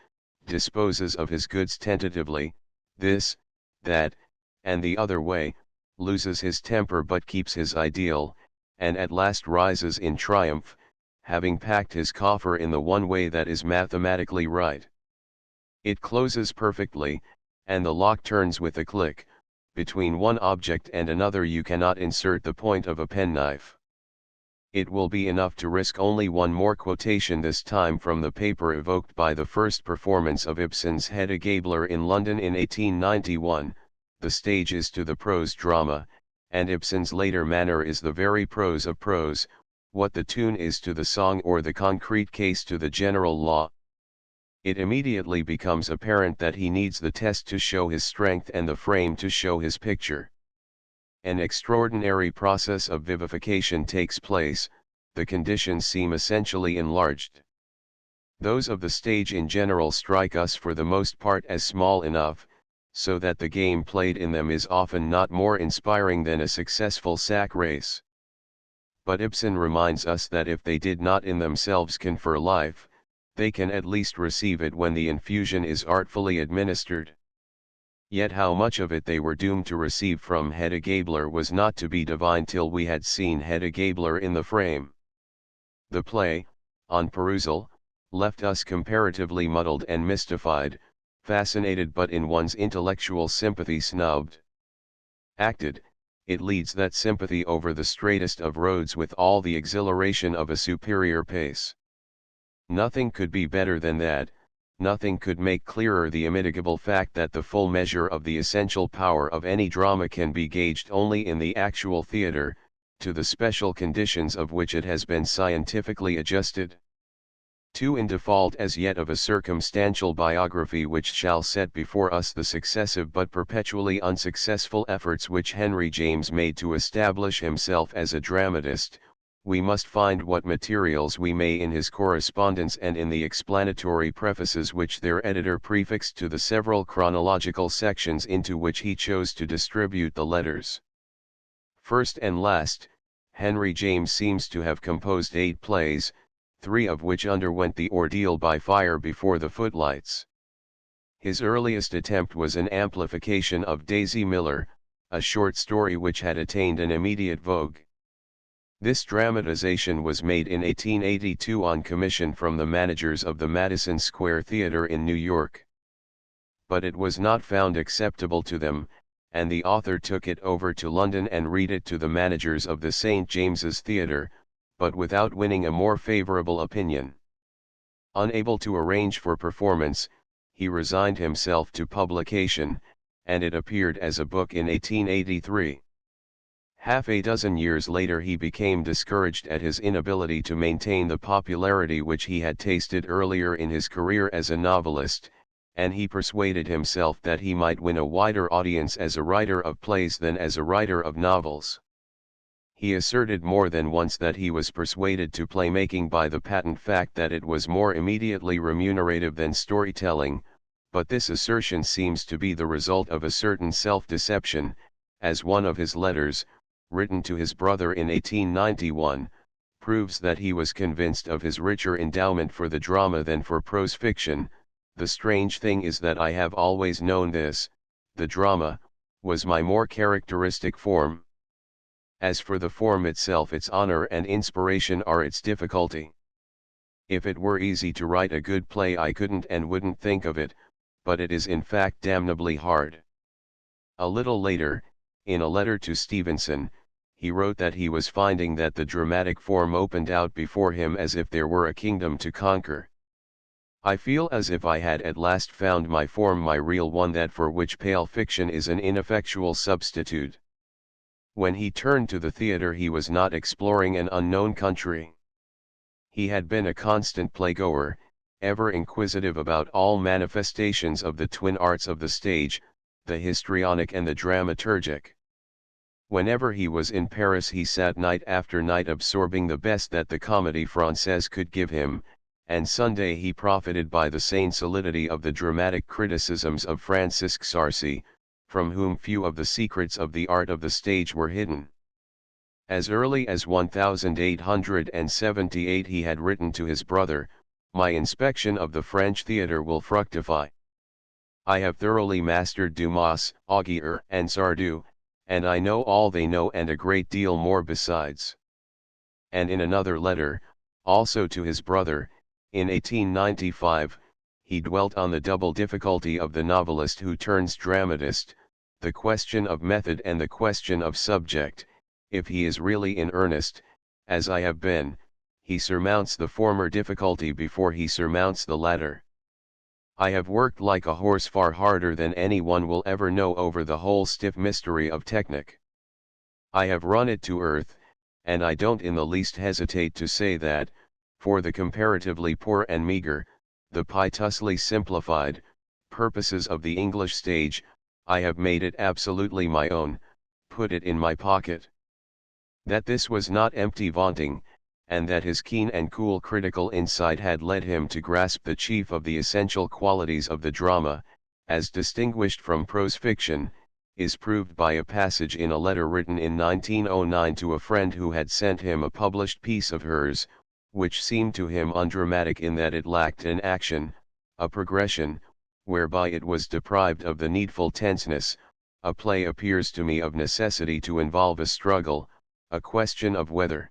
disposes of his goods tentatively, this, that, and the other way, loses his temper but keeps his ideal, and at last rises in triumph, having packed his coffer in the one way that is mathematically right. It closes perfectly, and the lock turns with a click. Between one object and another you cannot insert the point of a penknife. It will be enough to risk only one more quotation, this time from the paper evoked by the first performance of Ibsen's Hedda Gabler in London in 1891. The stage is to the prose drama, and Ibsen's later manner is the very prose of prose, what the tune is to the song or the concrete case to the general law. It immediately becomes apparent that he needs the test to show his strength and the frame to show his picture. An extraordinary process of vivification takes place, the conditions seem essentially enlarged. Those of the stage in general strike us for the most part as small enough, so that the game played in them is often not more inspiring than a successful sack race. But Ibsen reminds us that if they did not in themselves confer life, they can at least receive it when the infusion is artfully administered. Yet how much of it they were doomed to receive from Hedda Gabler was not to be divined till we had seen Hedda Gabler in the frame. The play, on perusal, left us comparatively muddled and mystified, fascinated but in one's intellectual sympathy snubbed. Acted, it leads that sympathy over the straightest of roads with all the exhilaration of a superior pace. Nothing could be better than that. Nothing could make clearer the immitigable fact that the full measure of the essential power of any drama can be gauged only in the actual theatre, to the special conditions of which it has been scientifically adjusted. In default as yet of a circumstantial biography which shall set before us the successive but perpetually unsuccessful efforts which Henry James made to establish himself as a dramatist, we must find what materials we may in his correspondence and in the explanatory prefaces which their editor prefixed to the several chronological sections into which he chose to distribute the letters. First and last, Henry James seems to have composed 8 plays, 3 of which underwent the ordeal by fire before the footlights. His earliest attempt was an amplification of Daisy Miller, a short story which had attained an immediate vogue. This dramatization was made in 1882 on commission from the managers of the Madison Square Theatre in New York. But it was not found acceptable to them, and the author took it over to London and read it to the managers of the St. James's Theatre, but without winning a more favourable opinion. Unable to arrange for performance, he resigned himself to publication, and it appeared as a book in 1883. Half a dozen years later he became discouraged at his inability to maintain the popularity which he had tasted earlier in his career as a novelist, and he persuaded himself that he might win a wider audience as a writer of plays than as a writer of novels. He asserted more than once that he was persuaded to playmaking by the patent fact that it was more immediately remunerative than storytelling, but this assertion seems to be the result of a certain self-deception, as one of his letters, written to his brother in 1891, proves that he was convinced of his richer endowment for the drama than for prose fiction. The strange thing is that I have always known this, the drama, was my more characteristic form. As for the form itself, its honor and inspiration are its difficulty. If it were easy to write a good play I couldn't and wouldn't think of it, but it is in fact damnably hard. A little later, in a letter to Stevenson, he wrote that he was finding that the dramatic form opened out before him as if there were a kingdom to conquer. I feel as if I had at last found my form, my real one, that for which pale fiction is an ineffectual substitute. When he turned to the theatre he was not exploring an unknown country. He had been a constant playgoer, ever inquisitive about all manifestations of the twin arts of the stage, the histrionic and the dramaturgic. Whenever he was in Paris he sat night after night absorbing the best that the Comédie Française could give him, and Sunday he profited by the sane solidity of the dramatic criticisms of Francisque Sarcey, from whom few of the secrets of the art of the stage were hidden. As early as 1878 he had written to his brother, my inspection of the French theatre will fructify. I have thoroughly mastered Dumas, Augier, and Sardou, and I know all they know and a great deal more besides. And in another letter, also to his brother, in 1895, he dwelt on the double difficulty of the novelist who turns dramatist, the question of method and the question of subject. If he is really in earnest, as I have been, he surmounts the former difficulty before he surmounts the latter. I have worked like a horse far harder than any one will ever know over the whole stiff mystery of technic. I have run it to earth, and I don't in the least hesitate to say that, for the comparatively poor and meager, the piteously simplified, purposes of the English stage, I have made it absolutely my own, put it in my pocket. That this was not empty vaunting, and that his keen and cool critical insight had led him to grasp the chief of the essential qualities of the drama, as distinguished from prose fiction, is proved by a passage in a letter written in 1909 to a friend who had sent him a published piece of hers, which seemed to him undramatic in that it lacked an action, a progression, whereby it was deprived of the needful tenseness. A play appears to me of necessity to involve a struggle, a question of whether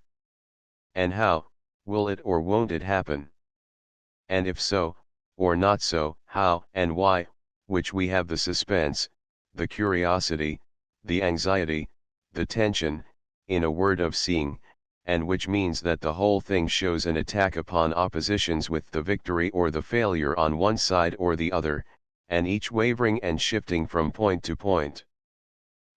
and how, will it or won't it happen? And if so, or not so, how and why, which we have the suspense, the curiosity, the anxiety, the tension, in a word of seeing, and which means that the whole thing shows an attack upon oppositions with the victory or the failure on one side or the other, and each wavering and shifting from point to point.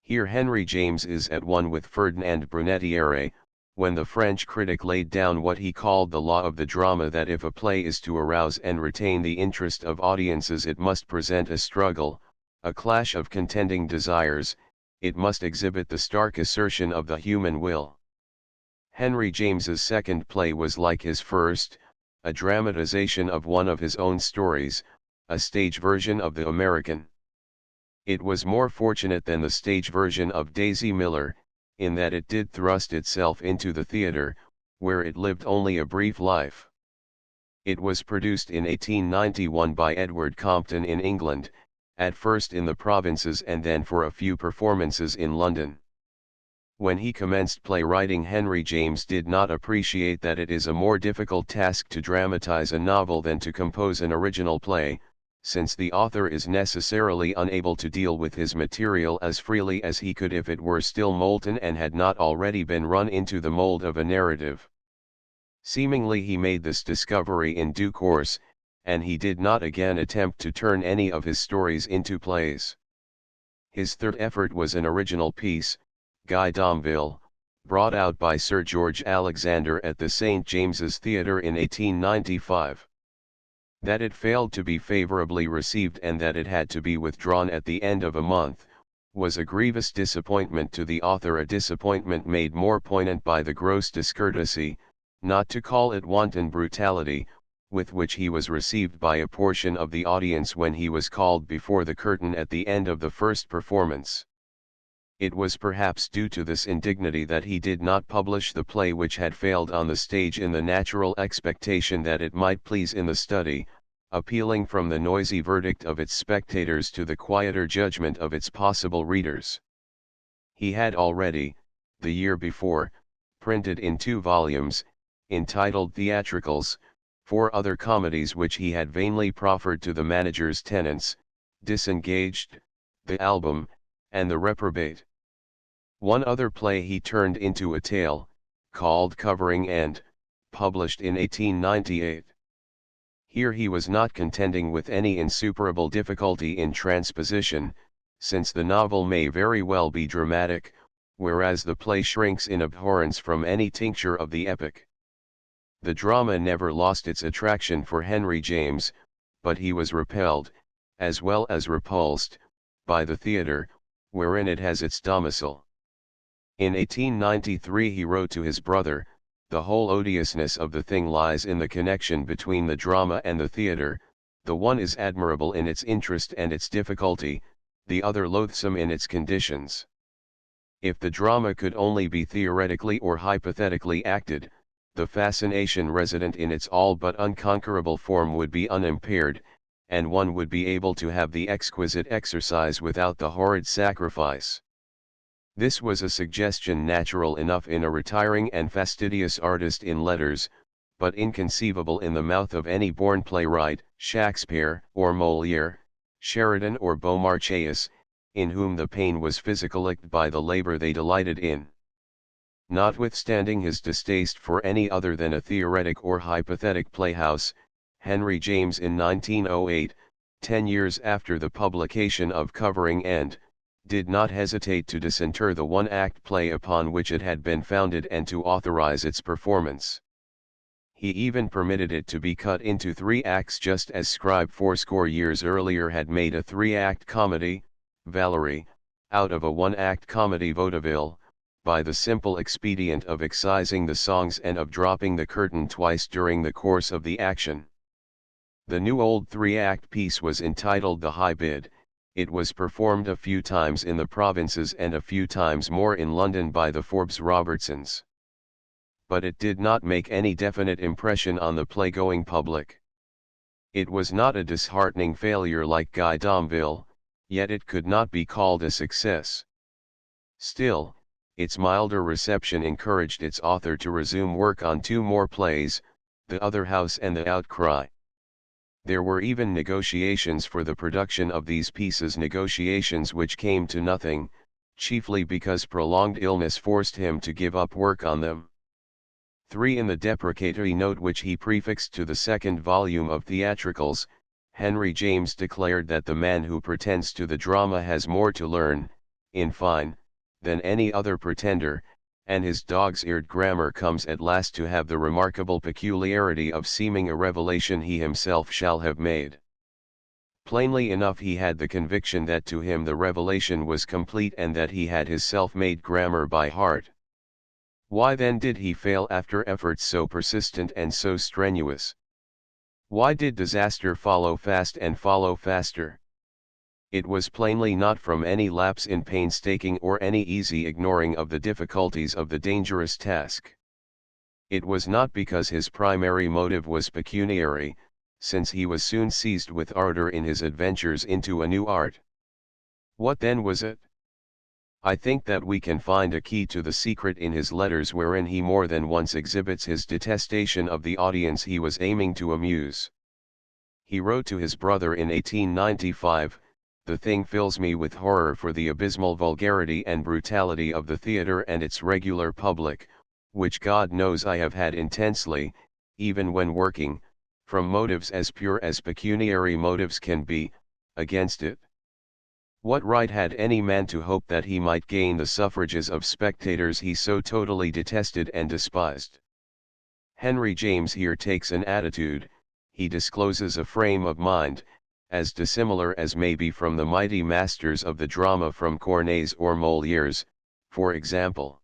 Here Henry James is at one with Ferdinand Brunetière, when the French critic laid down what he called the law of the drama, that if a play is to arouse and retain the interest of audiences it must present a struggle, a clash of contending desires, it must exhibit the stark assertion of the human will. Henry James's second play was like his first, a dramatization of one of his own stories, a stage version of the American. It was more fortunate than the stage version of Daisy Miller, in that it did thrust itself into the theatre, where it lived only a brief life. It was produced in 1891 by Edward Compton in England, at first in the provinces and then for a few performances in London. When he commenced playwriting, Henry James did not appreciate that it is a more difficult task to dramatize a novel than to compose an original play, since the author is necessarily unable to deal with his material as freely as he could if it were still molten and had not already been run into the mold of a narrative. Seemingly he made this discovery in due course, and he did not again attempt to turn any of his stories into plays. His third effort was an original piece, Guy d'Amville, brought out by Sir George Alexander at the St. James's Theatre in 1895. That it failed to be favourably received and that it had to be withdrawn at the end of a month, was a grievous disappointment to the author, a disappointment made more poignant by the gross discourtesy, not to call it wanton brutality, with which he was received by a portion of the audience when he was called before the curtain at the end of the first performance. It was perhaps due to this indignity that he did not publish the play, which had failed on the stage in the natural expectation that it might please in the study, appealing from the noisy verdict of its spectators to the quieter judgment of its possible readers. He had already, the year before, printed in 2 volumes, entitled Theatricals, 4 other comedies which he had vainly proffered to the manager's tenants, Disengaged, The Album, and The Reprobate. One other play he turned into a tale, called Covering End, published in 1898. Here he was not contending with any insuperable difficulty in transposition, since the novel may very well be dramatic, whereas the play shrinks in abhorrence from any tincture of the epic. The drama never lost its attraction for Henry James, but he was repelled, as well as repulsed, by the theatre, wherein it has its domicile. In 1893 he wrote to his brother, "The whole odiousness of the thing lies in the connection between the drama and the theatre, the one is admirable in its interest and its difficulty, the other loathsome in its conditions. If the drama could only be theoretically or hypothetically acted, the fascination resident in its all but unconquerable form would be unimpaired, and one would be able to have the exquisite exercise without the horrid sacrifice. This was a suggestion natural enough in a retiring and fastidious artist in letters, but inconceivable in the mouth of any born playwright, Shakespeare, or Molière, Sheridan or Beaumarchais, in whom the pain was physicalized by the labor they delighted in. Notwithstanding his distaste for any other than a theoretic or hypothetic playhouse, Henry James in 1908, 10 years after the publication of Covering End, did not hesitate to disinter the one-act play upon which it had been founded and to authorize its performance. He even permitted it to be cut into 3 acts, just as Scribe fourscore years earlier had made a 3-act comedy, Valerie, out of a 1-act comedy vaudeville, by the simple expedient of excising the songs and of dropping the curtain twice during the course of the action. The new old 3-act piece was entitled The High Bid. It was performed a few times in the provinces and a few times more in London by the Forbes Robertsons. But it did not make any definite impression on the playgoing public. It was not a disheartening failure like Guy Domville, yet it could not be called a success. Still, its milder reception encouraged its author to resume work on 2 more plays, The Other House and The Outcry. There were even negotiations for the production of these pieces, negotiations which came to nothing, chiefly because prolonged illness forced him to give up work on them. 3. In the deprecatory note which he prefixed to the 2nd volume of Theatricals, Henry James declared that the man who pretends to the drama has more to learn, in fine, than any other pretender, and his dog's-eared grammar comes at last to have the remarkable peculiarity of seeming a revelation he himself shall have made. Plainly enough, he had the conviction that to him the revelation was complete and that he had his self-made grammar by heart. Why then did he fail after efforts so persistent and so strenuous? Why did disaster follow fast and follow faster? It was plainly not from any lapse in painstaking or any easy ignoring of the difficulties of the dangerous task. It was not because his primary motive was pecuniary, since he was soon seized with ardor in his adventures into a new art. What then was it? I think that we can find a key to the secret in his letters, wherein he more than once exhibits his detestation of the audience he was aiming to amuse. He wrote to his brother in 1895, "The thing fills me with horror for the abysmal vulgarity and brutality of the theatre and its regular public, which God knows I have had intensely, even when working, from motives as pure as pecuniary motives can be, against it. What right had any man to hope that he might gain the suffrages of spectators he so totally detested and despised?" Henry James here takes an attitude, he discloses a frame of mind, as dissimilar as may be from the mighty masters of the drama, from Corneille's or Molière's, for example.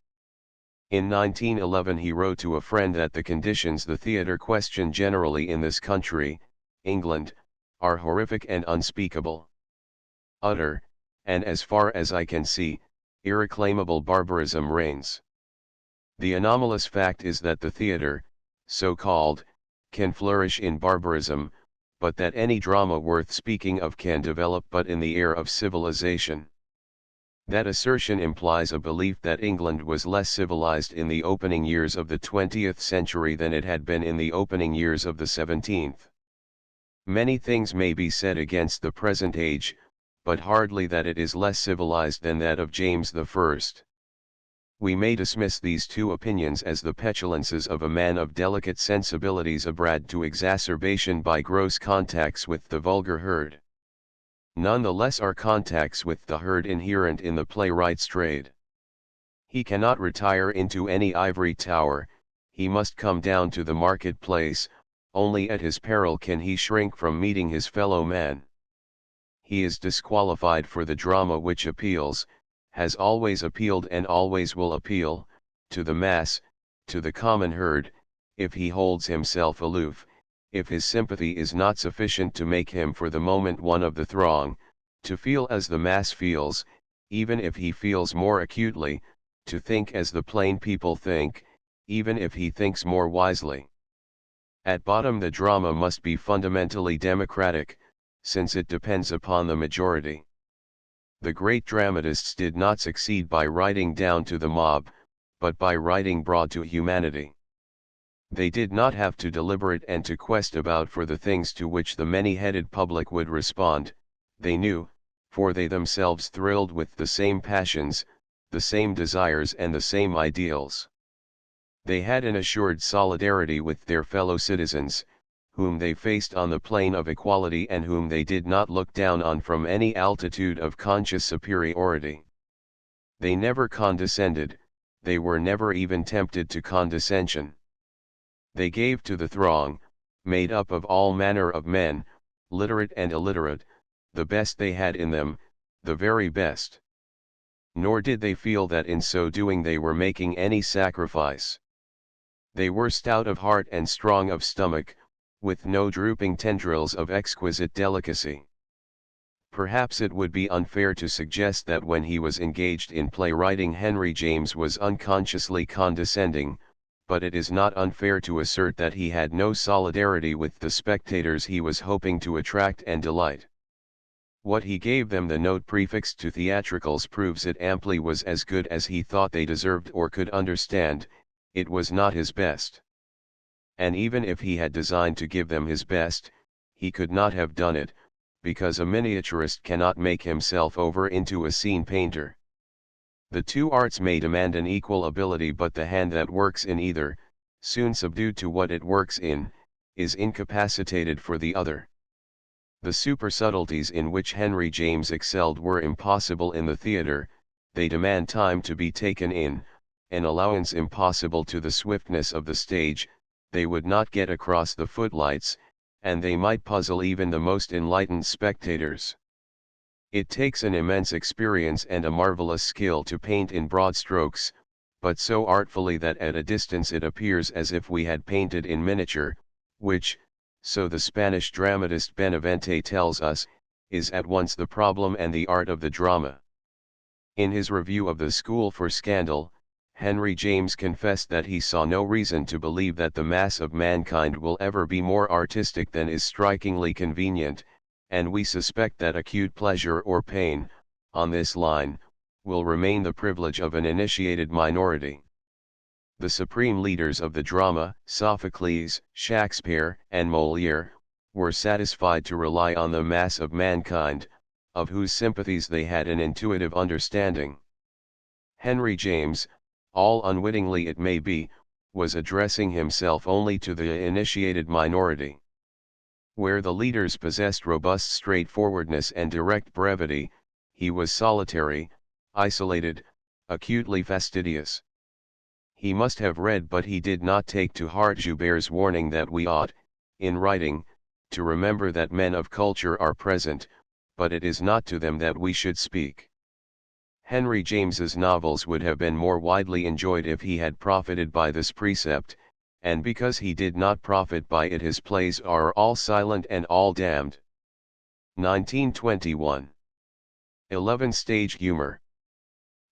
In 1911 he wrote to a friend that the conditions, the theatre question generally in this country, England, are horrific and unspeakable. Utter, and as far as I can see, irreclaimable barbarism reigns. The anomalous fact is that the theatre, so called, can flourish in barbarism, but that any drama worth speaking of can develop but in the air of civilization. That assertion implies a belief that England was less civilized in the opening years of the 20th century than it had been in the opening years of the 17th. Many things may be said against the present age, but hardly that it is less civilized than that of James I. We may dismiss these 2 opinions as the petulances of a man of delicate sensibilities abred to exacerbation by gross contacts with the vulgar herd. None the less are contacts with the herd inherent in the playwright's trade. He cannot retire into any ivory tower, he must come down to the marketplace, only at his peril can he shrink from meeting his fellow man. He is disqualified for the drama which appeals, has always appealed and always will appeal, to the mass, to the common herd, if he holds himself aloof, if his sympathy is not sufficient to make him for the moment one of the throng, to feel as the mass feels, even if he feels more acutely, to think as the plain people think, even if he thinks more wisely. At bottom the drama must be fundamentally democratic, since it depends upon the majority. The great dramatists did not succeed by writing down to the mob, but by writing broad to humanity. They did not have to deliberate and to quest about for the things to which the many-headed public would respond. They knew, for they themselves thrilled with the same passions, the same desires and the same ideals. They had an assured solidarity with their fellow citizens, whom they faced on the plane of equality and whom they did not look down on from any altitude of conscious superiority. They never condescended, they were never even tempted to condescension. They gave to the throng, made up of all manner of men, literate and illiterate, the best they had in them, the very best. Nor did they feel that in so doing they were making any sacrifice. They were stout of heart and strong of stomach, with no drooping tendrils of exquisite delicacy. Perhaps it would be unfair to suggest that when he was engaged in playwriting Henry James was unconsciously condescending, but it is not unfair to assert that he had no solidarity with the spectators he was hoping to attract and delight. What he gave them the note prefixed to theatricals proves it amply was as good as he thought they deserved or could understand. It was not his best. And even if he had designed to give them his best, he could not have done it, because a miniaturist cannot make himself over into a scene painter. The two arts may demand an equal ability, but the hand that works in either, soon subdued to what it works in, is incapacitated for the other. The supersubtleties in which Henry James excelled were impossible in the theatre, they demand time to be taken in, an allowance impossible to the swiftness of the stage, they would not get across the footlights, and they might puzzle even the most enlightened spectators. It takes an immense experience and a marvelous skill to paint in broad strokes, but so artfully that at a distance it appears as if we had painted in miniature, which, so the Spanish dramatist Benavente tells us, is at once the problem and the art of the drama. In his review of the School for Scandal, Henry James confessed that he saw no reason to believe that the mass of mankind will ever be more artistic than is strikingly convenient, and we suspect that acute pleasure or pain, on this line, will remain the privilege of an initiated minority. The supreme leaders of the drama, Sophocles, Shakespeare, and Molière, were satisfied to rely on the mass of mankind, of whose sympathies they had an intuitive understanding. Henry James, all unwittingly it may be, was addressing himself only to the initiated minority. Where the leaders possessed robust straightforwardness and direct brevity, he was solitary, isolated, acutely fastidious. He must have read, but he did not take to heart Joubert's warning that we ought, in writing, to remember that men of culture are present, but it is not to them that we should speak. Henry James's novels would have been more widely enjoyed if he had profited by this precept, and because he did not profit by it his plays are all silent and all damned. 1921. 11 Stage Humor.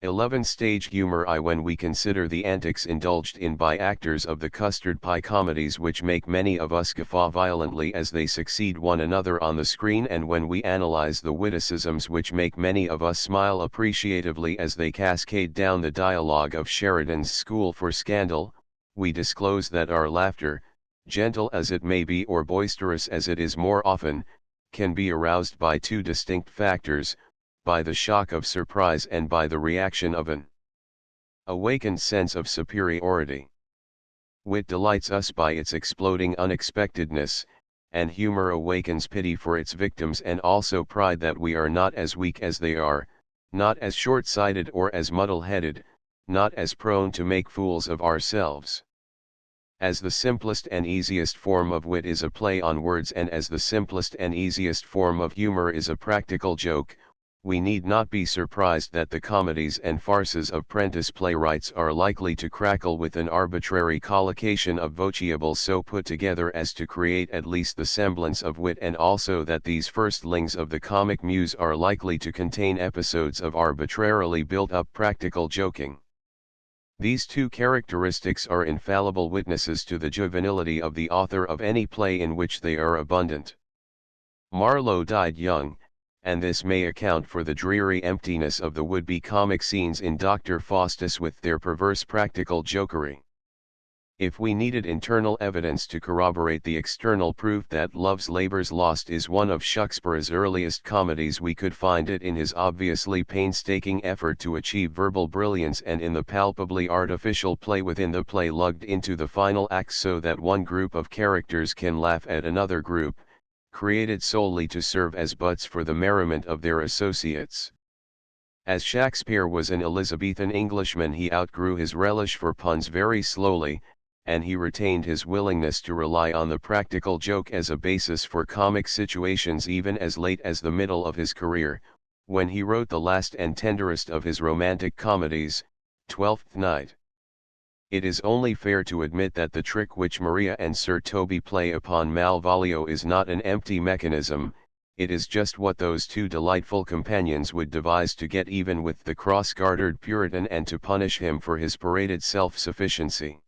11 Stage humor. When we consider the antics indulged in by actors of the custard pie comedies which make many of us guffaw violently as they succeed one another on the screen, and when we analyze the witticisms which make many of us smile appreciatively as they cascade down the dialogue of Sheridan's School for Scandal, we disclose that our laughter, gentle as it may be or boisterous as it is more often, can be aroused by two distinct factors, by the shock of surprise and by the reaction of an awakened sense of superiority. Wit delights us by its exploding unexpectedness, and humor awakens pity for its victims and also pride that we are not as weak as they are, not as short-sighted or as muddle-headed, not as prone to make fools of ourselves. As the simplest and easiest form of wit is a play on words, and as the simplest and easiest form of humor is a practical joke, we need not be surprised that the comedies and farces of Prentice playwrights are likely to crackle with an arbitrary collocation of vocables so put together as to create at least the semblance of wit, and also that these firstlings of the comic muse are likely to contain episodes of arbitrarily built-up practical joking. These two characteristics are infallible witnesses to the juvenility of the author of any play in which they are abundant. Marlowe died young, and this may account for the dreary emptiness of the would-be comic scenes in Dr. Faustus with their perverse practical jokery. If we needed internal evidence to corroborate the external proof that Love's Labour's Lost is one of Shakespeare's earliest comedies, we could find it in his obviously painstaking effort to achieve verbal brilliance and in the palpably artificial play within the play lugged into the final act so that one group of characters can laugh at another group, created solely to serve as butts for the merriment of their associates. As Shakespeare was an Elizabethan Englishman, he outgrew his relish for puns very slowly, and he retained his willingness to rely on the practical joke as a basis for comic situations even as late as the middle of his career, when he wrote the last and tenderest of his romantic comedies, Twelfth Night. It is only fair to admit that the trick which Maria and Sir Toby play upon Malvolio is not an empty mechanism, it is just what those two delightful companions would devise to get even with the cross-gartered Puritan and to punish him for his paraded self-sufficiency.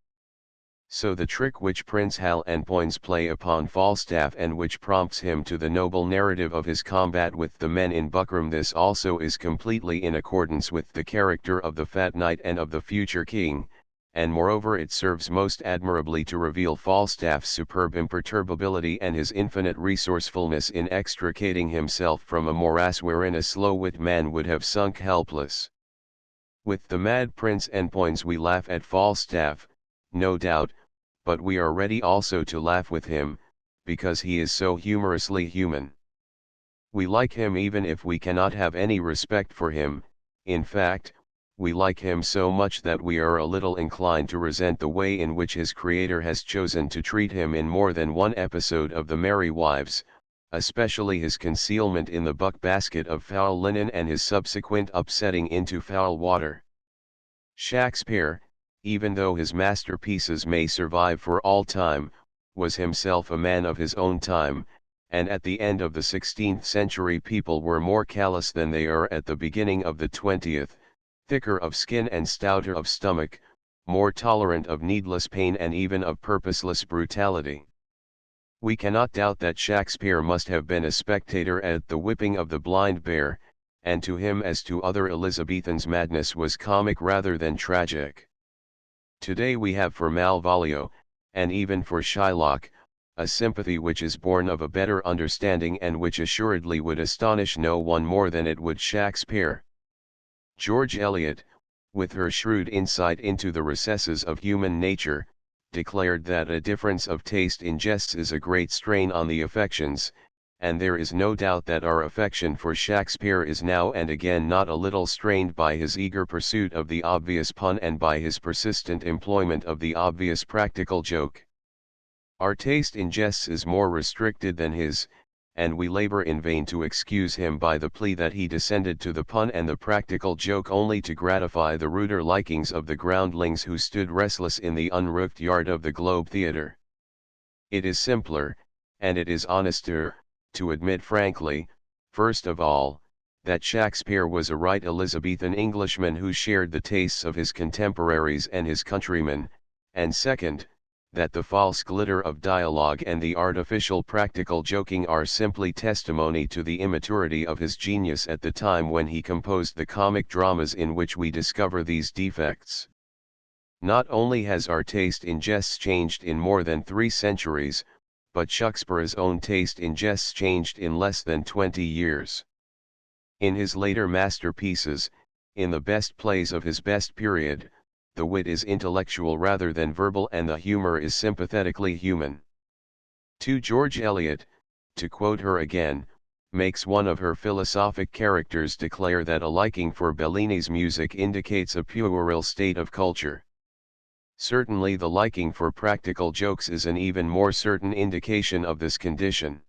So the trick which Prince Hal and Poins play upon Falstaff and which prompts him to the noble narrative of his combat with the men in Buckram, this also is completely in accordance with the character of the fat knight and of the future king, and moreover it serves most admirably to reveal Falstaff's superb imperturbability and his infinite resourcefulness in extricating himself from a morass wherein a slow-wit man would have sunk helpless. With the mad Prince and Poins we laugh at Falstaff, no doubt, but we are ready also to laugh with him, because he is so humorously human. We like him even if we cannot have any respect for him. In fact, we like him so much that we are a little inclined to resent the way in which his creator has chosen to treat him in more than one episode of The Merry Wives, especially his concealment in the buck basket of foul linen and his subsequent upsetting into foul water. Shakespeare, even though his masterpieces may survive for all time, was himself a man of his own time, and at the end of the 16th century people were more callous than they are at the beginning of the 20th, thicker of skin and stouter of stomach, more tolerant of needless pain and even of purposeless brutality. We cannot doubt that Shakespeare must have been a spectator at the whipping of the blind bear, and to him as to other Elizabethans madness was comic rather than tragic. Today we have for Malvolio, and even for Shylock, a sympathy which is born of a better understanding and which assuredly would astonish no one more than it would Shakespeare. George Eliot, with her shrewd insight into the recesses of human nature, declared that a difference of taste in jests is a great strain on the affections, and there is no doubt that our affection for Shakespeare is now and again not a little strained by his eager pursuit of the obvious pun and by his persistent employment of the obvious practical joke. Our taste in jests is more restricted than his, and we labor in vain to excuse him by the plea that he descended to the pun and the practical joke only to gratify the ruder likings of the groundlings who stood restless in the unroofed yard of the Globe Theatre. It is simpler, and it is honester, to admit frankly, first of all, that Shakespeare was a right Elizabethan Englishman who shared the tastes of his contemporaries and his countrymen, and second, that the false glitter of dialogue and the artificial practical joking are simply testimony to the immaturity of his genius at the time when he composed the comic dramas in which we discover these defects. Not only has our taste in jests changed in more than 3 centuries, but Shakespeare's own taste in jests changed in less than 20 years. In his later masterpieces, in the best plays of his best period, the wit is intellectual rather than verbal and the humor is sympathetically human. To George Eliot, to quote her again, makes one of her philosophic characters declare that a liking for Bellini's music indicates a puerile state of culture. Certainly the liking for practical jokes is an even more certain indication of this condition.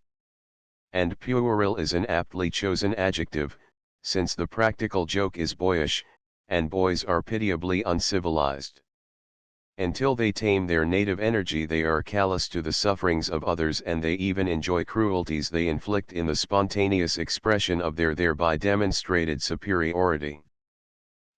And puerile is an aptly chosen adjective, since the practical joke is boyish, and boys are pitiably uncivilized. Until they tame their native energy they are callous to the sufferings of others and they even enjoy cruelties they inflict in the spontaneous expression of their thereby demonstrated superiority.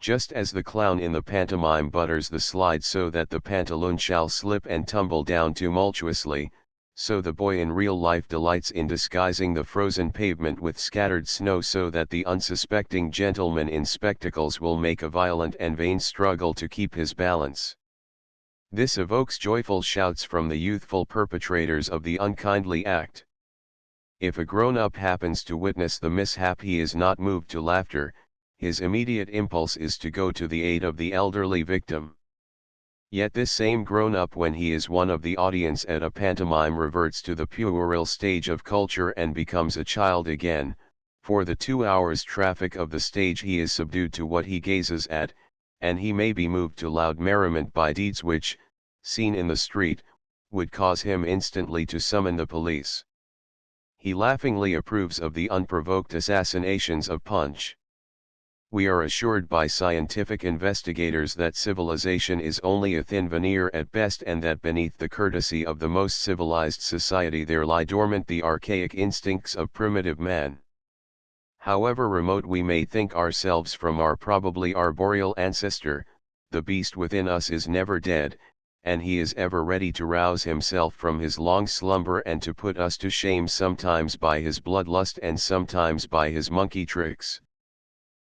Just as the clown in the pantomime butters the slide so that the pantaloon shall slip and tumble down tumultuously, so the boy in real life delights in disguising the frozen pavement with scattered snow so that the unsuspecting gentleman in spectacles will make a violent and vain struggle to keep his balance. This evokes joyful shouts from the youthful perpetrators of the unkindly act. If a grown-up happens to witness the mishap, he is not moved to laughter. His immediate impulse is to go to the aid of the elderly victim. Yet this same grown-up, when he is one of the audience at a pantomime, reverts to the puerile stage of culture and becomes a child again. For the 2 hours traffic of the stage he is subdued to what he gazes at, and he may be moved to loud merriment by deeds which, seen in the street, would cause him instantly to summon the police. He laughingly approves of the unprovoked assassinations of Punch. We are assured by scientific investigators that civilization is only a thin veneer at best, and that beneath the courtesy of the most civilized society there lie dormant the archaic instincts of primitive man. However remote we may think ourselves from our probably arboreal ancestor, the beast within us is never dead, and he is ever ready to rouse himself from his long slumber and to put us to shame, sometimes by his bloodlust and sometimes by his monkey tricks.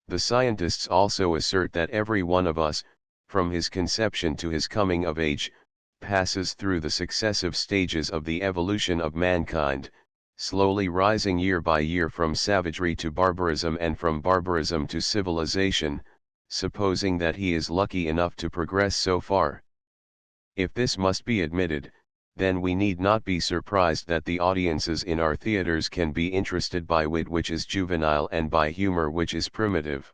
The scientists also assert that every one of us, from his conception to his coming of age, passes through the successive stages of the evolution of mankind, slowly rising year by year from savagery to barbarism and from barbarism to civilization, supposing that he is lucky enough to progress so far. If this must be admitted, then we need not be surprised that the audiences in our theaters can be interested by wit which is juvenile and by humor which is primitive.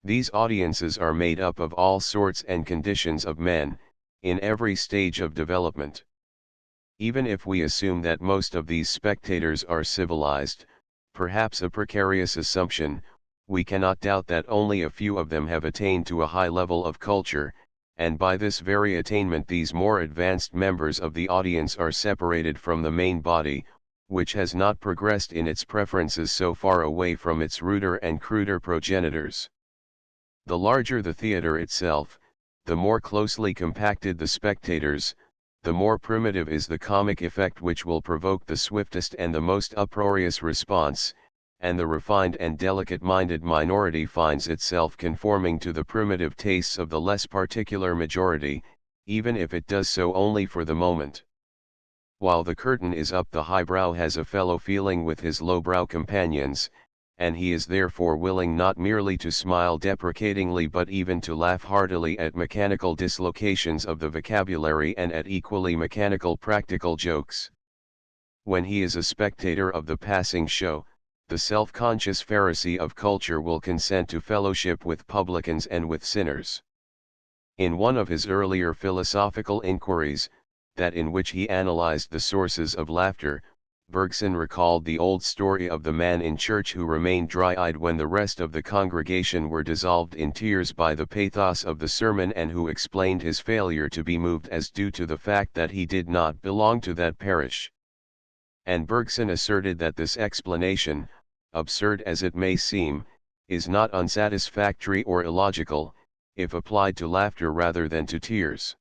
These audiences are made up of all sorts and conditions of men, in every stage of development. Even if we assume that most of these spectators are civilized, perhaps a precarious assumption, we cannot doubt that only a few of them have attained to a high level of culture, and by this very attainment these more advanced members of the audience are separated from the main body, which has not progressed in its preferences so far away from its ruder and cruder progenitors. The larger the theater itself, the more closely compacted the spectators, the more primitive is the comic effect which will provoke the swiftest and the most uproarious response, and the refined and delicate-minded minority finds itself conforming to the primitive tastes of the less particular majority, even if it does so only for the moment. While the curtain is up, the highbrow has a fellow feeling with his lowbrow companions, and he is therefore willing not merely to smile deprecatingly but even to laugh heartily at mechanical dislocations of the vocabulary and at equally mechanical practical jokes. When he is a spectator of the passing show, the self-conscious Pharisee of culture will consent to fellowship with publicans and with sinners. In one of his earlier philosophical inquiries, that in which he analyzed the sources of laughter, Bergson recalled the old story of the man in church who remained dry-eyed when the rest of the congregation were dissolved in tears by the pathos of the sermon, and who explained his failure to be moved as due to the fact that he did not belong to that parish. And Bergson asserted that this explanation, absurd as it may seem, is not unsatisfactory or illogical, if applied to laughter rather than to tears.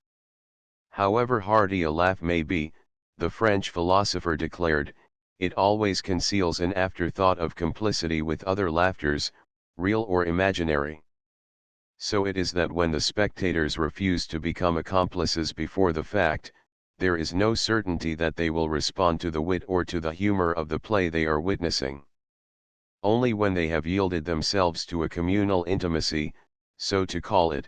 However hearty a laugh may be, the French philosopher declared, it always conceals an afterthought of complicity with other laughters, real or imaginary. So it is that when the spectators refuse to become accomplices before the fact, there is no certainty that they will respond to the wit or to the humor of the play they are witnessing. Only when they have yielded themselves to a communal intimacy, so to call it,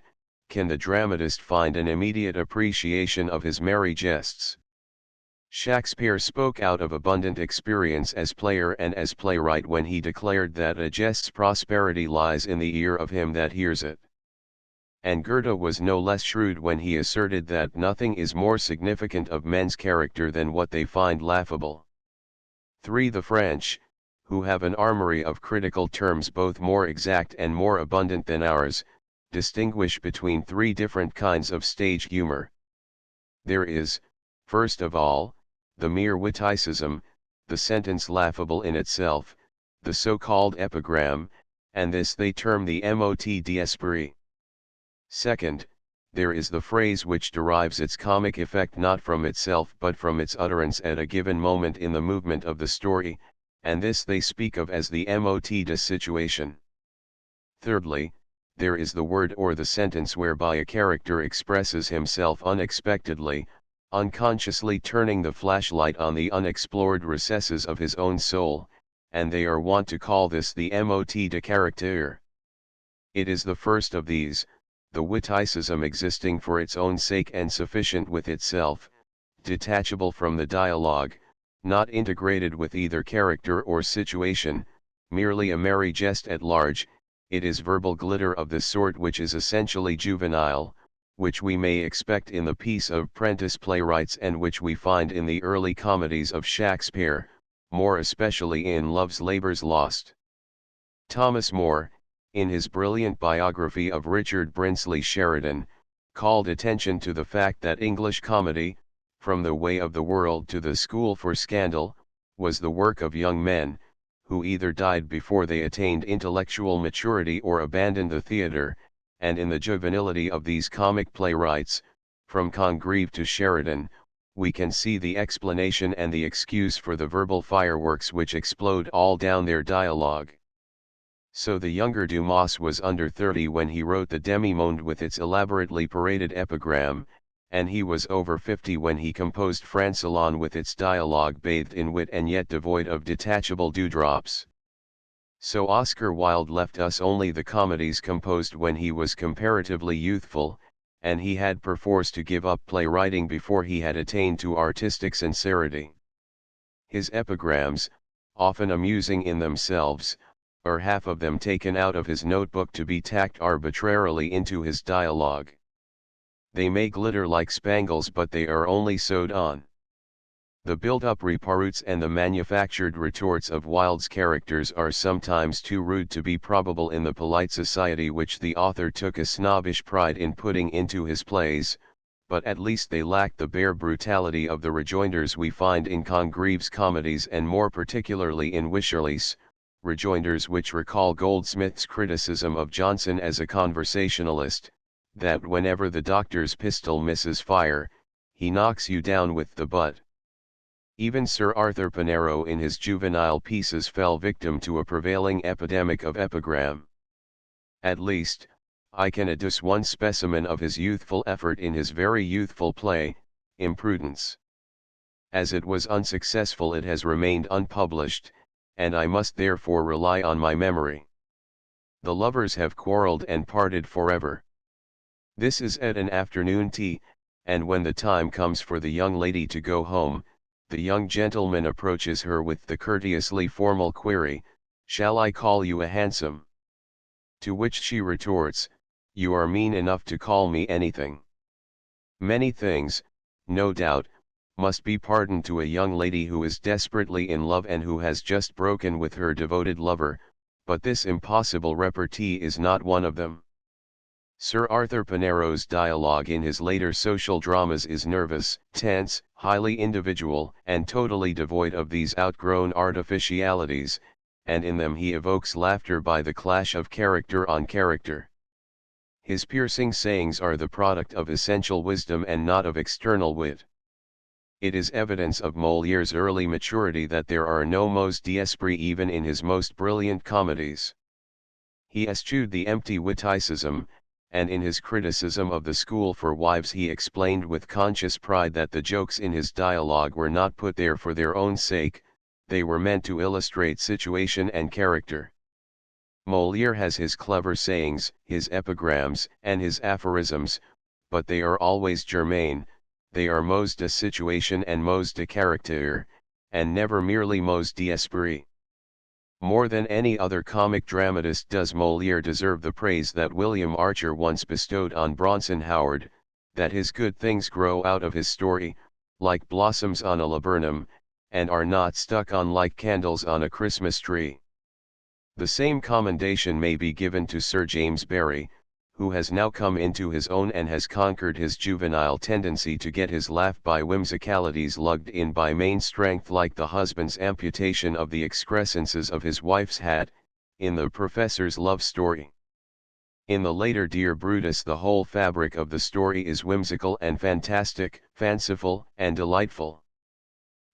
can the dramatist find an immediate appreciation of his merry jests. Shakespeare spoke out of abundant experience as player and as playwright when he declared that a jest's prosperity lies in the ear of him that hears it. And Goethe was no less shrewd when he asserted that nothing is more significant of men's character than what they find laughable. 3. The French, who have an armory of critical terms both more exact and more abundant than ours, distinguish between 3 different kinds of stage humor. There is, first of all, the mere witticism, the sentence laughable in itself, the so-called epigram, and this they term the mot d'esprit. Second, there is the phrase which derives its comic effect not from itself but from its utterance at a given moment in the movement of the story, and this they speak of as the mot de situation. Thirdly, there is the word or the sentence whereby a character expresses himself unexpectedly, unconsciously turning the flashlight on the unexplored recesses of his own soul, and they are wont to call this the mot de caractère. It is the first of these, the witticism existing for its own sake and sufficient with itself, detachable from the dialogue, not integrated with either character or situation, merely a merry jest at large. It is verbal glitter of the sort which is essentially juvenile, which we may expect in the piece of Prentice Playwrights and which we find in the early comedies of Shakespeare, more especially in Love's Labour's Lost. Thomas More, in his brilliant biography of Richard Brinsley Sheridan, called attention to the fact that English comedy, from The Way of the World to The School for Scandal, was the work of young men, who either died before they attained intellectual maturity or abandoned the theatre, and in the juvenility of these comic playwrights, from Congreve to Sheridan, we can see the explanation and the excuse for the verbal fireworks which explode all down their dialogue. So the younger Dumas was under 30 when he wrote the Demi-Monde with its elaborately paraded epigram, and he was over 50 when he composed Francillon with its dialogue bathed in wit and yet devoid of detachable dewdrops. So Oscar Wilde left us only the comedies composed when he was comparatively youthful, and he had perforce to give up playwriting before he had attained to artistic sincerity. His epigrams, often amusing in themselves, are half of them taken out of his notebook to be tacked arbitrarily into his dialogue. They may glitter like spangles but they are only sewed on. The built-up reparoots and the manufactured retorts of Wilde's characters are sometimes too rude to be probable in the polite society which the author took a snobbish pride in putting into his plays, but at least they lack the bare brutality of the rejoinders we find in Congreve's comedies and more particularly in Wycherley's, rejoinders which recall Goldsmith's criticism of Johnson as a conversationalist, that whenever the doctor's pistol misses fire, he knocks you down with the butt. Even Sir Arthur Pinero in his juvenile pieces fell victim to a prevailing epidemic of epigram. At least, I can adduce one specimen of his youthful effort in his very youthful play, Imprudence. As it was unsuccessful it has remained unpublished, and I must therefore rely on my memory. The lovers have quarrelled and parted forever. This is at an afternoon tea, and when the time comes for the young lady to go home, the young gentleman approaches her with the courteously formal query, "Shall I call you a handsome?" To which she retorts, "You are mean enough to call me anything." Many things, no doubt, must be pardoned to a young lady who is desperately in love and who has just broken with her devoted lover, but this impossible repartee is not one of them. Sir Arthur Pinero's dialogue in his later social dramas is nervous, tense, highly individual, and totally devoid of these outgrown artificialities, and in them he evokes laughter by the clash of character on character. His piercing sayings are the product of essential wisdom and not of external wit. It is evidence of Molière's early maturity that there are no mots d'esprit even in his most brilliant comedies. He eschewed the empty witticism, and in his criticism of the School for Wives he explained with conscious pride that the jokes in his dialogue were not put there for their own sake, they were meant to illustrate situation and character. Molière has his clever sayings, his epigrams, and his aphorisms, but they are always germane, they are mots de situation and mots de caractère, and never merely mots d'esprit. More than any other comic dramatist does Molière deserve the praise that William Archer once bestowed on Bronson Howard, that his good things grow out of his story, like blossoms on a laburnum, and are not stuck on like candles on a Christmas tree. The same commendation may be given to Sir James Barrie, who has now come into his own and has conquered his juvenile tendency to get his laugh by whimsicalities lugged in by main strength like the husband's amputation of the excrescences of his wife's hat, in the professor's love story. In the later Dear Brutus, the whole fabric of the story is whimsical and fantastic, fanciful and delightful.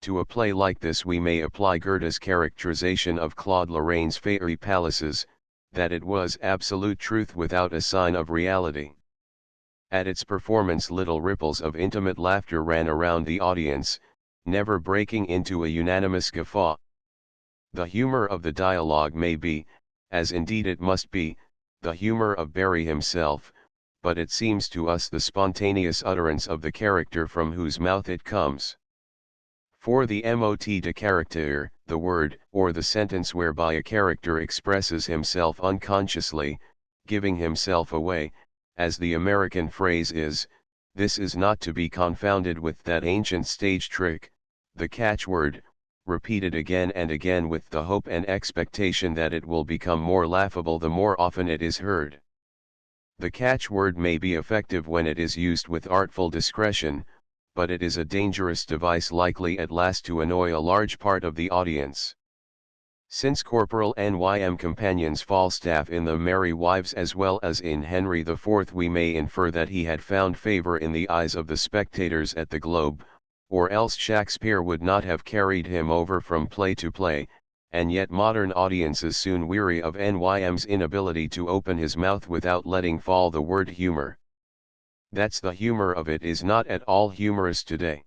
To a play like this we may apply Goethe's characterization of Claude Lorraine's fairy palaces, that it was absolute truth without a sign of reality. At its performance little ripples of intimate laughter ran around the audience, never breaking into a unanimous guffaw. The humor of the dialogue may be, as indeed it must be, the humor of Barrie himself, but it seems to us the spontaneous utterance of the character from whose mouth it comes. For the mot de caractère, the word, or the sentence whereby a character expresses himself unconsciously, giving himself away, as the American phrase is, this is not to be confounded with that ancient stage trick, the catchword, repeated again and again with the hope and expectation that it will become more laughable the more often it is heard. The catchword may be effective when it is used with artful discretion, but it is a dangerous device likely at last to annoy a large part of the audience. Since Corporal Nym Companion's Falstaff in the Merry Wives as well as in Henry IV, we may infer that he had found favor in the eyes of the spectators at the Globe, or else Shakespeare would not have carried him over from play to play, and yet modern audiences soon weary of Nym's inability to open his mouth without letting fall the word humor. That's the humor of it is not at all humorous today.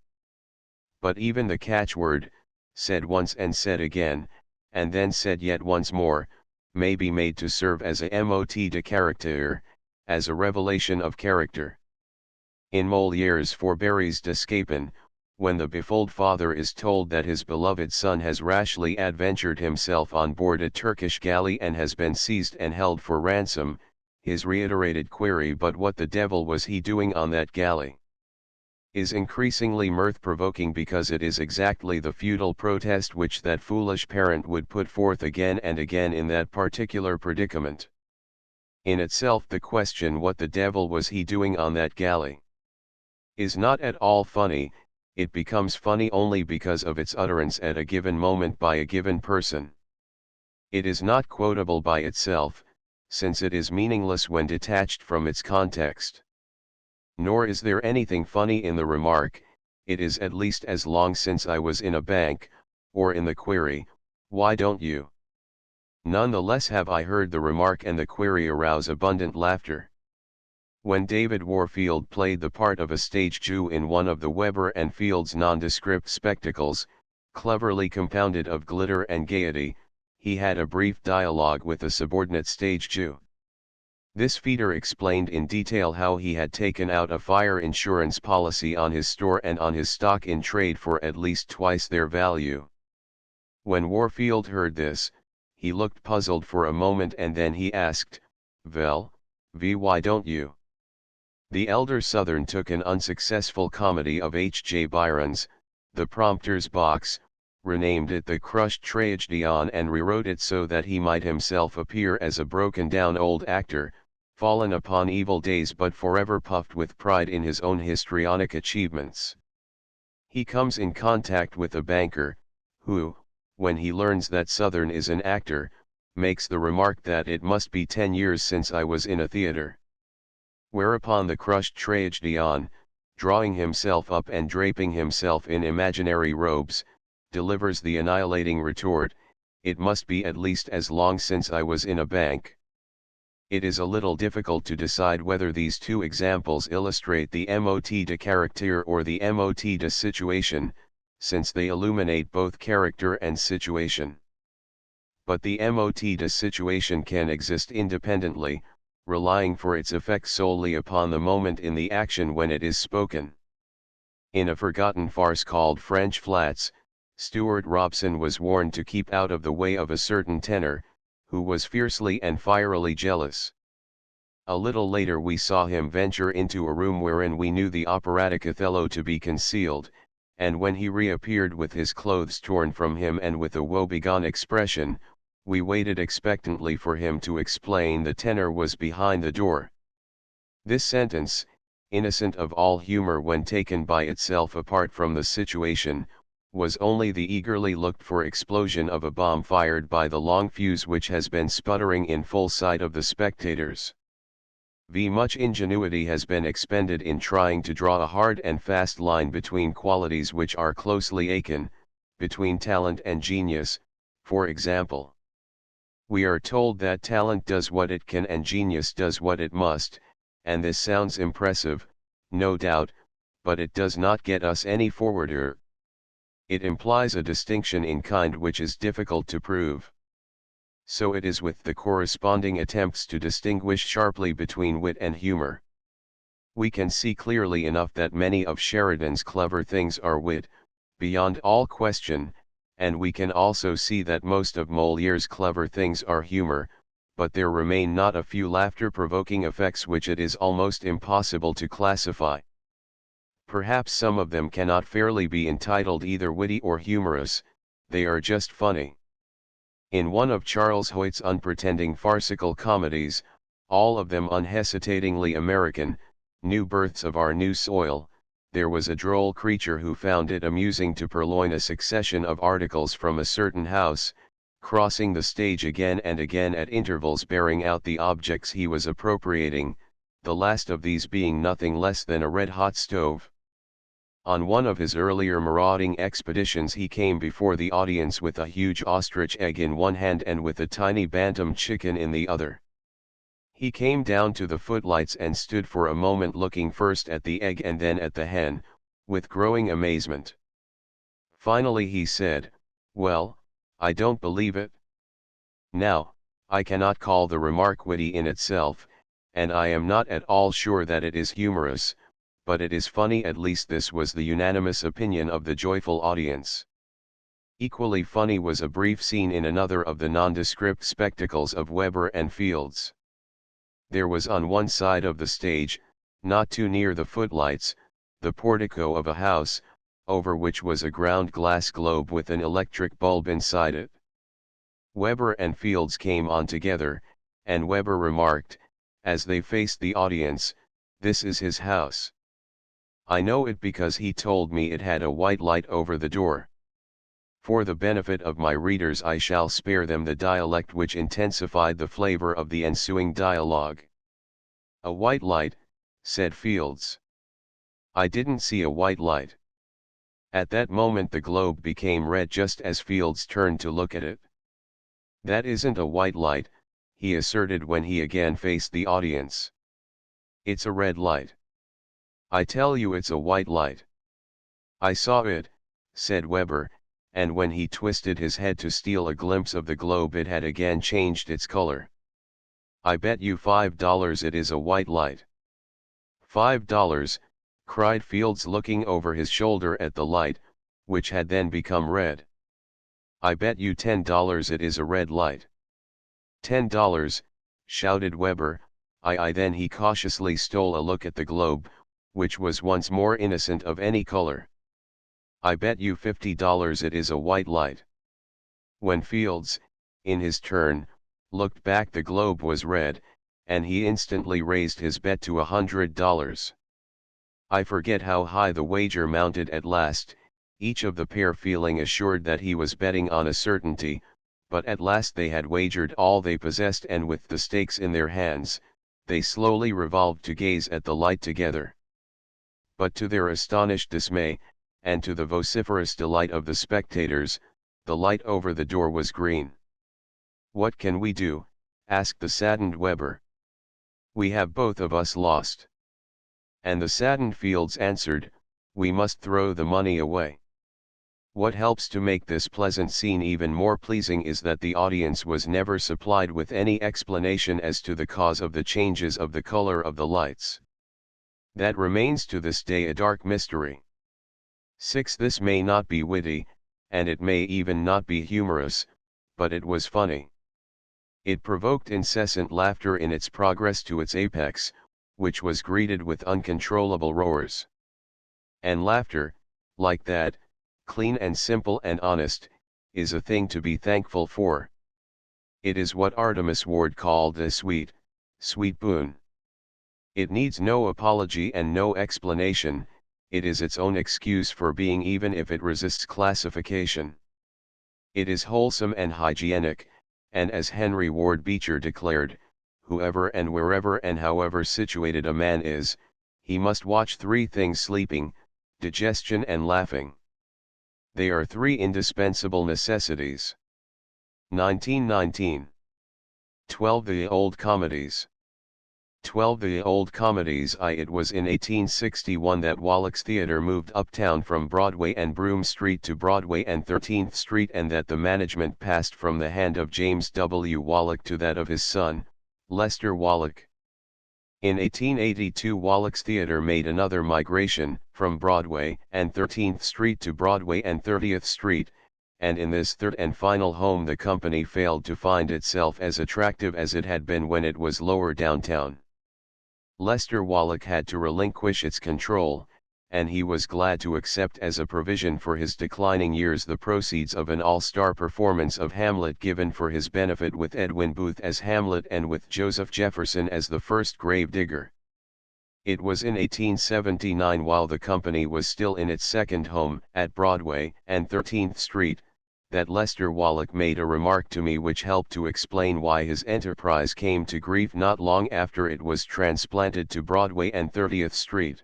But even the catchword, said once and said again, and then said yet once more, may be made to serve as a mot de caractère, as a revelation of character. In Molière's Fourberies de Scapin, when the befooled father is told that his beloved son has rashly adventured himself on board a Turkish galley and has been seized and held for ransom, his reiterated query, "But what the devil was he doing on that galley?" is increasingly mirth-provoking because it is exactly the futile protest which that foolish parent would put forth again and again in that particular predicament. In itself the question "what the devil was he doing on that galley?" is not at all funny, it becomes funny only because of its utterance at a given moment by a given person. It is not quotable by itself, since it is meaningless when detached from its context. Nor is there anything funny in the remark, "It is at least as long since I was in a bank," or in the query, "Why don't you?" None the less have I heard the remark and the query arouse abundant laughter. When David Warfield played the part of a stage Jew in one of the Weber and Field's nondescript spectacles, cleverly compounded of glitter and gaiety, he had a brief dialogue with a subordinate stage Jew. This feeder explained in detail how he had taken out a fire insurance policy on his store and on his stock in trade for at least twice their value. When Warfield heard this, he looked puzzled for a moment and then he asked, "Vell, why don't you?" The elder Southern took an unsuccessful comedy of H.J. Byron's, The Prompter's Box, renamed it The Crushed Tragedian and rewrote it so that he might himself appear as a broken-down old actor, fallen upon evil days but forever puffed with pride in his own histrionic achievements. He comes in contact with a banker, who, when he learns that Southern is an actor, makes the remark that "it must be 10 years since I was in a theater." Whereupon the crushed tragedian, drawing himself up and draping himself in imaginary robes, delivers the annihilating retort, "It must be at least as long since I was in a bank." It is a little difficult to decide whether these two examples illustrate the mot de caractère or the mot de situation, since they illuminate both character and situation. But the mot de situation can exist independently, relying for its effect solely upon the moment in the action when it is spoken. In a forgotten farce called French Flats, Stuart Robson was warned to keep out of the way of a certain tenor, who was fiercely and fierily jealous. A little later we saw him venture into a room wherein we knew the operatic Othello to be concealed, and when he reappeared with his clothes torn from him and with a woebegone expression, we waited expectantly for him to explain the tenor was behind the door. This sentence, innocent of all humor when taken by itself apart from the situation, was only the eagerly looked-for explosion of a bomb fired by the long fuse which has been sputtering in full sight of the spectators. Much ingenuity has been expended in trying to draw a hard and fast line between qualities which are closely akin, between talent and genius, for example. We are told that talent does what it can and genius does what it must, and this sounds impressive, no doubt, but it does not get us any forwarder. It implies a distinction in kind which is difficult to prove. So it is with the corresponding attempts to distinguish sharply between wit and humor. We can see clearly enough that many of Sheridan's clever things are wit, beyond all question, and we can also see that most of Molière's clever things are humor, but there remain not a few laughter-provoking effects which it is almost impossible to classify. Perhaps some of them cannot fairly be entitled either witty or humorous, they are just funny. In one of Charles Hoyt's unpretending farcical comedies, all of them unhesitatingly American, New Births of Our New Soil, there was a droll creature who found it amusing to purloin a succession of articles from a certain house, crossing the stage again and again at intervals bearing out the objects he was appropriating, the last of these being nothing less than a red-hot stove. On one of his earlier marauding expeditions he came before the audience with a huge ostrich egg in one hand and with a tiny bantam chicken in the other. He came down to the footlights and stood for a moment looking first at the egg and then at the hen, with growing amazement. Finally he said, "Well, I don't believe it." Now, I cannot call the remark witty in itself, and I am not at all sure that it is humorous, but it is funny, at least this was the unanimous opinion of the joyful audience. Equally funny was a brief scene in another of the nondescript spectacles of Weber and Fields. There was on one side of the stage, not too near the footlights, the portico of a house, over which was a ground glass globe with an electric bulb inside it. Weber and Fields came on together, and Weber remarked, as they faced the audience, "This is his house. I know it because he told me it had a white light over the door." For the benefit of my readers I shall spare them the dialect which intensified the flavor of the ensuing dialogue. "A white light," said Fields. "I didn't see a white light." At that moment the globe became red just as Fields turned to look at it. "That isn't a white light," he asserted when he again faced the audience. "It's a red light. I tell you it's a white light." "I saw it," said Weber, and when he twisted his head to steal a glimpse of the globe it had again changed its color. "I bet you $5 it is a white light." $5, cried Fields looking over his shoulder at the light, which had then become red. "I bet you $10 it is a red light." $10, shouted Weber. I Then he cautiously stole a look at the globe, which was once more innocent of any color. "I bet you $50 it is a white light." When Fields, in his turn, looked back the globe was red, and he instantly raised his bet to $100. I forget how high the wager mounted at last, each of the pair feeling assured that he was betting on a certainty, but at last they had wagered all they possessed, and with the stakes in their hands, they slowly revolved to gaze at the light together. But to their astonished dismay, and to the vociferous delight of the spectators, the light over the door was green. "What can we do?" asked the saddened Weber. "We have both of us lost." And the saddened Fields answered, "We must throw the money away." What helps to make this pleasant scene even more pleasing is that the audience was never supplied with any explanation as to the cause of the changes of the color of the lights. That remains to this day a dark mystery. 6. This may not be witty, and it may even not be humorous, but it was funny. It provoked incessant laughter in its progress to its apex, which was greeted with uncontrollable roars. And laughter, like that, clean and simple and honest, is a thing to be thankful for. It is what Artemus Ward called a sweet, sweet boon. It needs no apology and no explanation, it is its own excuse for being even if it resists classification. It is wholesome and hygienic, and as Henry Ward Beecher declared, whoever and wherever and however situated a man is, he must watch three things: sleeping, digestion and laughing. They are three indispensable necessities. 1919. 12. The Old Comedies. 12. The Old Comedies. It was in 1861 that Wallack's Theatre moved uptown from Broadway and Broome Street to Broadway and 13th Street, and that the management passed from the hand of James W. Wallack to that of his son, Lester Wallack. In 1882 Wallack's Theatre made another migration, from Broadway and 13th Street to Broadway and 30th Street, and in this third and final home the company failed to find itself as attractive as it had been when it was lower downtown. Lester Wallack had to relinquish its control, and he was glad to accept as a provision for his declining years the proceeds of an all-star performance of Hamlet given for his benefit, with Edwin Booth as Hamlet and with Joseph Jefferson as the first gravedigger. It was in 1879, while the company was still in its second home, at Broadway and 13th Street, that Lester Wallack made a remark to me which helped to explain why his enterprise came to grief not long after it was transplanted to Broadway and 30th Street.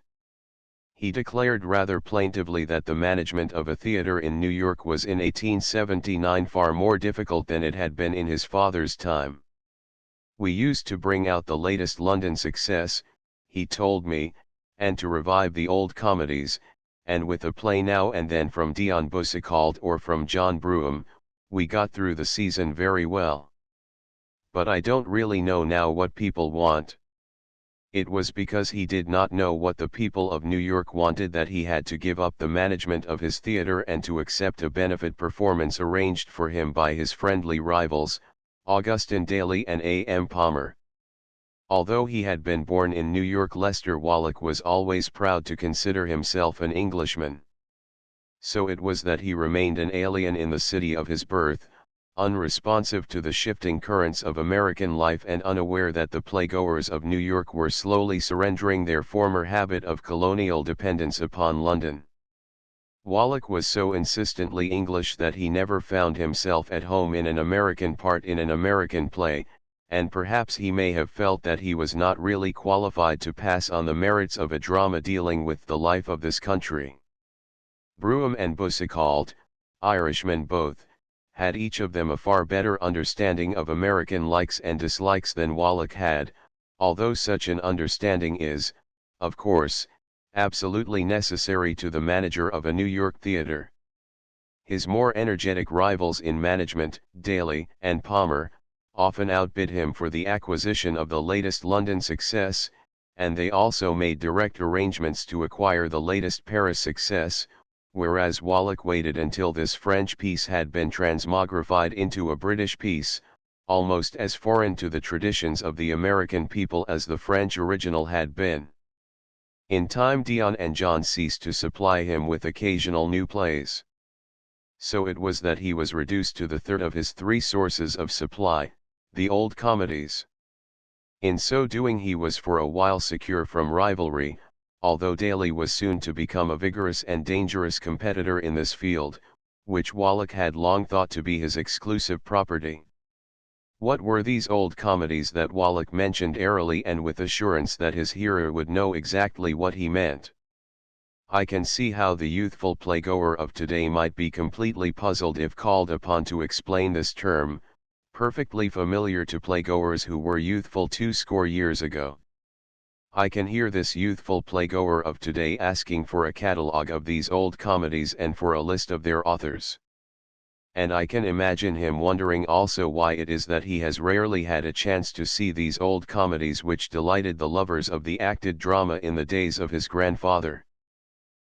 He declared rather plaintively that the management of a theater in New York was in 1879 far more difficult than it had been in his father's time. "We used to bring out the latest London success," he told me, "and to revive the old comedies, and with a play now and then from Dion Boucicault or from John Brougham, we got through the season very well. But I don't really know now what people want." It was because he did not know what the people of New York wanted that he had to give up the management of his theater and to accept a benefit performance arranged for him by his friendly rivals, Augustin Daly and A.M. Palmer. Although he had been born in New York, Lester Wallack was always proud to consider himself an Englishman. So it was that he remained an alien in the city of his birth, unresponsive to the shifting currents of American life and unaware that the playgoers of New York were slowly surrendering their former habit of colonial dependence upon London. Wallack was so insistently English that he never found himself at home in an American part in an American play, and perhaps he may have felt that he was not really qualified to pass on the merits of a drama dealing with the life of this country. Brougham and Boucicault, Irishmen both, had each of them a far better understanding of American likes and dislikes than Wallack had, although such an understanding is, of course, absolutely necessary to the manager of a New York theater. His more energetic rivals in management, Daly and Palmer, often outbid him for the acquisition of the latest London success, and they also made direct arrangements to acquire the latest Paris success, whereas Wallack waited until this French piece had been transmogrified into a British piece, almost as foreign to the traditions of the American people as the French original had been. In time Dion and John ceased to supply him with occasional new plays. So it was that he was reduced to the third of his three sources of supply, the old comedies. In so doing he was for a while secure from rivalry, although Daly was soon to become a vigorous and dangerous competitor in this field, which Wallack had long thought to be his exclusive property. What were these old comedies that Wallack mentioned airily and with assurance that his hearer would know exactly what he meant? I can see how the youthful playgoer of today might be completely puzzled if called upon to explain this term, perfectly familiar to playgoers who were youthful 20 years ago. I can hear this youthful playgoer of today asking for a catalogue of these old comedies and for a list of their authors. And I can imagine him wondering also why it is that he has rarely had a chance to see these old comedies which delighted the lovers of the acted drama in the days of his grandfather.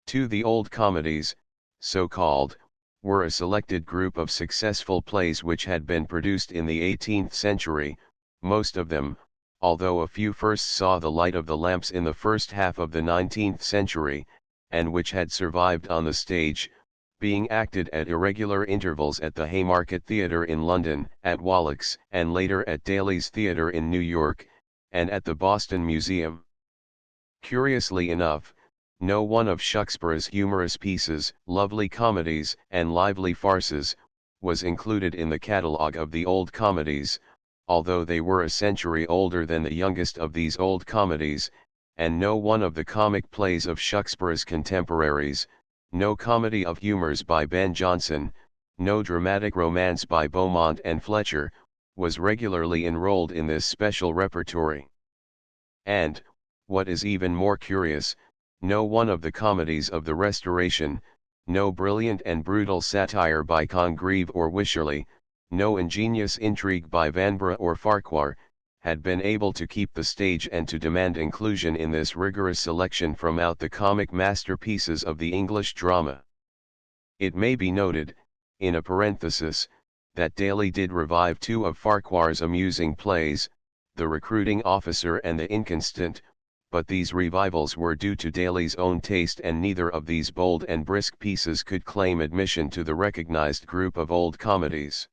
The old comedies, so called, were a selected group of successful plays which had been produced in the 18th century, most of them, although a few first saw the light of the lamps in the first half of the 19th century, and which had survived on the stage, being acted at irregular intervals at the Haymarket Theatre in London, at Wallack's, and later at Daly's Theatre in New York, and at the Boston Museum. Curiously enough, no one of Shakespeare's humorous pieces, lovely comedies, and lively farces, was included in the catalogue of the old comedies, although they were a century older than the youngest of these old comedies, and no one of the comic plays of Shakespeare's contemporaries, no comedy of humours by Ben Jonson, no dramatic romance by Beaumont and Fletcher, was regularly enrolled in this special repertory. And, what is even more curious, no one of the comedies of the Restoration, no brilliant and brutal satire by Congreve or Wycherley, no ingenious intrigue by Vanbrugh or Farquhar, had been able to keep the stage and to demand inclusion in this rigorous selection from out the comic masterpieces of the English drama. It may be noted, in a parenthesis, that Daly did revive two of Farquhar's amusing plays, The Recruiting Officer and The Inconstant, but these revivals were due to Daly's own taste, and neither of these bold and brisk pieces could claim admission to the recognized group of old comedies.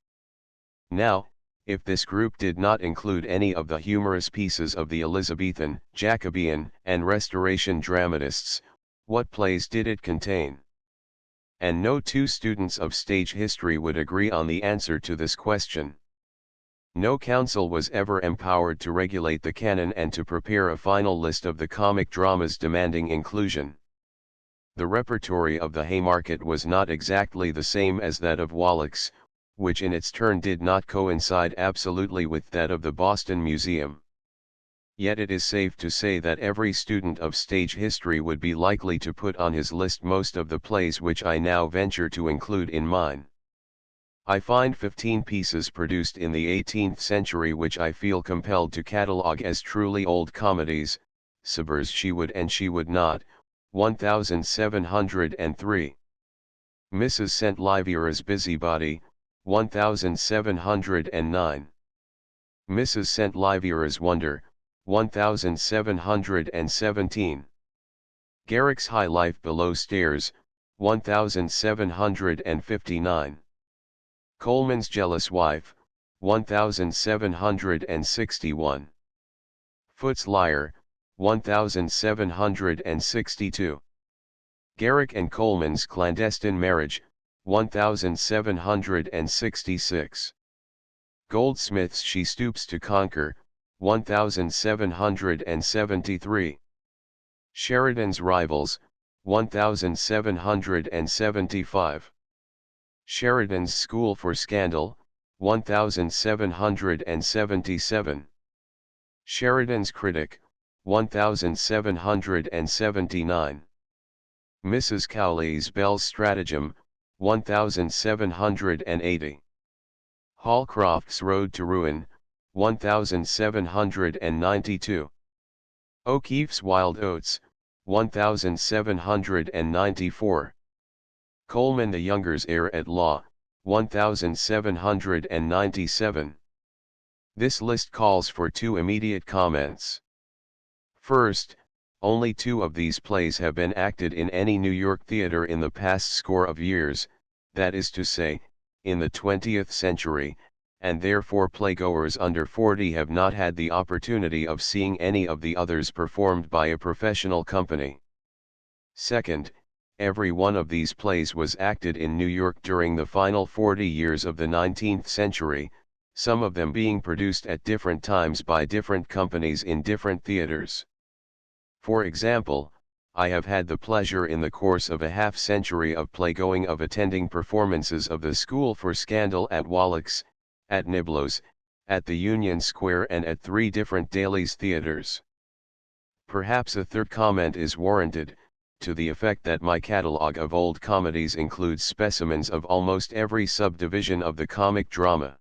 Now, if this group did not include any of the humorous pieces of the Elizabethan, Jacobean, and Restoration dramatists, what plays did it contain? And no two students of stage history would agree on the answer to this question. No council was ever empowered to regulate the canon and to prepare a final list of the comic dramas demanding inclusion. The repertory of the Haymarket was not exactly the same as that of Wallack's, which in its turn did not coincide absolutely with that of the Boston Museum. Yet it is safe to say that every student of stage history would be likely to put on his list most of the plays which I now venture to include in mine. I find 15 pieces produced in the 18th century which I feel compelled to catalogue as truly old comedies: Cibber's She Would and She Would Not, 1703. Mrs. St. Livier's Busybody, 1709. Mrs. St. Livier's Wonder, 1717. Garrick's High Life Below Stairs, 1759. Coleman's Jealous Wife, 1761. Foote's Liar, 1762. Garrick and Coleman's Clandestine Marriage, 1766. Goldsmith's She Stoops to Conquer, 1773. Sheridan's Rivals, 1775. Sheridan's School for Scandal, 1777. Sheridan's Critic, 1779. Mrs. Cowley's Bell's Stratagem, 1780. Holcroft's Road to Ruin, 1792. O'Keefe's Wild Oats, 1794. Coleman the Younger's Heir at Law, 1797. This list calls for two immediate comments. First, only two of these plays have been acted in any New York theater in the past score of years, that is to say, in the 20th century, and therefore playgoers under 40 have not had the opportunity of seeing any of the others performed by a professional company. Second, every one of these plays was acted in New York during the final 40 years of the 19th century, some of them being produced at different times by different companies in different theaters. For example, I have had the pleasure in the course of a half-century of playgoing of attending performances of The School for Scandal at Wallack's, at Niblo's, at the Union Square, and at 3 different Daly's theaters. Perhaps a third comment is warranted, to the effect that my catalogue of old comedies includes specimens of almost every subdivision of the comic drama.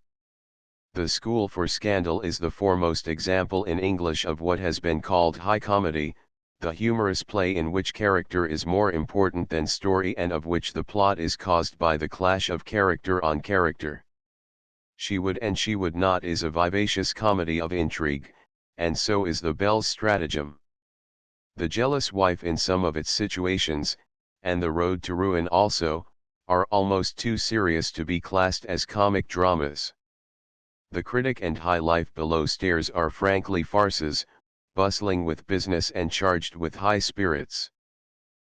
The School for Scandal is the foremost example in English of what has been called high comedy, the humorous play in which character is more important than story and of which the plot is caused by the clash of character on character. She Would and She Would Not is a vivacious comedy of intrigue, and so is the Bell's Stratagem. The Jealous Wife in some of its situations, and The Road to Ruin also, are almost too serious to be classed as comic dramas. The Critic and High Life Below Stairs are frankly farces, bustling with business and charged with high spirits.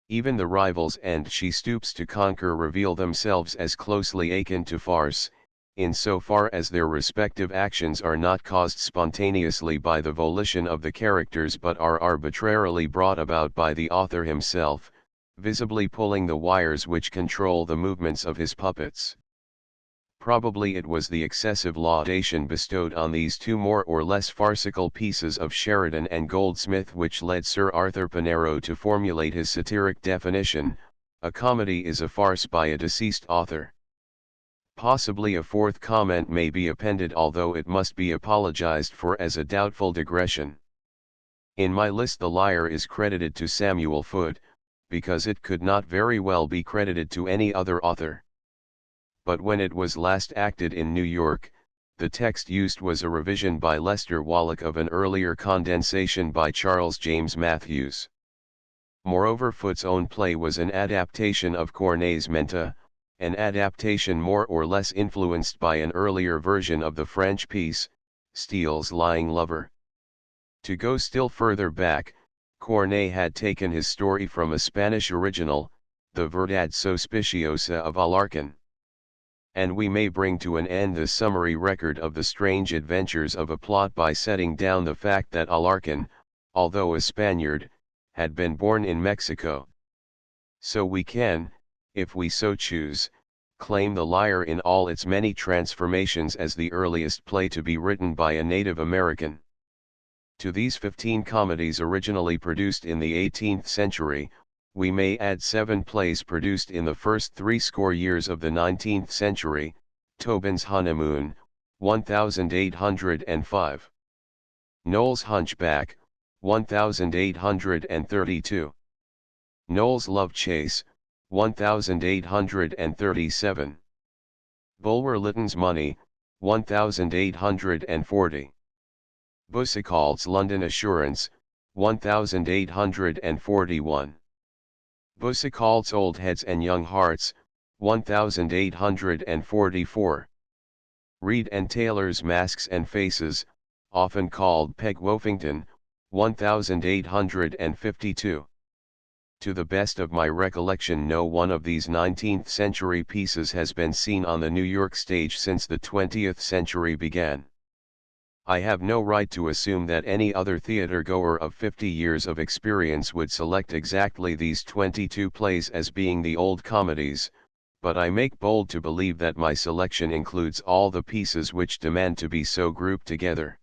Even the rivals and She Stoops to Conquer reveal themselves as closely akin to farce, in so far as their respective actions are not caused spontaneously by the volition of the characters but are arbitrarily brought about by the author himself, visibly pulling the wires which control the movements of his puppets. Probably it was the excessive laudation bestowed on these two more or less farcical pieces of Sheridan and Goldsmith which led Sir Arthur Pinero to formulate his satiric definition: a comedy is a farce by a deceased author. Possibly a fourth comment may be appended, although it must be apologized for as a doubtful digression. In my list The Liar is credited to Samuel Foote, because it could not very well be credited to any other author. But when it was last acted in New York, the text used was a revision by Lester Wallack of an earlier condensation by Charles James Matthews. Moreover, Foote's own play was an adaptation of Corneille's Menta, an adaptation more or less influenced by an earlier version of the French piece, Steele's Lying Lover. To go still further back, Corneille had taken his story from a Spanish original, the Verdad Sospiciosa of Alarcon. And we may bring to an end the summary record of the strange adventures of a plot by setting down the fact that Alarcon, although a Spaniard, had been born in Mexico. So we can, if we so choose, claim The Liar in all its many transformations as the earliest play to be written by a Native American. To these 15 comedies originally produced in the 18th century, we may add 7 plays produced in the first 60 years of the 19th century: Tobin's Honeymoon, 1805. Noel's Hunchback, 1832. Noel's Love Chase, 1837. Bulwer Lytton's Money, 1840. Boucicault's London Assurance, 1841. Boucicault's Old Heads and Young Hearts, 1844. Reed and Taylor's Masks and Faces, often called Peg Woffington, 1852. To the best of my recollection, no one of these 19th century pieces has been seen on the New York stage since the 20th century began. I have no right to assume that any other theater-goer of 50 years of experience would select exactly these 22 plays as being the old comedies, but I make bold to believe that my selection includes all the pieces which demand to be so grouped together.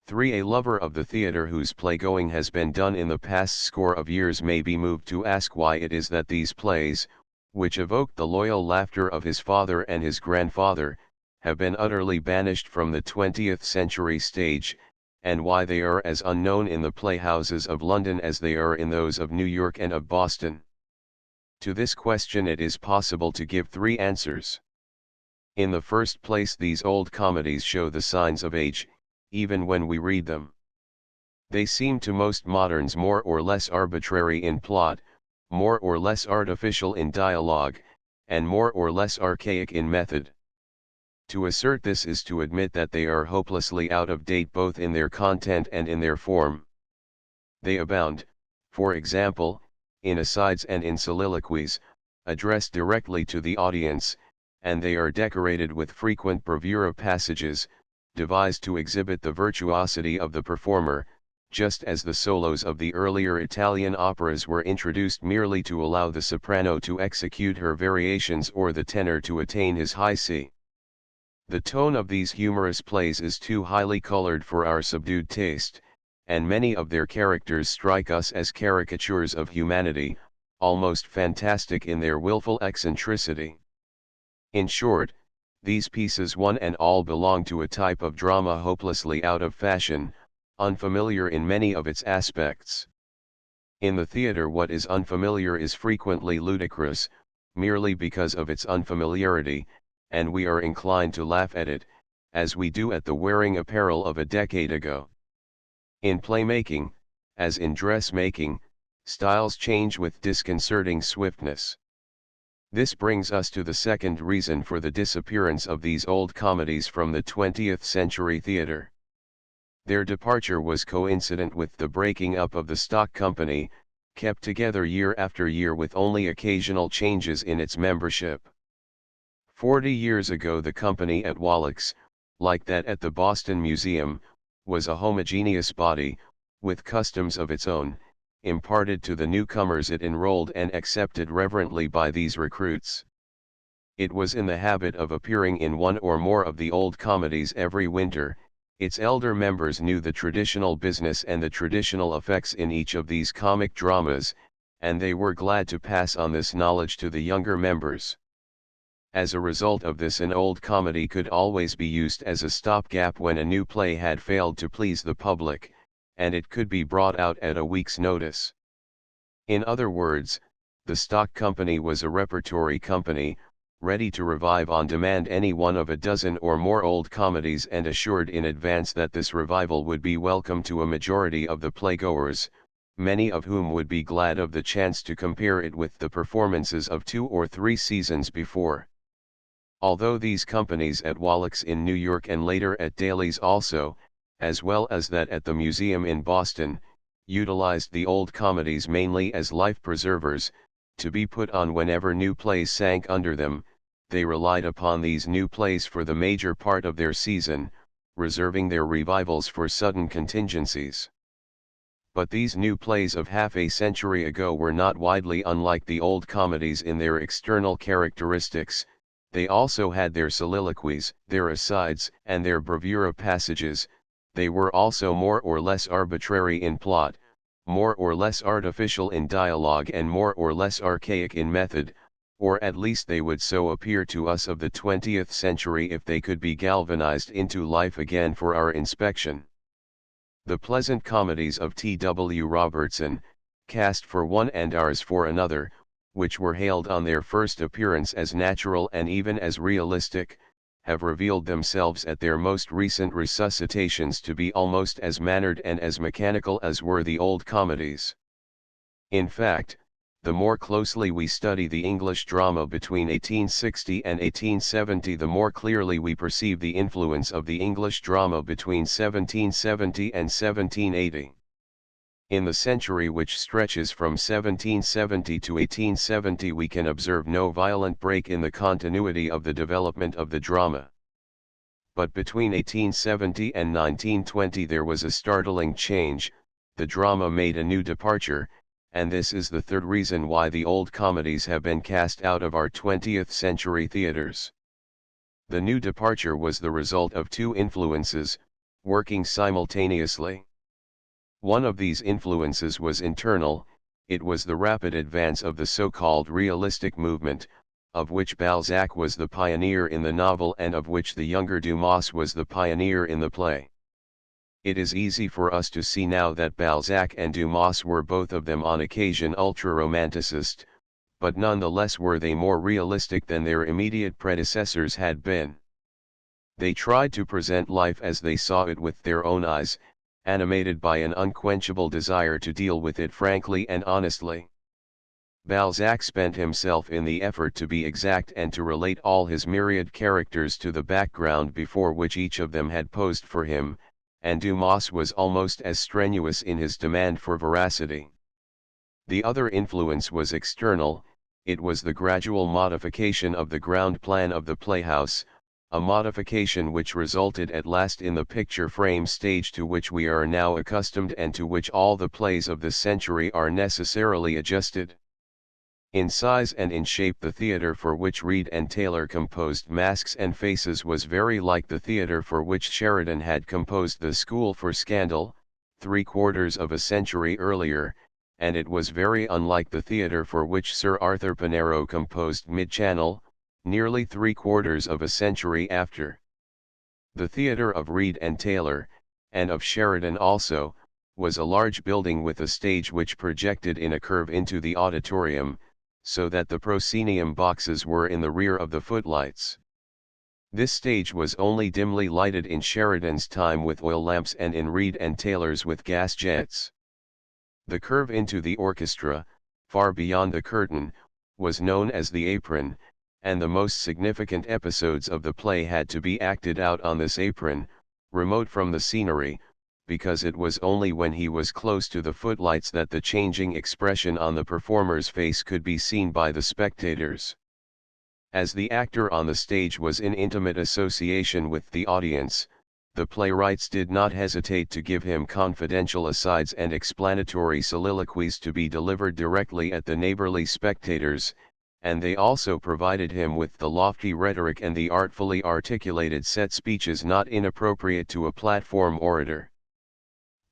3. A lover of the theater whose playgoing has been done in the past score of years may be moved to ask why it is that these plays, which evoked the loyal laughter of his father and his grandfather, have been utterly banished from the 20th century stage, and why they are as unknown in the playhouses of London as they are in those of New York and of Boston. To this question it is possible to give 3 answers. In the first place, these old comedies show the signs of age, even when we read them. They seem to most moderns more or less arbitrary in plot, more or less artificial in dialogue, and more or less archaic in method. To assert this is to admit that they are hopelessly out of date both in their content and in their form. They abound, for example, in asides and in soliloquies, addressed directly to the audience, and they are decorated with frequent bravura passages, devised to exhibit the virtuosity of the performer, just as the solos of the earlier Italian operas were introduced merely to allow the soprano to execute her variations or the tenor to attain his high C. The tone of these humorous plays is too highly colored for our subdued taste, and many of their characters strike us as caricatures of humanity, almost fantastic in their willful eccentricity. In short, these pieces one and all belong to a type of drama hopelessly out of fashion, unfamiliar in many of its aspects. In the theater, what is unfamiliar is frequently ludicrous, merely because of its unfamiliarity, and we are inclined to laugh at it, as we do at the wearing apparel of a decade ago. In playmaking, as in dressmaking, styles change with disconcerting swiftness. This brings us to the second reason for the disappearance of these old comedies from the 20th century theater. Their departure was coincident with the breaking up of the stock company, kept together year after year with only occasional changes in its membership. 40 years ago the company at Wallack's, like that at the Boston Museum, was a homogeneous body, with customs of its own, imparted to the newcomers it enrolled and accepted reverently by these recruits. It was in the habit of appearing in one or more of the old comedies every winter. Its elder members knew the traditional business and the traditional effects in each of these comic dramas, and they were glad to pass on this knowledge to the younger members. As a result of this, an old comedy could always be used as a stopgap when a new play had failed to please the public, and it could be brought out at a week's notice. In other words, the stock company was a repertory company, ready to revive on demand any one of a dozen or more old comedies and assured in advance that this revival would be welcome to a majority of the playgoers, many of whom would be glad of the chance to compare it with the performances of 2 or 3 seasons before. Although these companies at Wallack's in New York and later at Daly's also, as well as that at the museum in Boston, utilized the old comedies mainly as life preservers, to be put on whenever new plays sank under them, they relied upon these new plays for the major part of their season, reserving their revivals for sudden contingencies. But these new plays of half a century ago were not widely unlike the old comedies in their external characteristics. They also had their soliloquies, their asides, and their bravura passages. They were also more or less arbitrary in plot, more or less artificial in dialogue, and more or less archaic in method, or at least they would so appear to us of the 20th century if they could be galvanized into life again for our inspection. The pleasant comedies of T.W. Robertson, cast for one and ours for another, which were hailed on their first appearance as natural and even as realistic, have revealed themselves at their most recent resuscitations to be almost as mannered and as mechanical as were the old comedies. In fact, the more closely we study the English drama between 1860 and 1870, the more clearly we perceive the influence of the English drama between 1770 and 1780. In the century which stretches from 1770 to 1870 we can observe no violent break in the continuity of the development of the drama. But between 1870 and 1920 there was a startling change. The drama made a new departure, and this is the third reason why the old comedies have been cast out of our 20th century theaters. The new departure was the result of 2 influences, working simultaneously. One of these influences was internal. It was the rapid advance of the so-called realistic movement, of which Balzac was the pioneer in the novel and of which the younger Dumas was the pioneer in the play. It is easy for us to see now that Balzac and Dumas were both of them on occasion ultra-romanticist, but nonetheless were they more realistic than their immediate predecessors had been. They tried to present life as they saw it with their own eyes, animated by an unquenchable desire to deal with it frankly and honestly. Balzac spent himself in the effort to be exact and to relate all his myriad characters to the background before which each of them had posed for him, and Dumas was almost as strenuous in his demand for veracity. The other influence was external. It was the gradual modification of the ground plan of the playhouse, a modification which resulted at last in the picture frame stage to which we are now accustomed and to which all the plays of the century are necessarily adjusted. In size and in shape the theatre for which Reed and Taylor composed Masks and Faces was very like the theatre for which Sheridan had composed The School for Scandal, 3/4 of a century earlier, and it was very unlike the theatre for which Sir Arthur Pinero composed Mid-Channel, nearly 3/4 of a century after. The theatre of Reed and Taylor, and of Sheridan also, was a large building with a stage which projected in a curve into the auditorium, so that the proscenium boxes were in the rear of the footlights. This stage was only dimly lighted in Sheridan's time with oil lamps and in Reed and Taylor's with gas jets. The curve into the orchestra, far beyond the curtain, was known as the apron, and the most significant episodes of the play had to be acted out on this apron, remote from the scenery, because it was only when he was close to the footlights that the changing expression on the performer's face could be seen by the spectators. As the actor on the stage was in intimate association with the audience, the playwrights did not hesitate to give him confidential asides and explanatory soliloquies to be delivered directly at the neighborly spectators, and they also provided him with the lofty rhetoric and the artfully articulated set speeches not inappropriate to a platform orator.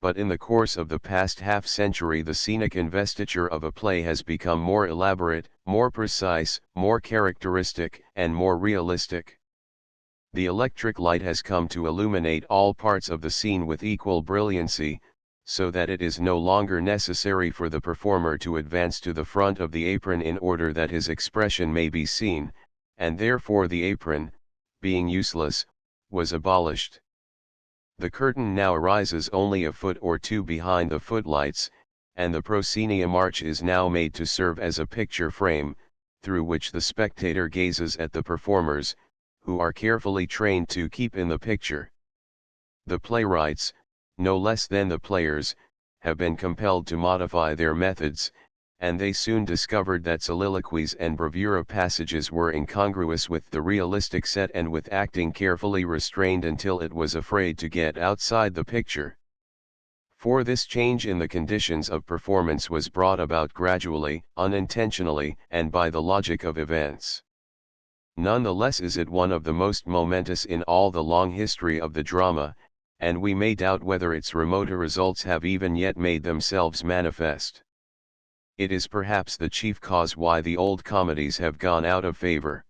But in the course of the past half-century the scenic investiture of a play has become more elaborate, more precise, more characteristic, and more realistic. The electric light has come to illuminate all parts of the scene with equal brilliancy, so that it is no longer necessary for the performer to advance to the front of the apron in order that his expression may be seen, and therefore the apron, being useless, was abolished. The curtain now rises only a foot or two behind the footlights, and the proscenium arch is now made to serve as a picture frame, through which the spectator gazes at the performers, who are carefully trained to keep in the picture. The playwrights, no less than the players, have been compelled to modify their methods, and they soon discovered that soliloquies and bravura passages were incongruous with the realistic set and with acting carefully restrained until it was afraid to get outside the picture. For this change in the conditions of performance was brought about gradually, unintentionally, and by the logic of events. Nonetheless is it one of the most momentous in all the long history of the drama, and we may doubt whether its remoter results have even yet made themselves manifest. It is perhaps the chief cause why the old comedies have gone out of favor.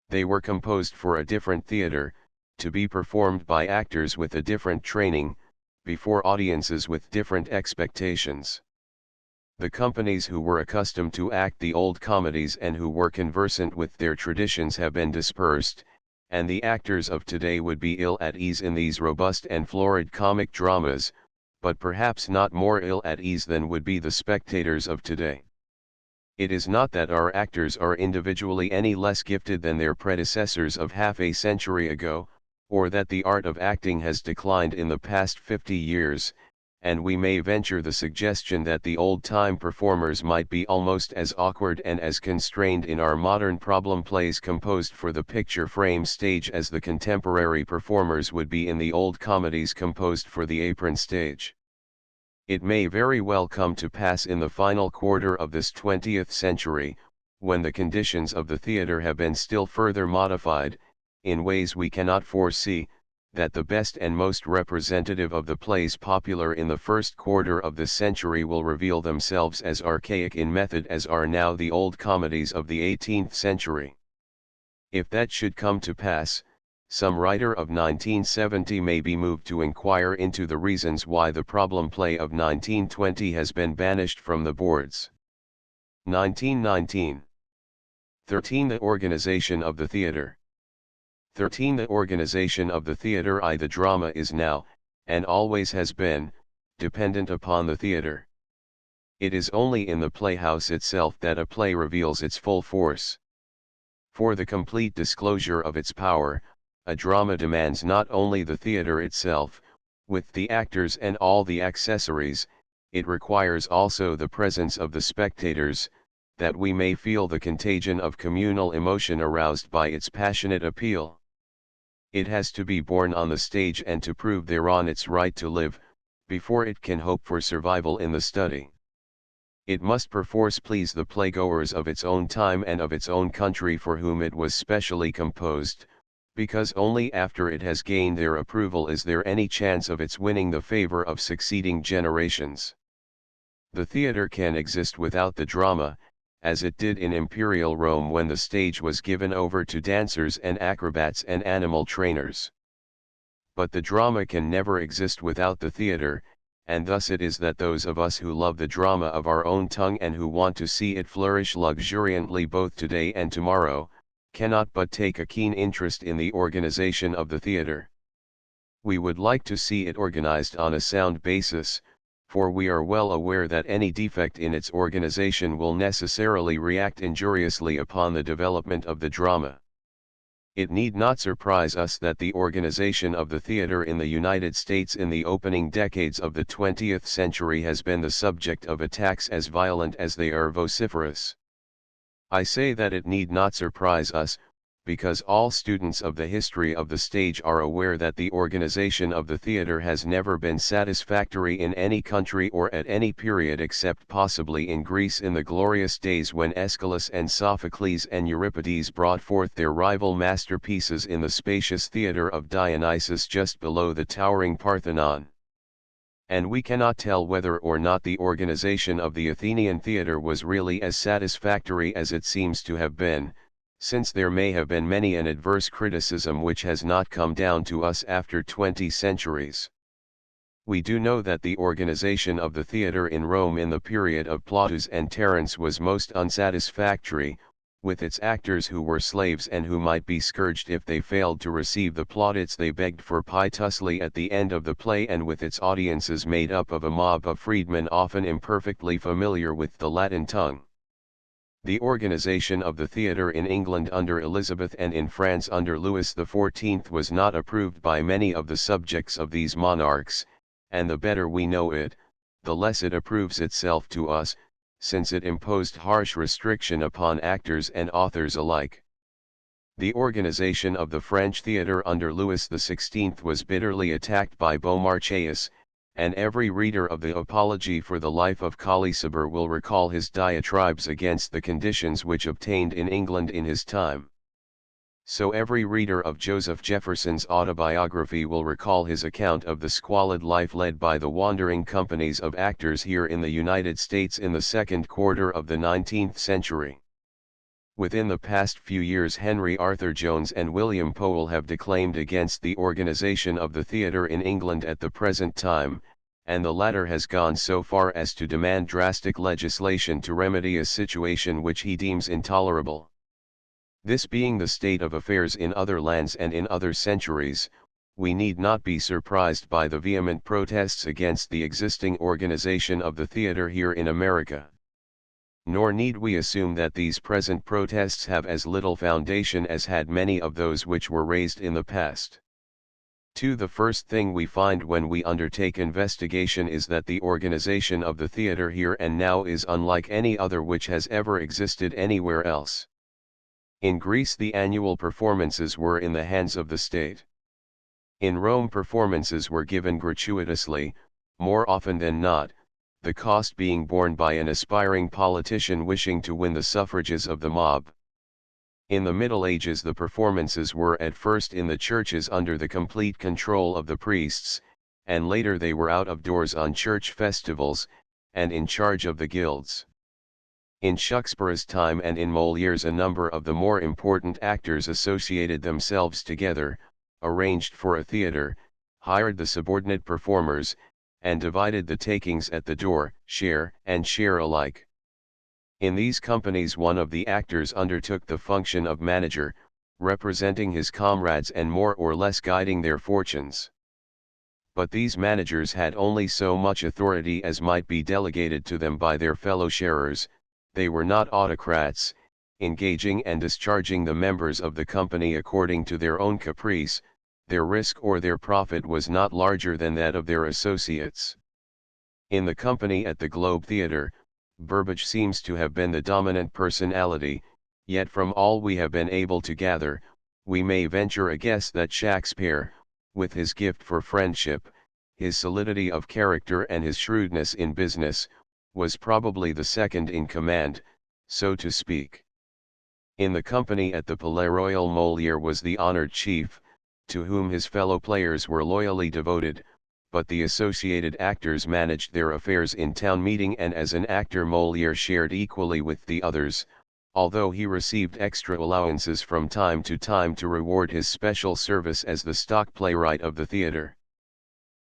They were composed for a different theater, to be performed by actors with a different training, before audiences with different expectations. The companies who were accustomed to act the old comedies and who were conversant with their traditions have been dispersed, and the actors of today would be ill at ease in these robust and florid comic dramas, but perhaps not more ill at ease than would be the spectators of today. It is not that our actors are individually any less gifted than their predecessors of half a century ago, or that the art of acting has declined in the past 50 years, and we may venture the suggestion that the old-time performers might be almost as awkward and as constrained in our modern problem plays composed for the picture frame stage as the contemporary performers would be in the old comedies composed for the apron stage. It may very well come to pass in the final quarter of this 20th century, when the conditions of the theater have been still further modified, in ways we cannot foresee, that the best and most representative of the plays popular in the first quarter of this century will reveal themselves as archaic in method as are now the old comedies of the 18th century. If that should come to pass, some writer of 1970 may be moved to inquire into the reasons why the problem play of 1920 has been banished from the boards. 1919. 13. The organization of the theater. 13. The organization of the theater. The drama is now, and always has been, dependent upon the theater. It is only in the playhouse itself that a play reveals its full force. For the complete disclosure of its power, a drama demands not only the theater itself, with the actors and all the accessories, it requires also the presence of the spectators, that we may feel the contagion of communal emotion aroused by its passionate appeal. It has to be born on the stage and to prove thereon its right to live, before it can hope for survival in the study. It must perforce please the playgoers of its own time and of its own country for whom it was specially composed, because only after it has gained their approval is there any chance of its winning the favor of succeeding generations. The theater can exist without the drama, as it did in imperial Rome when the stage was given over to dancers and acrobats and animal trainers. But the drama can never exist without the theater, and thus it is that those of us who love the drama of our own tongue and who want to see it flourish luxuriantly both today and tomorrow, cannot but take a keen interest in the organization of the theater. We would like to see it organized on a sound basis, for we are well aware that any defect in its organization will necessarily react injuriously upon the development of the drama. It need not surprise us that the organization of the theater in the United States in the opening decades of the 20th century has been the subject of attacks as violent as they are vociferous. I say that it need not surprise us, because all students of the history of the stage are aware that the organization of the theater has never been satisfactory in any country or at any period except possibly in Greece in the glorious days when Aeschylus and Sophocles and Euripides brought forth their rival masterpieces in the spacious theater of Dionysus just below the towering Parthenon. And we cannot tell whether or not the organization of the Athenian theater was really as satisfactory as it seems to have been, since there may have been many an adverse criticism which has not come down to us after 20 centuries. We do know that the organization of the theater in Rome in the period of Plautus and Terence was most unsatisfactory, with its actors who were slaves and who might be scourged if they failed to receive the plaudits they begged for piteously at the end of the play, and with its audiences made up of a mob of freedmen often imperfectly familiar with the Latin tongue. The organization of the theatre in England under Elizabeth and in France under Louis XIV was not approved by many of the subjects of these monarchs, and the better we know it, the less it approves itself to us, since it imposed harsh restriction upon actors and authors alike. The organization of the French theatre under Louis XVI was bitterly attacked by Beaumarchais, and every reader of the Apology for the Life of Cauliflower will recall his diatribes against the conditions which obtained in England in his time. So every reader of Joseph Jefferson's autobiography will recall his account of the squalid life led by the wandering companies of actors here in the United States in the second quarter of the 19th century. Within the past few years Henry Arthur Jones and William Powell have declaimed against the organization of the theatre in England at the present time, and the latter has gone so far as to demand drastic legislation to remedy a situation which he deems intolerable. This being the state of affairs in other lands and in other centuries, we need not be surprised by the vehement protests against the existing organization of the theatre here in America. Nor need we assume that these present protests have as little foundation as had many of those which were raised in the past. The first thing we find when we undertake investigation is that the organization of the theatre here and now is unlike any other which has ever existed anywhere else. In Greece the annual performances were in the hands of the state. In Rome performances were given gratuitously, more often than not, the cost being borne by an aspiring politician wishing to win the suffrages of the mob. In the Middle Ages the performances were at first in the churches under the complete control of the priests, and later they were out of doors on church festivals, and in charge of the guilds. In Shakespeare's time and in Molière's a number of the more important actors associated themselves together, arranged for a theatre, hired the subordinate performers, and divided the takings at the door, share and share alike. In these companies one of the actors undertook the function of manager, representing his comrades and more or less guiding their fortunes. But these managers had only so much authority as might be delegated to them by their fellow sharers. They were not autocrats, engaging and discharging the members of the company according to their own caprice. Their risk or their profit was not larger than that of their associates. In the company at the Globe Theatre, Burbage seems to have been the dominant personality, yet from all we have been able to gather, we may venture a guess that Shakespeare, with his gift for friendship, his solidity of character and his shrewdness in business, was probably the second in command, so to speak. In the company at the Palais Royal Molière was the honored chief, to whom his fellow players were loyally devoted, but the associated actors managed their affairs in town meeting, and as an actor Molière shared equally with the others, although he received extra allowances from time to time to reward his special service as the stock playwright of the theatre.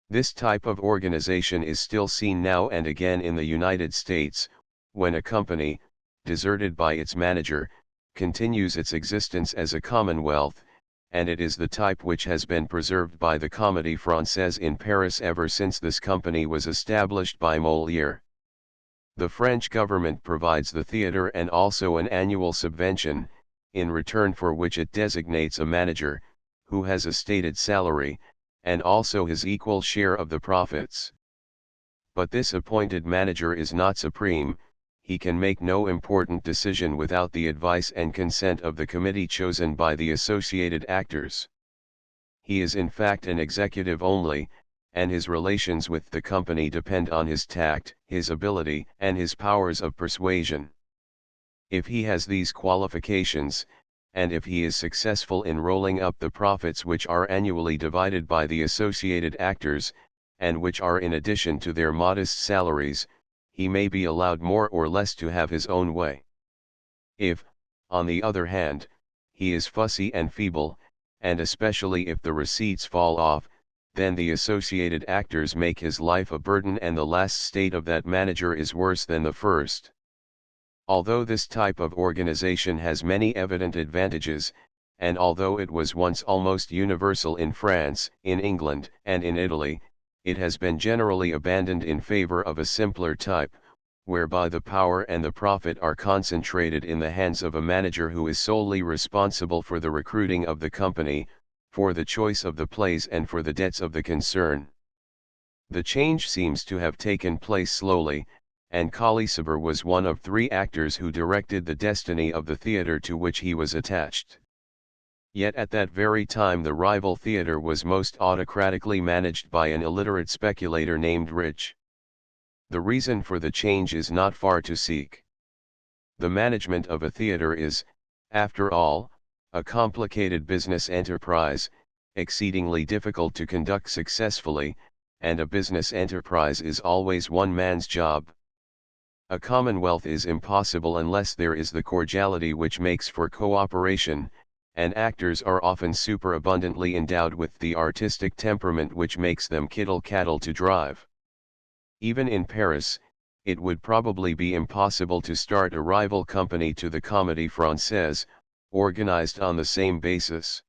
This type of organization is still seen now and again in the United States, when a company, deserted by its manager, continues its existence as a commonwealth, and it is the type which has been preserved by the Comédie Française in Paris ever since this company was established by Molière. The French government provides the theatre and also an annual subvention, in return for which it designates a manager, who has a stated salary, and also his equal share of the profits. But this appointed manager is not supreme. He can make no important decision without the advice and consent of the committee chosen by the associated actors. He is in fact an executive only, and his relations with the company depend on his tact, his ability, and his powers of persuasion. If he has these qualifications, and if he is successful in rolling up the profits which are annually divided by the associated actors, and which are in addition to their modest salaries, he may be allowed more or less to have his own way. If, on the other hand, he is fussy and feeble, and especially if the receipts fall off, then the associated actors make his life a burden, and the last state of that manager is worse than the first. Although this type of organization has many evident advantages, and although it was once almost universal in France, in England, and in Italy, it has been generally abandoned in favor of a simpler type, whereby the power and the profit are concentrated in the hands of a manager who is solely responsible for the recruiting of the company, for the choice of the plays, and for the debts of the concern. The change seems to have taken place slowly, and Collisaber was one of 3 actors who directed the destiny of the theatre to which he was attached. Yet at that very time the rival theatre was most autocratically managed by an illiterate speculator named Rich. The reason for the change is not far to seek. The management of a theatre is, after all, a complicated business enterprise, exceedingly difficult to conduct successfully, and a business enterprise is always one man's job. A commonwealth is impossible unless there is the cordiality which makes for cooperation, and actors are often superabundantly endowed with the artistic temperament which makes them kittle-cattle to drive. Even in Paris, it would probably be impossible to start a rival company to the Comédie Française, organized on the same basis.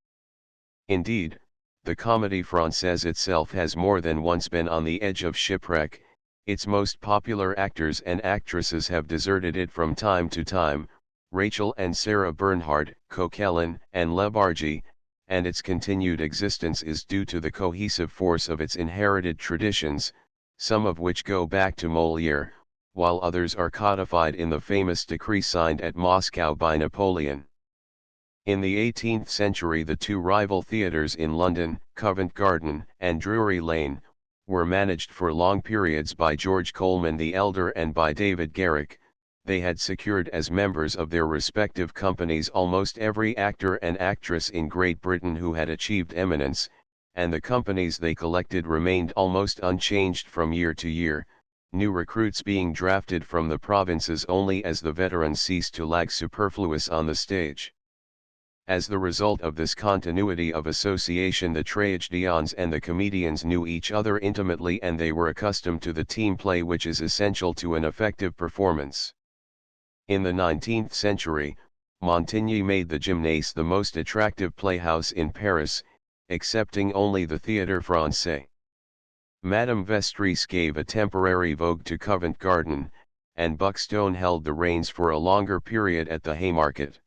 Indeed, the Comédie Française itself has more than once been on the edge of shipwreck. Its most popular actors and actresses have deserted it from time to time, Rachel and Sarah Bernhardt, Coquelin and Lebargy, and its continued existence is due to the cohesive force of its inherited traditions, some of which go back to Molière, while others are codified in the famous decree signed at Moscow by Napoleon. In the 18th century the 2 rival theatres in London, Covent Garden and Drury Lane, were managed for long periods by George Coleman the Elder and by David Garrick. They had secured as members of their respective companies almost every actor and actress in Great Britain who had achieved eminence, and the companies they collected remained almost unchanged from year to year, new recruits being drafted from the provinces only as the veterans ceased to lag superfluous on the stage. As the result of this continuity of association, the tragedians and the comedians knew each other intimately, and they were accustomed to the team play which is essential to an effective performance. In the 19th century, Montigny made the Gymnase the most attractive playhouse in Paris, excepting only the Théâtre Français. Madame Vestris gave a temporary vogue to Covent Garden, and Buckstone held the reins for a longer period at the Haymarket.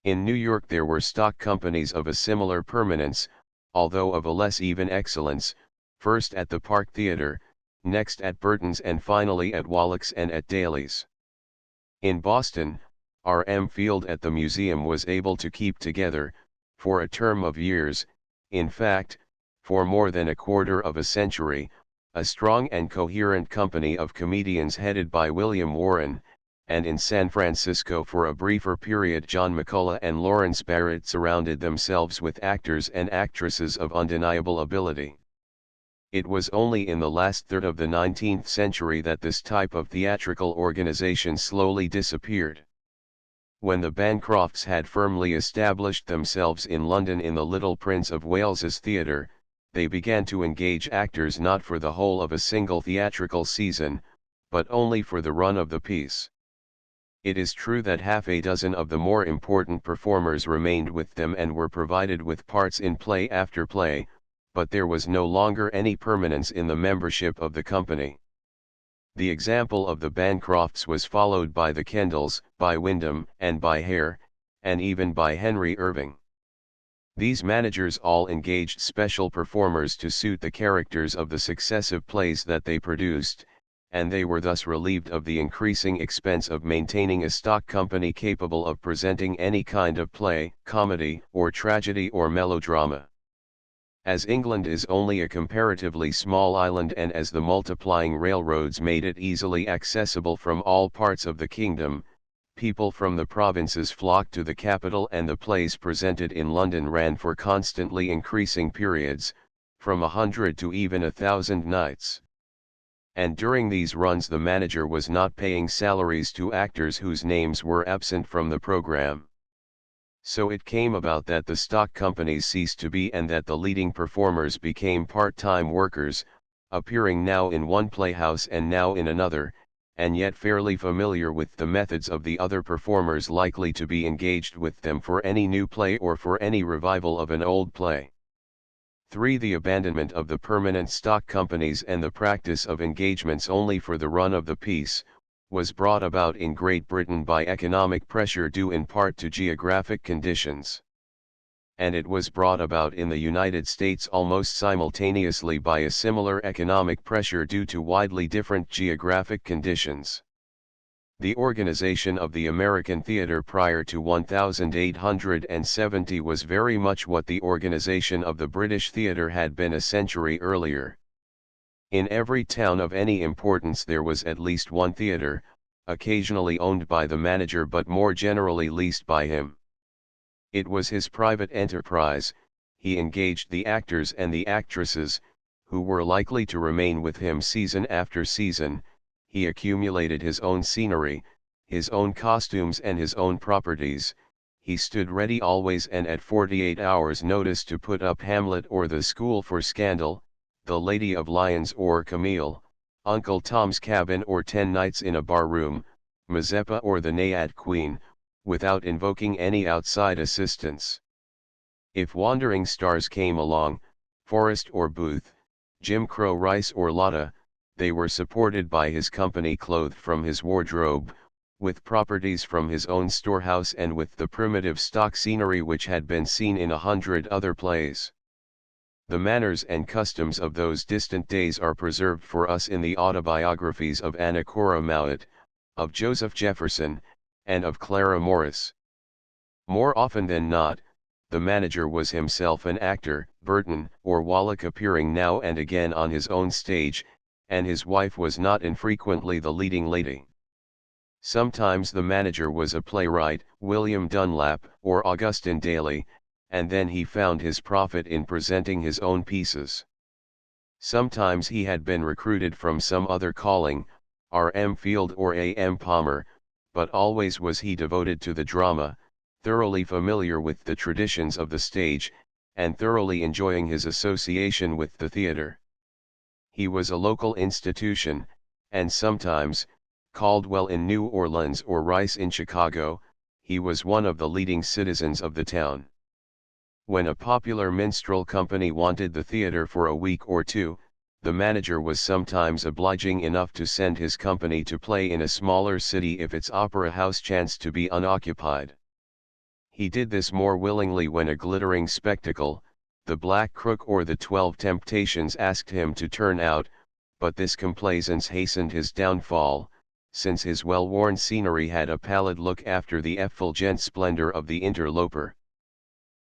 In New York there were stock companies of a similar permanence, although of a less even excellence, first at the Park Theatre, next at Burton's, and finally at Wallack's and at Daly's. In Boston, R.M. Field at the museum was able to keep together, for a term of years, in fact, for more than a quarter of a century, a strong and coherent company of comedians headed by William Warren, and in San Francisco for a briefer period John McCullough and Lawrence Barrett surrounded themselves with actors and actresses of undeniable ability. It was only in the last third of the 19th century that this type of theatrical organization slowly disappeared. When the Bancrofts had firmly established themselves in London in the Little Prince of Wales's theatre, they began to engage actors not for the whole of a single theatrical season, but only for the run of the piece. It is true that half a dozen of the more important performers remained with them and were provided with parts in play after play, but there was no longer any permanence in the membership of the company. The example of the Bancrofts was followed by the Kendalls, by Wyndham, and by Hare, and even by Henry Irving. These managers all engaged special performers to suit the characters of the successive plays that they produced, and they were thus relieved of the increasing expense of maintaining a stock company capable of presenting any kind of play, comedy, or tragedy or melodrama. As England is only a comparatively small island and as the multiplying railroads made it easily accessible from all parts of the kingdom, people from the provinces flocked to the capital and the plays presented in London ran for constantly increasing periods, from 100 to even 1,000 nights. And during these runs the manager was not paying salaries to actors whose names were absent from the program. So it came about that the stock companies ceased to be and that the leading performers became part-time workers, appearing now in one playhouse and now in another, and yet fairly familiar with the methods of the other performers likely to be engaged with them for any new play or for any revival of an old play. 3. The abandonment of the permanent stock companies and the practice of engagements only for the run of the piece, was brought about in Great Britain by economic pressure due in part to geographic conditions. And it was brought about in the United States almost simultaneously by a similar economic pressure due to widely different geographic conditions. The organization of the American theater prior to 1870 was very much what the organization of the British theater had been a century earlier. In every town of any importance there was at least one theater, occasionally owned by the manager but more generally leased by him. It was his private enterprise, he engaged the actors and the actresses, who were likely to remain with him season after season, he accumulated his own scenery, his own costumes and his own properties, he stood ready always and at 48 hours' notice to put up Hamlet or The School for Scandal, The Lady of Lyons or Camille, Uncle Tom's Cabin or 10 Nights in a Bar Room, Mazeppa or The Naiad Queen, without invoking any outside assistance. If wandering stars came along, Forrest or Booth, Jim Crow Rice or Lotta, they were supported by his company clothed from his wardrobe, with properties from his own storehouse and with the primitive stock scenery which had been seen in 100 other plays. The manners and customs of those distant days are preserved for us in the autobiographies of Anna Cora Mowat, of Joseph Jefferson, and of Clara Morris. More often than not, the manager was himself an actor, Burton or Wallack appearing now and again on his own stage, and his wife was not infrequently the leading lady. Sometimes the manager was a playwright, William Dunlap or Augustine Daly, and then he found his profit in presenting his own pieces. Sometimes he had been recruited from some other calling, R.M. Field or A.M. Palmer, but always was he devoted to the drama, thoroughly familiar with the traditions of the stage, and thoroughly enjoying his association with the theater. He was a local institution, and sometimes, Caldwell in New Orleans or Rice in Chicago, he was one of the leading citizens of the town. When a popular minstrel company wanted the theater for a week or two, the manager was sometimes obliging enough to send his company to play in a smaller city if its opera house chanced to be unoccupied. He did this more willingly when a glittering spectacle, The Black Crook or The 12 Temptations asked him to turn out, but this complaisance hastened his downfall, since his well-worn scenery had a pallid look after the effulgent splendor of the interloper.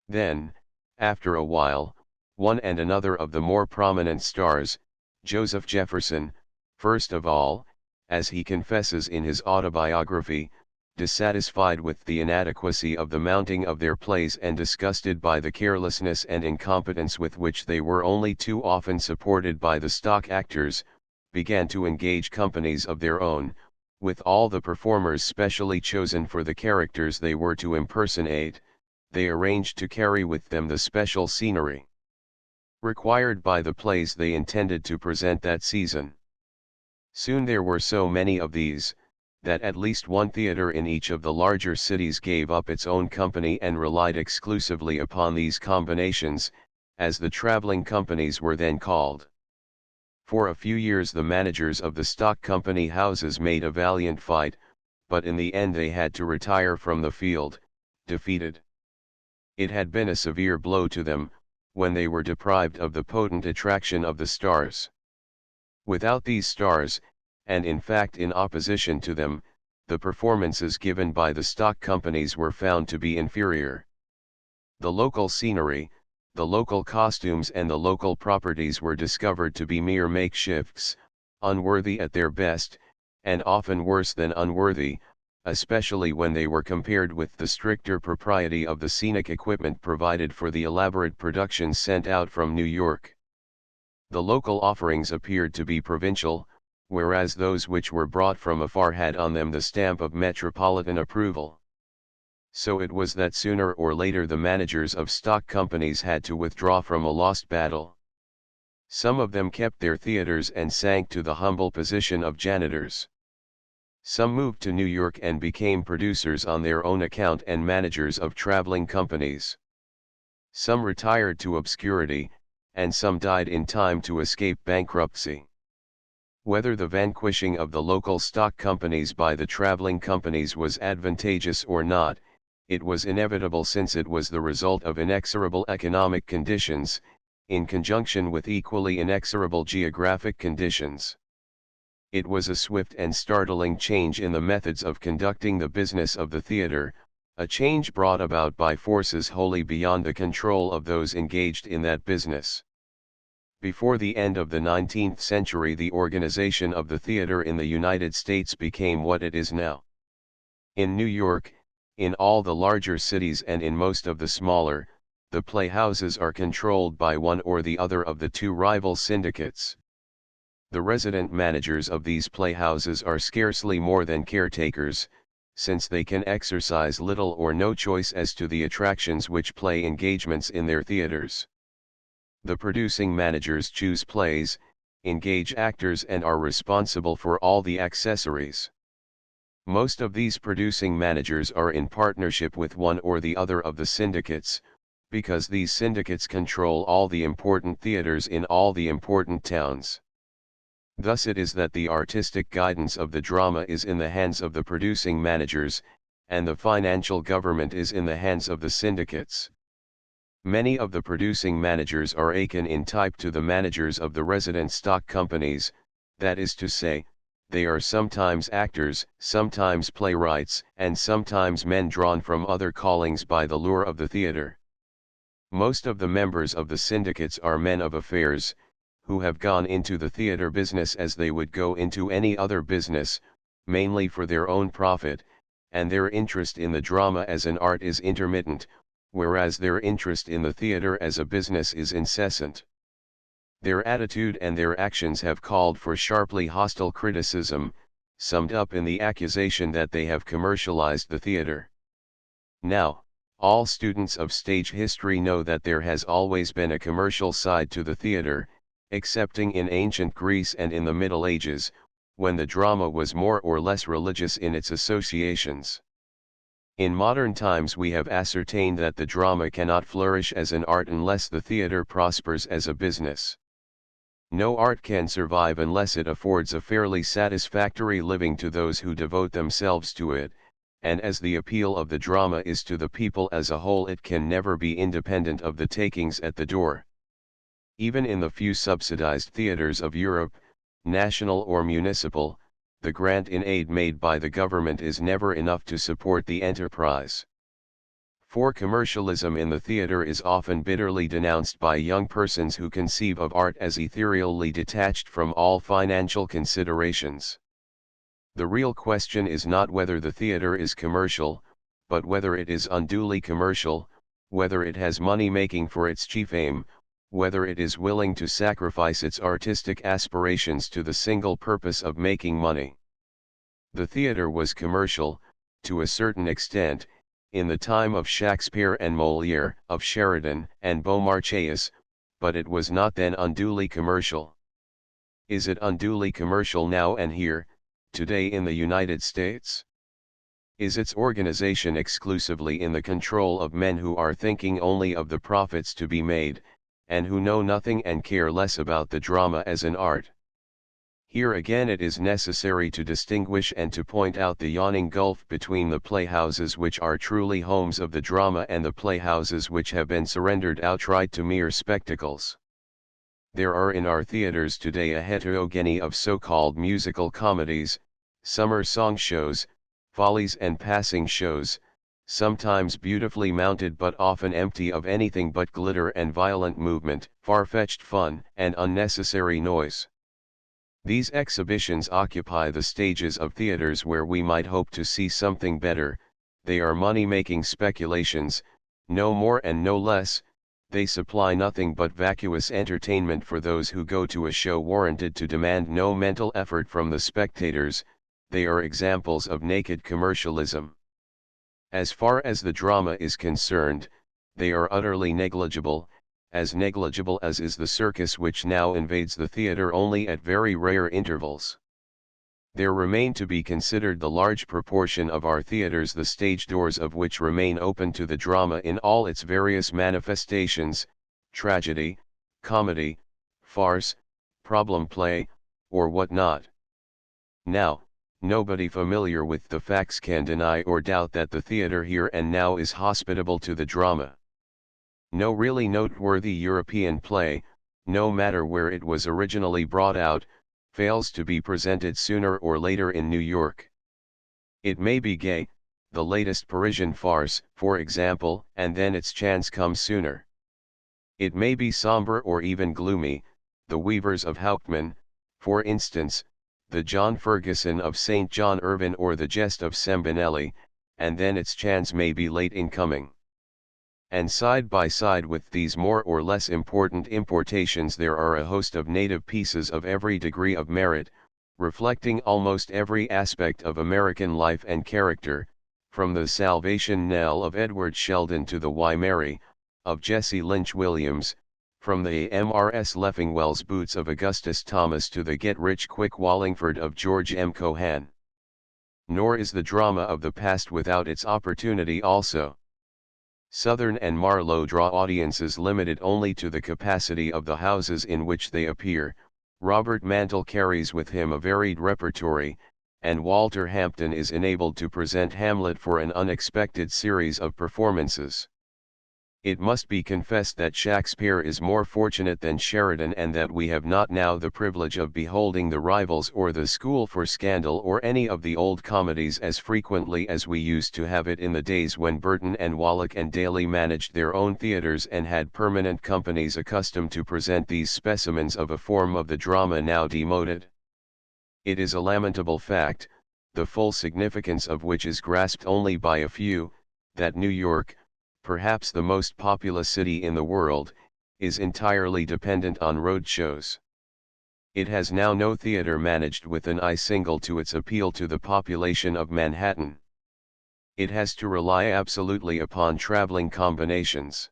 Then, after a while, one and another of the more prominent stars, Joseph Jefferson, first of all, as he confesses in his autobiography, dissatisfied with the inadequacy of the mounting of their plays and disgusted by the carelessness and incompetence with which they were only too often supported by the stock actors, began to engage companies of their own, with all the performers specially chosen for the characters they were to impersonate. They arranged to carry with them the special scenery required by the plays they intended to present that season. Soon there were so many of these, that at least one theater in each of the larger cities gave up its own company and relied exclusively upon these combinations, as the traveling companies were then called. For a few years the managers of the stock company houses made a valiant fight, but in the end they had to retire from the field, defeated. It had been a severe blow to them, when they were deprived of the potent attraction of the stars. Without these stars, and in fact in opposition to them, the performances given by the stock companies were found to be inferior. The local scenery, the local costumes and the local properties were discovered to be mere makeshifts, unworthy at their best, and often worse than unworthy, especially when they were compared with the stricter propriety of the scenic equipment provided for the elaborate productions sent out from New York. The local offerings appeared to be provincial, whereas those which were brought from afar had on them the stamp of metropolitan approval. So it was that sooner or later the managers of stock companies had to withdraw from a lost battle. Some of them kept their theaters and sank to the humble position of janitors. Some moved to New York and became producers on their own account and managers of traveling companies. Some retired to obscurity, and some died in time to escape bankruptcy. Whether the vanquishing of the local stock companies by the traveling companies was advantageous or not, it was inevitable since it was the result of inexorable economic conditions, in conjunction with equally inexorable geographic conditions. It was a swift and startling change in the methods of conducting the business of the theater, a change brought about by forces wholly beyond the control of those engaged in that business. Before the end of the 19th century, the organization of the theater in the United States became what it is now. In New York, in all the larger cities and in most of the smaller, the playhouses are controlled by one or the other of the two rival syndicates. The resident managers of these playhouses are scarcely more than caretakers, since they can exercise little or no choice as to the attractions which play engagements in their theaters. The producing managers choose plays, engage actors and are responsible for all the accessories. Most of these producing managers are in partnership with one or the other of the syndicates, because these syndicates control all the important theaters in all the important towns. Thus it is that the artistic guidance of the drama is in the hands of the producing managers, and the financial government is in the hands of the syndicates. Many of the producing managers are akin in type to the managers of the resident stock companies, that is to say, they are sometimes actors, sometimes playwrights, and sometimes men drawn from other callings by the lure of the theater. Most of the members of the syndicates are men of affairs, who have gone into the theater business as they would go into any other business, mainly for their own profit, and their interest in the drama as an art is intermittent, whereas their interest in the theater as a business is incessant. Their attitude and their actions have called for sharply hostile criticism, summed up in the accusation that they have commercialized the theater. Now, all students of stage history know that there has always been a commercial side to the theater, excepting in ancient Greece and in the Middle Ages, when the drama was more or less religious in its associations. In modern times we have ascertained that the drama cannot flourish as an art unless the theater prospers as a business. No art can survive unless it affords a fairly satisfactory living to those who devote themselves to it, and as the appeal of the drama is to the people as a whole, it can never be independent of the takings at the door. Even in the few subsidized theaters of Europe, national or municipal, the grant in aid made by the government is never enough to support the enterprise. For commercialism in the theater is often bitterly denounced by young persons who conceive of art as ethereally detached from all financial considerations. The real question is not whether the theater is commercial, but whether it is unduly commercial, whether it has money making for its chief aim, whether it is willing to sacrifice its artistic aspirations to the single purpose of making money. The theater was commercial, to a certain extent, in the time of Shakespeare and Molière, of Sheridan and Beaumarchais, but it was not then unduly commercial. Is it unduly commercial now and here, today in the United States? Is its organization exclusively in the control of men who are thinking only of the profits to be made, and who know nothing and care less about the drama as an art? Here again it is necessary to distinguish and to point out the yawning gulf between the playhouses which are truly homes of the drama and the playhouses which have been surrendered outright to mere spectacles. There are in our theaters today a heterogeny of so-called musical comedies, summer song shows, follies and passing shows, sometimes beautifully mounted but often empty of anything but glitter and violent movement, far-fetched fun and unnecessary noise. These exhibitions occupy the stages of theaters where we might hope to see something better. They are money-making speculations, no more and no less. They supply nothing but vacuous entertainment for those who go to a show warranted to demand no mental effort from the spectators. They are examples of naked commercialism. As far as the drama is concerned, they are utterly negligible, as negligible as is the circus which now invades the theater only at very rare intervals. There remain to be considered the large proportion of our theaters the stage doors of which remain open to the drama in all its various manifestations, tragedy, comedy, farce, problem play, or what not. Now, nobody familiar with the facts can deny or doubt that the theater here and now is hospitable to the drama. No really noteworthy European play, no matter where it was originally brought out, fails to be presented sooner or later in New York. It may be gay, the latest Parisian farce, for example, and then its chance comes sooner. It may be somber or even gloomy, the Weavers of Hauptmann, for instance, the John Ferguson of St. John Irvine or the Jest of Sembinelli, and then its chance may be late in coming. And side by side with these more or less important importations there are a host of native pieces of every degree of merit, reflecting almost every aspect of American life and character, from the Salvation Knell of Edward Sheldon to the Why Mary, of Jesse Lynch Williams, from the A.M.R.S. Leffingwell's Boots of Augustus Thomas to the Get-Rich-Quick Wallingford of George M. Cohan. Nor is the drama of the past without its opportunity also. Southern and Marlowe draw audiences limited only to the capacity of the houses in which they appear. Robert Mantle carries with him a varied repertory, and Walter Hampton is enabled to present Hamlet for an unexpected series of performances. It must be confessed that Shakespeare is more fortunate than Sheridan and that we have not now the privilege of beholding The Rivals or The School for Scandal or any of the old comedies as frequently as we used to have it in the days when Burton and Wallack and Daly managed their own theatres and had permanent companies accustomed to present these specimens of a form of the drama now demoted. It is a lamentable fact, the full significance of which is grasped only by a few, that New York, perhaps the most populous city in the world, is entirely dependent on road shows. It has now no theater managed with an eye single to its appeal to the population of Manhattan. It has to rely absolutely upon traveling combinations.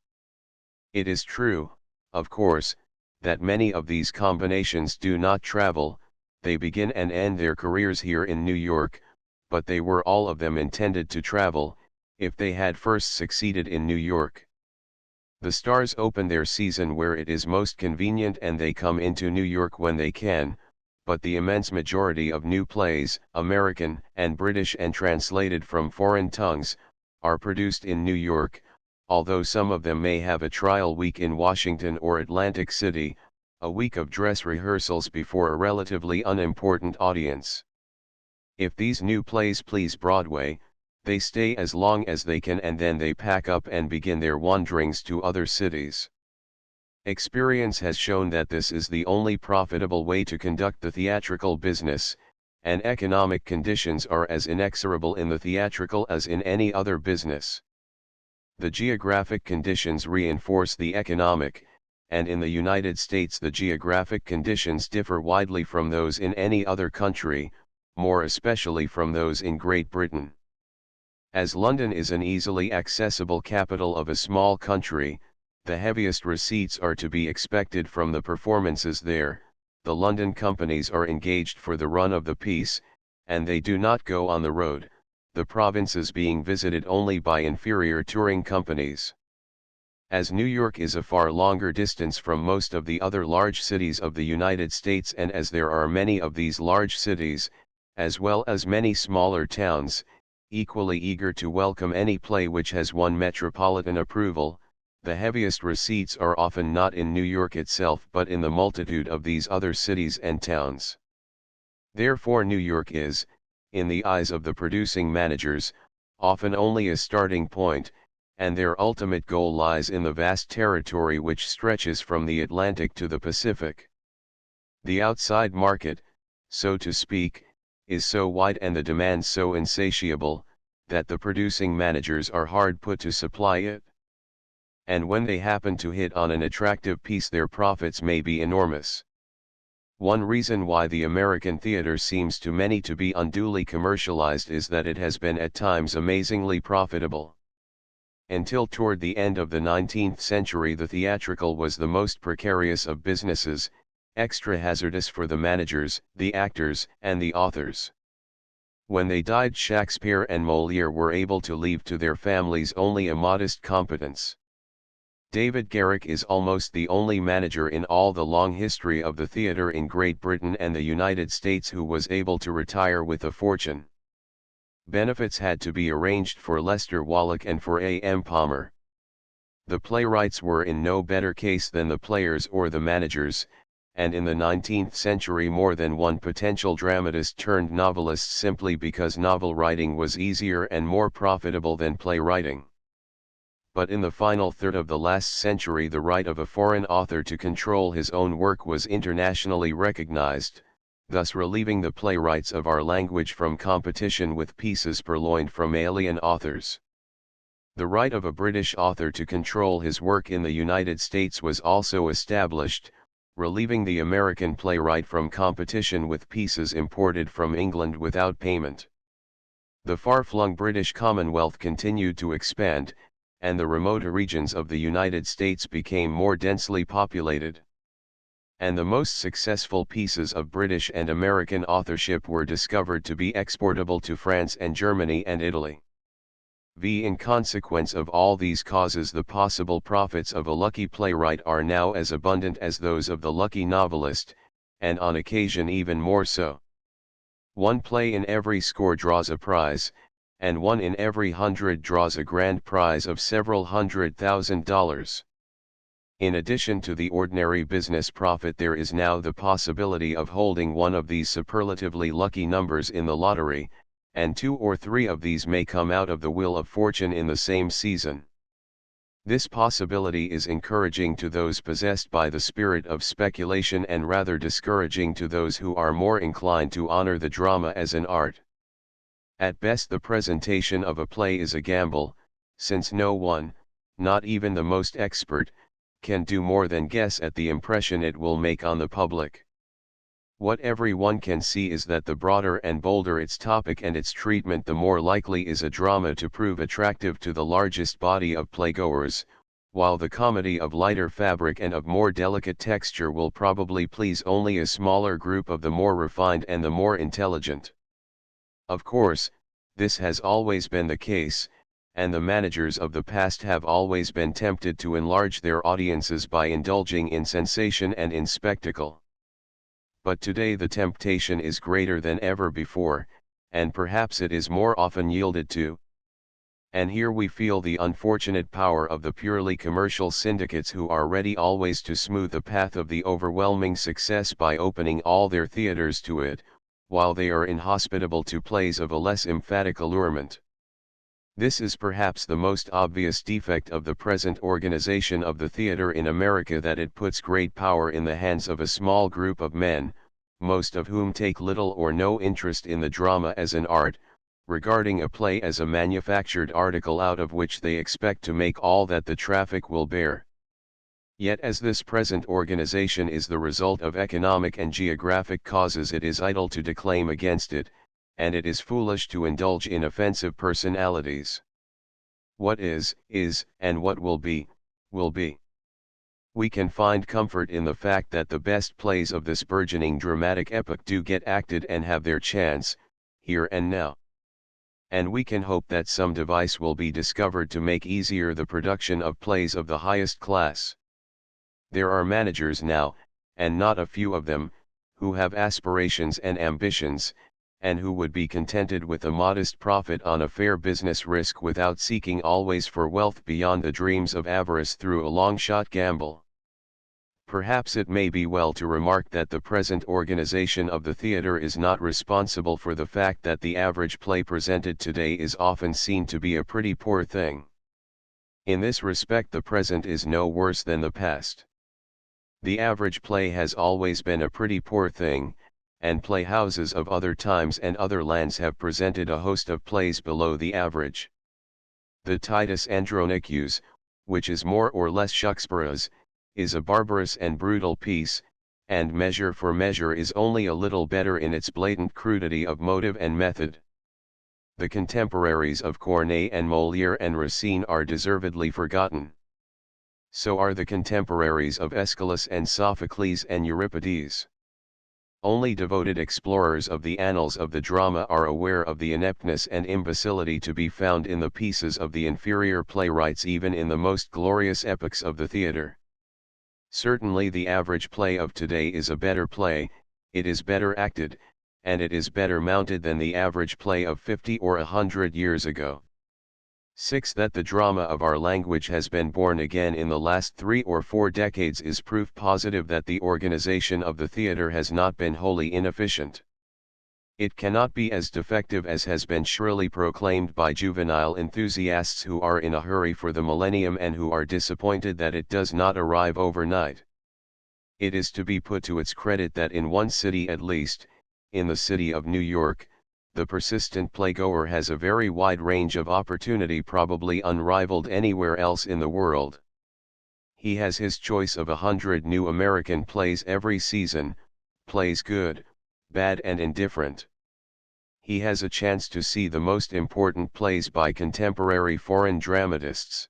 It is true, of course, that many of these combinations do not travel, they begin and end their careers here in New York, but they were all of them intended to travel, if they had first succeeded in New York. The stars open their season where it is most convenient and they come into New York when they can, but the immense majority of new plays, American and British and translated from foreign tongues, are produced in New York, although some of them may have a trial week in Washington or Atlantic City, a week of dress rehearsals before a relatively unimportant audience. If these new plays please Broadway, they stay as long as they can and then they pack up and begin their wanderings to other cities. Experience has shown that this is the only profitable way to conduct the theatrical business, and economic conditions are as inexorable in the theatrical as in any other business. The geographic conditions reinforce the economic, and in the United States the geographic conditions differ widely from those in any other country, more especially from those in Great Britain. As London is an easily accessible capital of a small country, the heaviest receipts are to be expected from the performances there. The London companies are engaged for the run of the piece, and they do not go on the road, the provinces being visited only by inferior touring companies. As New York is a far longer distance from most of the other large cities of the United States, and as there are many of these large cities, as well as many smaller towns, equally eager to welcome any play which has won metropolitan approval, the heaviest receipts are often not in New York itself but in the multitude of these other cities and towns. Therefore New York is, in the eyes of the producing managers, often only a starting point, and their ultimate goal lies in the vast territory which stretches from the Atlantic to the Pacific. The outside market, so to speak, is so wide and the demand so insatiable, that the producing managers are hard put to supply it. And when they happen to hit on an attractive piece, their profits may be enormous. One reason why the American theater seems to many to be unduly commercialized is that it has been at times amazingly profitable. Until toward the end of the 19th century, the theatrical was the most precarious of businesses, extra hazardous for the managers, the actors, and the authors. When they died, Shakespeare and Molière were able to leave to their families only a modest competence. David Garrick is almost the only manager in all the long history of the theater in Great Britain and the United States who was able to retire with a fortune. Benefits had to be arranged for Lester Wallach and for A.M. Palmer. The playwrights were in no better case than the players or the managers, and in the 19th century more than one potential dramatist turned novelist simply because novel writing was easier and more profitable than playwriting. But in the final third of the last century, the right of a foreign author to control his own work was internationally recognized, thus relieving the playwrights of our language from competition with pieces purloined from alien authors. The right of a British author to control his work in the United States was also established, relieving the American playwright from competition with pieces imported from England without payment. The far-flung British Commonwealth continued to expand, and the remoter regions of the United States became more densely populated. And the most successful pieces of British and American authorship were discovered to be exportable to France and Germany and Italy. In consequence of all these causes, the possible profits of a lucky playwright are now as abundant as those of the lucky novelist, and on occasion even more so. One play in every score draws a prize, and one in every 100 draws a grand prize of several $100,000. In addition to the ordinary business profit, there is now the possibility of holding one of these superlatively lucky numbers in the lottery, and 2 or 3 of these may come out of the wheel of fortune in the same season. This possibility is encouraging to those possessed by the spirit of speculation and rather discouraging to those who are more inclined to honor the drama as an art. At best, the presentation of a play is a gamble, since no one, not even the most expert, can do more than guess at the impression it will make on the public. What everyone can see is that the broader and bolder its topic and its treatment, the more likely is a drama to prove attractive to the largest body of playgoers, while the comedy of lighter fabric and of more delicate texture will probably please only a smaller group of the more refined and the more intelligent. Of course, this has always been the case, and the managers of the past have always been tempted to enlarge their audiences by indulging in sensation and in spectacle. But today the temptation is greater than ever before, and perhaps it is more often yielded to. And here we feel the unfortunate power of the purely commercial syndicates who are ready always to smooth the path of the overwhelming success by opening all their theaters to it, while they are inhospitable to plays of a less emphatic allurement. This is perhaps the most obvious defect of the present organization of the theater in America, that it puts great power in the hands of a small group of men, most of whom take little or no interest in the drama as an art, regarding a play as a manufactured article out of which they expect to make all that the traffic will bear. Yet as this present organization is the result of economic and geographic causes, it is idle to declaim against it, and it is foolish to indulge in offensive personalities. What is, and what will be, will be. We can find comfort in the fact that the best plays of this burgeoning dramatic epoch do get acted and have their chance, here and now. and we can hope that some device will be discovered to make easier the production of plays of the highest class. There are managers now, and not a few of them, who have aspirations and ambitions, and who would be contented with a modest profit on a fair business risk without seeking always for wealth beyond the dreams of avarice through a long-shot gamble. Perhaps it may be well to remark that the present organization of the theater is not responsible for the fact that the average play presented today is often seen to be a pretty poor thing. In this respect, the present is no worse than the past. The average play has always been a pretty poor thing, and playhouses of other times and other lands have presented a host of plays below the average. The Titus Andronicus, which is more or less Shakespeare's, is a barbarous and brutal piece, and Measure for Measure is only a little better in its blatant crudity of motive and method. The contemporaries of Corneille and Molière and Racine are deservedly forgotten. So are the contemporaries of Aeschylus and Sophocles and Euripides. Only devoted explorers of the annals of the drama are aware of the ineptness and imbecility to be found in the pieces of the inferior playwrights even in the most glorious epochs of the theatre. Certainly the average play of today is a better play, it is better acted, and it is better mounted than the average play of 50 or 100 years ago. 6. That the drama of our language has been born again in the last 3 or 4 decades is proof positive that the organization of the theatre has not been wholly inefficient. It cannot be as defective as has been shrilly proclaimed by juvenile enthusiasts who are in a hurry for the millennium and who are disappointed that it does not arrive overnight. It is to be put to its credit that in one city at least, in the city of New York, the persistent playgoer has a very wide range of opportunity probably unrivaled anywhere else in the world. He has his choice of 100 new American plays every season, plays good, bad and indifferent. He has a chance to see the most important plays by contemporary foreign dramatists.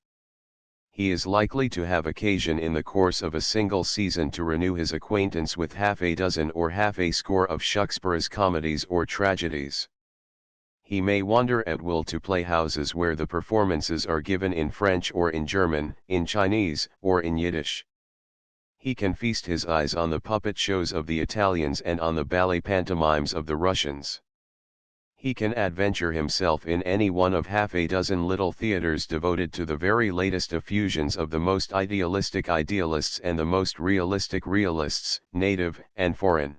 He is likely to have occasion in the course of a single season to renew his acquaintance with half a dozen or half a score of Shakespeare's comedies or tragedies. He may wander at will to playhouses where the performances are given in French or in German, in Chinese, or in Yiddish. He can feast his eyes on the puppet shows of the Italians and on the ballet pantomimes of the Russians. He can adventure himself in any one of half a dozen little theaters devoted to the very latest effusions of the most idealistic idealists and the most realistic realists, native and foreign.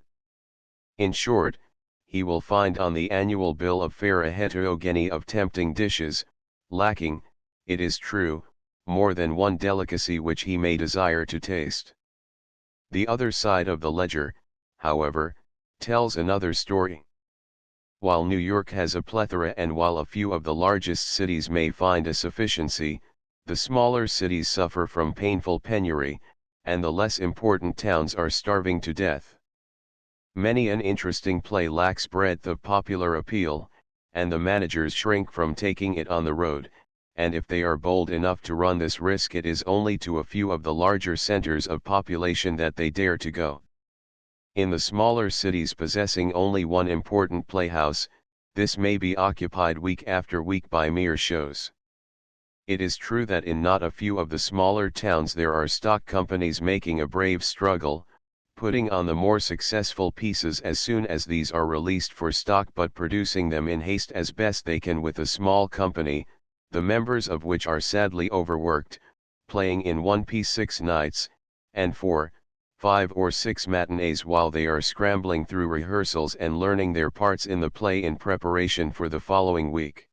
In short, he will find on the annual bill of fare a heterogeny of tempting dishes, lacking, it is true, more than one delicacy which he may desire to taste. The other side of the ledger, however, tells another story. While New York has a plethora and while a few of the largest cities may find a sufficiency, the smaller cities suffer from painful penury, and the less important towns are starving to death. Many an interesting play lacks breadth of popular appeal, and the managers shrink from taking it on the road, and if they are bold enough to run this risk it is only to a few of the larger centers of population that they dare to go. In the smaller cities possessing only one important playhouse, this may be occupied week after week by mere shows. It is true that in not a few of the smaller towns there are stock companies making a brave struggle, putting on the more successful pieces as soon as these are released for stock but producing them in haste as best they can with a small company, the members of which are sadly overworked, playing in one piece 6 nights, and 4, 5 or 6 matinees while they are scrambling through rehearsals and learning their parts in the play in preparation for the following week.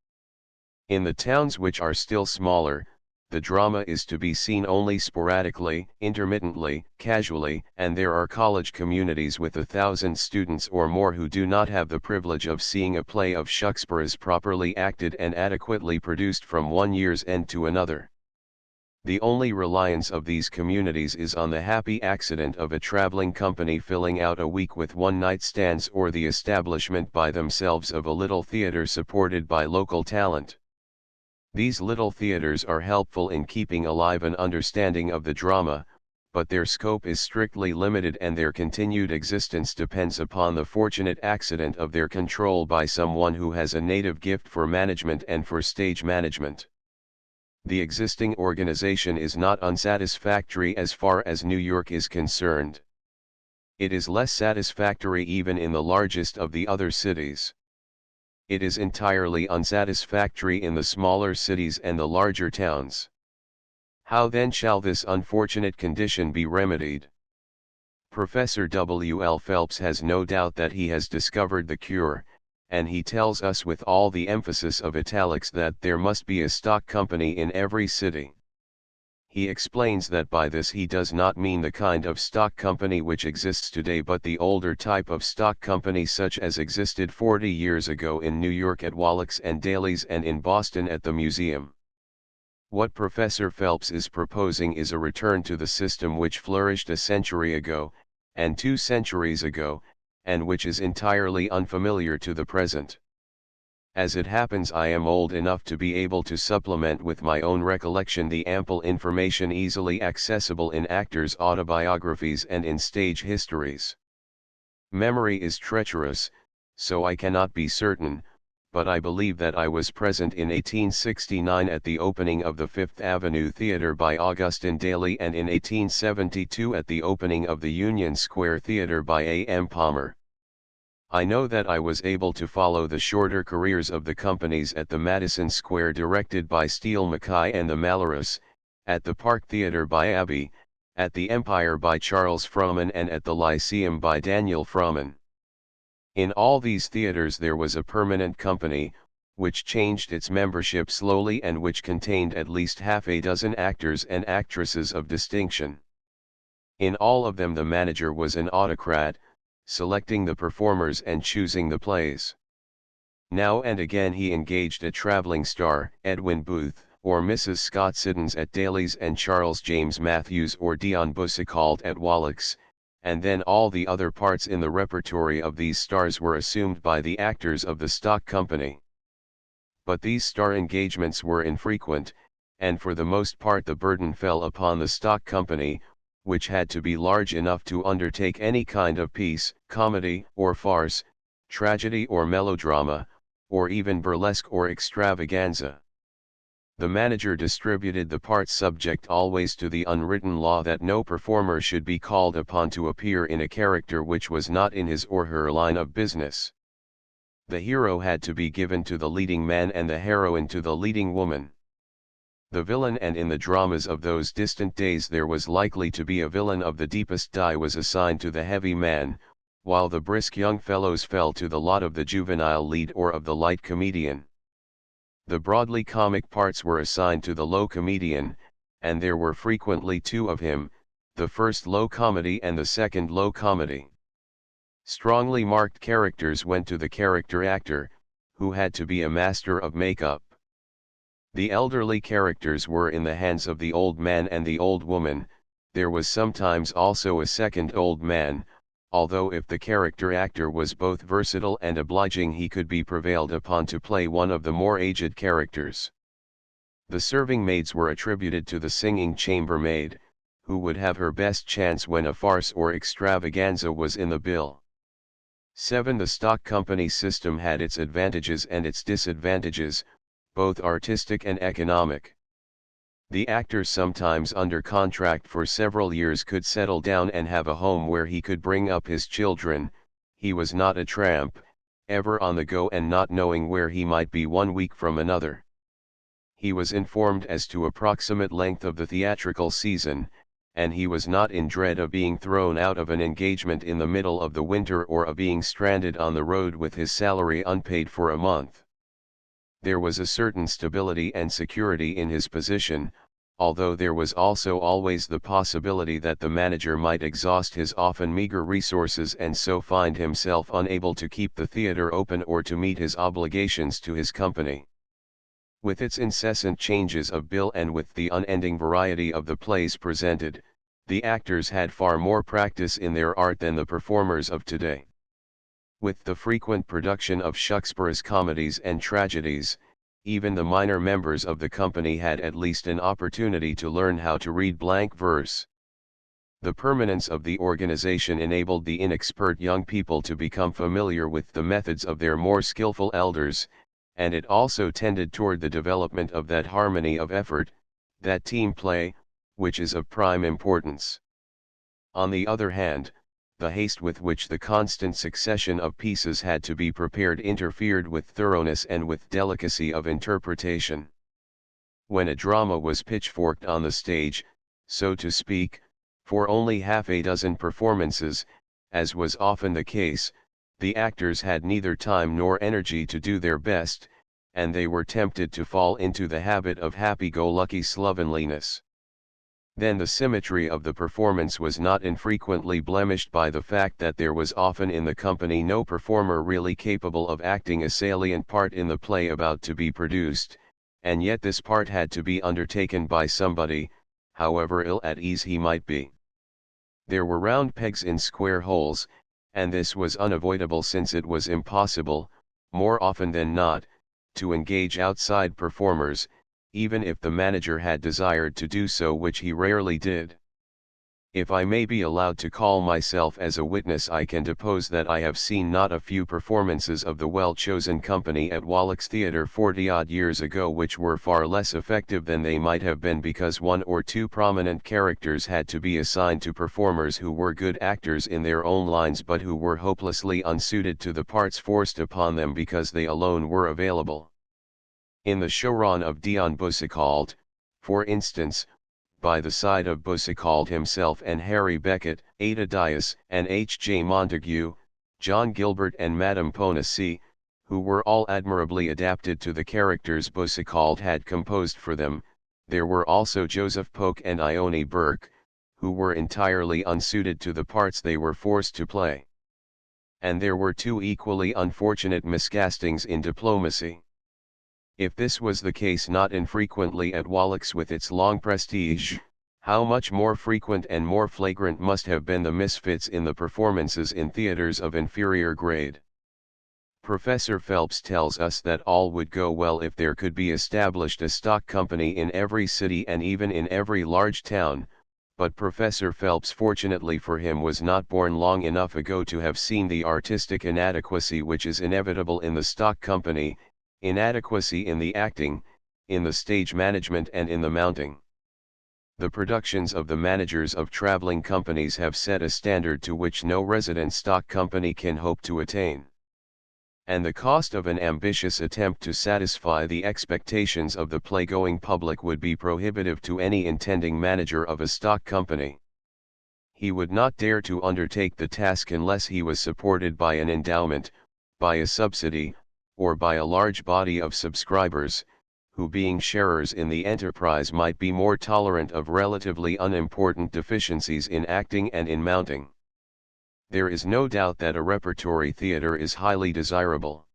In the towns which are still smaller, the drama is to be seen only sporadically, intermittently, casually, and there are college communities with 1,000 students or more who do not have the privilege of seeing a play of Shakespeare's properly acted and adequately produced from one year's end to another. The only reliance of these communities is on the happy accident of a traveling company filling out a week with one-night stands or the establishment by themselves of a little theater supported by local talent. These little theaters are helpful in keeping alive an understanding of the drama, but their scope is strictly limited and their continued existence depends upon the fortunate accident of their control by someone who has a native gift for management and for stage management. The existing organization is not unsatisfactory as far as New York is concerned. It is less satisfactory even in the largest of the other cities. It is entirely unsatisfactory in the smaller cities and the larger towns. How then shall this unfortunate condition be remedied? Professor W. L. Phelps has no doubt that he has discovered the cure, and he tells us with all the emphasis of italics that there must be a stock company in every city. He explains that by this he does not mean the kind of stock company which exists today but the older type of stock company such as existed 40 years ago in New York at Wallack's and Daly's and in Boston at the Museum. What Professor Phelps is proposing is a return to the system which flourished a century ago, and 2 centuries ago, and which is entirely unfamiliar to the present. As it happens, I am old enough to be able to supplement with my own recollection the ample information easily accessible in actors' autobiographies and in stage histories. Memory is treacherous, so I cannot be certain, but I believe that I was present in 1869 at the opening of the Fifth Avenue Theatre by Augustin Daly and in 1872 at the opening of the Union Square Theatre by A. M. Palmer. I know that I was able to follow the shorter careers of the companies at the Madison Square directed by Steele Mackay and the Malorus, at the Park Theatre by Abbey, at the Empire by Charles Frohman and at the Lyceum by Daniel Frohman. In all these theaters there was a permanent company, which changed its membership slowly and which contained at least half a dozen actors and actresses of distinction. In all of them the manager was an autocrat, selecting the performers and choosing the plays. Now and again he engaged a traveling star, Edwin Booth, or Mrs. Scott Siddons at Daly's and Charles James Matthews or Dion Boucicault at Wallack's, and then all the other parts in the repertory of these stars were assumed by the actors of the stock company. But these star engagements were infrequent, and for the most part the burden fell upon the stock company, which had to be large enough to undertake any kind of piece, comedy or farce, tragedy or melodrama, or even burlesque or extravaganza. The manager distributed the parts subject always to the unwritten law that no performer should be called upon to appear in a character which was not in his or her line of business. The hero had to be given to the leading man and the heroine to the leading woman. The villain, and in the dramas of those distant days there was likely to be a villain of the deepest dye, was assigned to the heavy man, while the brisk young fellows fell to the lot of the juvenile lead or of the light comedian. The broadly comic parts were assigned to the low comedian, and there were frequently 2 of him, the first low comedy and the second low comedy. Strongly marked characters went to the character actor, who had to be a master of makeup. The elderly characters were in the hands of the old man and the old woman. There was sometimes also a second old man, although if the character actor was both versatile and obliging he could be prevailed upon to play one of the more aged characters. The serving maids were attributed to the singing chambermaid, who would have her best chance when a farce or extravaganza was in the bill. 7. The stock company system had its advantages and its disadvantages, both artistic and economic. The actor, sometimes under contract for several years, could settle down and have a home where he could bring up his children. He was not a tramp, ever on the go and not knowing where he might be one week from another. He was informed as to approximate length of the theatrical season, and he was not in dread of being thrown out of an engagement in the middle of the winter or of being stranded on the road with his salary unpaid for a month. There was a certain stability and security in his position, although there was also always the possibility that the manager might exhaust his often meager resources and so find himself unable to keep the theater open or to meet his obligations to his company. With its incessant changes of bill and with the unending variety of the plays presented, the actors had far more practice in their art than the performers of today. With the frequent production of Shakespeare's comedies and tragedies, even the minor members of the company had at least an opportunity to learn how to read blank verse. The permanence of the organization enabled the inexpert young people to become familiar with the methods of their more skillful elders, and it also tended toward the development of that harmony of effort, that team play, which is of prime importance. On the other hand, the haste with which the constant succession of pieces had to be prepared interfered with thoroughness and with delicacy of interpretation. When a drama was pitchforked on the stage, so to speak, for only half a dozen performances, as was often the case, the actors had neither time nor energy to do their best, and they were tempted to fall into the habit of happy-go-lucky slovenliness. Then the symmetry of the performance was not infrequently blemished by the fact that there was often in the company no performer really capable of acting a salient part in the play about to be produced, and yet this part had to be undertaken by somebody, however ill at ease he might be. There were round pegs in square holes, and this was unavoidable since it was impossible, more often than not, to engage outside performers, even if the manager had desired to do so, which he rarely did. If I may be allowed to call myself as a witness, I can depose that I have seen not a few performances of the well-chosen company at Wallack's Theatre 40-odd years ago which were far less effective than they might have been because one or two prominent characters had to be assigned to performers who were good actors in their own lines but who were hopelessly unsuited to the parts forced upon them because they alone were available. In the showrun of Dion Boucicault, for instance, by the side of Boucicault himself and Harry Beckett, Ada Dias and H.J. Montague, John Gilbert and Madame Ponissy, who were all admirably adapted to the characters Boucicault had composed for them, there were also Joseph Polk and Ione Burke, who were entirely unsuited to the parts they were forced to play. And there were two equally unfortunate miscastings in Diplomacy. If this was the case not infrequently at Wallack's with its long prestige, how much more frequent and more flagrant must have been the misfits in the performances in theaters of inferior grade. Professor Phelps tells us that all would go well if there could be established a stock company in every city and even in every large town, but Professor Phelps, fortunately for him, was not born long enough ago to have seen the artistic inadequacy which is inevitable in the stock company, inadequacy in the acting, in the stage management and in the mounting. The productions of the managers of traveling companies have set a standard to which no resident stock company can hope to attain. And the cost of an ambitious attempt to satisfy the expectations of the play-going public would be prohibitive to any intending manager of a stock company. He would not dare to undertake the task unless he was supported by an endowment, by a subsidy, or by a large body of subscribers, who being sharers in the enterprise might be more tolerant of relatively unimportant deficiencies in acting and in mounting. There is no doubt that a repertory theatre is highly desirable.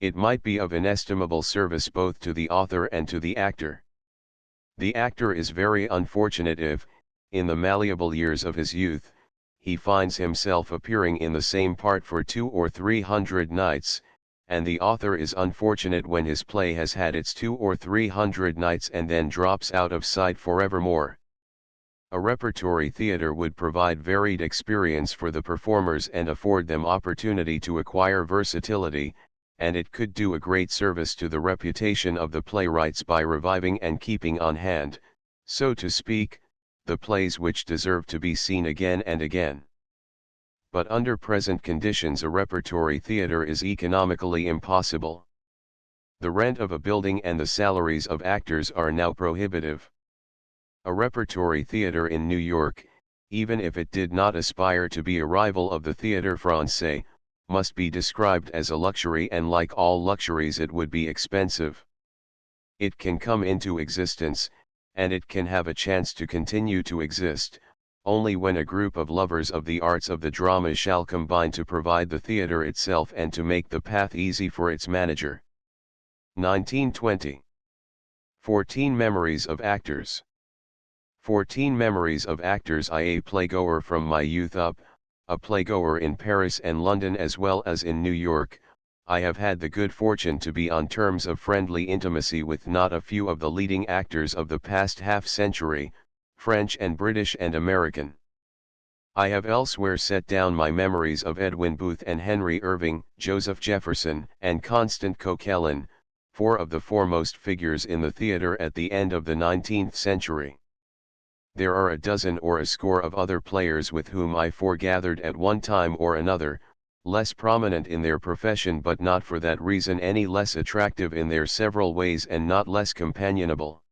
It might be of inestimable service both to the author and to the actor. The actor is very unfortunate if, in the malleable years of his youth, he finds himself appearing in the same part for 200 or 300 nights, and the author is unfortunate when his play has had its 200 or 300 nights and then drops out of sight forevermore. A repertory theatre would provide varied experience for the performers and afford them opportunity to acquire versatility, and it could do a great service to the reputation of the playwrights by reviving and keeping on hand, so to speak, the plays which deserve to be seen again and again. But under present conditions a repertory theatre is economically impossible. The rent of a building and the salaries of actors are now prohibitive. A repertory theatre in New York, even if it did not aspire to be a rival of the Théâtre Français, must be described as a luxury, and like all luxuries it would be expensive. It can come into existence, and it can have a chance to continue to exist, only when a group of lovers of the arts of the drama shall combine to provide the theatre itself and to make the path easy for its manager. 1920. 14 Memories of Actors. 14 Memories of Actors. A playgoer from my youth up, a playgoer in Paris and London as well as in New York, I have had the good fortune to be on terms of friendly intimacy with not a few of the leading actors of the past half-century, French and British and American. I have elsewhere set down my memories of Edwin Booth and Henry Irving, Joseph Jefferson, and Constant Coquelin, four of the foremost figures in the theatre at the end of the 19th century. There are a dozen or a score of other players with whom I foregathered at one time or another, less prominent in their profession but not for that reason any less attractive in their several ways and not less companionable.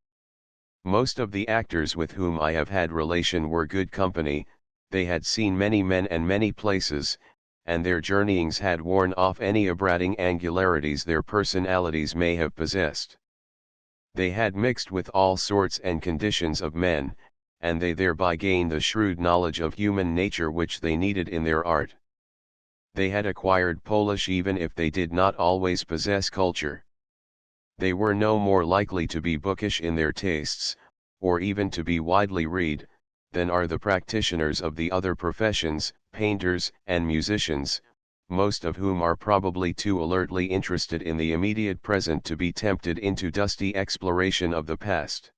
Most of the actors with whom I have had relation were good company, they had seen many men and many places, and their journeyings had worn off any abrading angularities their personalities may have possessed. They had mixed with all sorts and conditions of men, and they thereby gained the shrewd knowledge of human nature which they needed in their art. They had acquired polish even if they did not always possess culture. They were no more likely to be bookish in their tastes, or even to be widely read, than are the practitioners of the other professions, painters and musicians, most of whom are probably too alertly interested in the immediate present to be tempted into dusty exploration of the past.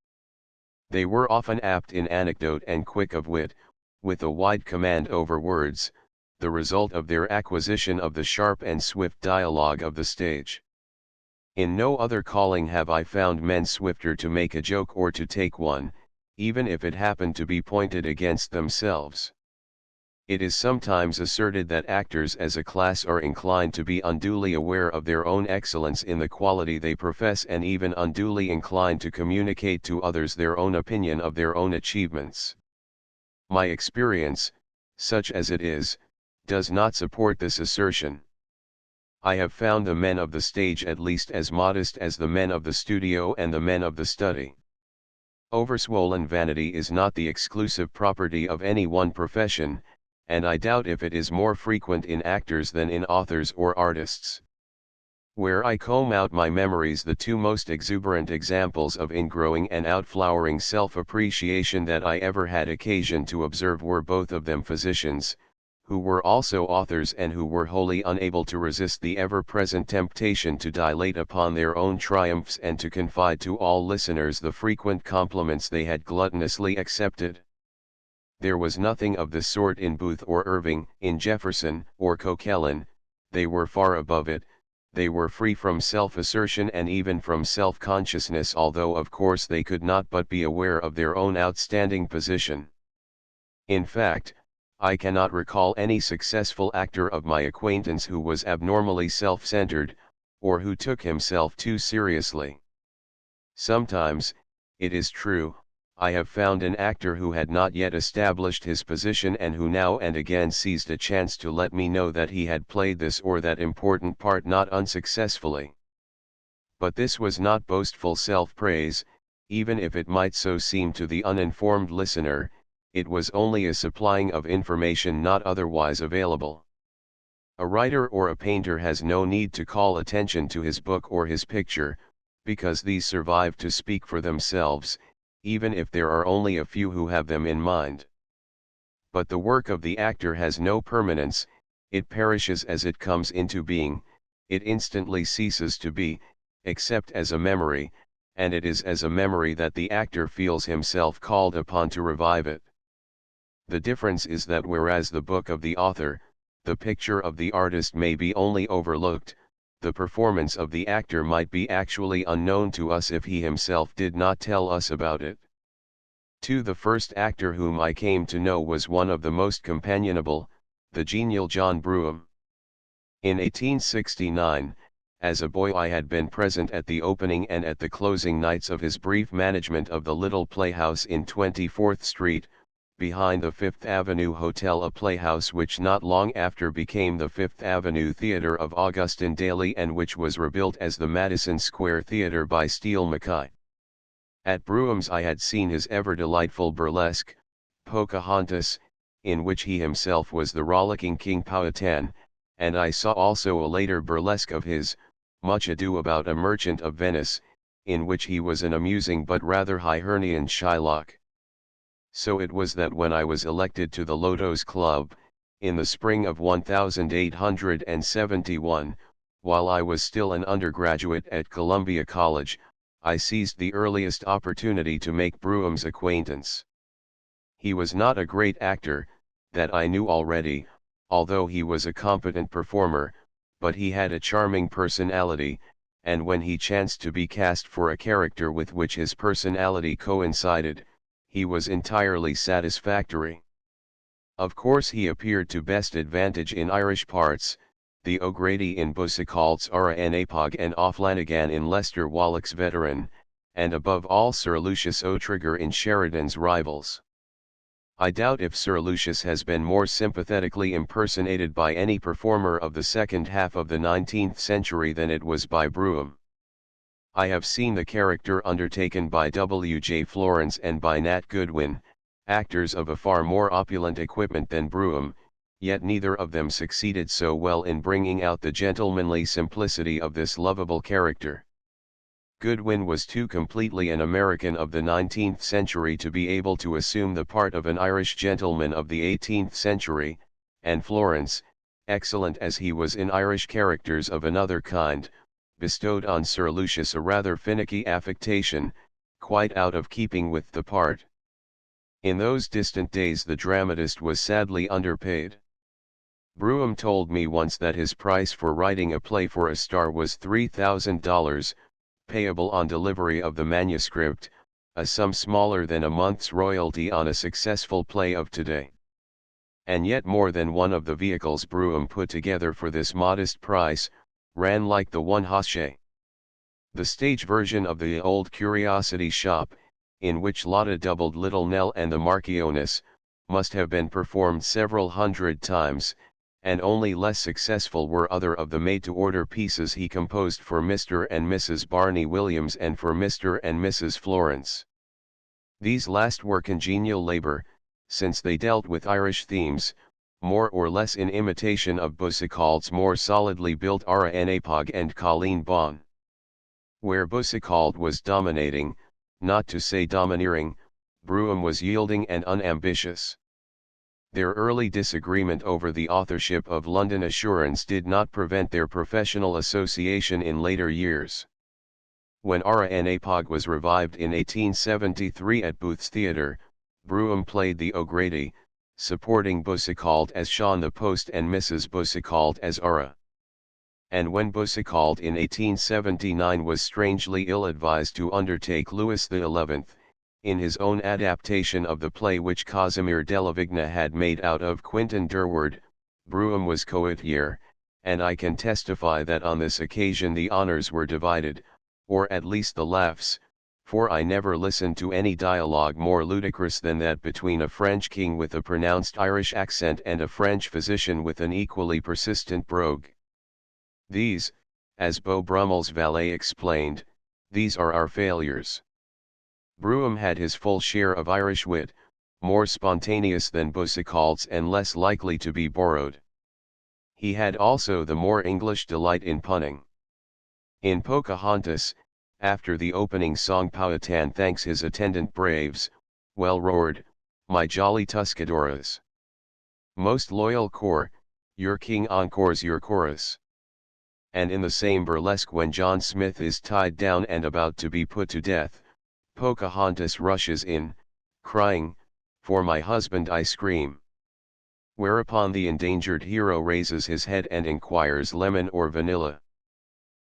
They were often apt in anecdote and quick of wit, with a wide command over words, the result of their acquisition of the sharp and swift dialogue of the stage. In no other calling have I found men swifter to make a joke or to take one, even if it happened to be pointed against themselves. It is sometimes asserted that actors as a class are inclined to be unduly aware of their own excellence in the quality they profess and even unduly inclined to communicate to others their own opinion of their own achievements. My experience, such as it is, does not support this assertion. I have found the men of the stage at least as modest as the men of the studio and the men of the study. Overswollen vanity is not the exclusive property of any one profession, and I doubt if it is more frequent in actors than in authors or artists. Where I comb out my memories, the two most exuberant examples of ingrowing and outflowering self-appreciation that I ever had occasion to observe were both of them physicians, who were also authors and who were wholly unable to resist the ever-present temptation to dilate upon their own triumphs and to confide to all listeners the frequent compliments they had gluttonously accepted. There was nothing of the sort in Booth or Irving, in Jefferson or Coquelin. They were far above it, they were free from self-assertion and even from self-consciousness, although of course they could not but be aware of their own outstanding position. In fact, I cannot recall any successful actor of my acquaintance who was abnormally self-centered, or who took himself too seriously. Sometimes, it is true, I have found an actor who had not yet established his position and who now and again seized a chance to let me know that he had played this or that important part not unsuccessfully. But this was not boastful self-praise, even if it might so seem to the uninformed listener. It was only a supplying of information not otherwise available. A writer or a painter has no need to call attention to his book or his picture, because these survive to speak for themselves, even if there are only a few who have them in mind. But the work of the actor has no permanence, it perishes as it comes into being, it instantly ceases to be, except as a memory, and it is as a memory that the actor feels himself called upon to revive it. The difference is that whereas the book of the author, the picture of the artist may be only overlooked, the performance of the actor might be actually unknown to us if he himself did not tell us about it. The first actor whom I came to know was one of the most companionable, the genial John Brougham. In 1869, as a boy I had been present at the opening and at the closing nights of his brief management of the little playhouse in 24th Street, behind the Fifth Avenue Hotel, a playhouse which not long after became the Fifth Avenue Theater of Augustin Daly and which was rebuilt as the Madison Square Theater by Steele Mackay. At Brougham's I had seen his ever-delightful burlesque, Pocahontas, in which he himself was the rollicking King Powhatan, and I saw also a later burlesque of his, Much Ado About a Merchant of Venice, in which he was an amusing but rather Hibernian Shylock. So it was that when I was elected to the Lotos Club, in the spring of 1871, while I was still an undergraduate at Columbia College, I seized the earliest opportunity to make Brougham's acquaintance. He was not a great actor, that I knew already, although he was a competent performer, but he had a charming personality, and when he chanced to be cast for a character with which his personality coincided, he was entirely satisfactory. Of course he appeared to best advantage in Irish parts, the O'Grady in Boucicault's Ara and Apog and O'Flanagan in Lester Wallack's Veteran, and above all Sir Lucius O'Trigger in Sheridan's Rivals. I doubt if Sir Lucius has been more sympathetically impersonated by any performer of the second half of the 19th century than it was by Brougham. I have seen the character undertaken by W. J. Florence and by Nat Goodwin, actors of a far more opulent equipment than Brougham, yet neither of them succeeded so well in bringing out the gentlemanly simplicity of this lovable character. Goodwin was too completely an American of the 19th century to be able to assume the part of an Irish gentleman of the 18th century, and Florence, excellent as he was in Irish characters of another kind, bestowed on Sir Lucius a rather finicky affectation, quite out of keeping with the part. In those distant days the dramatist was sadly underpaid. Brougham told me once that his price for writing a play for a star was $3,000, payable on delivery of the manuscript, a sum smaller than a month's royalty on a successful play of today. And yet more than one of the vehicles Brougham put together for this modest price, ran like the one Hosche. The stage version of the Old Curiosity Shop, in which Lotta doubled Little Nell and the Marchioness, must have been performed several hundred times, and only less successful were other of the made-to-order pieces he composed for Mr. and Mrs. Barney Williams and for Mr. and Mrs. Florence. These last were congenial labor, since they dealt with Irish themes, more or less in imitation of Boucicault's more solidly built Ara and Apog and Colleen Bawn. Where Boucicault was dominating, not to say domineering, Brougham was yielding and unambitious. Their early disagreement over the authorship of London Assurance did not prevent their professional association in later years. When Ara and Apog was revived in 1873 at Booth's Theatre, Brougham played the O'Grady, supporting Boucicault as Sean the Post and Mrs. Boucicault as Ara. And when Boucicault in 1879 was strangely ill-advised to undertake Louis XI, in his own adaptation of the play which Casimir Delavigna had made out of Quentin Durward, Brougham was courtier, and I can testify that on this occasion the honors were divided, or at least the laughs, for I never listened to any dialogue more ludicrous than that between a French king with a pronounced Irish accent and a French physician with an equally persistent brogue. These, as Beau Brummel's valet explained, these are our failures. Brougham had his full share of Irish wit, more spontaneous than Boucicault's and less likely to be borrowed. He had also the more English delight in punning. In Pocahontas, after the opening song Powhatan thanks his attendant braves, well roared, my jolly Tuscadoras. Most loyal corps, your king encores your chorus. And in the same burlesque when John Smith is tied down and about to be put to death, Pocahontas rushes in, crying, for my husband I scream. Whereupon the endangered hero raises his head and inquires lemon or vanilla.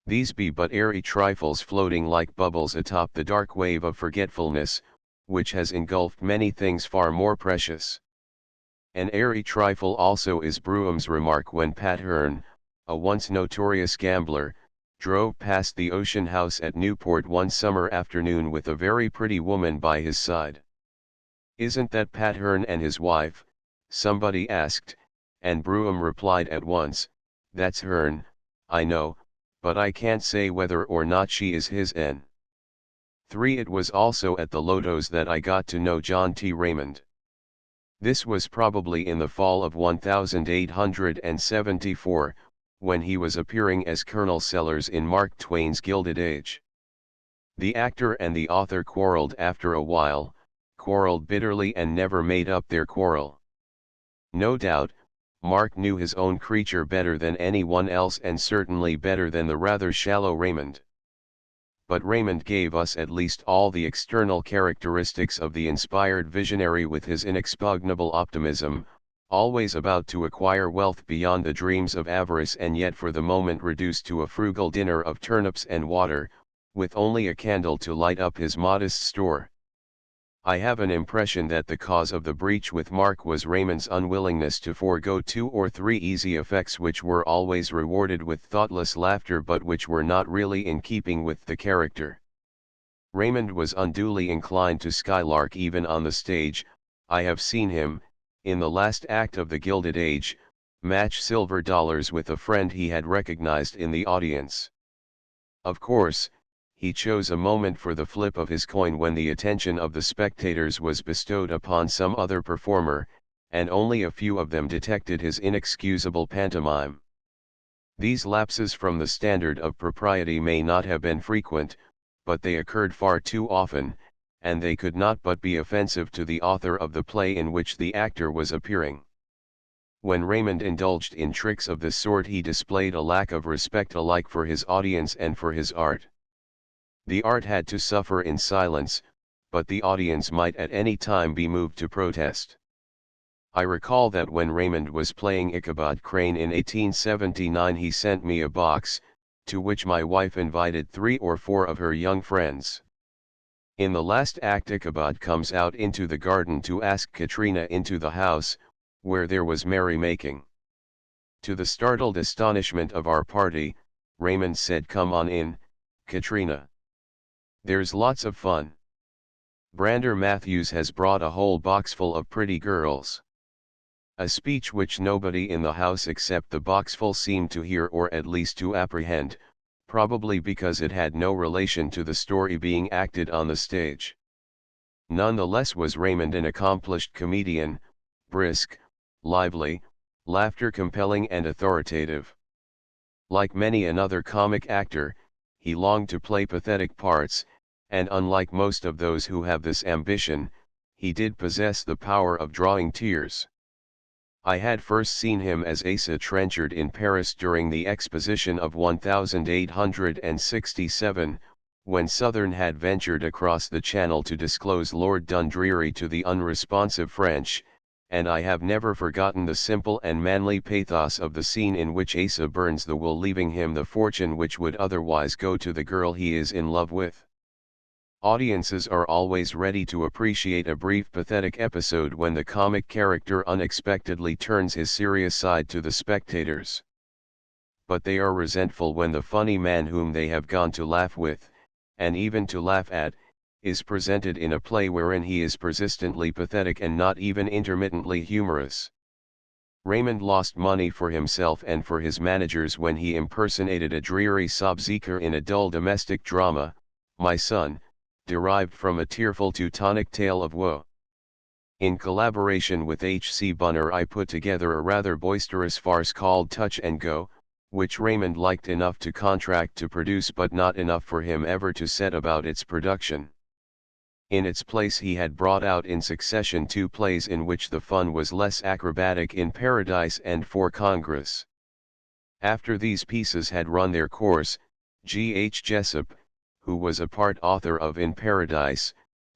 These be but airy trifles floating like bubbles atop the dark wave of forgetfulness, which has engulfed many things far more precious. An airy trifle also is Brougham's remark when Pat Hearn, a once notorious gambler, drove past the Ocean House at Newport one summer afternoon with a very pretty woman by his side. Isn't that Pat Hearn and his wife? Somebody asked, and Brougham replied at once, that's Hearn, I know, but I can't say whether or not she is his n. 3. It was also at the Lotos that I got to know John T. Raymond. This was probably in the fall of 1874, when he was appearing as Colonel Sellers in Mark Twain's Gilded Age. The actor and the author quarreled after a while, quarreled bitterly and never made up their quarrel. No doubt, Mark knew his own creature better than anyone else and certainly better than the rather shallow Raymond. But Raymond gave us at least all the external characteristics of the inspired visionary with his inexpugnable optimism, always about to acquire wealth beyond the dreams of avarice and yet for the moment reduced to a frugal dinner of turnips and water, with only a candle to light up his modest store. I have an impression that the cause of the breach with Mark was Raymond's unwillingness to forego 2 or 3 easy effects which were always rewarded with thoughtless laughter but which were not really in keeping with the character. Raymond was unduly inclined to skylark even on the stage. I have seen him, in the last act of The Gilded Age, match silver dollars with a friend he had recognized in the audience. Of course, he chose a moment for the flip of his coin when the attention of the spectators was bestowed upon some other performer, and only a few of them detected his inexcusable pantomime. These lapses from the standard of propriety may not have been frequent, but they occurred far too often, and they could not but be offensive to the author of the play in which the actor was appearing. When Raymond indulged in tricks of this sort he displayed a lack of respect alike for his audience and for his art. The art had to suffer in silence, but the audience might at any time be moved to protest. I recall that when Raymond was playing Ichabod Crane in 1879 he sent me a box, to which my wife invited 3 or 4 of her young friends. In the last act Ichabod comes out into the garden to ask Katrina into the house, where there was merry-making. To the startled astonishment of our party, Raymond said, "Come on in, Katrina. There's lots of fun. Brander Matthews has brought a whole boxful of pretty girls." A speech which nobody in the house except the boxful seemed to hear or at least to apprehend, probably because it had no relation to the story being acted on the stage. None the less was Raymond an accomplished comedian, brisk, lively, laughter-compelling and authoritative. Like many another comic actor, he longed to play pathetic parts, and unlike most of those who have this ambition, he did possess the power of drawing tears. I had first seen him as Asa Trenchard in Paris during the Exposition of 1867, when Southern had ventured across the Channel to disclose Lord Dundreary to the unresponsive French, and I have never forgotten the simple and manly pathos of the scene in which Asa burns the will, leaving him the fortune which would otherwise go to the girl he is in love with. Audiences are always ready to appreciate a brief pathetic episode when the comic character unexpectedly turns his serious side to the spectators. But they are resentful when the funny man whom they have gone to laugh with, and even to laugh at, is presented in a play wherein he is persistently pathetic and not even intermittently humorous. Raymond lost money for himself and for his managers when he impersonated a dreary sob-seeker in a dull domestic drama, My Son, derived from a tearful Teutonic tale of woe. In collaboration with H.C. Bunner I put together a rather boisterous farce called Touch and Go, which Raymond liked enough to contract to produce but not enough for him ever to set about its production. In its place he had brought out in succession 2 plays in which the fun was less acrobatic, In Paradise and For Congress. After these pieces had run their course, G. H. Jessup, who was a part author of In Paradise,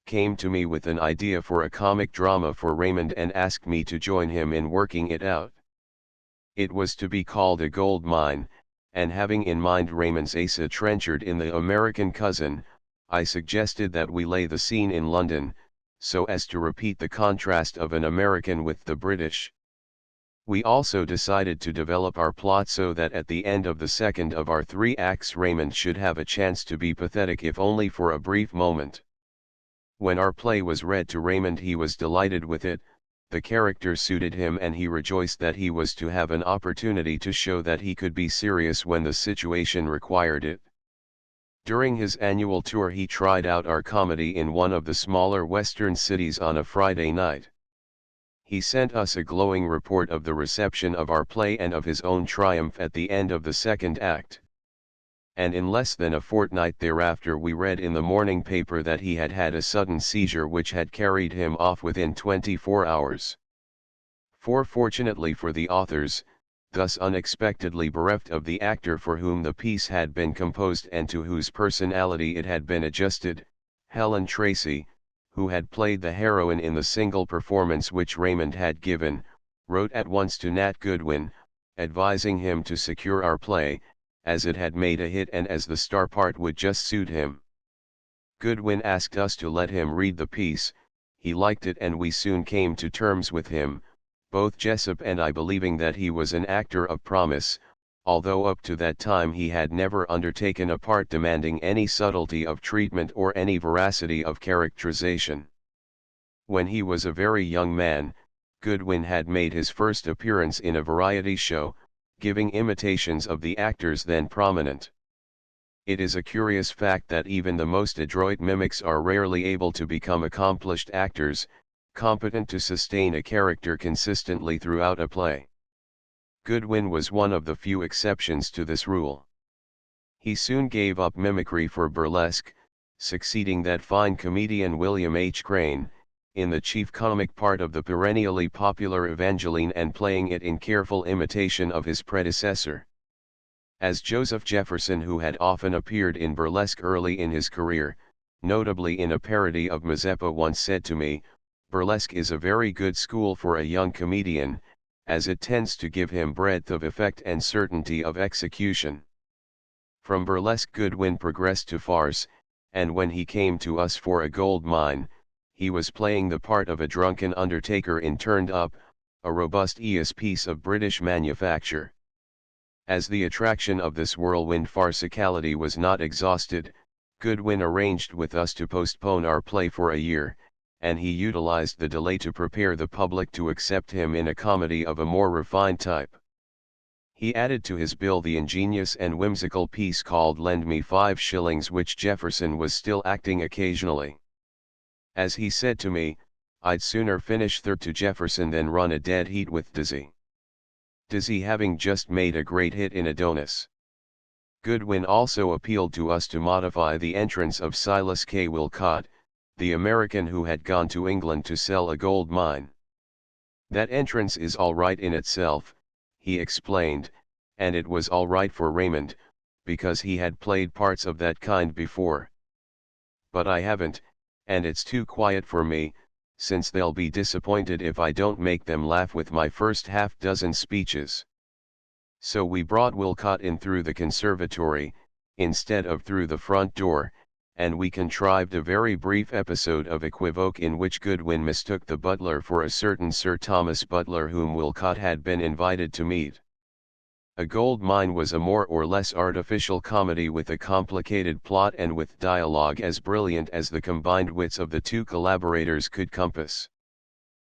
came to me with an idea for a comic drama for Raymond and asked me to join him in working it out. It was to be called A Gold Mine, and having in mind Raymond's Asa Trenchard in The American Cousin, I suggested that we lay the scene in London, so as to repeat the contrast of an American with the British. We also decided to develop our plot so that at the end of the second of our 3 acts Raymond should have a chance to be pathetic if only for a brief moment. When our play was read to Raymond he was delighted with it, the character suited him and he rejoiced that he was to have an opportunity to show that he could be serious when the situation required it. During his annual tour he tried out our comedy in one of the smaller western cities on a Friday night. He sent us a glowing report of the reception of our play and of his own triumph at the end of the second act. And in less than a fortnight thereafter we read in the morning paper that he had had a sudden seizure which had carried him off within 24 hours. For fortunately for the authors, thus unexpectedly bereft of the actor for whom the piece had been composed and to whose personality it had been adjusted, Helen Tracy, who had played the heroine in the single performance which Raymond had given, wrote at once to Nat Goodwin, advising him to secure our play, as it had made a hit and as the star part would just suit him. Goodwin asked us to let him read the piece. He liked it and we soon came to terms with him, both Jessup and I believing that he was an actor of promise, although up to that time he had never undertaken a part demanding any subtlety of treatment or any veracity of characterization. When he was a very young man, Goodwin had made his first appearance in a variety show, giving imitations of the actors then prominent. It is a curious fact that even the most adroit mimics are rarely able to become accomplished actors, competent to sustain a character consistently throughout a play. Goodwin was one of the few exceptions to this rule. He soon gave up mimicry for burlesque, succeeding that fine comedian William H. Crane, in the chief comic part of the perennially popular Evangeline and playing it in careful imitation of his predecessor. As Joseph Jefferson, who had often appeared in burlesque early in his career, notably in a parody of Mazeppa, once said to me, "Burlesque is a very good school for a young comedian, as it tends to give him breadth of effect and certainty of execution." From burlesque Goodwin progressed to farce, and when he came to us for A Gold Mine, he was playing the part of a drunken undertaker in Turned Up, a robust piece of British manufacture. As the attraction of this whirlwind farcicality was not exhausted, Goodwin arranged with us to postpone our play for a year, and he utilized the delay to prepare the public to accept him in a comedy of a more refined type. He added to his bill the ingenious and whimsical piece called Lend Me 5 Shillings, which Jefferson was still acting occasionally. As he said to me, "I'd sooner finish third to Jefferson than run a dead heat with Dizzy." Dizzy having just made a great hit in Adonis. Goodwin also appealed to us to modify the entrance of Silas K. Wilcott, the American who had gone to England to sell a gold mine. "That entrance is all right in itself," he explained, and it was all right for Raymond, because he had played parts of that kind before. "But I haven't, and it's too quiet for me, since they'll be disappointed if I don't make them laugh with my first half-dozen speeches." So we brought Wilcott in through the conservatory, instead of through the front door, and we contrived a very brief episode of equivoque in which Goodwin mistook the butler for a certain Sir Thomas Butler whom Wilcott had been invited to meet. A Gold Mine was a more or less artificial comedy with a complicated plot and with dialogue as brilliant as the combined wits of the two collaborators could compass.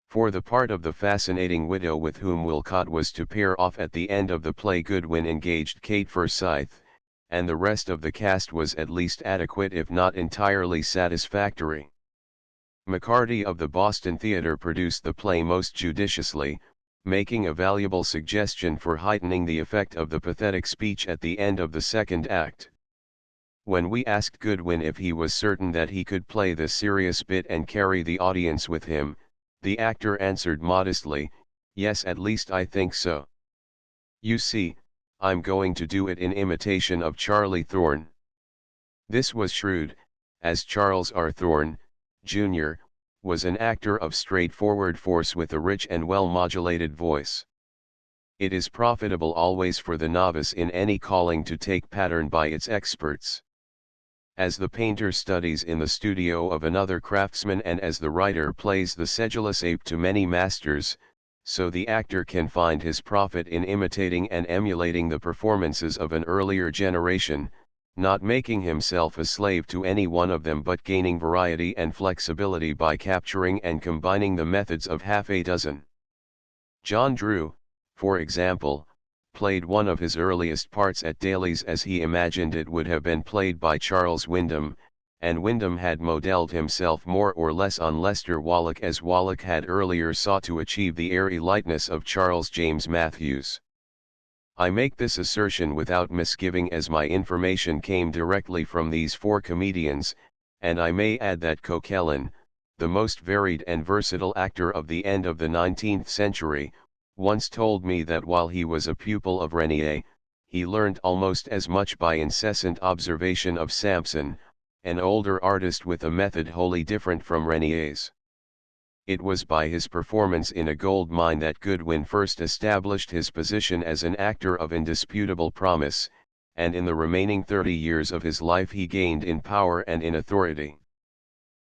For the part of the fascinating widow with whom Wilcott was to pair off at the end of the play, Goodwin engaged Kate Forsyth, and the rest of the cast was at least adequate if not entirely satisfactory. McCarty of the Boston Theatre produced the play most judiciously, making a valuable suggestion for heightening the effect of the pathetic speech at the end of the second act. When we asked Goodwin if he was certain that he could play the serious bit and carry the audience with him, the actor answered modestly, "Yes, at least I think so. You see, I'm going to do it in imitation of Charlie Thorne." This was shrewd, as Charles R. Thorne, Jr., was an actor of straightforward force with a rich and well-modulated voice. It is profitable always for the novice in any calling to take pattern by its experts. As the painter studies in the studio of another craftsman and as the writer plays the sedulous ape to many masters, so the actor can find his profit in imitating and emulating the performances of an earlier generation, not making himself a slave to any one of them but gaining variety and flexibility by capturing and combining the methods of half a dozen. John Drew, for example, played one of his earliest parts at Daly's as he imagined it would have been played by Charles Wyndham, and Wyndham had modelled himself more or less on Lester Wallack as Wallack had earlier sought to achieve the airy lightness of Charles James Matthews. I make this assertion without misgiving as my information came directly from these four comedians, and I may add that Coquelin, the most varied and versatile actor of the end of the 19th century, once told me that while he was a pupil of Renier, he learned almost as much by incessant observation of Samson, an older artist with a method wholly different from Renier's. It was by his performance in A Gold Mine that Goodwin first established his position as an actor of indisputable promise, and in the remaining 30 years of his life he gained in power and in authority.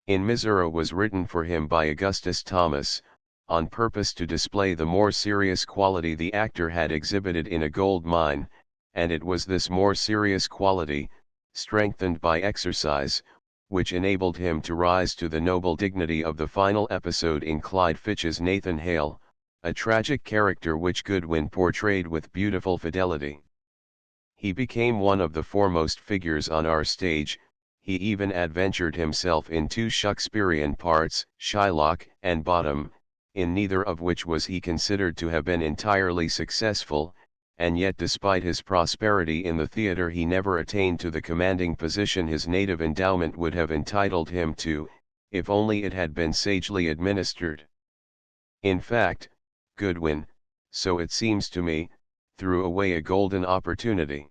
In Missouri was written for him by Augustus Thomas, on purpose to display the more serious quality the actor had exhibited in A Gold Mine, and it was this more serious quality, strengthened by exercise, which enabled him to rise to the noble dignity of the final episode in Clyde Fitch's Nathan Hale, a tragic character which Goodwin portrayed with beautiful fidelity. He became one of the foremost figures on our stage. He even adventured himself in 2 Shakespearean parts, Shylock and Bottom, in neither of which was he considered to have been entirely successful, and yet despite his prosperity in the theatre he never attained to the commanding position his native endowment would have entitled him to, if only it had been sagely administered. In fact, Goodwin, so it seems to me, threw away a golden opportunity.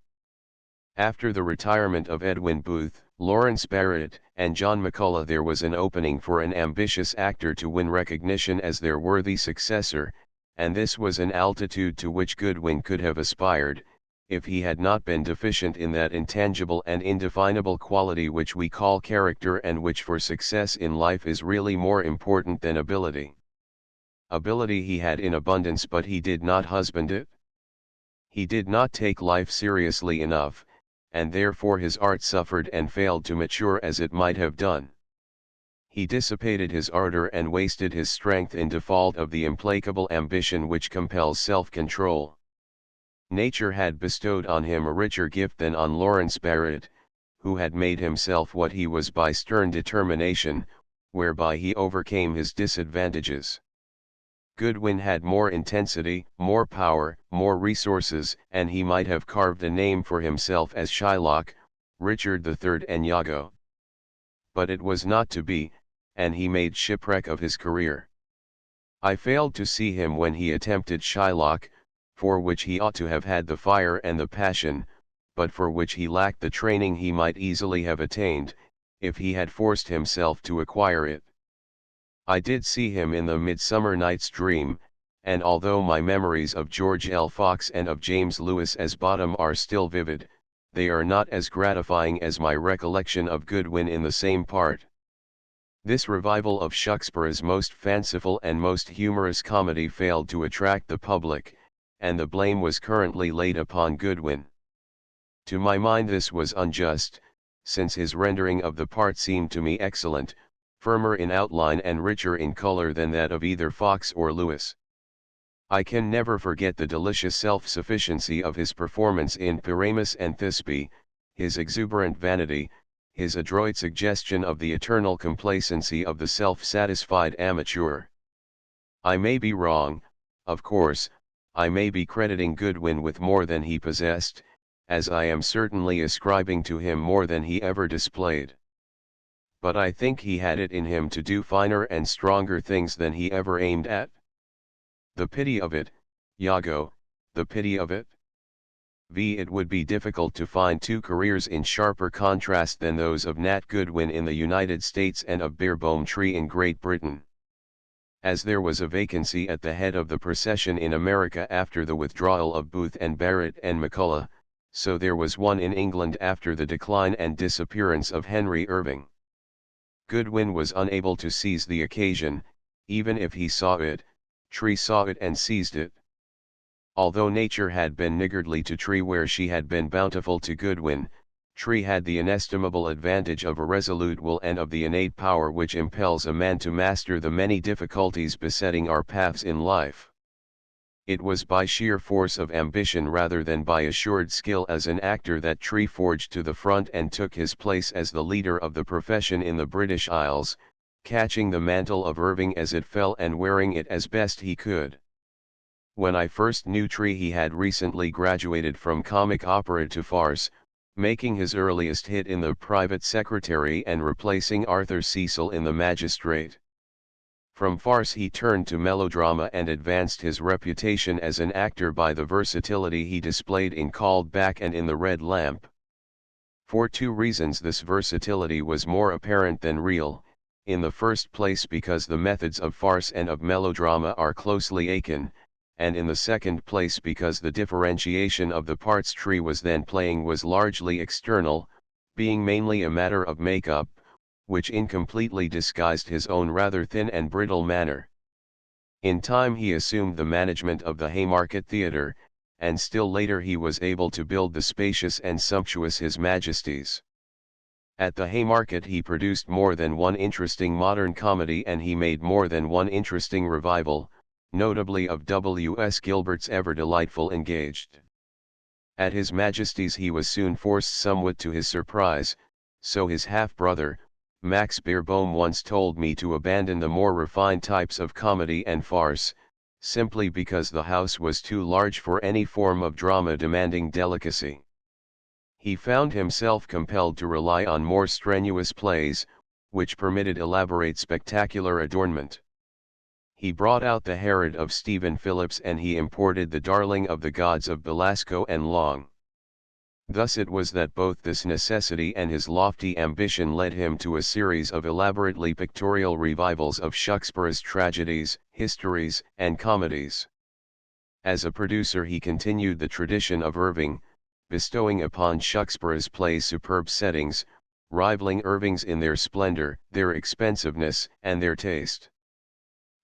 After the retirement of Edwin Booth, Lawrence Barrett, and John McCullough, there was an opening for an ambitious actor to win recognition as their worthy successor, and this was an altitude to which Goodwin could have aspired, if he had not been deficient in that intangible and indefinable quality which we call character, and which for success in life is really more important than ability. Ability he had in abundance, but he did not husband it. He did not take life seriously enough, and therefore his art suffered and failed to mature as it might have done. He dissipated his ardor and wasted his strength in default of the implacable ambition which compels self-control. Nature had bestowed on him a richer gift than on Lawrence Barrett, who had made himself what he was by stern determination, whereby he overcame his disadvantages. Goodwin had more intensity, more power, more resources, and he might have carved a name for himself as Shylock, Richard III and Iago. But it was not to be, and he made shipwreck of his career. I failed to see him when he attempted Shylock, for which he ought to have had the fire and the passion, but for which he lacked the training he might easily have attained, if he had forced himself to acquire it. I did see him in the Midsummer Night's Dream, and although my memories of George L. Fox and of James Lewis as Bottom are still vivid, they are not as gratifying as my recollection of Goodwin in the same part. This revival of Shakespeare's most fanciful and most humorous comedy failed to attract the public, and the blame was currently laid upon Goodwin. To my mind this was unjust, since his rendering of the part seemed to me excellent, firmer in outline and richer in color than that of either Fox or Lewis. I can never forget the delicious self-sufficiency of his performance in Pyramus and Thisbe, his exuberant vanity, his adroit suggestion of the eternal complacency of the self-satisfied amateur. I may be wrong, of course, I may be crediting Goodwin with more than he possessed, as I am certainly ascribing to him more than he ever displayed. But I think he had it in him to do finer and stronger things than he ever aimed at. The pity of it, Iago, the pity of it. It would be difficult to find 2 careers in sharper contrast than those of Nat Goodwin in the United States and of Beerbohm Tree in Great Britain. As there was a vacancy at the head of the procession in America after the withdrawal of Booth and Barrett and McCullough, so there was one in England after the decline and disappearance of Henry Irving. Goodwin was unable to seize the occasion, even if he saw it. Tree saw it and seized it. Although nature had been niggardly to Tree where she had been bountiful to Goodwin, Tree had the inestimable advantage of a resolute will and of the innate power which impels a man to master the many difficulties besetting our paths in life. It was by sheer force of ambition rather than by assured skill as an actor that Tree forged to the front and took his place as the leader of the profession in the British Isles, catching the mantle of Irving as it fell and wearing it as best he could. When I first knew Tree he had recently graduated from comic opera to farce, making his earliest hit in The Private Secretary and replacing Arthur Cecil in The Magistrate. From farce he turned to melodrama and advanced his reputation as an actor by the versatility he displayed in Called Back and in The Red Lamp. For 2 reasons this versatility was more apparent than real, in the first place because the methods of farce and of melodrama are closely akin, and in the second place because the differentiation of the parts Tree was then playing was largely external, being mainly a matter of make-up, which incompletely disguised his own rather thin and brittle manner. In time he assumed the management of the Haymarket Theatre, and still later he was able to build the spacious and sumptuous His Majesty's. At the Haymarket he produced more than one interesting modern comedy, and he made more than one interesting revival, notably of W. S. Gilbert's ever delightful Engaged. At His Majesty's he was soon forced somewhat to his surprise, so his half-brother, Max Beerbohm, once told me to abandon the more refined types of comedy and farce, simply because the house was too large for any form of drama demanding delicacy. He found himself compelled to rely on more strenuous plays, which permitted elaborate spectacular adornment. He brought out the Herod of Stephen Phillips, and he imported the Darling of the Gods of Belasco and Long. Thus it was that both this necessity and his lofty ambition led him to a series of elaborately pictorial revivals of Shakspeare's tragedies, histories, and comedies. As a producer he continued the tradition of Irving, bestowing upon Shakspeare's plays superb settings, rivaling Irving's in their splendor, their expensiveness, and their taste.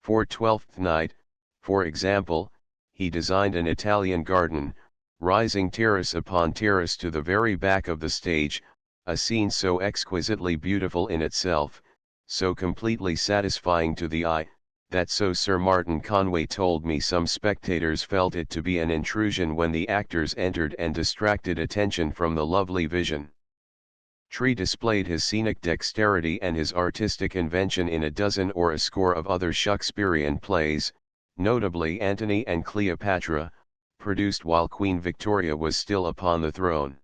For Twelfth Night, for example, he designed an Italian garden, rising terrace upon terrace to the very back of the stage, a scene so exquisitely beautiful in itself, so completely satisfying to the eye, that so Sir Martin Conway told me some spectators felt it to be an intrusion when the actors entered and distracted attention from the lovely vision. Tree displayed his scenic dexterity and his artistic invention in a dozen or a score of other Shakespearean plays, notably Antony and Cleopatra, produced while Queen Victoria was still upon the throne.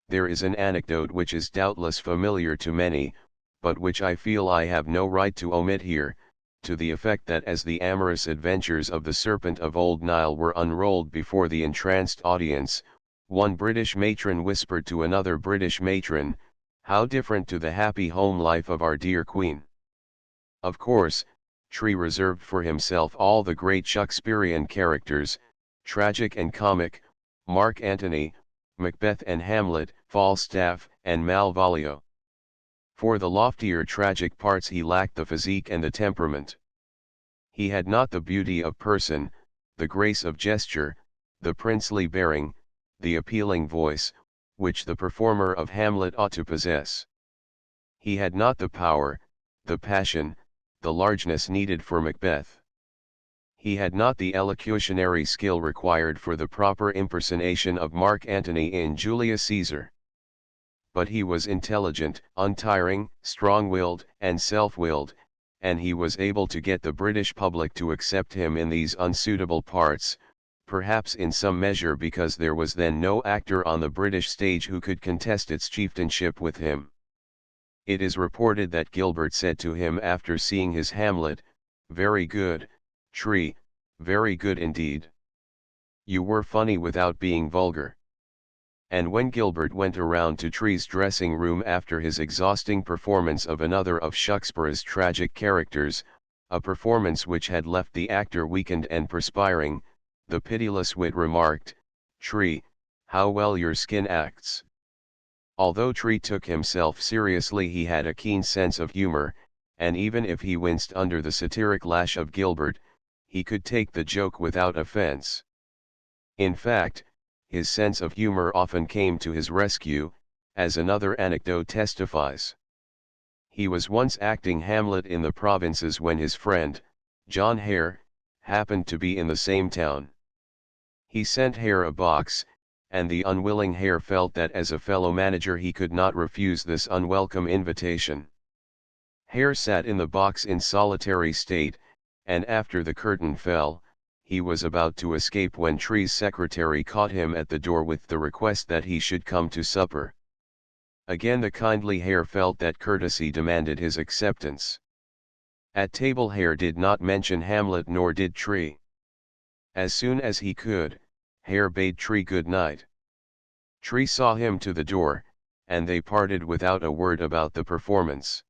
There is an anecdote which is doubtless familiar to many, but which I feel I have no right to omit here, to the effect that as the amorous adventures of the Serpent of Old Nile were unrolled before the entranced audience, one British matron whispered to another British matron, "How different to the happy home life of our dear Queen." Of course, Tree reserved for himself all the great Shakespearean characters, tragic and comic, Mark Antony, Macbeth and Hamlet, Falstaff, and Malvolio. For the loftier tragic parts he lacked the physique and the temperament. He had not the beauty of person, the grace of gesture, the princely bearing, the appealing voice, which the performer of Hamlet ought to possess. He had not the power, the passion, the largeness needed for Macbeth. He had not the elocutionary skill required for the proper impersonation of Mark Antony in Julius Caesar. But he was intelligent, untiring, strong-willed, and self-willed, and he was able to get the British public to accept him in these unsuitable parts, perhaps in some measure because there was then no actor on the British stage who could contest its chieftainship with him. It is reported that Gilbert said to him after seeing his Hamlet, "Very good, Tree, very good indeed. You were funny without being vulgar." And when Gilbert went around to Tree's dressing room after his exhausting performance of another of Shakspeare's tragic characters, a performance which had left the actor weakened and perspiring, the pitiless wit remarked, "Tree, how well your skin acts." Although Tree took himself seriously, he had a keen sense of humor, and even if he winced under the satiric lash of Gilbert, he could take the joke without offense. In fact, his sense of humor often came to his rescue, as another anecdote testifies. He was once acting Hamlet in the provinces when his friend, John Hare, happened to be in the same town. He sent Hare a box, and the unwilling Hare felt that as a fellow manager he could not refuse this unwelcome invitation. Hare sat in the box in solitary state, and after the curtain fell, he was about to escape when Tree's secretary caught him at the door with the request that he should come to supper. Again the kindly Hare felt that courtesy demanded his acceptance. At table Hare did not mention Hamlet, nor did Tree. As soon as he could, Hare bade Tree good night. Tree saw him to the door, and they parted without a word about the performance.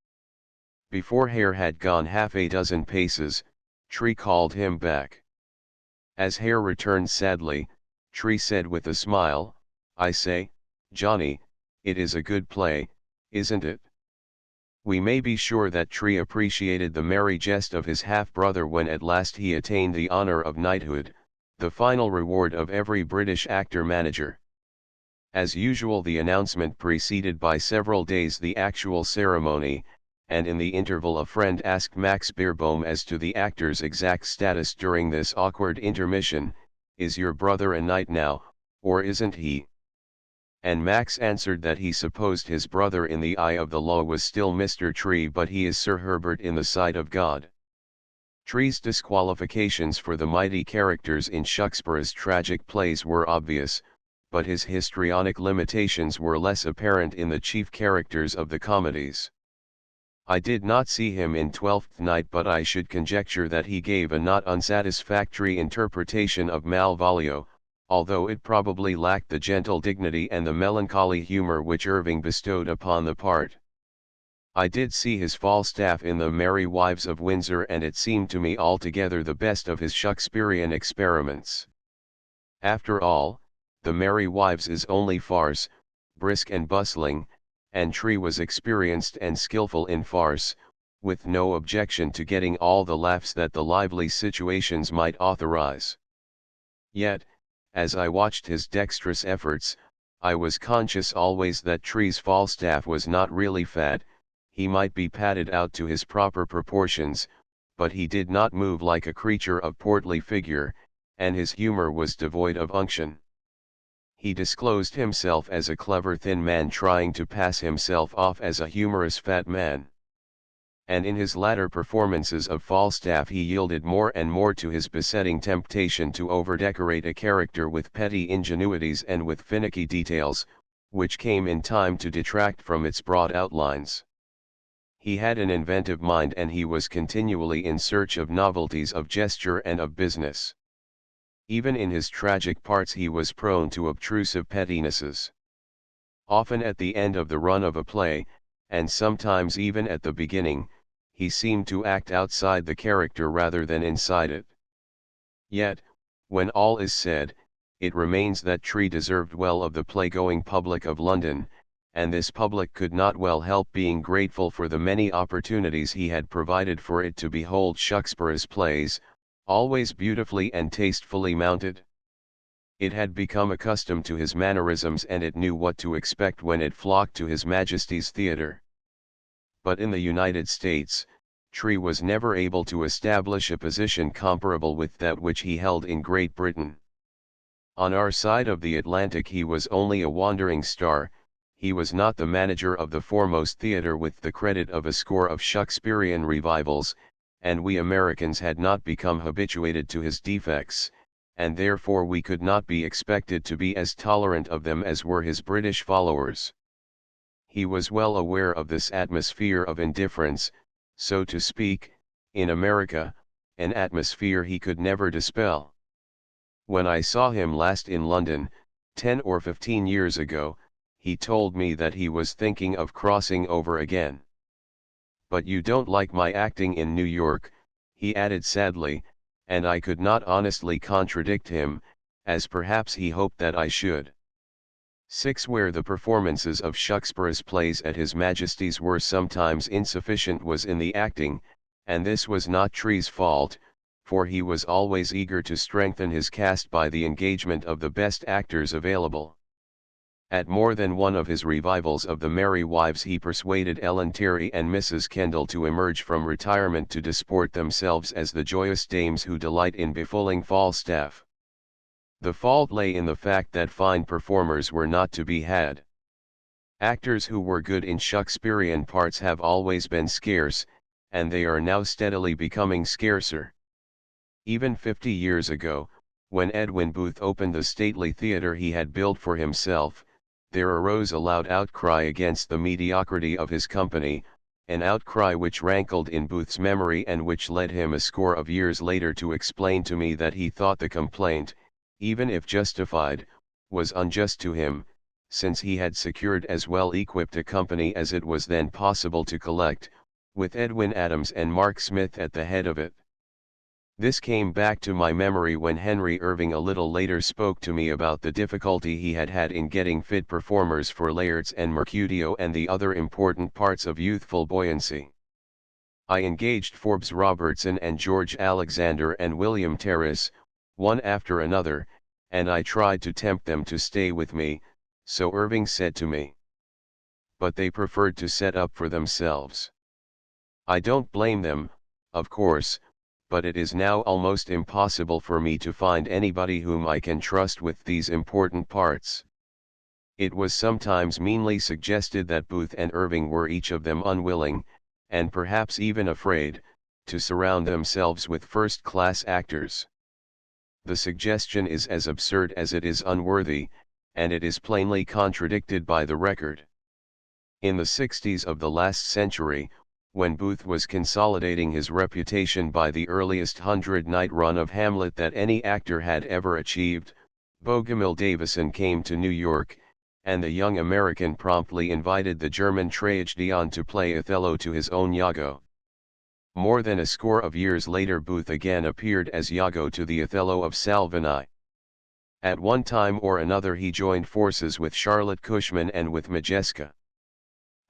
Before Hare had gone half a dozen paces, Tree called him back. As Hare returned sadly, Tree said with a smile, "I say, Johnny, it is a good play, isn't it?" We may be sure that Tree appreciated the merry jest of his half-brother when at last he attained the honor of knighthood, the final reward of every British actor-manager. As usual, the announcement preceded by several days the actual ceremony, and in the interval a friend asked Max Beerbohm as to the actor's exact status during this awkward intermission: "Is your brother a knight now, or isn't he?" And Max answered that he supposed his brother in the eye of the law was still Mr. Tree, but he is Sir Herbert in the sight of God. Tree's disqualifications for the mighty characters in Shucksburgh's tragic plays were obvious, but his histrionic limitations were less apparent in the chief characters of the comedies. I did not see him in Twelfth Night, but I should conjecture that he gave a not unsatisfactory interpretation of Malvolio, although it probably lacked the gentle dignity and the melancholy humor which Irving bestowed upon the part. I did see his Falstaff in The Merry Wives of Windsor, and it seemed to me altogether the best of his Shakespearean experiments. After all, The Merry Wives is only farce, brisk and bustling, and Tree was experienced and skillful in farce, with no objection to getting all the laughs that the lively situations might authorize. Yet, as I watched his dexterous efforts, I was conscious always that Tree's Falstaff was not really fat. He might be padded out to his proper proportions, but he did not move like a creature of portly figure, and his humor was devoid of unction. He disclosed himself as a clever thin man trying to pass himself off as a humorous fat man. And in his latter performances of Falstaff he yielded more and more to his besetting temptation to overdecorate a character with petty ingenuities and with finicky details, which came in time to detract from its broad outlines. He had an inventive mind, and he was continually in search of novelties of gesture and of business. Even in his tragic parts he was prone to obtrusive pettinesses. Often at the end of the run of a play, and sometimes even at the beginning, he seemed to act outside the character rather than inside it. Yet, when all is said, it remains that Tree deserved well of the play-going public of London, and this public could not well help being grateful for the many opportunities he had provided for it to behold Shucksburgh's plays, always beautifully and tastefully mounted. It had become accustomed to his mannerisms, and it knew what to expect when it flocked to His Majesty's theatre. But in the United States, Tree was never able to establish a position comparable with that which he held in Great Britain. On our side of the Atlantic he was only a wandering star. He was not the manager of the foremost theatre with the credit of a score of Shakespearean revivals, and we Americans had not become habituated to his defects, and therefore we could not be expected to be as tolerant of them as were his British followers. He was well aware of this atmosphere of indifference, so to speak, in America, an atmosphere he could never dispel. When I saw him last in London, 10 or 15 years ago, he told me that he was thinking of crossing over again. "But you don't like my acting in New York," he added sadly, and I could not honestly contradict him, as perhaps he hoped that I should. 6. Where the performances of Shucksburgh's plays at His Majesty's were sometimes insufficient was in the acting, and this was not Tree's fault, for he was always eager to strengthen his cast by the engagement of the best actors available. At more than one of his revivals of The Merry Wives he persuaded Ellen Terry and Mrs. Kendall to emerge from retirement to disport themselves as the joyous dames who delight in befooling Falstaff. The fault lay in the fact that fine performers were not to be had. Actors who were good in Shakespearean parts have always been scarce, and they are now steadily becoming scarcer. Even 50 years ago, when Edwin Booth opened the stately theatre he had built for himself, there arose a loud outcry against the mediocrity of his company, an outcry which rankled in Booth's memory and which led him a score of years later to explain to me that he thought the complaint, even if justified, was unjust to him, since he had secured as well equipped a company as it was then possible to collect, with Edwin Adams and Mark Smith at the head of it. This came back to my memory when Henry Irving a little later spoke to me about the difficulty he had had in getting fit performers for Laertes and Mercutio and the other important parts of youthful buoyancy. I engaged Forbes Robertson and George Alexander and William Terrace, one after another, and I tried to tempt them to stay with me, so Irving said to me. But they preferred to set up for themselves. I don't blame them, of course, but it is now almost impossible for me to find anybody whom I can trust with these important parts. It was sometimes meanly suggested that Booth and Irving were each of them unwilling, and perhaps even afraid, to surround themselves with first-class actors. The suggestion is as absurd as it is unworthy, and it is plainly contradicted by the record. In the 60s of the last century, when Booth was consolidating his reputation by the earliest 100-night run of Hamlet that any actor had ever achieved, Bogomil Davison came to New York, and the young American promptly invited the German tragedian to play Othello to his own Iago. More than a score of years later Booth again appeared as Iago to the Othello of Salvini. At one time or another he joined forces with Charlotte Cushman and with Modjeska.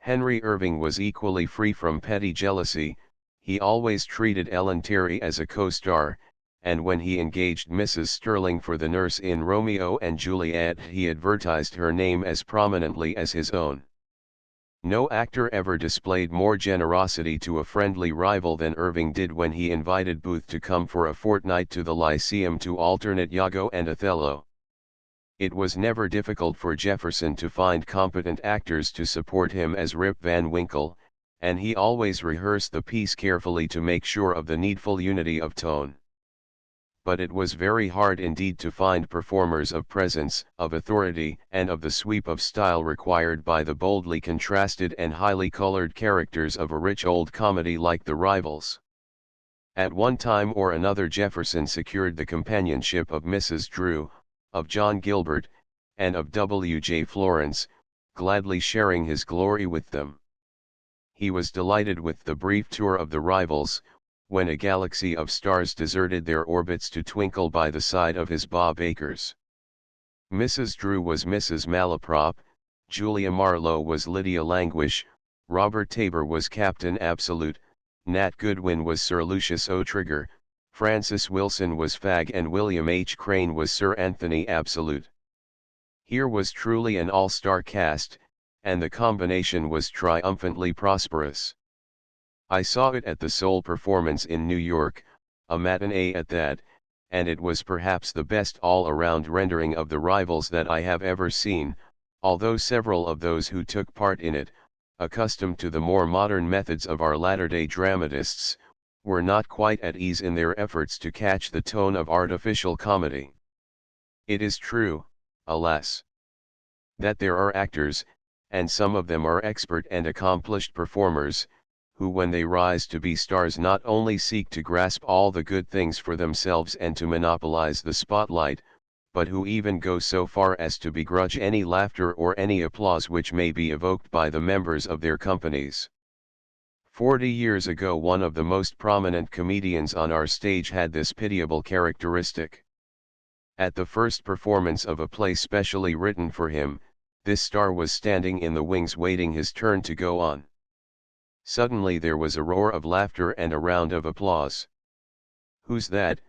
Henry Irving was equally free from petty jealousy. He always treated Ellen Terry as a co-star, and when he engaged Mrs. Sterling for the nurse in Romeo and Juliet he advertised her name as prominently as his own. No actor ever displayed more generosity to a friendly rival than Irving did when he invited Booth to come for a fortnight to the Lyceum to alternate Iago and Othello. It was never difficult for Jefferson to find competent actors to support him as Rip Van Winkle, and he always rehearsed the piece carefully to make sure of the needful unity of tone. But it was very hard indeed to find performers of presence, of authority, and of the sweep of style required by the boldly contrasted and highly colored characters of a rich old comedy like The Rivals. At one time or another Jefferson secured the companionship of Mrs. Drew, of John Gilbert, and of W. J. Florence, gladly sharing his glory with them. He was delighted with the brief tour of The Rivals, when a galaxy of stars deserted their orbits to twinkle by the side of his Bob Acres. Mrs. Drew was Mrs. Malaprop, Julia Marlowe was Lydia Languish, Robert Tabor was Captain Absolute, Nat Goodwin was Sir Lucius O'Trigger, Francis Wilson was Fag and William H. Crane was Sir Anthony Absolute. Here was truly an all-star cast, and the combination was triumphantly prosperous. I saw it at the Soul performance in New York, a matinee at that, and it was perhaps the best all-around rendering of The Rivals that I have ever seen, although several of those who took part in it, accustomed to the more modern methods of our latter-day dramatists, were not quite at ease in their efforts to catch the tone of artificial comedy. It is true, alas, that there are actors, and some of them are expert and accomplished performers, who when they rise to be stars not only seek to grasp all the good things for themselves and to monopolize the spotlight, but who even go so far as to begrudge any laughter or any applause which may be evoked by the members of their companies. 40 years ago one of the most prominent comedians on our stage had this pitiable characteristic. At the first performance of a play specially written for him, this star was standing in the wings waiting his turn to go on. Suddenly there was a roar of laughter and a round of applause. "Who's that?"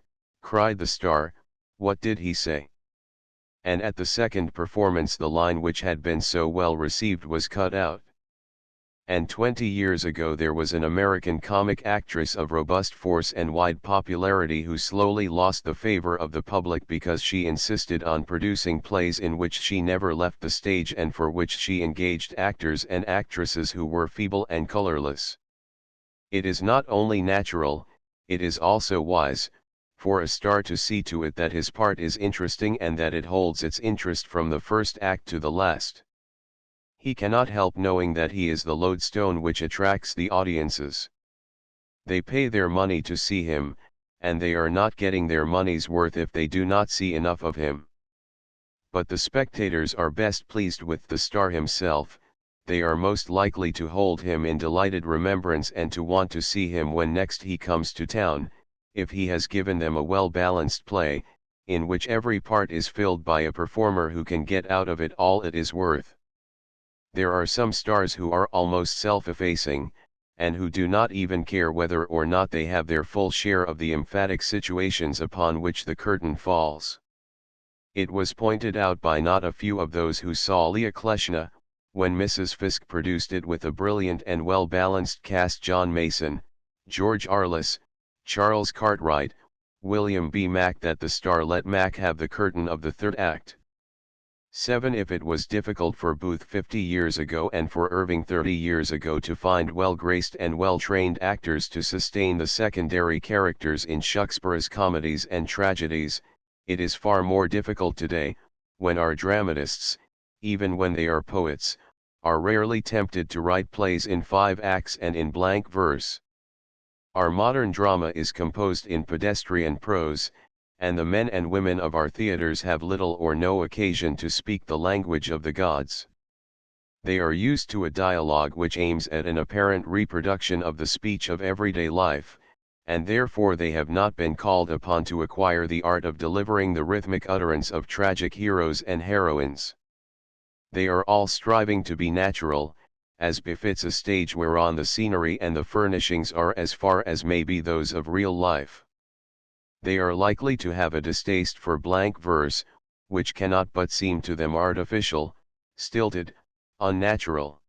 cried the star, "what did he say?" And at the second performance the line which had been so well received was cut out. And 20 years ago there was an American comic actress of robust force and wide popularity who slowly lost the favor of the public because she insisted on producing plays in which she never left the stage and for which she engaged actors and actresses who were feeble and colorless. It is not only natural, it is also wise, for a star to see to it that his part is interesting and that it holds its interest from the first act to the last. He cannot help knowing that he is the lodestone which attracts the audiences. They pay their money to see him, and they are not getting their money's worth if they do not see enough of him. But the spectators are best pleased with the star himself, they are most likely to hold him in delighted remembrance and to want to see him when next he comes to town, if he has given them a well-balanced play, in which every part is filled by a performer who can get out of it all it is worth. There are some stars who are almost self-effacing, and who do not even care whether or not they have their full share of the emphatic situations upon which the curtain falls. It was pointed out by not a few of those who saw Leah Kleshna, when Mrs. Fiske produced it with a brilliant and well-balanced cast: John Mason, George Arliss, Charles Cartwright, William B. Mack, that the star let Mack have the curtain of the third act. 7. If it was difficult for Booth 50 years ago and for Irving 30 years ago to find well-graced and well-trained actors to sustain the secondary characters in Shakespeare's comedies and tragedies, it is far more difficult today, when our dramatists, even when they are poets, are rarely tempted to write plays in 5 acts and in blank verse. Our modern drama is composed in pedestrian prose, and the men and women of our theaters have little or no occasion to speak the language of the gods. They are used to a dialogue which aims at an apparent reproduction of the speech of everyday life, and therefore they have not been called upon to acquire the art of delivering the rhythmic utterance of tragic heroes and heroines. They are all striving to be natural, as befits a stage whereon the scenery and the furnishings are as far as may be those of real life. They are likely to have a distaste for blank verse, which cannot but seem to them artificial, stilted, unnatural.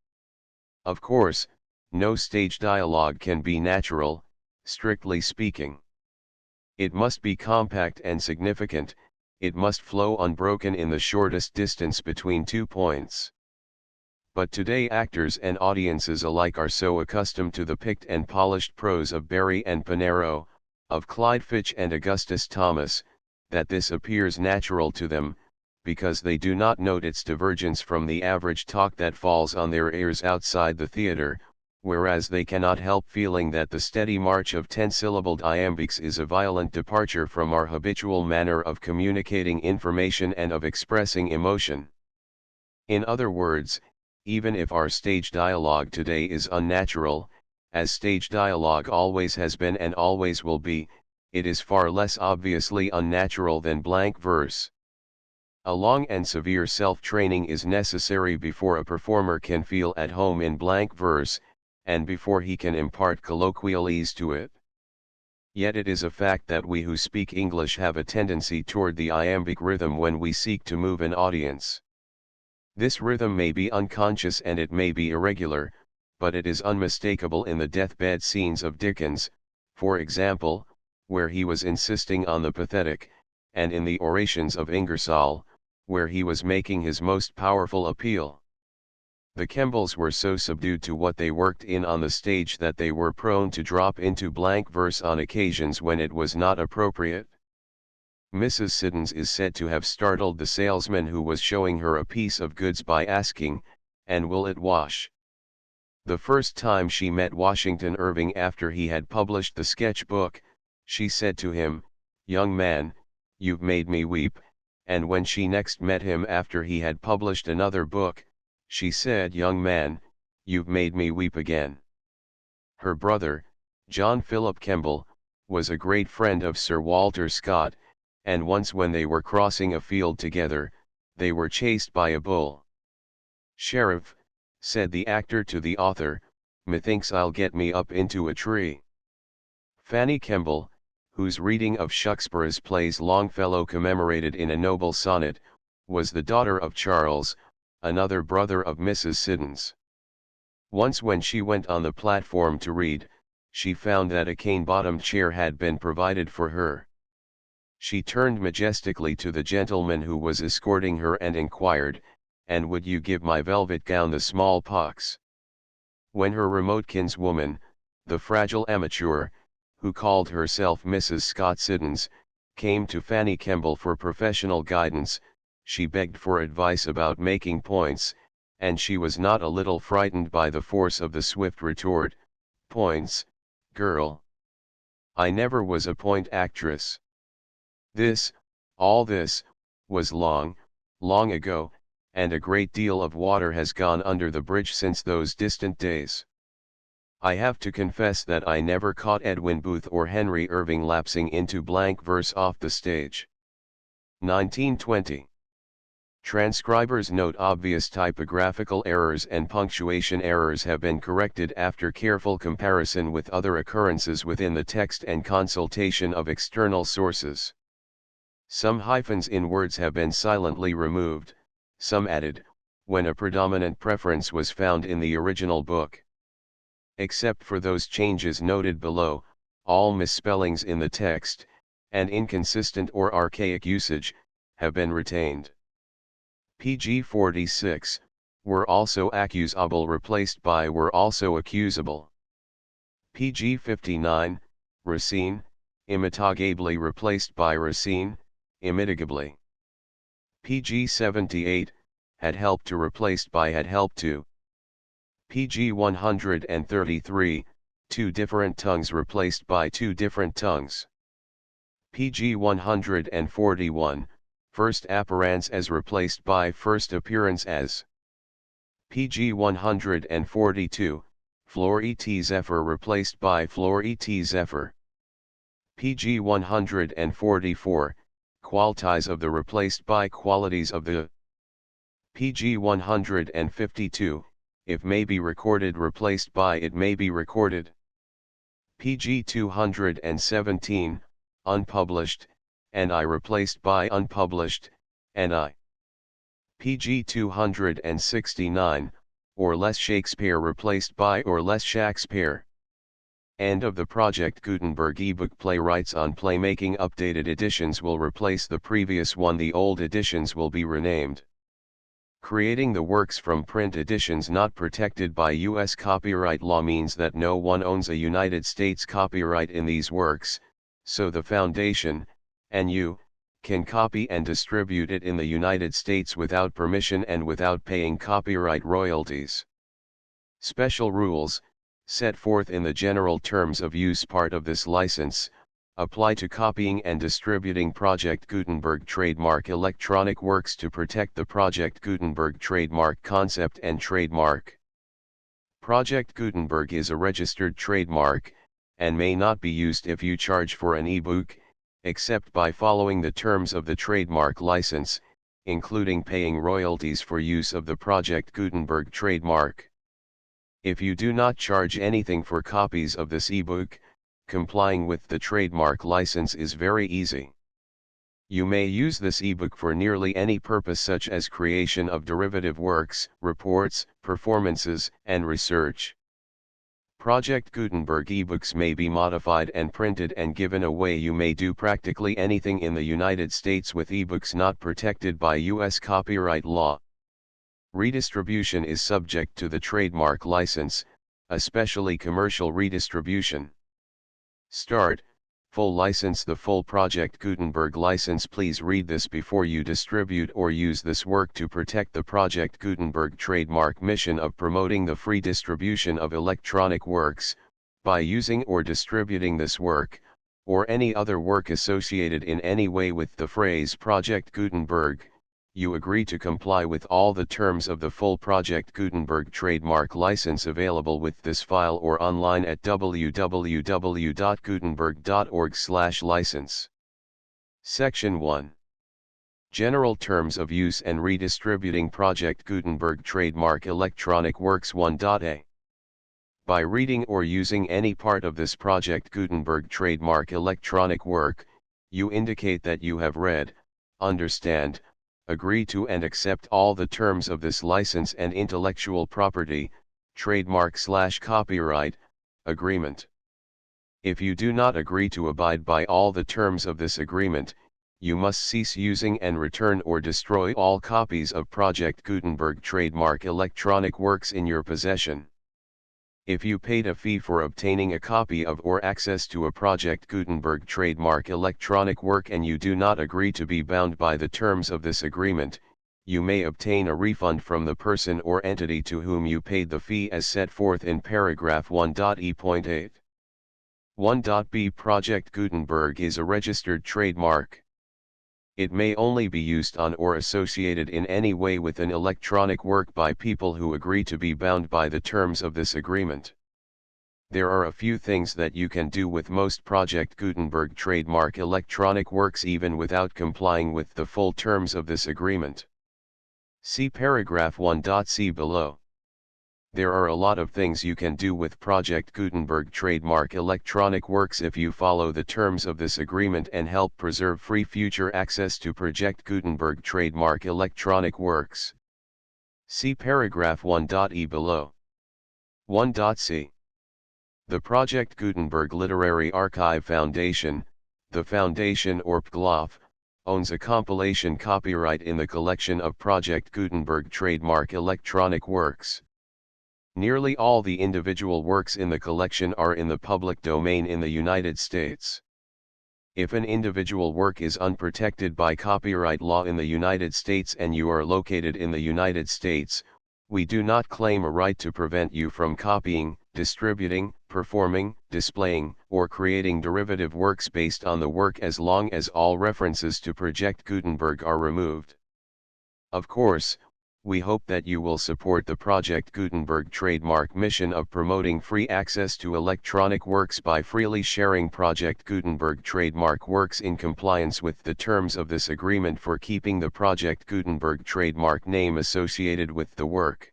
Of course, no stage dialogue can be natural, strictly speaking. It must be compact and significant, it must flow unbroken in the shortest distance between 2 points. But today actors and audiences alike are so accustomed to the picked and polished prose of Barrie and Pinero, of Clyde Fitch and Augustus Thomas, that this appears natural to them, because they do not note its divergence from the average talk that falls on their ears outside the theater, whereas they cannot help feeling that the steady march of 10-syllabled iambics is a violent departure from our habitual manner of communicating information and of expressing emotion. In other words, even if our stage dialogue today is unnatural, as stage dialogue always has been and always will be, it is far less obviously unnatural than blank verse. A long and severe self-training is necessary before a performer can feel at home in blank verse, and before he can impart colloquial ease to it. Yet it is a fact that we who speak English have a tendency toward the iambic rhythm when we seek to move an audience. This rhythm may be unconscious and it may be irregular, but it is unmistakable in the deathbed scenes of Dickens, for example, where he was insisting on the pathetic, and in the orations of Ingersoll, where he was making his most powerful appeal. The Kembles were so subdued to what they worked in on the stage that they were prone to drop into blank verse on occasions when it was not appropriate. Mrs. Siddons is said to have startled the salesman who was showing her a piece of goods by asking, "And will it wash?" The first time she met Washington Irving after he had published the sketch book, she said to him, "Young man, you've made me weep," and when she next met him after he had published another book, she said, "Young man, you've made me weep again." Her brother, John Philip Kemble, was a great friend of Sir Walter Scott, and once when they were crossing a field together, they were chased by a bull. "Sheriff," said the actor to the author, "methinks I'll get me up into a tree." Fanny Kemble, whose reading of Shakespeare's plays Longfellow commemorated in a noble sonnet, was the daughter of Charles, another brother of Mrs. Siddons. Once when she went on the platform to read, she found that a cane-bottomed chair had been provided for her. She turned majestically to the gentleman who was escorting her and inquired, "And would you give my velvet gown the smallpox?" When her remote kinswoman, the fragile amateur, who called herself Mrs. Scott Siddons, came to Fanny Kemble for professional guidance, she begged for advice about making points, and she was not a little frightened by the force of the swift retort, "Points, girl? I never was a point actress." All this, was long, long ago, and a great deal of water has gone under the bridge since those distant days. I have to confess that I never caught Edwin Booth or Henry Irving lapsing into blank verse off the stage. 1920. Transcribers note obvious typographical errors and punctuation errors have been corrected after careful comparison with other occurrences within the text and consultation of external sources. Some hyphens in words have been silently removed, some added, when a predominant preference was found in the original book. Except for those changes noted below, all misspellings in the text, and inconsistent or archaic usage, have been retained. PG 46, were also accusable replaced by were also accusable. PG 59, Racine, imitigably replaced by Racine, immitigably. PG 78, had helped to replaced by had helped to. PG 133, two different tongues replaced by two different tongues. PG 141, first appearance as replaced by first appearance as. PG 142, floor et zephyr replaced by floor et zephyr. PG 144, qualities of the replaced by qualities of the. PG 152, if may be recorded replaced by it may be recorded. PG 217, unpublished, and I replaced by unpublished, and I. PG 269, or less Shakespeare replaced by or less Shakespeare. End of the Project Gutenberg ebook. Playwrights on Playmaking. Updated editions will replace the previous one. The old editions will be renamed. Creating the works from print editions not protected by U.S. copyright law means that no one owns a United States copyright in these works, so the Foundation, and you, can copy and distribute it in the United States without permission and without paying copyright royalties. Special rules, set forth in the General Terms of Use part of this license, apply to copying and distributing Project Gutenberg trademark electronic works to protect the Project Gutenberg trademark concept and trademark. Project Gutenberg is a registered trademark, and may not be used if you charge for an ebook, except by following the terms of the trademark license, including paying royalties for use of the Project Gutenberg trademark. If you do not charge anything for copies of this ebook, complying with the trademark license is very easy. You may use this ebook for nearly any purpose such as creation of derivative works, reports, performances, and research. Project Gutenberg ebooks may be modified and printed and given away. You may do practically anything in the United States with ebooks not protected by U.S. copyright law. Redistribution is subject to the trademark license, especially commercial redistribution. Start, full license. The full Project Gutenberg license. Please read this before you distribute or use this work to protect the Project Gutenberg trademark mission of promoting the free distribution of electronic works, by using or distributing this work, or any other work associated in any way with the phrase Project Gutenberg. You agree to comply with all the terms of the full Project Gutenberg trademark license available with this file or online at www.gutenberg.org/license. Section 1. General Terms of Use and Redistributing Project Gutenberg Trademark Electronic Works 1.a. By reading or using any part of this Project Gutenberg trademark electronic work, you indicate that you have read, understand, agree to and accept all the terms of this license and intellectual property, trademark/copyright, agreement. If you do not agree to abide by all the terms of this agreement, you must cease using and return or destroy all copies of Project Gutenberg trademark electronic works in your possession. If you paid a fee for obtaining a copy of or access to a Project Gutenberg trademark electronic work and you do not agree to be bound by the terms of this agreement, you may obtain a refund from the person or entity to whom you paid the fee as set forth in paragraph 1.e.8. 1.b. Project Gutenberg is a registered trademark. It may only be used on or associated in any way with an electronic work by people who agree to be bound by the terms of this agreement. There are a few things that you can do with most Project Gutenberg trademark electronic works even without complying with the full terms of this agreement. See paragraph 1.c below. There are a lot of things you can do with Project Gutenberg trademark electronic works if you follow the terms of this agreement and help preserve free future access to Project Gutenberg trademark electronic works. See paragraph 1.e below. 1.c. The Project Gutenberg Literary Archive Foundation, the Foundation or PGLOF, owns a compilation copyright in the collection of Project Gutenberg trademark electronic works. Nearly all the individual works in the collection are in the public domain in the United States. If an individual work is unprotected by copyright law in the United States and you are located in the United States, we do not claim a right to prevent you from copying, distributing, performing, displaying, or creating derivative works based on the work as long as all references to Project Gutenberg are removed. Of course, we hope that you will support the Project Gutenberg trademark mission of promoting free access to electronic works by freely sharing Project Gutenberg trademark works in compliance with the terms of this agreement for keeping the Project Gutenberg trademark name associated with the work.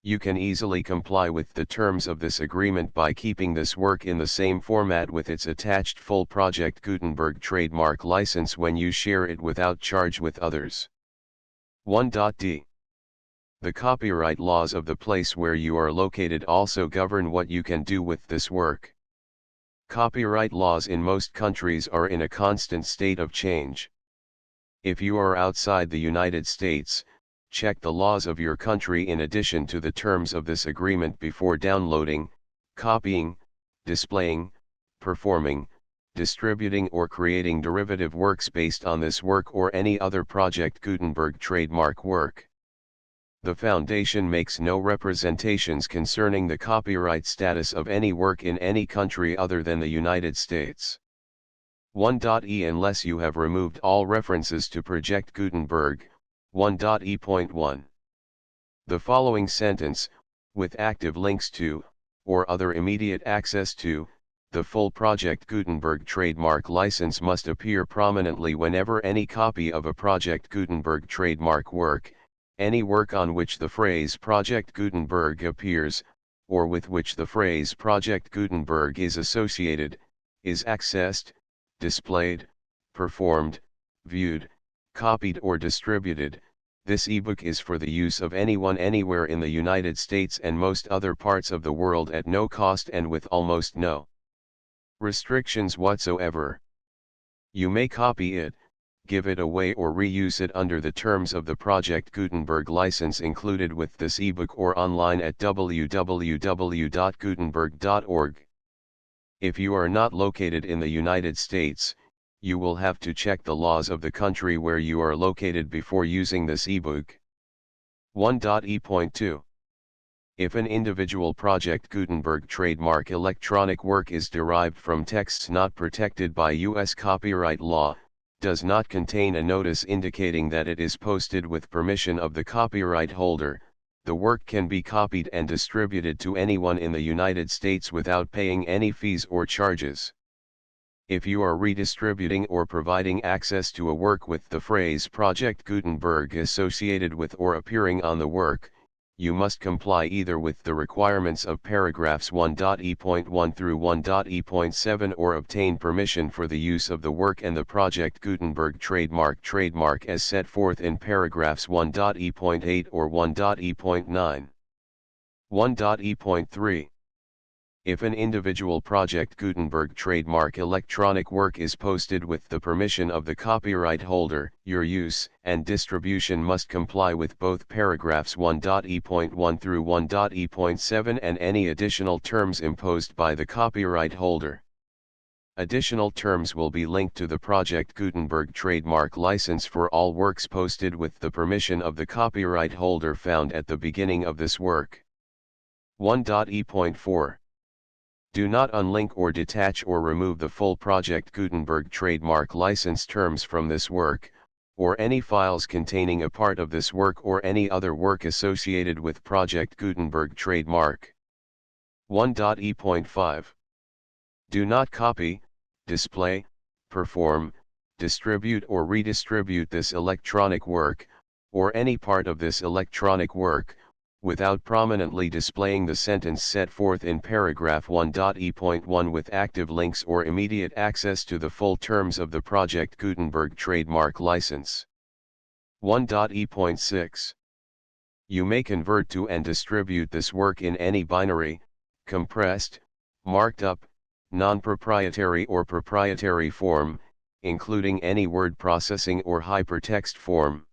You can easily comply with the terms of this agreement by keeping this work in the same format with its attached full Project Gutenberg trademark license when you share it without charge with others. 1.d. The copyright laws of the place where you are located also govern what you can do with this work. Copyright laws in most countries are in a constant state of change. If you are outside the United States, check the laws of your country in addition to the terms of this agreement before downloading, copying, displaying, performing, distributing or creating derivative works based on this work or any other Project Gutenberg trademark work. The Foundation makes no representations concerning the copyright status of any work in any country other than the United States. 1.e Unless you have removed all references to Project Gutenberg, 1.e.1. The following sentence, with active links to, or other immediate access to, the full Project Gutenberg trademark license must appear prominently whenever any copy of a Project Gutenberg trademark work, any work on which the phrase Project Gutenberg appears, or with which the phrase Project Gutenberg is associated, is accessed, displayed, performed, viewed, copied or distributed. This ebook is for the use of anyone anywhere in the United States and most other parts of the world at no cost and with almost no restrictions whatsoever. You may copy it, give it away or reuse it under the terms of the Project Gutenberg license included with this ebook or online at www.gutenberg.org. If you are not located in the United States, you will have to check the laws of the country where you are located before using this ebook. 1.e.2. If an individual Project Gutenberg trademark electronic work is derived from texts not protected by U.S. copyright law, does not contain a notice indicating that it is posted with permission of the copyright holder, the work can be copied and distributed to anyone in the United States without paying any fees or charges. If you are redistributing or providing access to a work with the phrase Project Gutenberg associated with or appearing on the work, you must comply either with the requirements of paragraphs 1.e.1 through 1.e.7 or obtain permission for the use of the work and the Project Gutenberg trademark as set forth in paragraphs 1.e.8 or 1.e.9. 1.e.3. If an individual Project Gutenberg trademark electronic work is posted with the permission of the copyright holder, your use and distribution must comply with both paragraphs 1.e.1 through 1.e.7 and any additional terms imposed by the copyright holder. Additional terms will be linked to the Project Gutenberg trademark license for all works posted with the permission of the copyright holder found at the beginning of this work. 1.e.4. Do not unlink or detach or remove the full Project Gutenberg trademark license terms from this work, or any files containing a part of this work or any other work associated with Project Gutenberg trademark. 1.e.5. Do not copy, display, perform, distribute or redistribute this electronic work, or any part of this electronic work, without prominently displaying the sentence set forth in paragraph 1.e.1 with active links or immediate access to the full terms of the Project Gutenberg trademark license. 1.e.6. You may convert to and distribute this work in any binary, compressed, marked up, non-proprietary or proprietary form, including any word processing or hypertext form.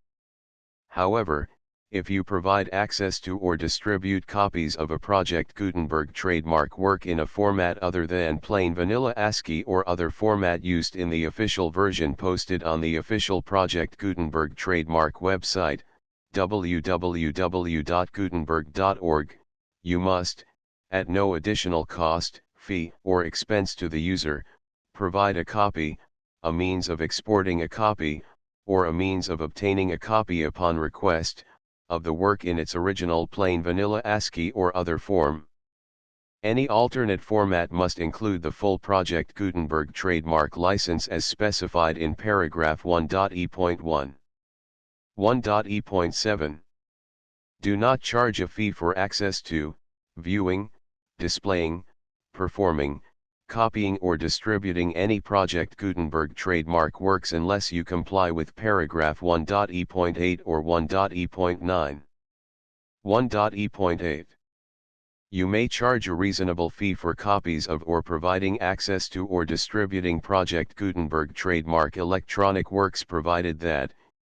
However, if you provide access to or distribute copies of a Project Gutenberg trademark work in a format other than plain vanilla ASCII or other format used in the official version posted on the official Project Gutenberg trademark website, www.gutenberg.org, you must, at no additional cost, fee, or expense to the user, provide a copy, a means of exporting a copy, or a means of obtaining a copy upon request, of the work in its original plain vanilla ASCII or other form. Any alternate format must include the full Project Gutenberg trademark license as specified in paragraph 1.e.1. 1.e.7. Do not charge a fee for access to, viewing, displaying, performing, copying or distributing any Project Gutenberg trademark works unless you comply with paragraph 1.e.8 or 1.e.9. 1.e.8. You may charge a reasonable fee for copies of or providing access to or distributing Project Gutenberg trademark electronic works provided that,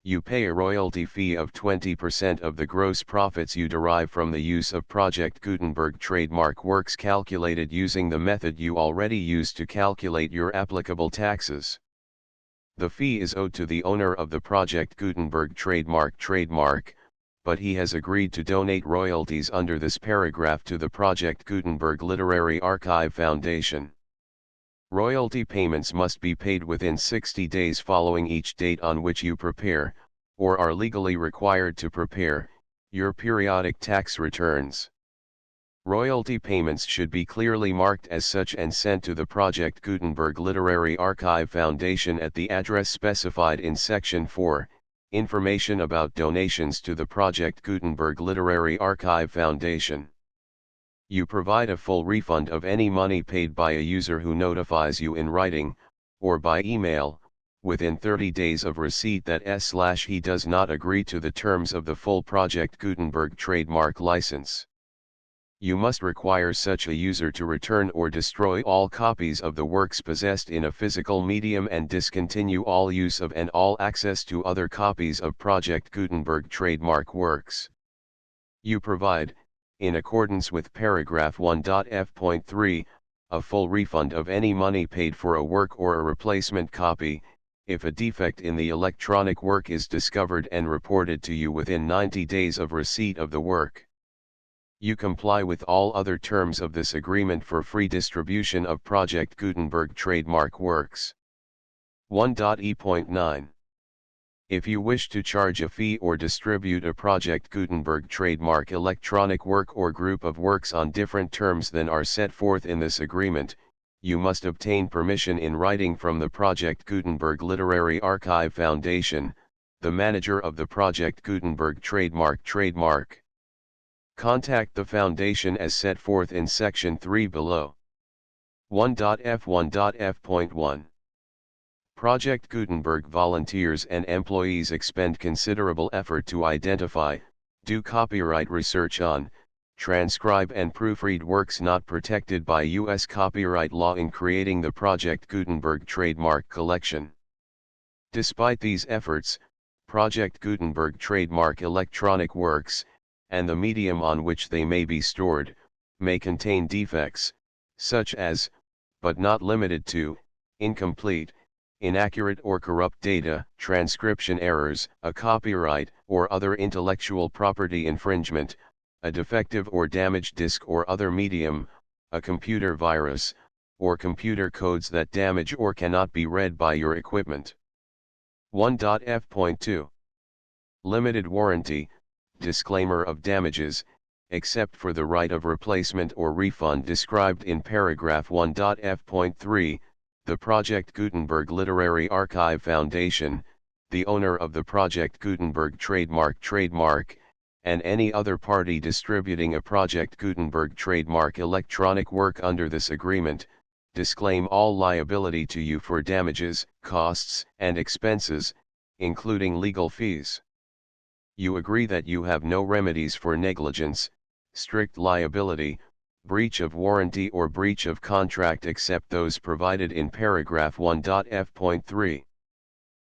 you pay a royalty fee of 20% of the gross profits you derive from the use of Project Gutenberg trademark works calculated using the method you already use to calculate your applicable taxes. The fee is owed to the owner of the Project Gutenberg trademark, but he has agreed to donate royalties under this paragraph to the Project Gutenberg Literary Archive Foundation. Royalty payments must be paid within 60 days following each date on which you prepare, or are legally required to prepare, your periodic tax returns. Royalty payments should be clearly marked as such and sent to the Project Gutenberg Literary Archive Foundation at the address specified in Section 4, Information about donations to the Project Gutenberg Literary Archive Foundation. You provide a full refund of any money paid by a user who notifies you in writing, or by email, within 30 days of receipt that he does not agree to the terms of the full Project Gutenberg trademark license. You must require such a user to return or destroy all copies of the works possessed in a physical medium and discontinue all use of and all access to other copies of Project Gutenberg trademark works. You provide, in accordance with paragraph 1.f.3, a full refund of any money paid for a work or a replacement copy, if a defect in the electronic work is discovered and reported to you within 90 days of receipt of the work. You comply with all other terms of this agreement for free distribution of Project Gutenberg trademark works. 1.e.9. If you wish to charge a fee or distribute a Project Gutenberg trademark electronic work or group of works on different terms than are set forth in this agreement, you must obtain permission in writing from the Project Gutenberg Literary Archive Foundation, the manager of the Project Gutenberg trademark. Contact the Foundation as set forth in Section 3 below. 1.f.1.f.1. Project Gutenberg volunteers and employees expend considerable effort to identify, do copyright research on, transcribe and proofread works not protected by U.S. copyright law in creating the Project Gutenberg trademark collection. Despite these efforts, Project Gutenberg trademark electronic works, and the medium on which they may be stored, may contain defects, such as, but not limited to, incomplete, inaccurate or corrupt data, transcription errors, a copyright or other intellectual property infringement, a defective or damaged disk or other medium, a computer virus, or computer codes that damage or cannot be read by your equipment. 1.f.2 Limited warranty, disclaimer of damages, except for the right of replacement or refund described in paragraph 1.f.3, the Project Gutenberg Literary Archive Foundation, the owner of the Project Gutenberg trademark, and any other party distributing a Project Gutenberg trademark electronic work under this agreement, disclaim all liability to you for damages, costs, and expenses, including legal fees. You agree that you have no remedies for negligence, strict liability, breach of warranty or breach of contract except those provided in paragraph 1.f.3.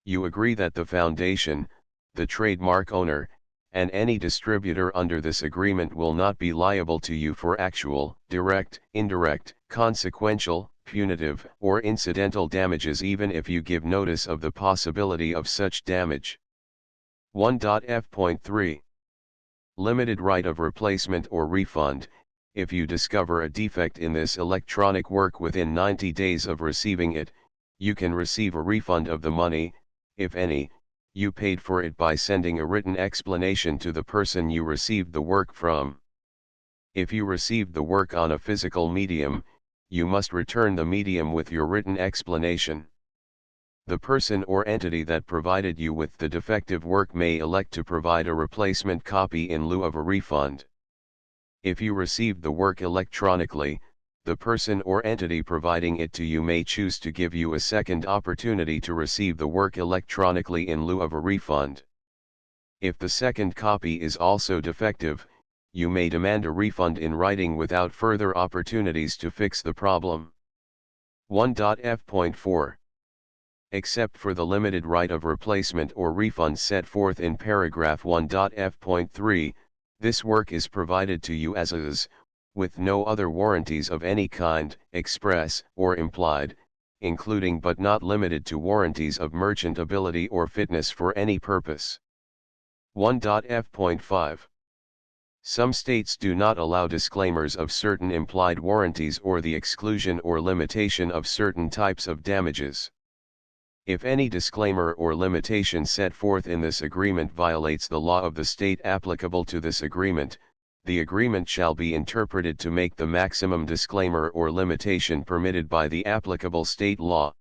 You agree that the foundation, the trademark owner, and any distributor under this agreement will not be liable to you for actual, direct, indirect, consequential, punitive, or incidental damages even if you give notice of the possibility of such damage. 1.f.3 Limited right of replacement or refund. If you discover a defect in this electronic work within 90 days of receiving it, you can receive a refund of the money, if any, you paid for it by sending a written explanation to the person you received the work from. If you received the work on a physical medium, you must return the medium with your written explanation. The person or entity that provided you with the defective work may elect to provide a replacement copy in lieu of a refund. If you received the work electronically, the person or entity providing it to you may choose to give you a second opportunity to receive the work electronically in lieu of a refund. If the second copy is also defective, you may demand a refund in writing without further opportunities to fix the problem. 1.f.4 Except for the limited right of replacement or refund set forth in paragraph 1.f.3, this work is provided to you as is, with no other warranties of any kind, express or implied, including but not limited to warranties of merchantability or fitness for any purpose. 1.f.5 Some states do not allow disclaimers of certain implied warranties or the exclusion or limitation of certain types of damages. If any disclaimer or limitation set forth in this agreement violates the law of the state applicable to this agreement, the agreement shall be interpreted to make the maximum disclaimer or limitation permitted by the applicable state law.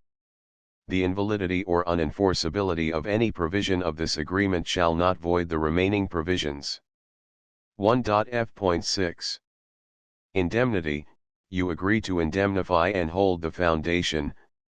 The invalidity or unenforceability of any provision of this agreement shall not void the remaining provisions. 1.f.6 Indemnity. You agree to indemnify and hold the foundation,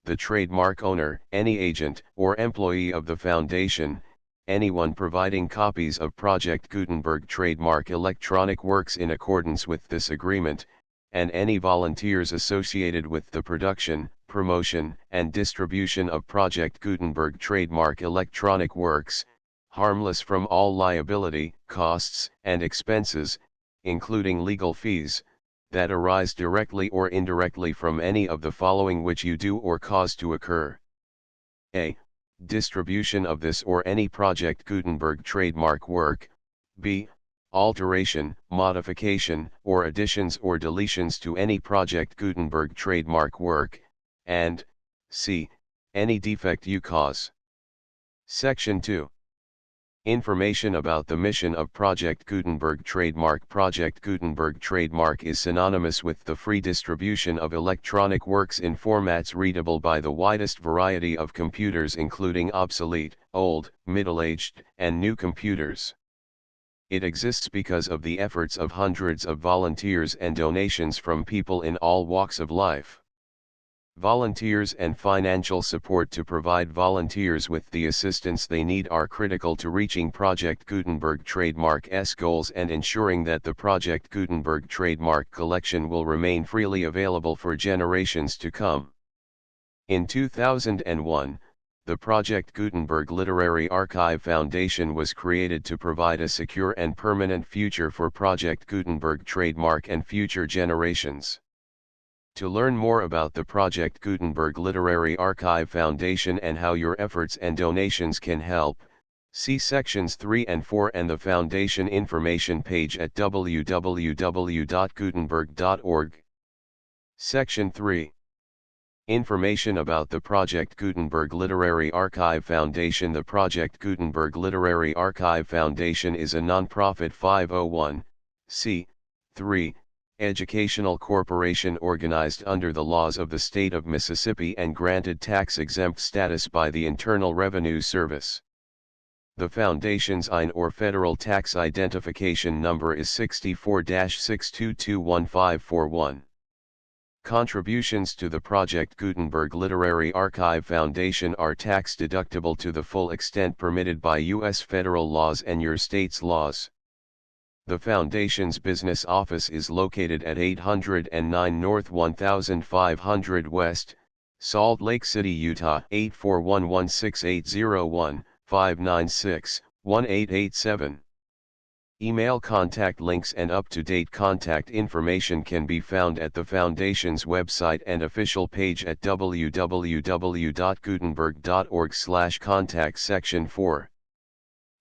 the trademark owner, any agent or employee of the foundation, anyone providing copies of Project Gutenberg trademark electronic works in accordance with this agreement, and any volunteers associated with the production, promotion, and distribution of Project Gutenberg trademark electronic works, harmless from all liability, costs, and expenses, including legal fees, that arise directly or indirectly from any of the following which you do or cause to occur. A. Distribution of this or any Project Gutenberg trademark work. B. Alteration, modification, or additions or deletions to any Project Gutenberg trademark work, and C. Any defect you cause. Section 2. Information about the mission of Project Gutenberg trademark. Project Gutenberg trademark is synonymous with the free distribution of electronic works in formats readable by the widest variety of computers including obsolete, old, middle-aged, and new computers. It exists because of the efforts of hundreds of volunteers and donations from people in all walks of life. Volunteers and financial support to provide volunteers with the assistance they need are critical to reaching Project Gutenberg trademark's goals and ensuring that the Project Gutenberg trademark collection will remain freely available for generations to come. In 2001, the Project Gutenberg Literary Archive Foundation was created to provide a secure and permanent future for Project Gutenberg trademark and future generations. To learn more about the Project Gutenberg Literary Archive Foundation and how your efforts and donations can help, see sections 3 and 4 and the Foundation information page at www.gutenberg.org. Section 3. Information about the Project Gutenberg Literary Archive Foundation. The Project Gutenberg Literary Archive Foundation is a nonprofit 501(c)(3) educational corporation organized under the laws of the state of Mississippi and granted tax-exempt status by the Internal Revenue Service. The Foundation's IN or Federal Tax Identification Number is 64-6221541. Contributions to the Project Gutenberg Literary Archive Foundation are tax-deductible to the full extent permitted by U.S. federal laws and your state's laws. The Foundation's business office is located at 809 North 1500 West, Salt Lake City, Utah 841-16801-596-1887. Email contact links and up-to-date contact information can be found at the Foundation's website and official page at www.gutenberg.org/contact. Section 4.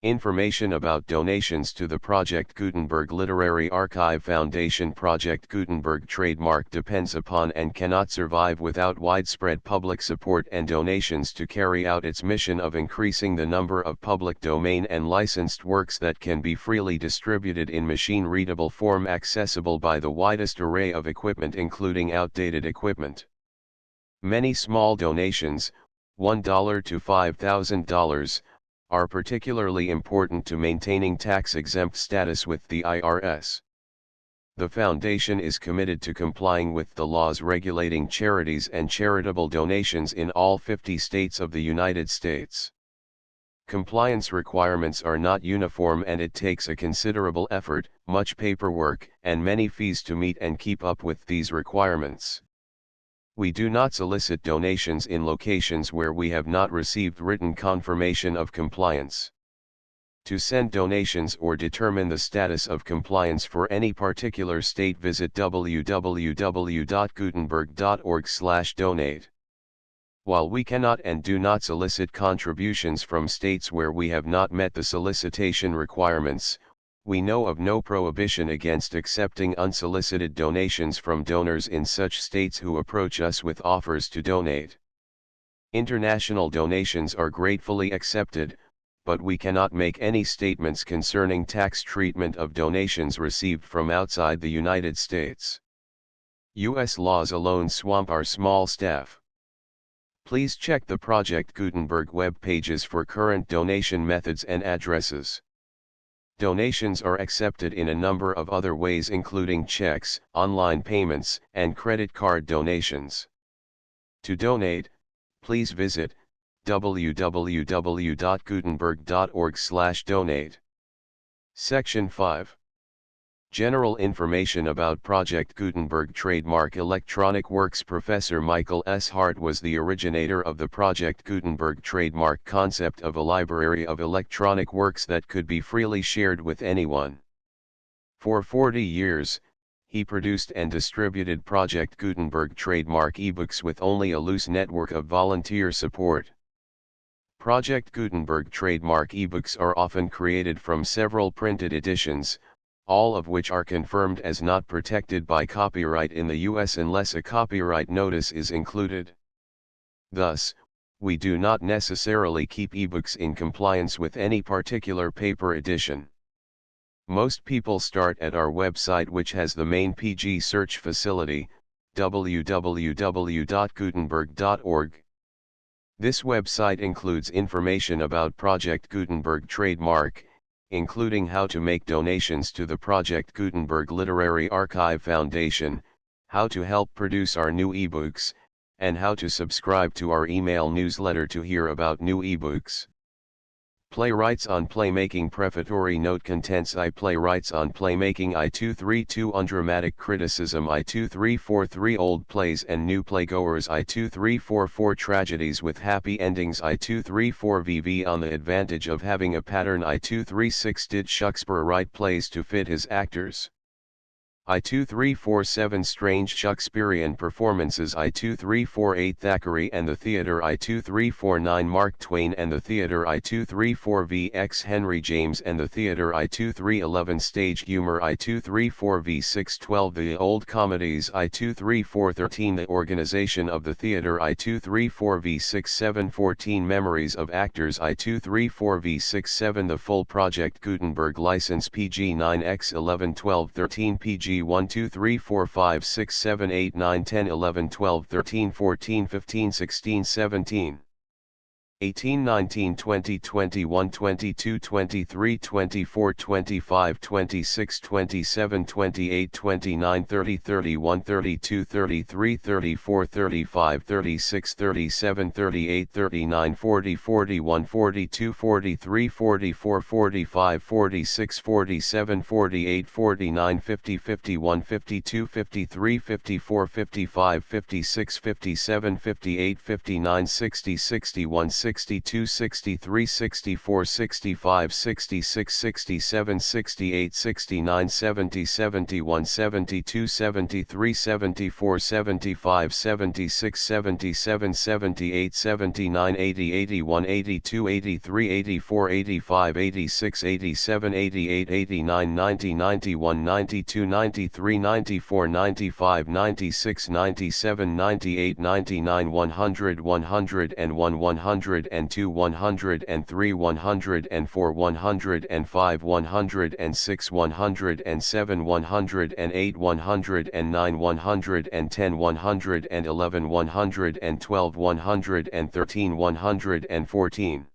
Information about donations to the Project Gutenberg Literary Archive Foundation. Project Gutenberg trademark depends upon and cannot survive without widespread public support and donations to carry out its mission of increasing the number of public domain and licensed works that can be freely distributed in machine-readable form accessible by the widest array of equipment including outdated equipment. Many small donations, $1 to $5,000, are particularly important to maintaining tax-exempt status with the IRS. The Foundation is committed to complying with the laws regulating charities and charitable donations in all 50 states of the United States. Compliance requirements are not uniform and it takes a considerable effort, much paperwork, and many fees to meet and keep up with these requirements. We do not solicit donations in locations where we have not received written confirmation of compliance. To send donations or determine the status of compliance for any particular state, visit www.gutenberg.org/donate. While we cannot and do not solicit contributions from states where we have not met the solicitation requirements, we know of no prohibition against accepting unsolicited donations from donors in such states who approach us with offers to donate. International donations are gratefully accepted, but we cannot make any statements concerning tax treatment of donations received from outside the United States. U.S. laws alone swamp our small staff. Please check the Project Gutenberg web pages for current donation methods and addresses. Donations are accepted in a number of other ways including checks, online payments, and credit card donations. To donate, please visit www.gutenberg.org/donate. Section 5. General information about Project Gutenberg trademark electronic works. Professor Michael S. Hart was the originator of the Project Gutenberg trademark concept of a library of electronic works that could be freely shared with anyone. For 40 years, he produced and distributed Project Gutenberg trademark ebooks with only a loose network of volunteer support. Project Gutenberg trademark ebooks are often created from several printed editions, all of which are confirmed as not protected by copyright in the U.S. unless a copyright notice is included. Thus, we do not necessarily keep ebooks in compliance with any particular paper edition. Most people start at our website, which has the main PG search facility, www.gutenberg.org. This website includes information about Project Gutenberg trademark, including how to make donations to the Project Gutenberg Literary Archive Foundation, how to help produce our new ebooks, and how to subscribe to our email newsletter to hear about new ebooks. Playwrights on Playmaking. Prefatory note. Contents: Playwrights on Playmaking I-232 Undramatic Criticism I-2343 Old Plays and New Playgoers I-2344 Tragedies with Happy Endings I-234 On the Advantage of Having a Pattern I-236 Did Shakespeare write plays to fit his actors? I-2347 Strange Shakespearean Performances I-2348 Thackeray and the Theatre I-2349 Mark Twain and the Theatre I-234VX Henry James and the Theatre I-2311 Stage Humor I-234V612 The Old Comedies I-23413 The Organization of the Theatre I-234V6714 Memories of Actors I-234V67 The Full Project Gutenberg License PG 9X 11 12 13 PG 1 2 3 4 5 6 7 8 9 10 11 12 13 14 15 16 17 18 19 20 21 22 23 24 25 26 27 28 29 30 31 32 33 34 35 36 37 38 39 40 41 42 43 44 45 46 47 48 49 50 51 52 53 54 55 56 57 58 59 60 61 62 63 64 65 66 67 68 69 70 71 72 73 74 75 76 77 78 79 80 81 82 83 84 85 86 87 88 89 90 91 92 93 94 95 96 97 98 99 100 101 102 103 104 105 106 107 108 109 110 111 112 113 114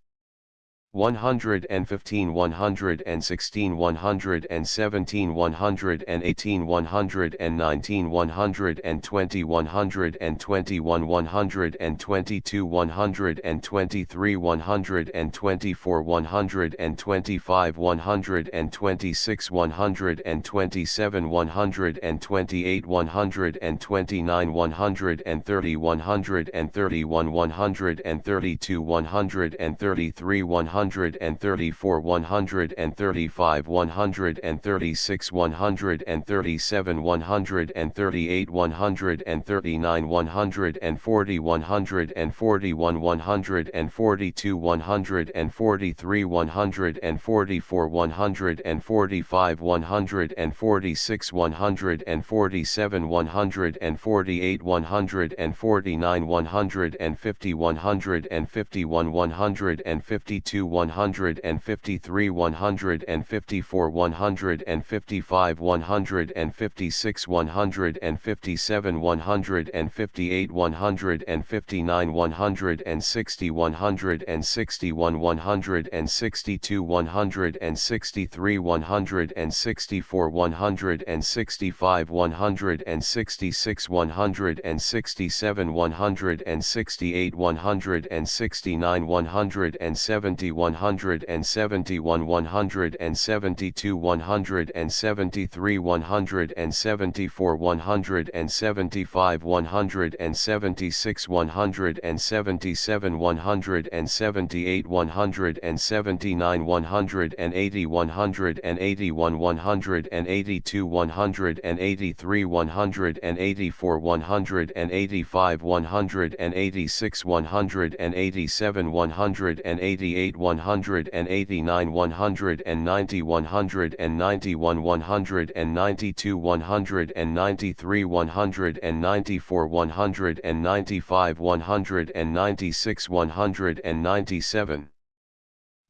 115 116 117 118 119 120 121 122 123 124 125 126 127 128 129 130 131 132 133 134 135 136 137 138 139 140 141 142 143 144 145 146 147 148 149 150 151 152 153 154 155 156 157 158 159 160 161 162 163 164 165 166 167 168 169 170 171 172 173 174 175 176 177 178 179 180 181 182 183 184 185 186 187 188 189 190 191 192 193 194 195 196 197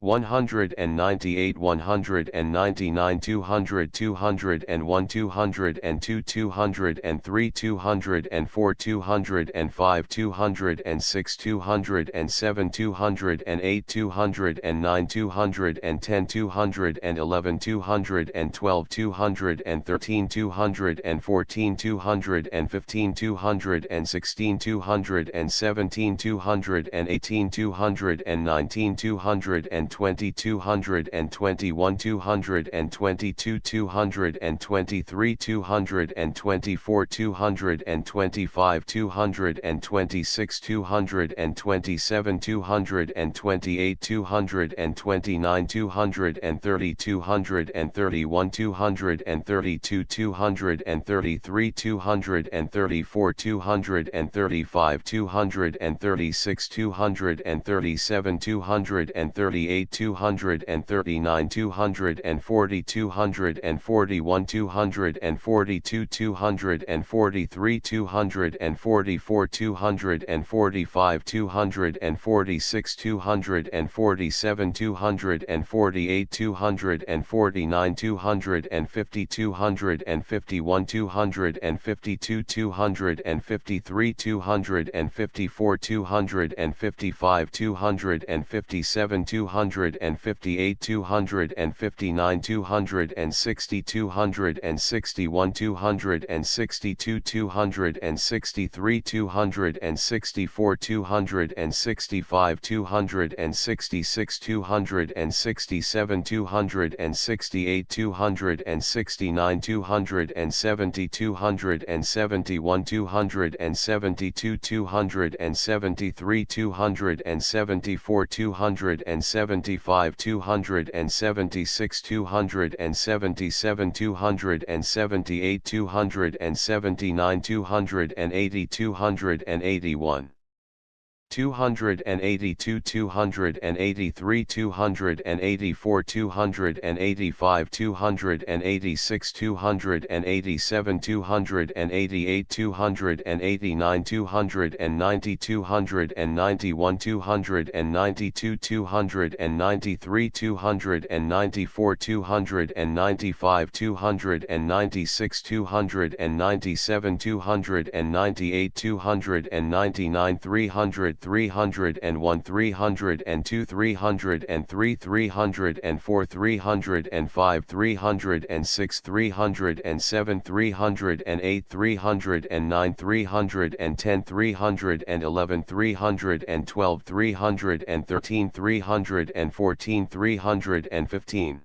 198 199 200 201 202 203 204 205 206 207 208 209 210 211 212 213 214 215 216 217 218 219 220 220 221 222 223 224 225 226 227 228 229 230 231 232 233 234 235 236 237 238 239 240 241 242 243 244 245 246 247 248 249 250 251 252 253 254 255 257 258 259 260 261 262 263 264 265 266 267 268 269 270 271 272 273 274 275 276 277 278 279 280 281 282 283 284 285 286 287 288 289 290 291 292 293 294 295 296 297 298 299 300 301 302 303 304 305 306 307 308 309 310 311 312 313 314 315